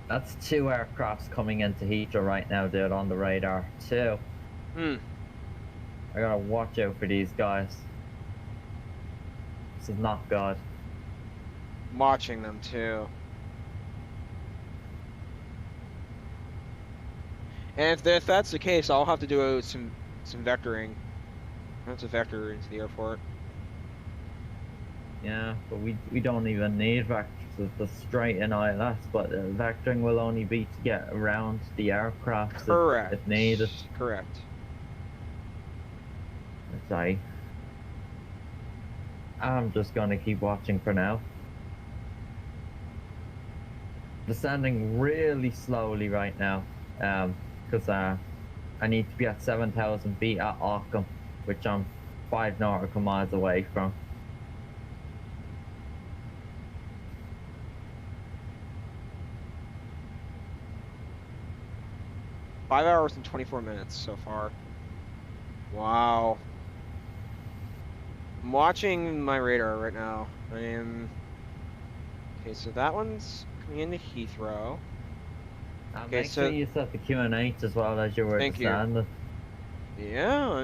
That's 2 aircrafts coming into Heathrow right now, dude, on the radar. 2. I gotta watch out for these guys. This is not good. I'm watching them too. And if that's the case, I'll have to do some vectoring. I have to vector into the airport. Yeah, but we don't even need vectors to straighten ILS, but vectoring will only be to get around the aircraft if needed. Correct. I'm just gonna keep watching for now. Descending really slowly right now, because I need to be at 7,000 feet at Ockham, which I'm 5 nautical miles away from. Five hours and 24 minutes so far. Wow. I'm watching my radar right now. I am... Okay, so that one's coming into Heathrow. Okay, make sure you set the Q&H as well as you were descending. Yeah,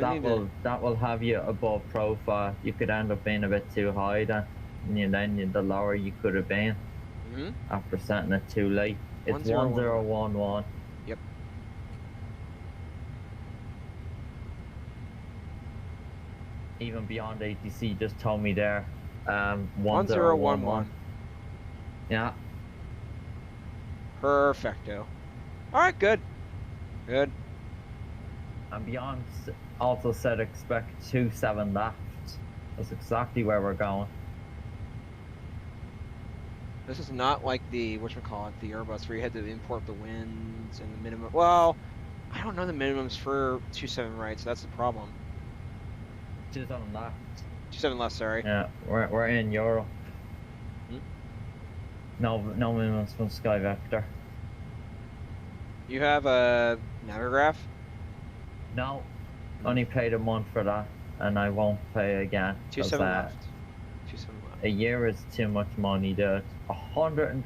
that will have you above profile. You could end up being a bit too high then, and the lower you could have been after setting it too late. It's 1011. Yep. Even beyond ATC just told me there. 1011. Yeah. Perfecto. All right, good. Good. And beyond also said expect 27 left. That's exactly where we're going. This is not like the whatchamacallit, the Airbus where you had to import the winds and the minimum. Well, I don't know the minimums for 27 right, so that's the problem. 27 left. 27 left, sorry. Yeah, we're in Euro. No minimums from Sky Vector. You have a Navigraph? No, only paid a month for that, and I won't pay again. 27 left. 27 left. A year is too much money, dude. $100.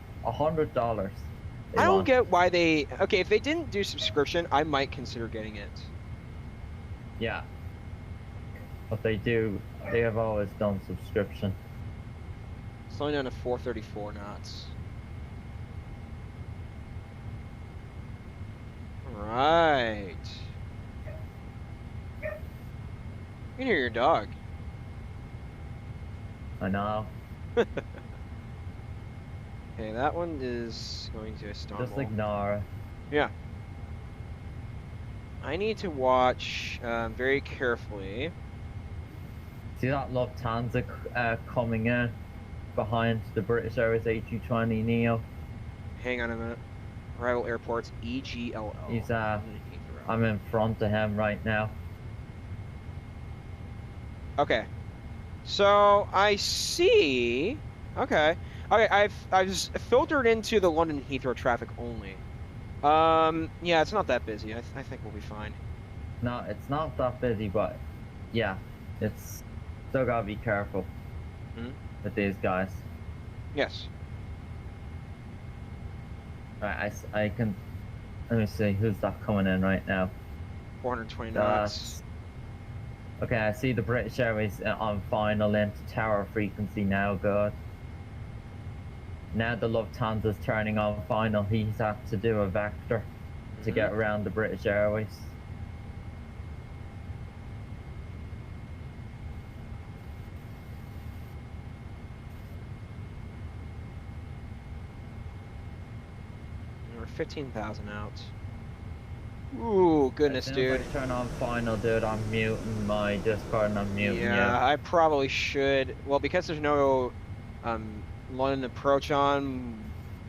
I don't get why they. Okay, if they didn't do subscription, I might consider getting it. Yeah. But they do. They have always done subscription. Slowing down to 434 knots. Right. You can hear your dog. I know. Okay, that one is going to Istanbul. Just ignore it. Yeah. I need to watch very carefully. See that Lufthansa coming in behind the British Airways A220 Neo? Hang on a minute. Arrival airports EGLL. He's I'm in front of him right now. Okay. So I see. Okay. Okay. I've just filtered into the London Heathrow traffic only. Yeah, it's not that busy. I think we'll be fine. No, it's not that busy, but yeah, it's still gotta be careful with these guys. Yes. Right, I can. Let me see who's that coming in right now. 420 knots. Okay, I see the British Airways on final into tower frequency now. Good. Now the Lufthansa's turning on final. He's had to do a vector to get around the British Airways. We're 15,000 out. Ooh, goodness, dude. As turn on final, dude, I'm muting my Discord and I'm muting you. Yeah, I probably should. Well, because there's no London approach on,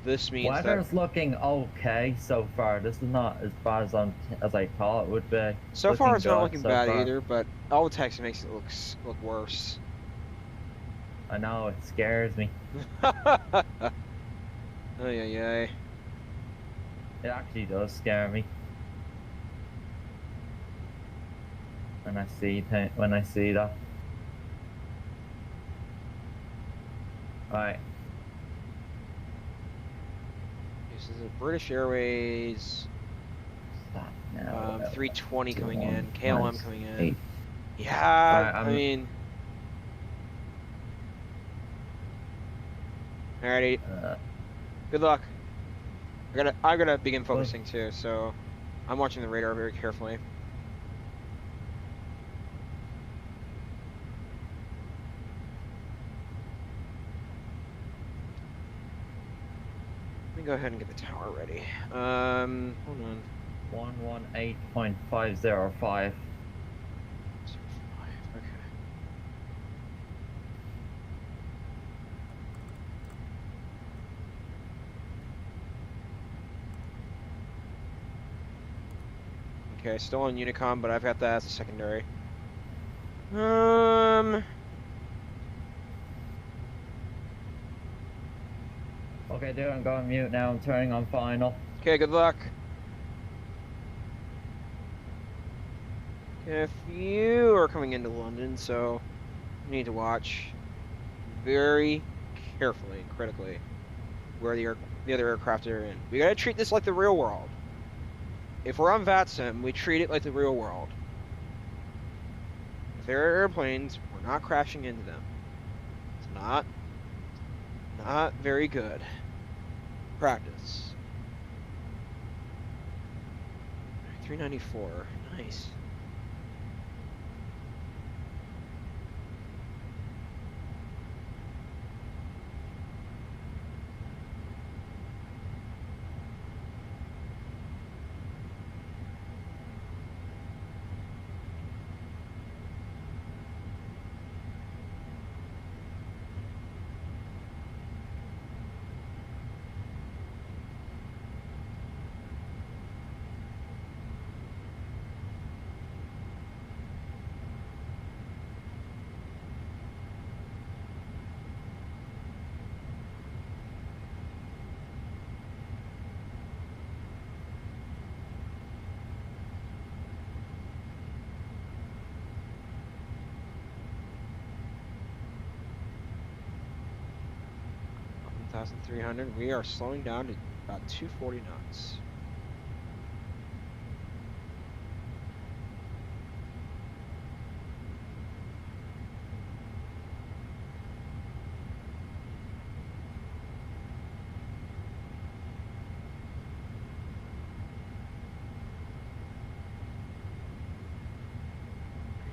this means weather's looking okay so far. This is not as bad as I thought it would be. So far, it's not looking bad either, but all the text makes it look worse. I know, it scares me. Oh, yeah. It actually does scare me. When I see that. Right. This is a British Airways. 320 coming in. KLM coming in. 8. Yeah, right, I mean. Alrighty. Good luck. I gotta begin focusing too. So. I'm watching the radar very carefully. Let me go ahead and get the tower ready. Hold on. 118.505. Okay. Okay, still on Unicom, but I've got that as a secondary. Okay, dude, I'm going mute now. I'm turning on final. Okay, good luck. If you are coming into London, so you need to watch very carefully and critically where the other aircraft are in. We gotta treat this like the real world. If we're on VATSIM, we treat it like the real world. If there are airplanes, we're not crashing into them. It's not very good practice. 394, nice. $1,300. We are slowing down to about 240 knots.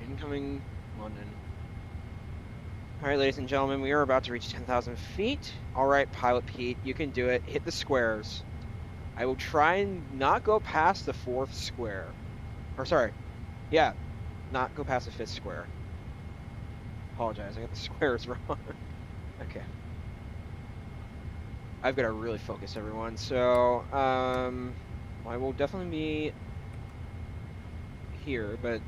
Incoming London. All right, ladies and gentlemen, we are about to reach 10,000 feet. All right, Pilot Pete, you can do it. Hit the squares. I will try and not go past the 4th square. Or sorry, yeah, not go past the 5th square. Apologize, I got the squares wrong. Okay. I've got to really focus, everyone. So, I will definitely be here, but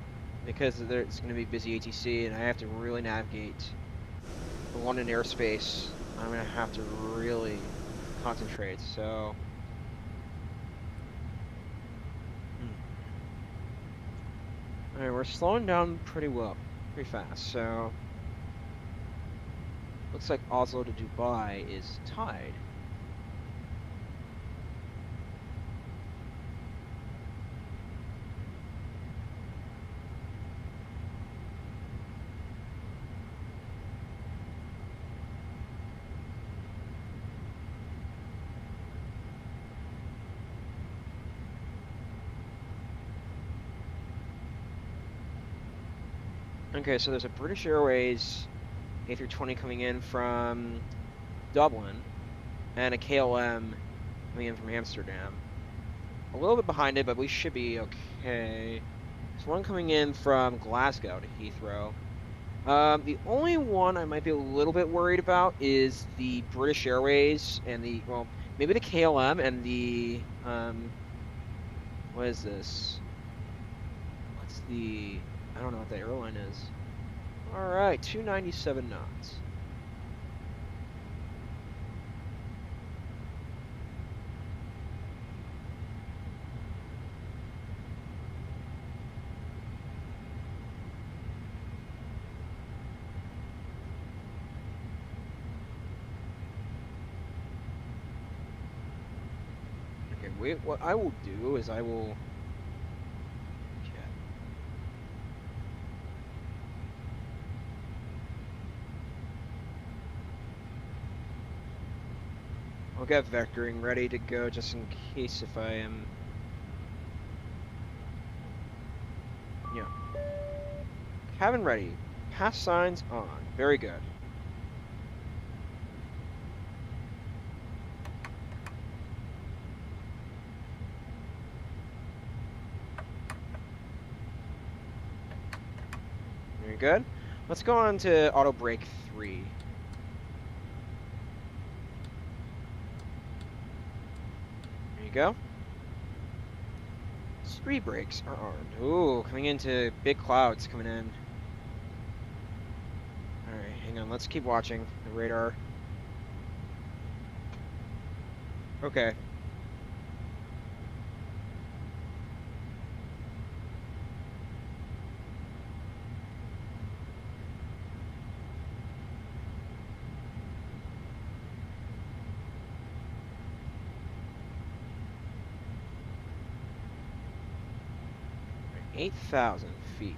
because it's going to be busy ATC and I have to really navigate the London airspace, I'm going to have to really concentrate, so... Alright, we're slowing down pretty fast, so... Looks like Oslo to Dubai is tied. Okay, so there's a British Airways A320 coming in from Dublin, and a KLM coming in from Amsterdam. A little bit behind it, but we should be okay. There's one coming in from Glasgow to Heathrow. The only one I might be a little bit worried about is the British Airways and the, well, maybe the KLM and the, what is this? What's the... I don't know what the airline is. Alright, 297 knots. Okay, wait, what I will do is I will... I'll get vectoring ready to go just in case if I am Yeah. Cabin ready. Pass signs on. Very good. Very good. Let's go on to auto brake 3. There you go. Speed brakes are armed. Ooh, coming into big clouds coming in. Alright, hang on. Let's keep watching the radar. Okay. Right, 8,000 feet.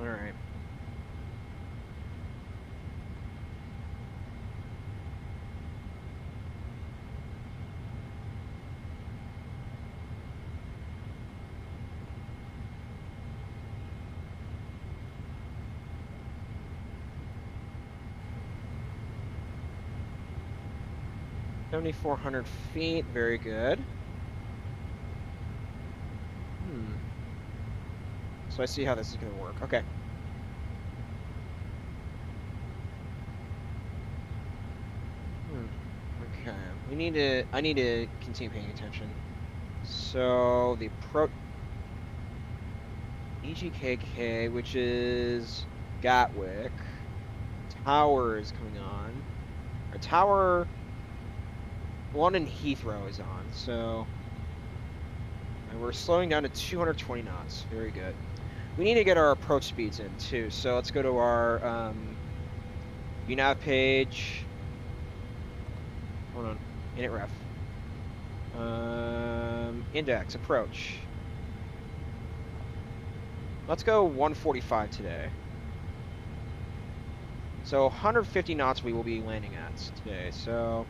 All right. $7,400 feet, very good. So I see how this is going to work. Okay. Okay. I need to continue paying attention. So the EGKK, which is Gatwick. Tower is coming on. Our tower, London Heathrow is on. So and we're slowing down to 220 knots. Very good. We need to get our approach speeds in too. So let's go to our UNAV page. Hold on. Init ref. Index approach. Let's go 145 today. So 150 knots we will be landing at today. So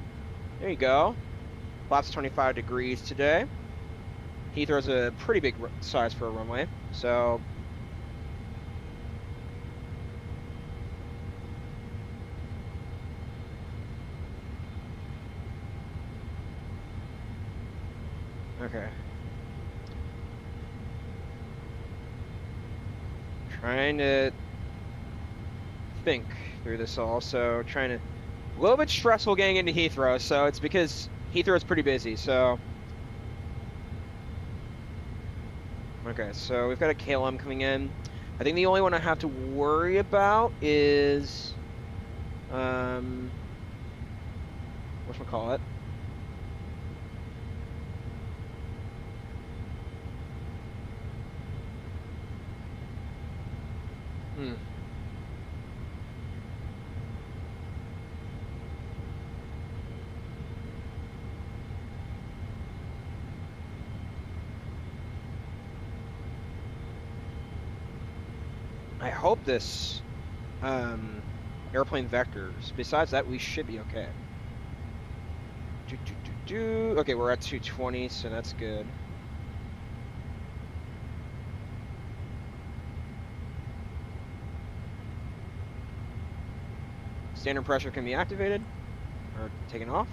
there you go. Flaps 25 degrees today. Heathrow's a pretty big size for a runway. So okay. Trying to think through this all. So trying to, a little bit stressful getting into Heathrow. So it's because Heathrow is pretty busy. So okay, so we've got a KLM coming in. I think the only one I have to worry about is whatchamacallit? I hope this airplane vectors. Besides that, we should be okay. Okay, we're at 220, so that's good. Standard pressure can be activated or taken off.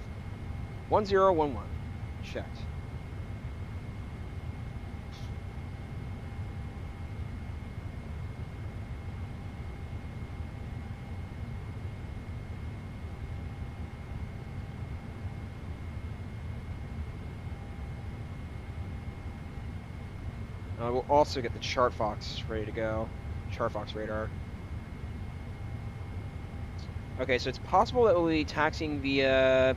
1011. Checked. We'll also get the chart fox ready to go. Chart fox radar. Okay, so it's possible that we'll be taxiing via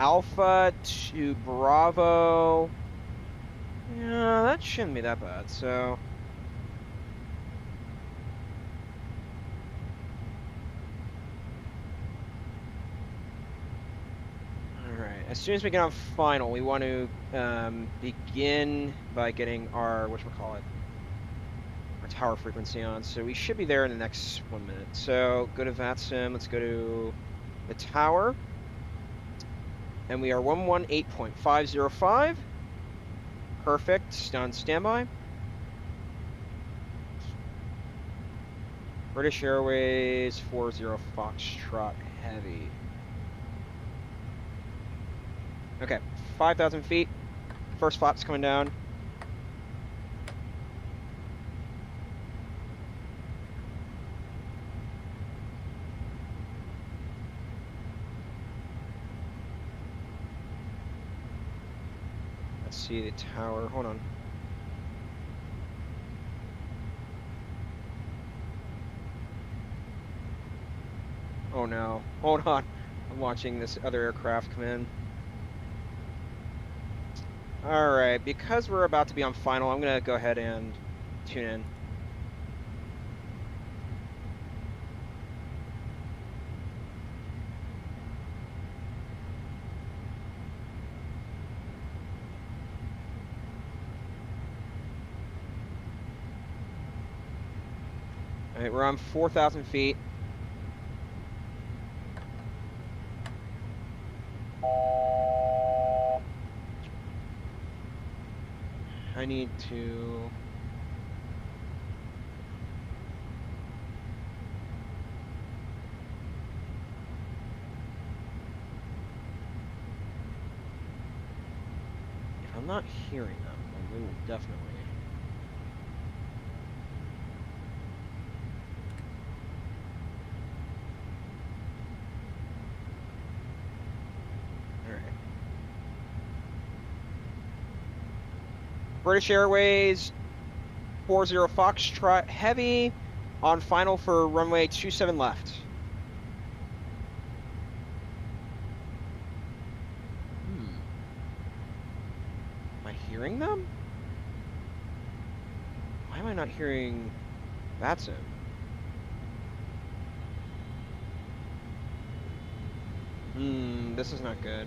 Alpha to Bravo. Yeah, that shouldn't be that bad, so. as soon as we get on final, we want to begin by getting our, whatchamacallit, our tower frequency on. So we should be there in the next 1 minute. So go to VATSIM, let's go to the tower. And we are 118.505. Perfect, on standby. British Airways 40 Foxtrot Heavy. Okay, 5,000 feet. First flap's coming down. Let's see the tower. Hold on. Oh no. Hold on. I'm watching this other aircraft come in. Alright, because we're about to be on final, I'm going to go ahead and tune in. Alright, we're on 4,000 feet. I need to... If I'm not hearing them, then we will definitely... British Airways 40 Foxtrot Heavy on final for runway 27 left. Am I hearing them? Why am I not hearing VATSIM? This is not good.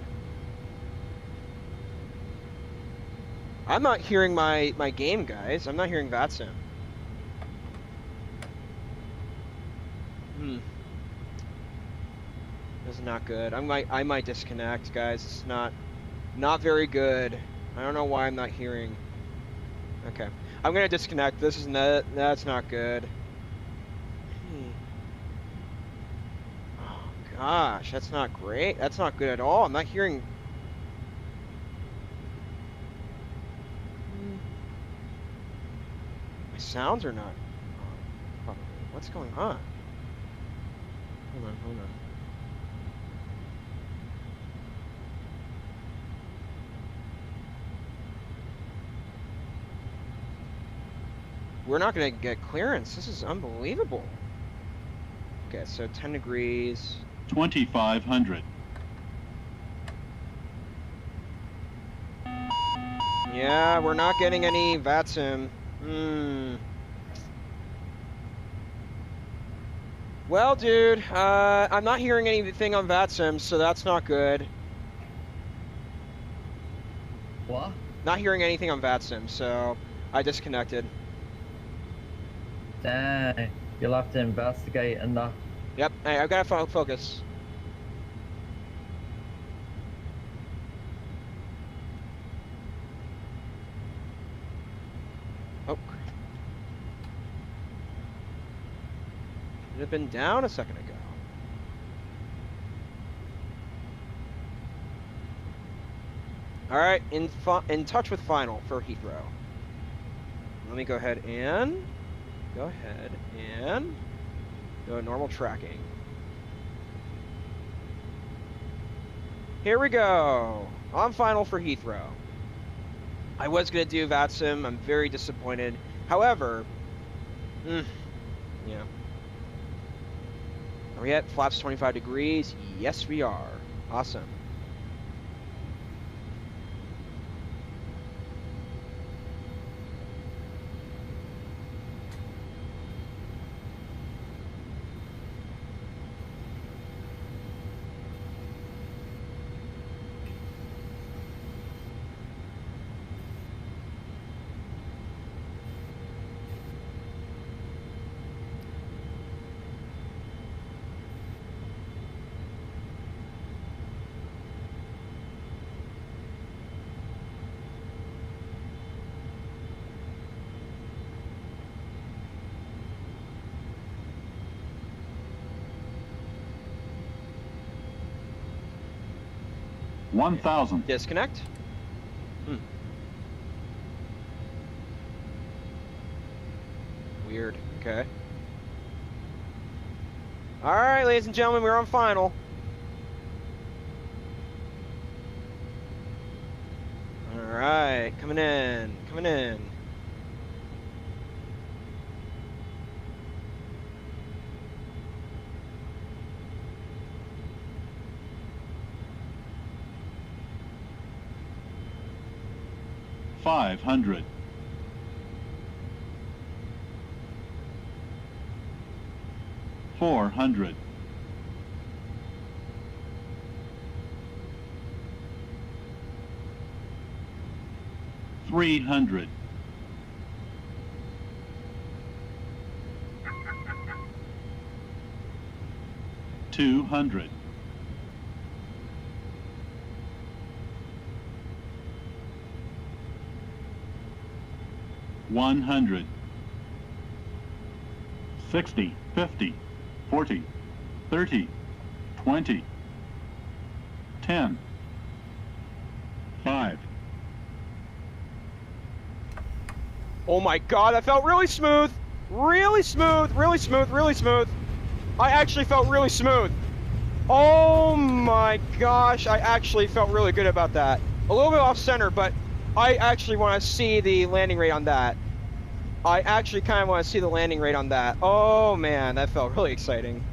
I'm not hearing my game, guys. I'm not hearing VATSIM. This is not good. I might disconnect, guys. It's not very good. I don't know why I'm not hearing. Okay, I'm gonna disconnect. This is that's not good. Oh gosh, that's not great. That's not good at all. I'm not hearing. Sounds are not probably. What's going on? Hold on. We're not gonna get clearance. This is unbelievable. Okay, so 10 degrees. 2,500. Yeah, we're not getting any VATSIM. Well, dude, I'm not hearing anything on VATSIM, so that's not good. What? Not hearing anything on VATSIM, so I disconnected. Dang, you'll have to investigate and that. Yep, hey, I've got to focus. Oh. Should have been down a second ago. All right, in touch with final for Heathrow. Let me go ahead and go to normal tracking. Here we go. On final for Heathrow. I was gonna do VATSIM. I'm very disappointed. However, yeah. Are we at flaps 25 degrees? Yes, we are. Awesome. 1,000. Disconnect. Weird. Okay. All right, ladies and gentlemen, we're on final. All right, coming in, coming in. $500. 400. 300. 200. 100. 60, 50, 40, 30, 20, 10, 5. Oh my god, that felt really smooth! Really smooth, really smooth, really smooth. I actually felt really smooth. Oh my gosh, I actually felt really good about that. A little bit off center, but I actually want to see the landing rate on that. I actually kind of want to see the landing rate on that. Oh man, that felt really exciting.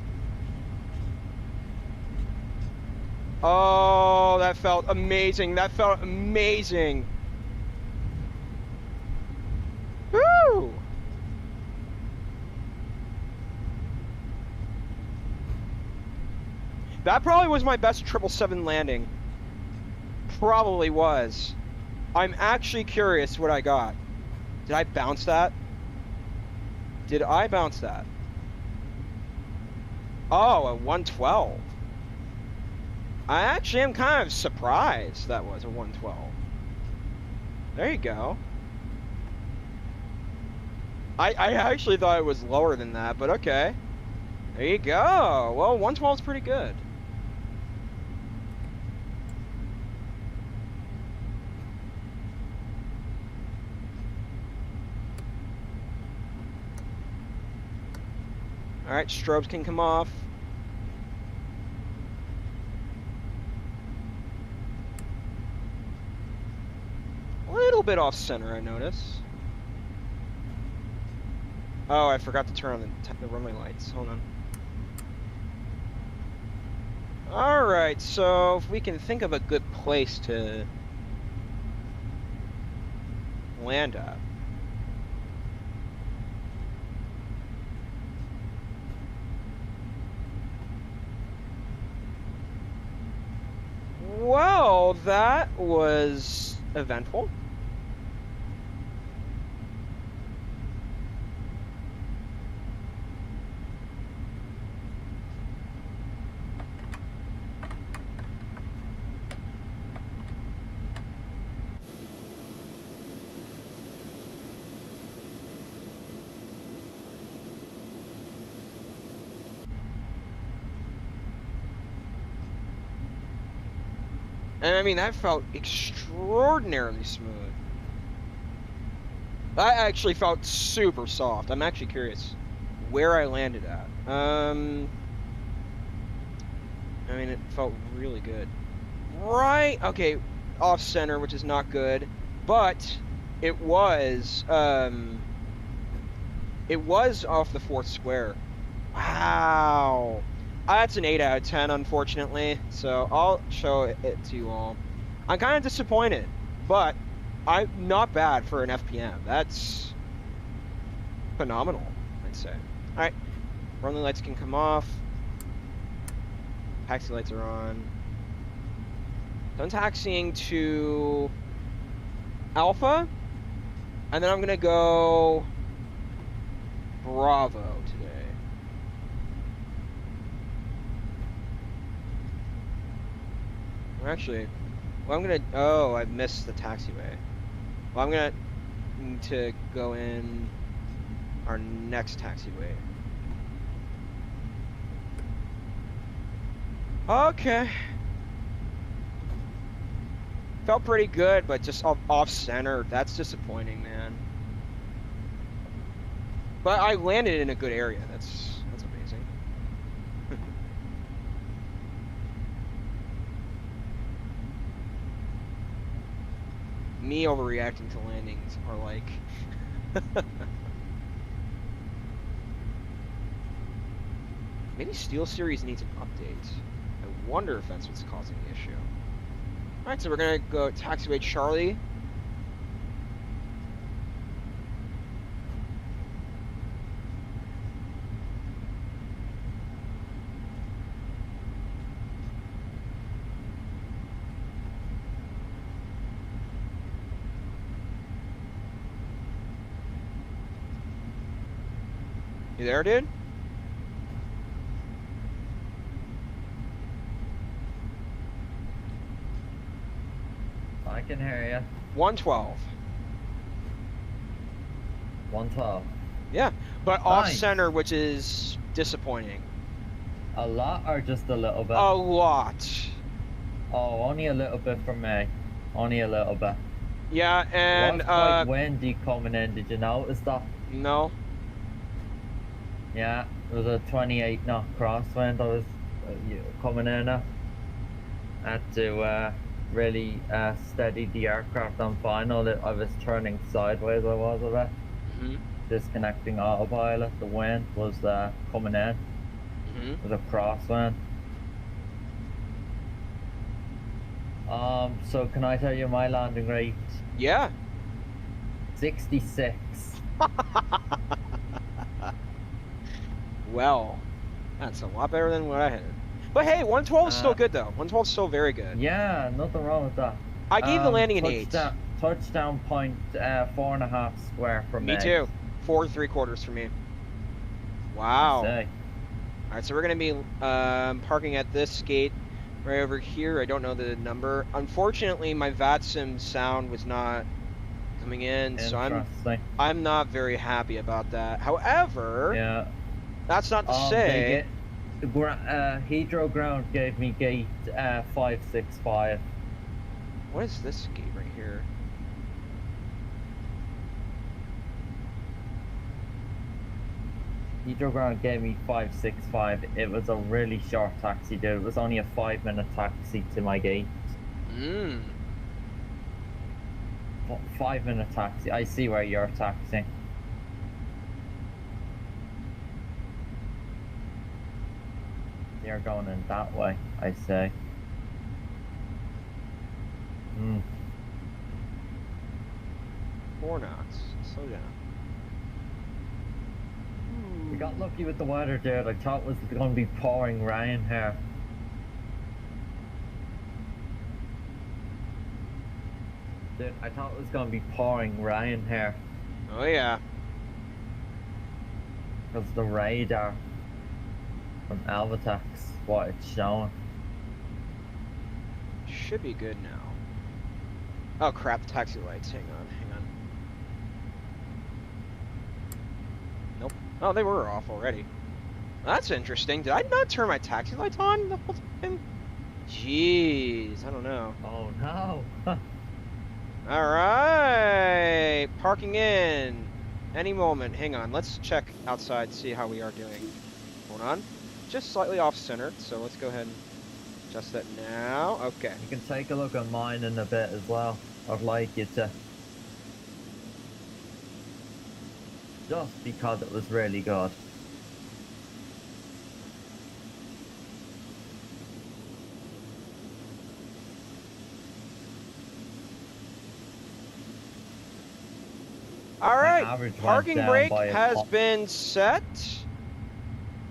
Oh, that felt amazing. That felt amazing. Woo! That probably was my best 777 landing. Probably was. I'm actually curious what I got. Did I bounce that? Did I bounce that? Oh, a 112. I actually am kind of surprised that was a 112. There you go. I actually thought it was lower than that, but okay. There you go. Well, 112 is pretty good. All right, strobes can come off. A little bit off center, I notice. Oh, I forgot to turn on the runway lights. Hold on. All right, so if we can think of a good place to land at. Well, that was eventful. And I mean, that felt extraordinarily smooth. That actually felt super soft. I'm actually curious where I landed at. I mean, it felt really good. Right, okay, off center, which is not good, but it was off the 4th square. Wow. That's an 8 out of 10, unfortunately, so I'll show it to you all. I'm kind of disappointed, but I'm not bad for an FPM. That's phenomenal, I'd say. All right, runway lights can come off. Taxi lights are on. Done taxiing to Alpha, and then I'm gonna go Bravo today. Actually, well, I'm gonna, oh, I missed the taxiway. Well, I'm gonna need to go in our next taxiway. Okay. Felt pretty good, but just off center. That's disappointing, man. But I landed in a good area. That's amazing. Me overreacting to landings are like. Maybe Steel Series needs an update. I wonder if that's what's causing the issue. Alright, so we're gonna go taxiway Charlie. You there, dude? I can hear you. 112. 112. Yeah, but Nice. off center, which is disappointing. A lot or just a little bit? A lot. Oh, only a little bit for me. Only a little bit. Yeah, and it was quite windy coming in. Did you notice that? No. Yeah, it was a 28 knot crosswind. I was coming in at. Had to really steady the aircraft on final. I was turning sideways. I was a bit. Disconnecting autopilot. The wind was coming in. It was a crosswind. So can I tell you my landing rate? Yeah. 66. Well, that's a lot better than what I had. But hey, 112 is still good though. 112 is still very good. Yeah, nothing wrong with that. I gave the landing an 8. Touchdown point 4.5 square for me. Me too. 4 3/4 for me. Wow. Alright, so we're gonna be parking at this gate right over here. I don't know the number. Unfortunately, my VATSIM sound was not coming in, so I'm not very happy about that. However, yeah, that's not to say. Heathrow ground gave me gate 565. What is this gate right here? Heathrow ground gave me 565. It was a really short taxi, dude. It was only a 5-minute taxi to my gate. 5-minute taxi. I see where you're taxiing. You're going in that way, I say. 4 knots. Slow down. We got lucky with the weather, dude. I thought it was going to be pouring rain here. Dude, I thought it was going to be pouring rain here. Oh yeah. Because the radar from Alvitex, what it's showing. Should be good now. Oh crap, the taxi lights. Hang on. Nope. Oh, they were off already. That's interesting. Did I not turn my taxi lights on the whole time? Jeez, I don't know. Oh no. Alright, parking in. Any moment. Hang on, let's check outside, see how we are doing. Hold on. Just slightly off-center, so let's go ahead and adjust that now. Okay. You can take a look at mine in a bit as well. I'd like you to. Just because it was really good. Alright, parking brake has been set.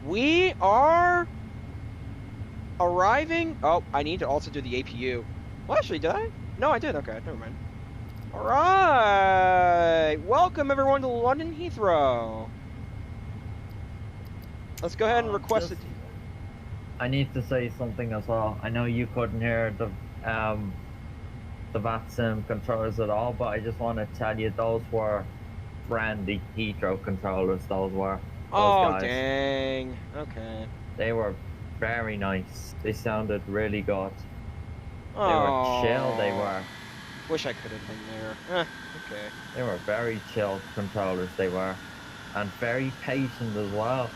We are arriving. Oh, I need to also do the APU. Well, actually, did I? No, I did. Okay, never mind. Alright, welcome everyone to London Heathrow. Let's go ahead and request it. I need to say something as well. I know you couldn't hear the VATSIM controllers at all, but I just want to tell you those were brandy Heathrow controllers. Those were. Oh, guys. Dang. Okay. They were very nice. They sounded really good. They Oh. were chill. They were. Wish I could have been there. Okay. They were very chill controllers, they were. And very patient as well.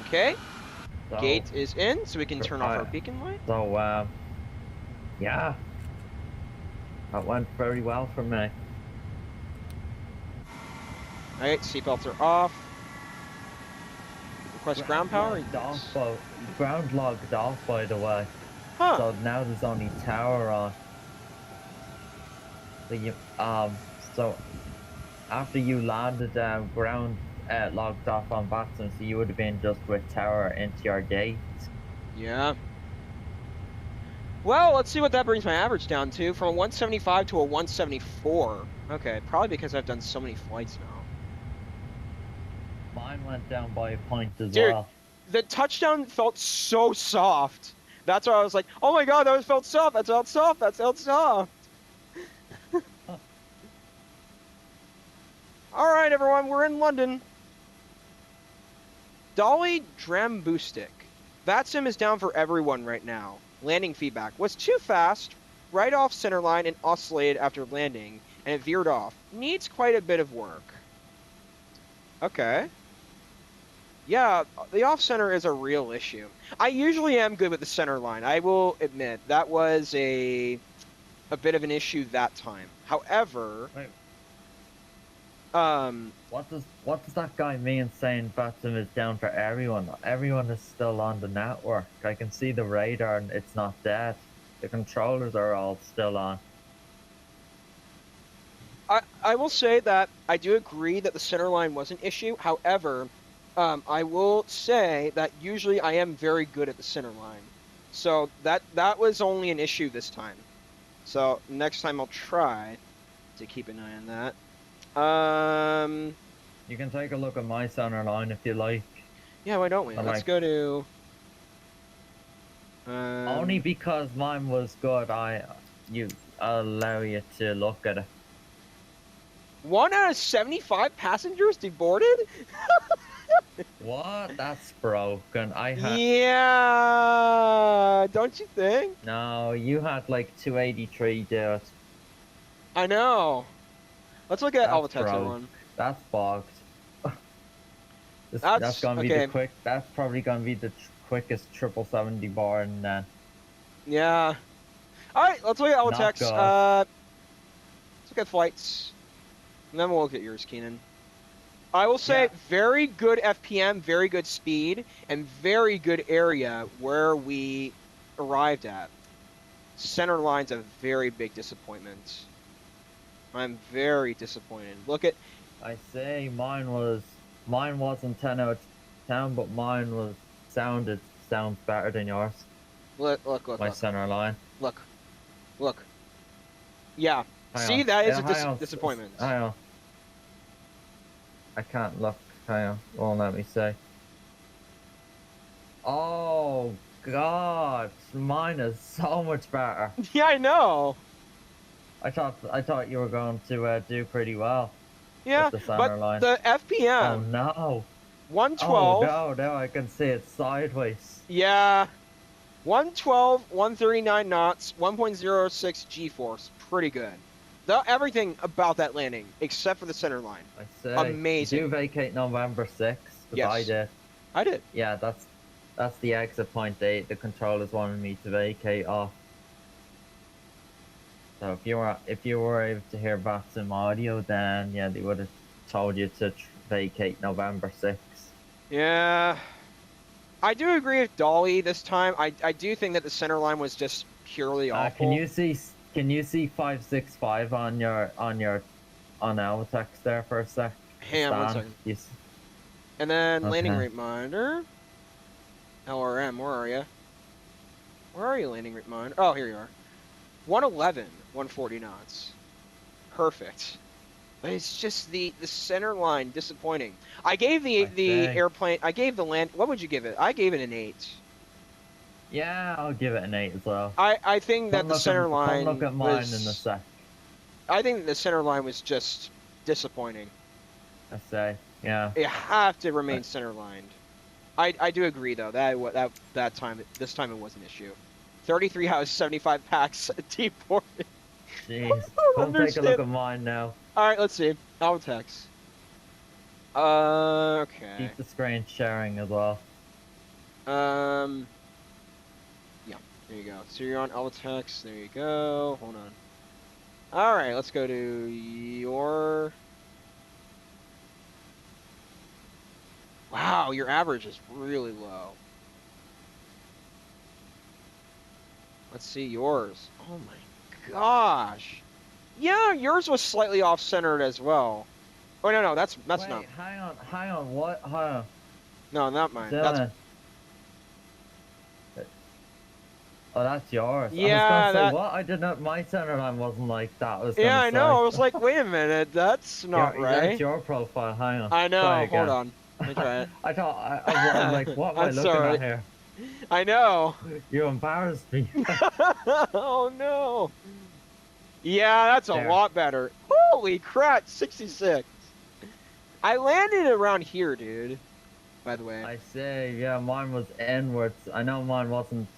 Okay. So, Gate is in, so we can turn off our beacon light. So, yeah. That went very well for me. Alright, seatbelts are off. Request ground power? Ground logged off, by the way. Huh. So now there's only tower on. So you, so after you landed, ground logged off on VATSIM, so you would have been just with tower into your gate. Yeah. Well, let's see what that brings my average down to. From a 175 to a 174. Okay, probably because I've done so many flights now. Mine went down by a point as Dude, well. The touchdown felt so soft. That's why I was like, oh my god, that felt soft. That felt soft. That felt soft. Alright, everyone, we're in London. Dolly Drambustic. VATSIM is down for everyone right now. Landing feedback. Was too fast, right off centerline and oscillated after landing, and it veered off. Needs quite a bit of work. Okay. Yeah, the off-center is a real issue. I usually am good with the center line. I will admit, that was a bit of an issue that time. However... Wait. What does that guy mean saying VATSIM is down for everyone? Everyone is still on the network. I can see the radar and it's not dead. The controllers are all still on. I will say that I do agree that the center line was an issue. However, I will say that usually I am very good at the center line. So that was only an issue this time. So next time I'll try to keep an eye on that. You can take a look at my center line if you like. Yeah, why don't we? Let's go to... only because mine was good, I'll allow you to look at it. 1 out of 75 passengers deboarded? What? That's broken. Yeah, don't you think? No, you had like 283 do it. I know. Let's look at all the text, everyone. That's bogged. That's gonna be okay. That's probably gonna be the quickest 770 bar, and then. Yeah. All right, let's look at all the text. Let's look at flights, and then we'll look at yours, Keenan. I will say very good FPM, very good speed, and very good area where we arrived at. Center line's a very big disappointment. I'm very disappointed. Look at... I say mine wasn't 10 out of 10, but mine sounds better than yours. Look. My center line. Look. Yeah. See, that is a disappointment. I can't look. Hang on. Won't let me say. Oh God, mine is so much better. Yeah, I know. I thought you were going to do pretty well. Yeah, with the center line. The FPM. Oh no. 112. Oh no, I can see it sideways. Yeah. 112, 139 knots, 1.06 G-force. Pretty good. Everything about that landing, except for the center line. I say. Amazing. Did you vacate November 6th? Yes. I did. I did. Yeah, that's the exit point the controllers wanted me to vacate off. So if you were able to hear VATSIM audio, then yeah, they would have told you to vacate November 6th. Yeah. I do agree with Dolly this time. I do think that the center line was just purely awful. Can you see 565 on our text there for a sec? Hang on 1 second. Yes. And then landing rate monitor. LRM, where are you? Where are you, landing rate monitor? Oh, here you are. 111, 140 knots. Perfect. But it's just the center line disappointing. I gave the airplane, I gave the land, what would you give it? I gave it an 8. Yeah, I'll give it an 8 as well. I think that the center line look at mine in a sec. I think the center line was just disappointing. I say, yeah. You have to remain center lined. I do agree though, this time it was an issue. 33 hours, 75 packs deported. Jeez. Come take a look at mine now. Alright, let's see. Altex. Okay. Keep the screen sharing as well. Yeah, there you go. So you're on Altex. There you go. Hold on. Alright, let's go to your... Wow, your average is really low. Let's see yours. Oh my gosh. Yeah, yours was slightly off-centered as well. Oh, no, that's Wait, not... hang on, what? Hang on. No, not mine. Damn That's... it. Oh, that's yours. Yeah, I was gonna say, what? I did not. My center line wasn't like that. Yeah, I know. I was like, wait a minute, that's not right. That's your profile. Hang on. I know. Try Hold again. on. Let me try it. I thought I was like, what am I I'm looking sorry. at here? I know. You embarrassed me. Oh no. Yeah, that's a There. lot better. Holy crap, 66. I landed around here, dude. By the way. I say, yeah, mine was inwards. I know mine wasn't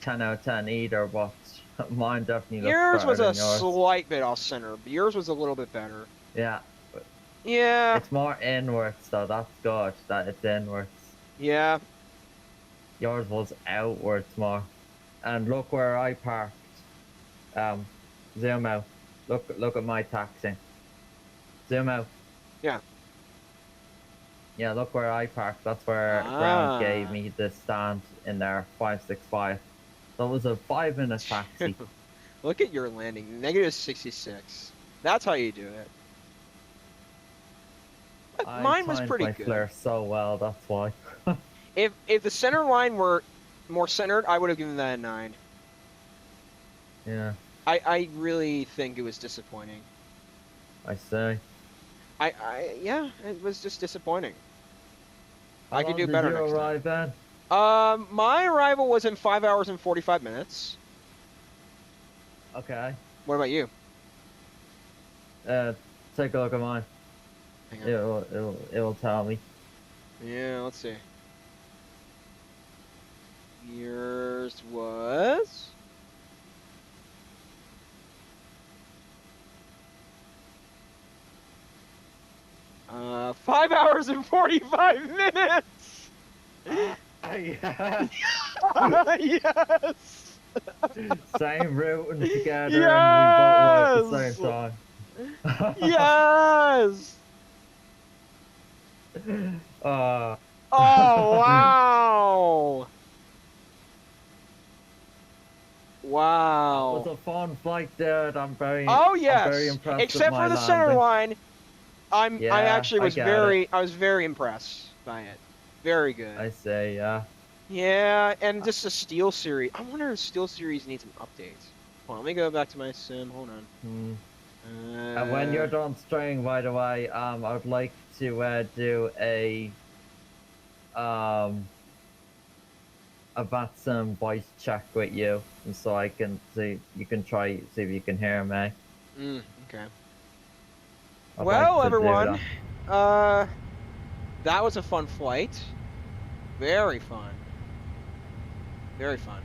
10 out of 10 either, but mine definitely looked Yours was better a than yours. slight bit off center, but yours was a little bit better. Yeah. Yeah. It's more inwards, though. That's good that it's inwards. Yeah. Yours was outwards more. And look where I parked. Zoom out. Look at my taxi. Zoom out. Yeah. Yeah, look where I parked. That's where ground gave me the stand in there, 565. So it was a 5-minute taxi. Look at your landing, negative 66. That's how you do it. Mine was pretty my good. flare so well, that's why. If the center line were more centered, I would have given that a 9. Yeah. I really think it was disappointing. I say. Yeah, it was just disappointing. How I could do long better did you next arrive then? time. My arrival was in 5 hours and 45 minutes. Okay. What about you? Take a look at mine. Hang on. It'll tell me. Yeah, let's see. Yours was... Uh, 5 hours and 45 minutes! Yes. Yes! Same route and together, Yes! and we both arrived at the same time. Yes! Oh, wow! Wow. it was a fun flight, dude. I'm very yes. I'm very impressed Except with for my the center landing. line, I actually was I was very impressed by it. Very good. I say, yeah. Yeah, and just the Steel series. I wonder if Steel series needs some updates. Hold on, let me go back to my sim. Hold on. And when you're done streaming, by the way, I would like to do a VATSIM voice check with you, and so I can see if you can hear me. Okay. I'd Well, like to do everyone, that. that was a fun flight. Very fun. Very fun.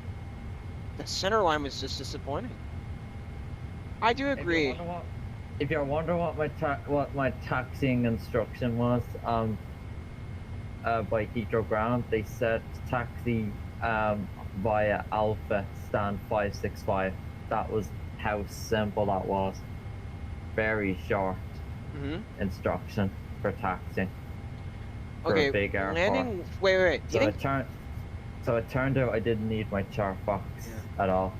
The center line was just disappointing. I do agree. If you're wondering what my taxiing instruction was, by Heathrow Ground, they said taxi via Alpha stand 565. That was how simple that was. Very short instruction for taxiing. For a big airport. Landing. Wait. So it turned out I didn't need my chart box at all.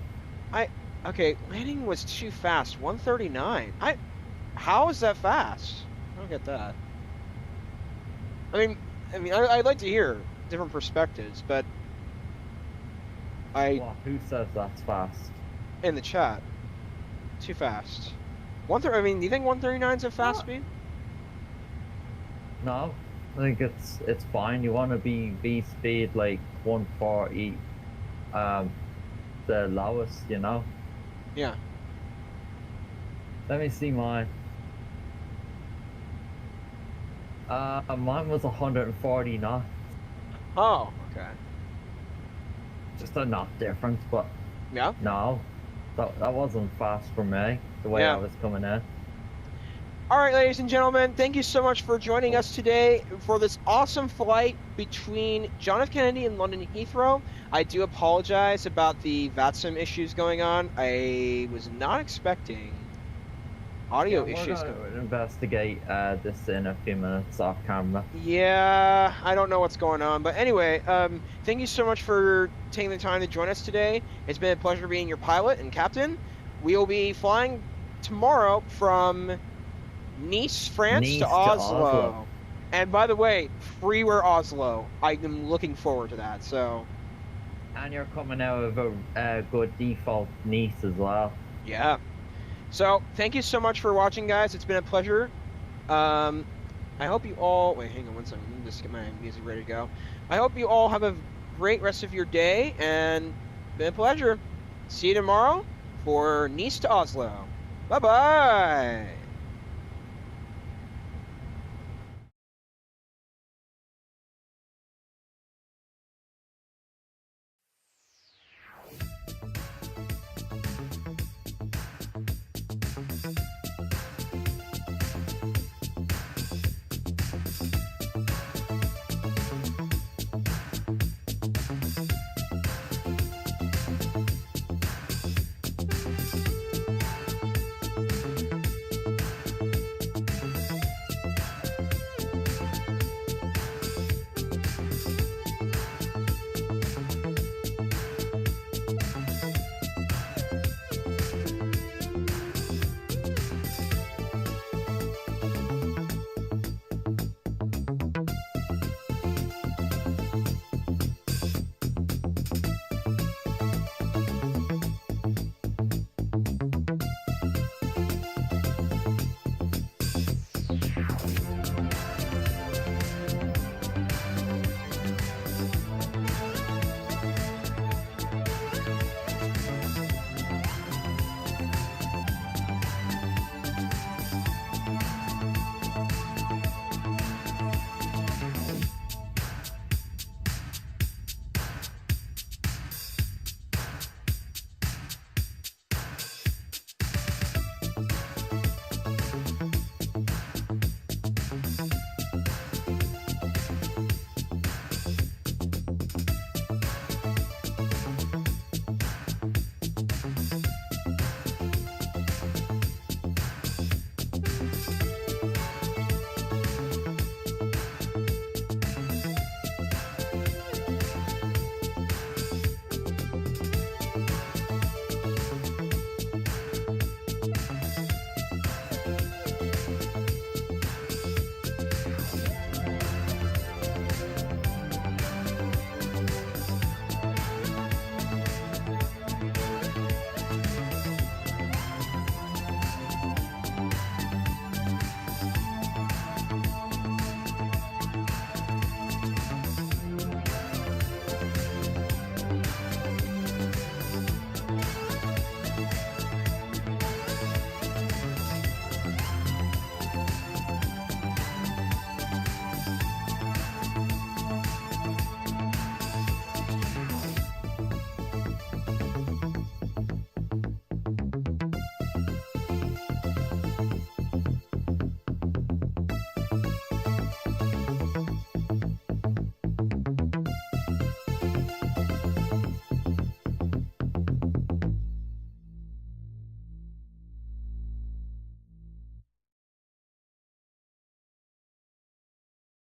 Okay, landing was too fast. 139. How is that fast? I don't get that. I mean, I'd like to hear different perspectives, but Who says that's fast? in the chat, too fast. I mean, do you think 139 is a fast speed? No, I think it's fine. You want to be V speed like 140, the lowest, you know. Yeah. Let me see mine. Mine was 140 knots. Oh, okay. Just a knot difference, but Yeah? No, that wasn't fast for me, the way I was coming in. All right, ladies and gentlemen, thank you so much for joining us today for this awesome flight between John F. Kennedy and London Heathrow. I do apologize about the VATSIM issues going on. I was not expecting audio issues. We're going to investigate this in a few minutes off camera. Yeah, I don't know what's going on. But anyway, thank you so much for taking the time to join us today. It's been a pleasure being your pilot and captain. We will be flying tomorrow from Nice, France to Oslo. And by the way, freeware Oslo. I am looking forward to that. So. And you're coming out of a good default Nice as well. Yeah. So thank you so much for watching, guys. It's been a pleasure. I hope you all. Wait, hang on one second. Let me just get my music ready to go. I hope you all have a great rest of your day, and been a pleasure. See you tomorrow for Nice to Oslo. Bye bye.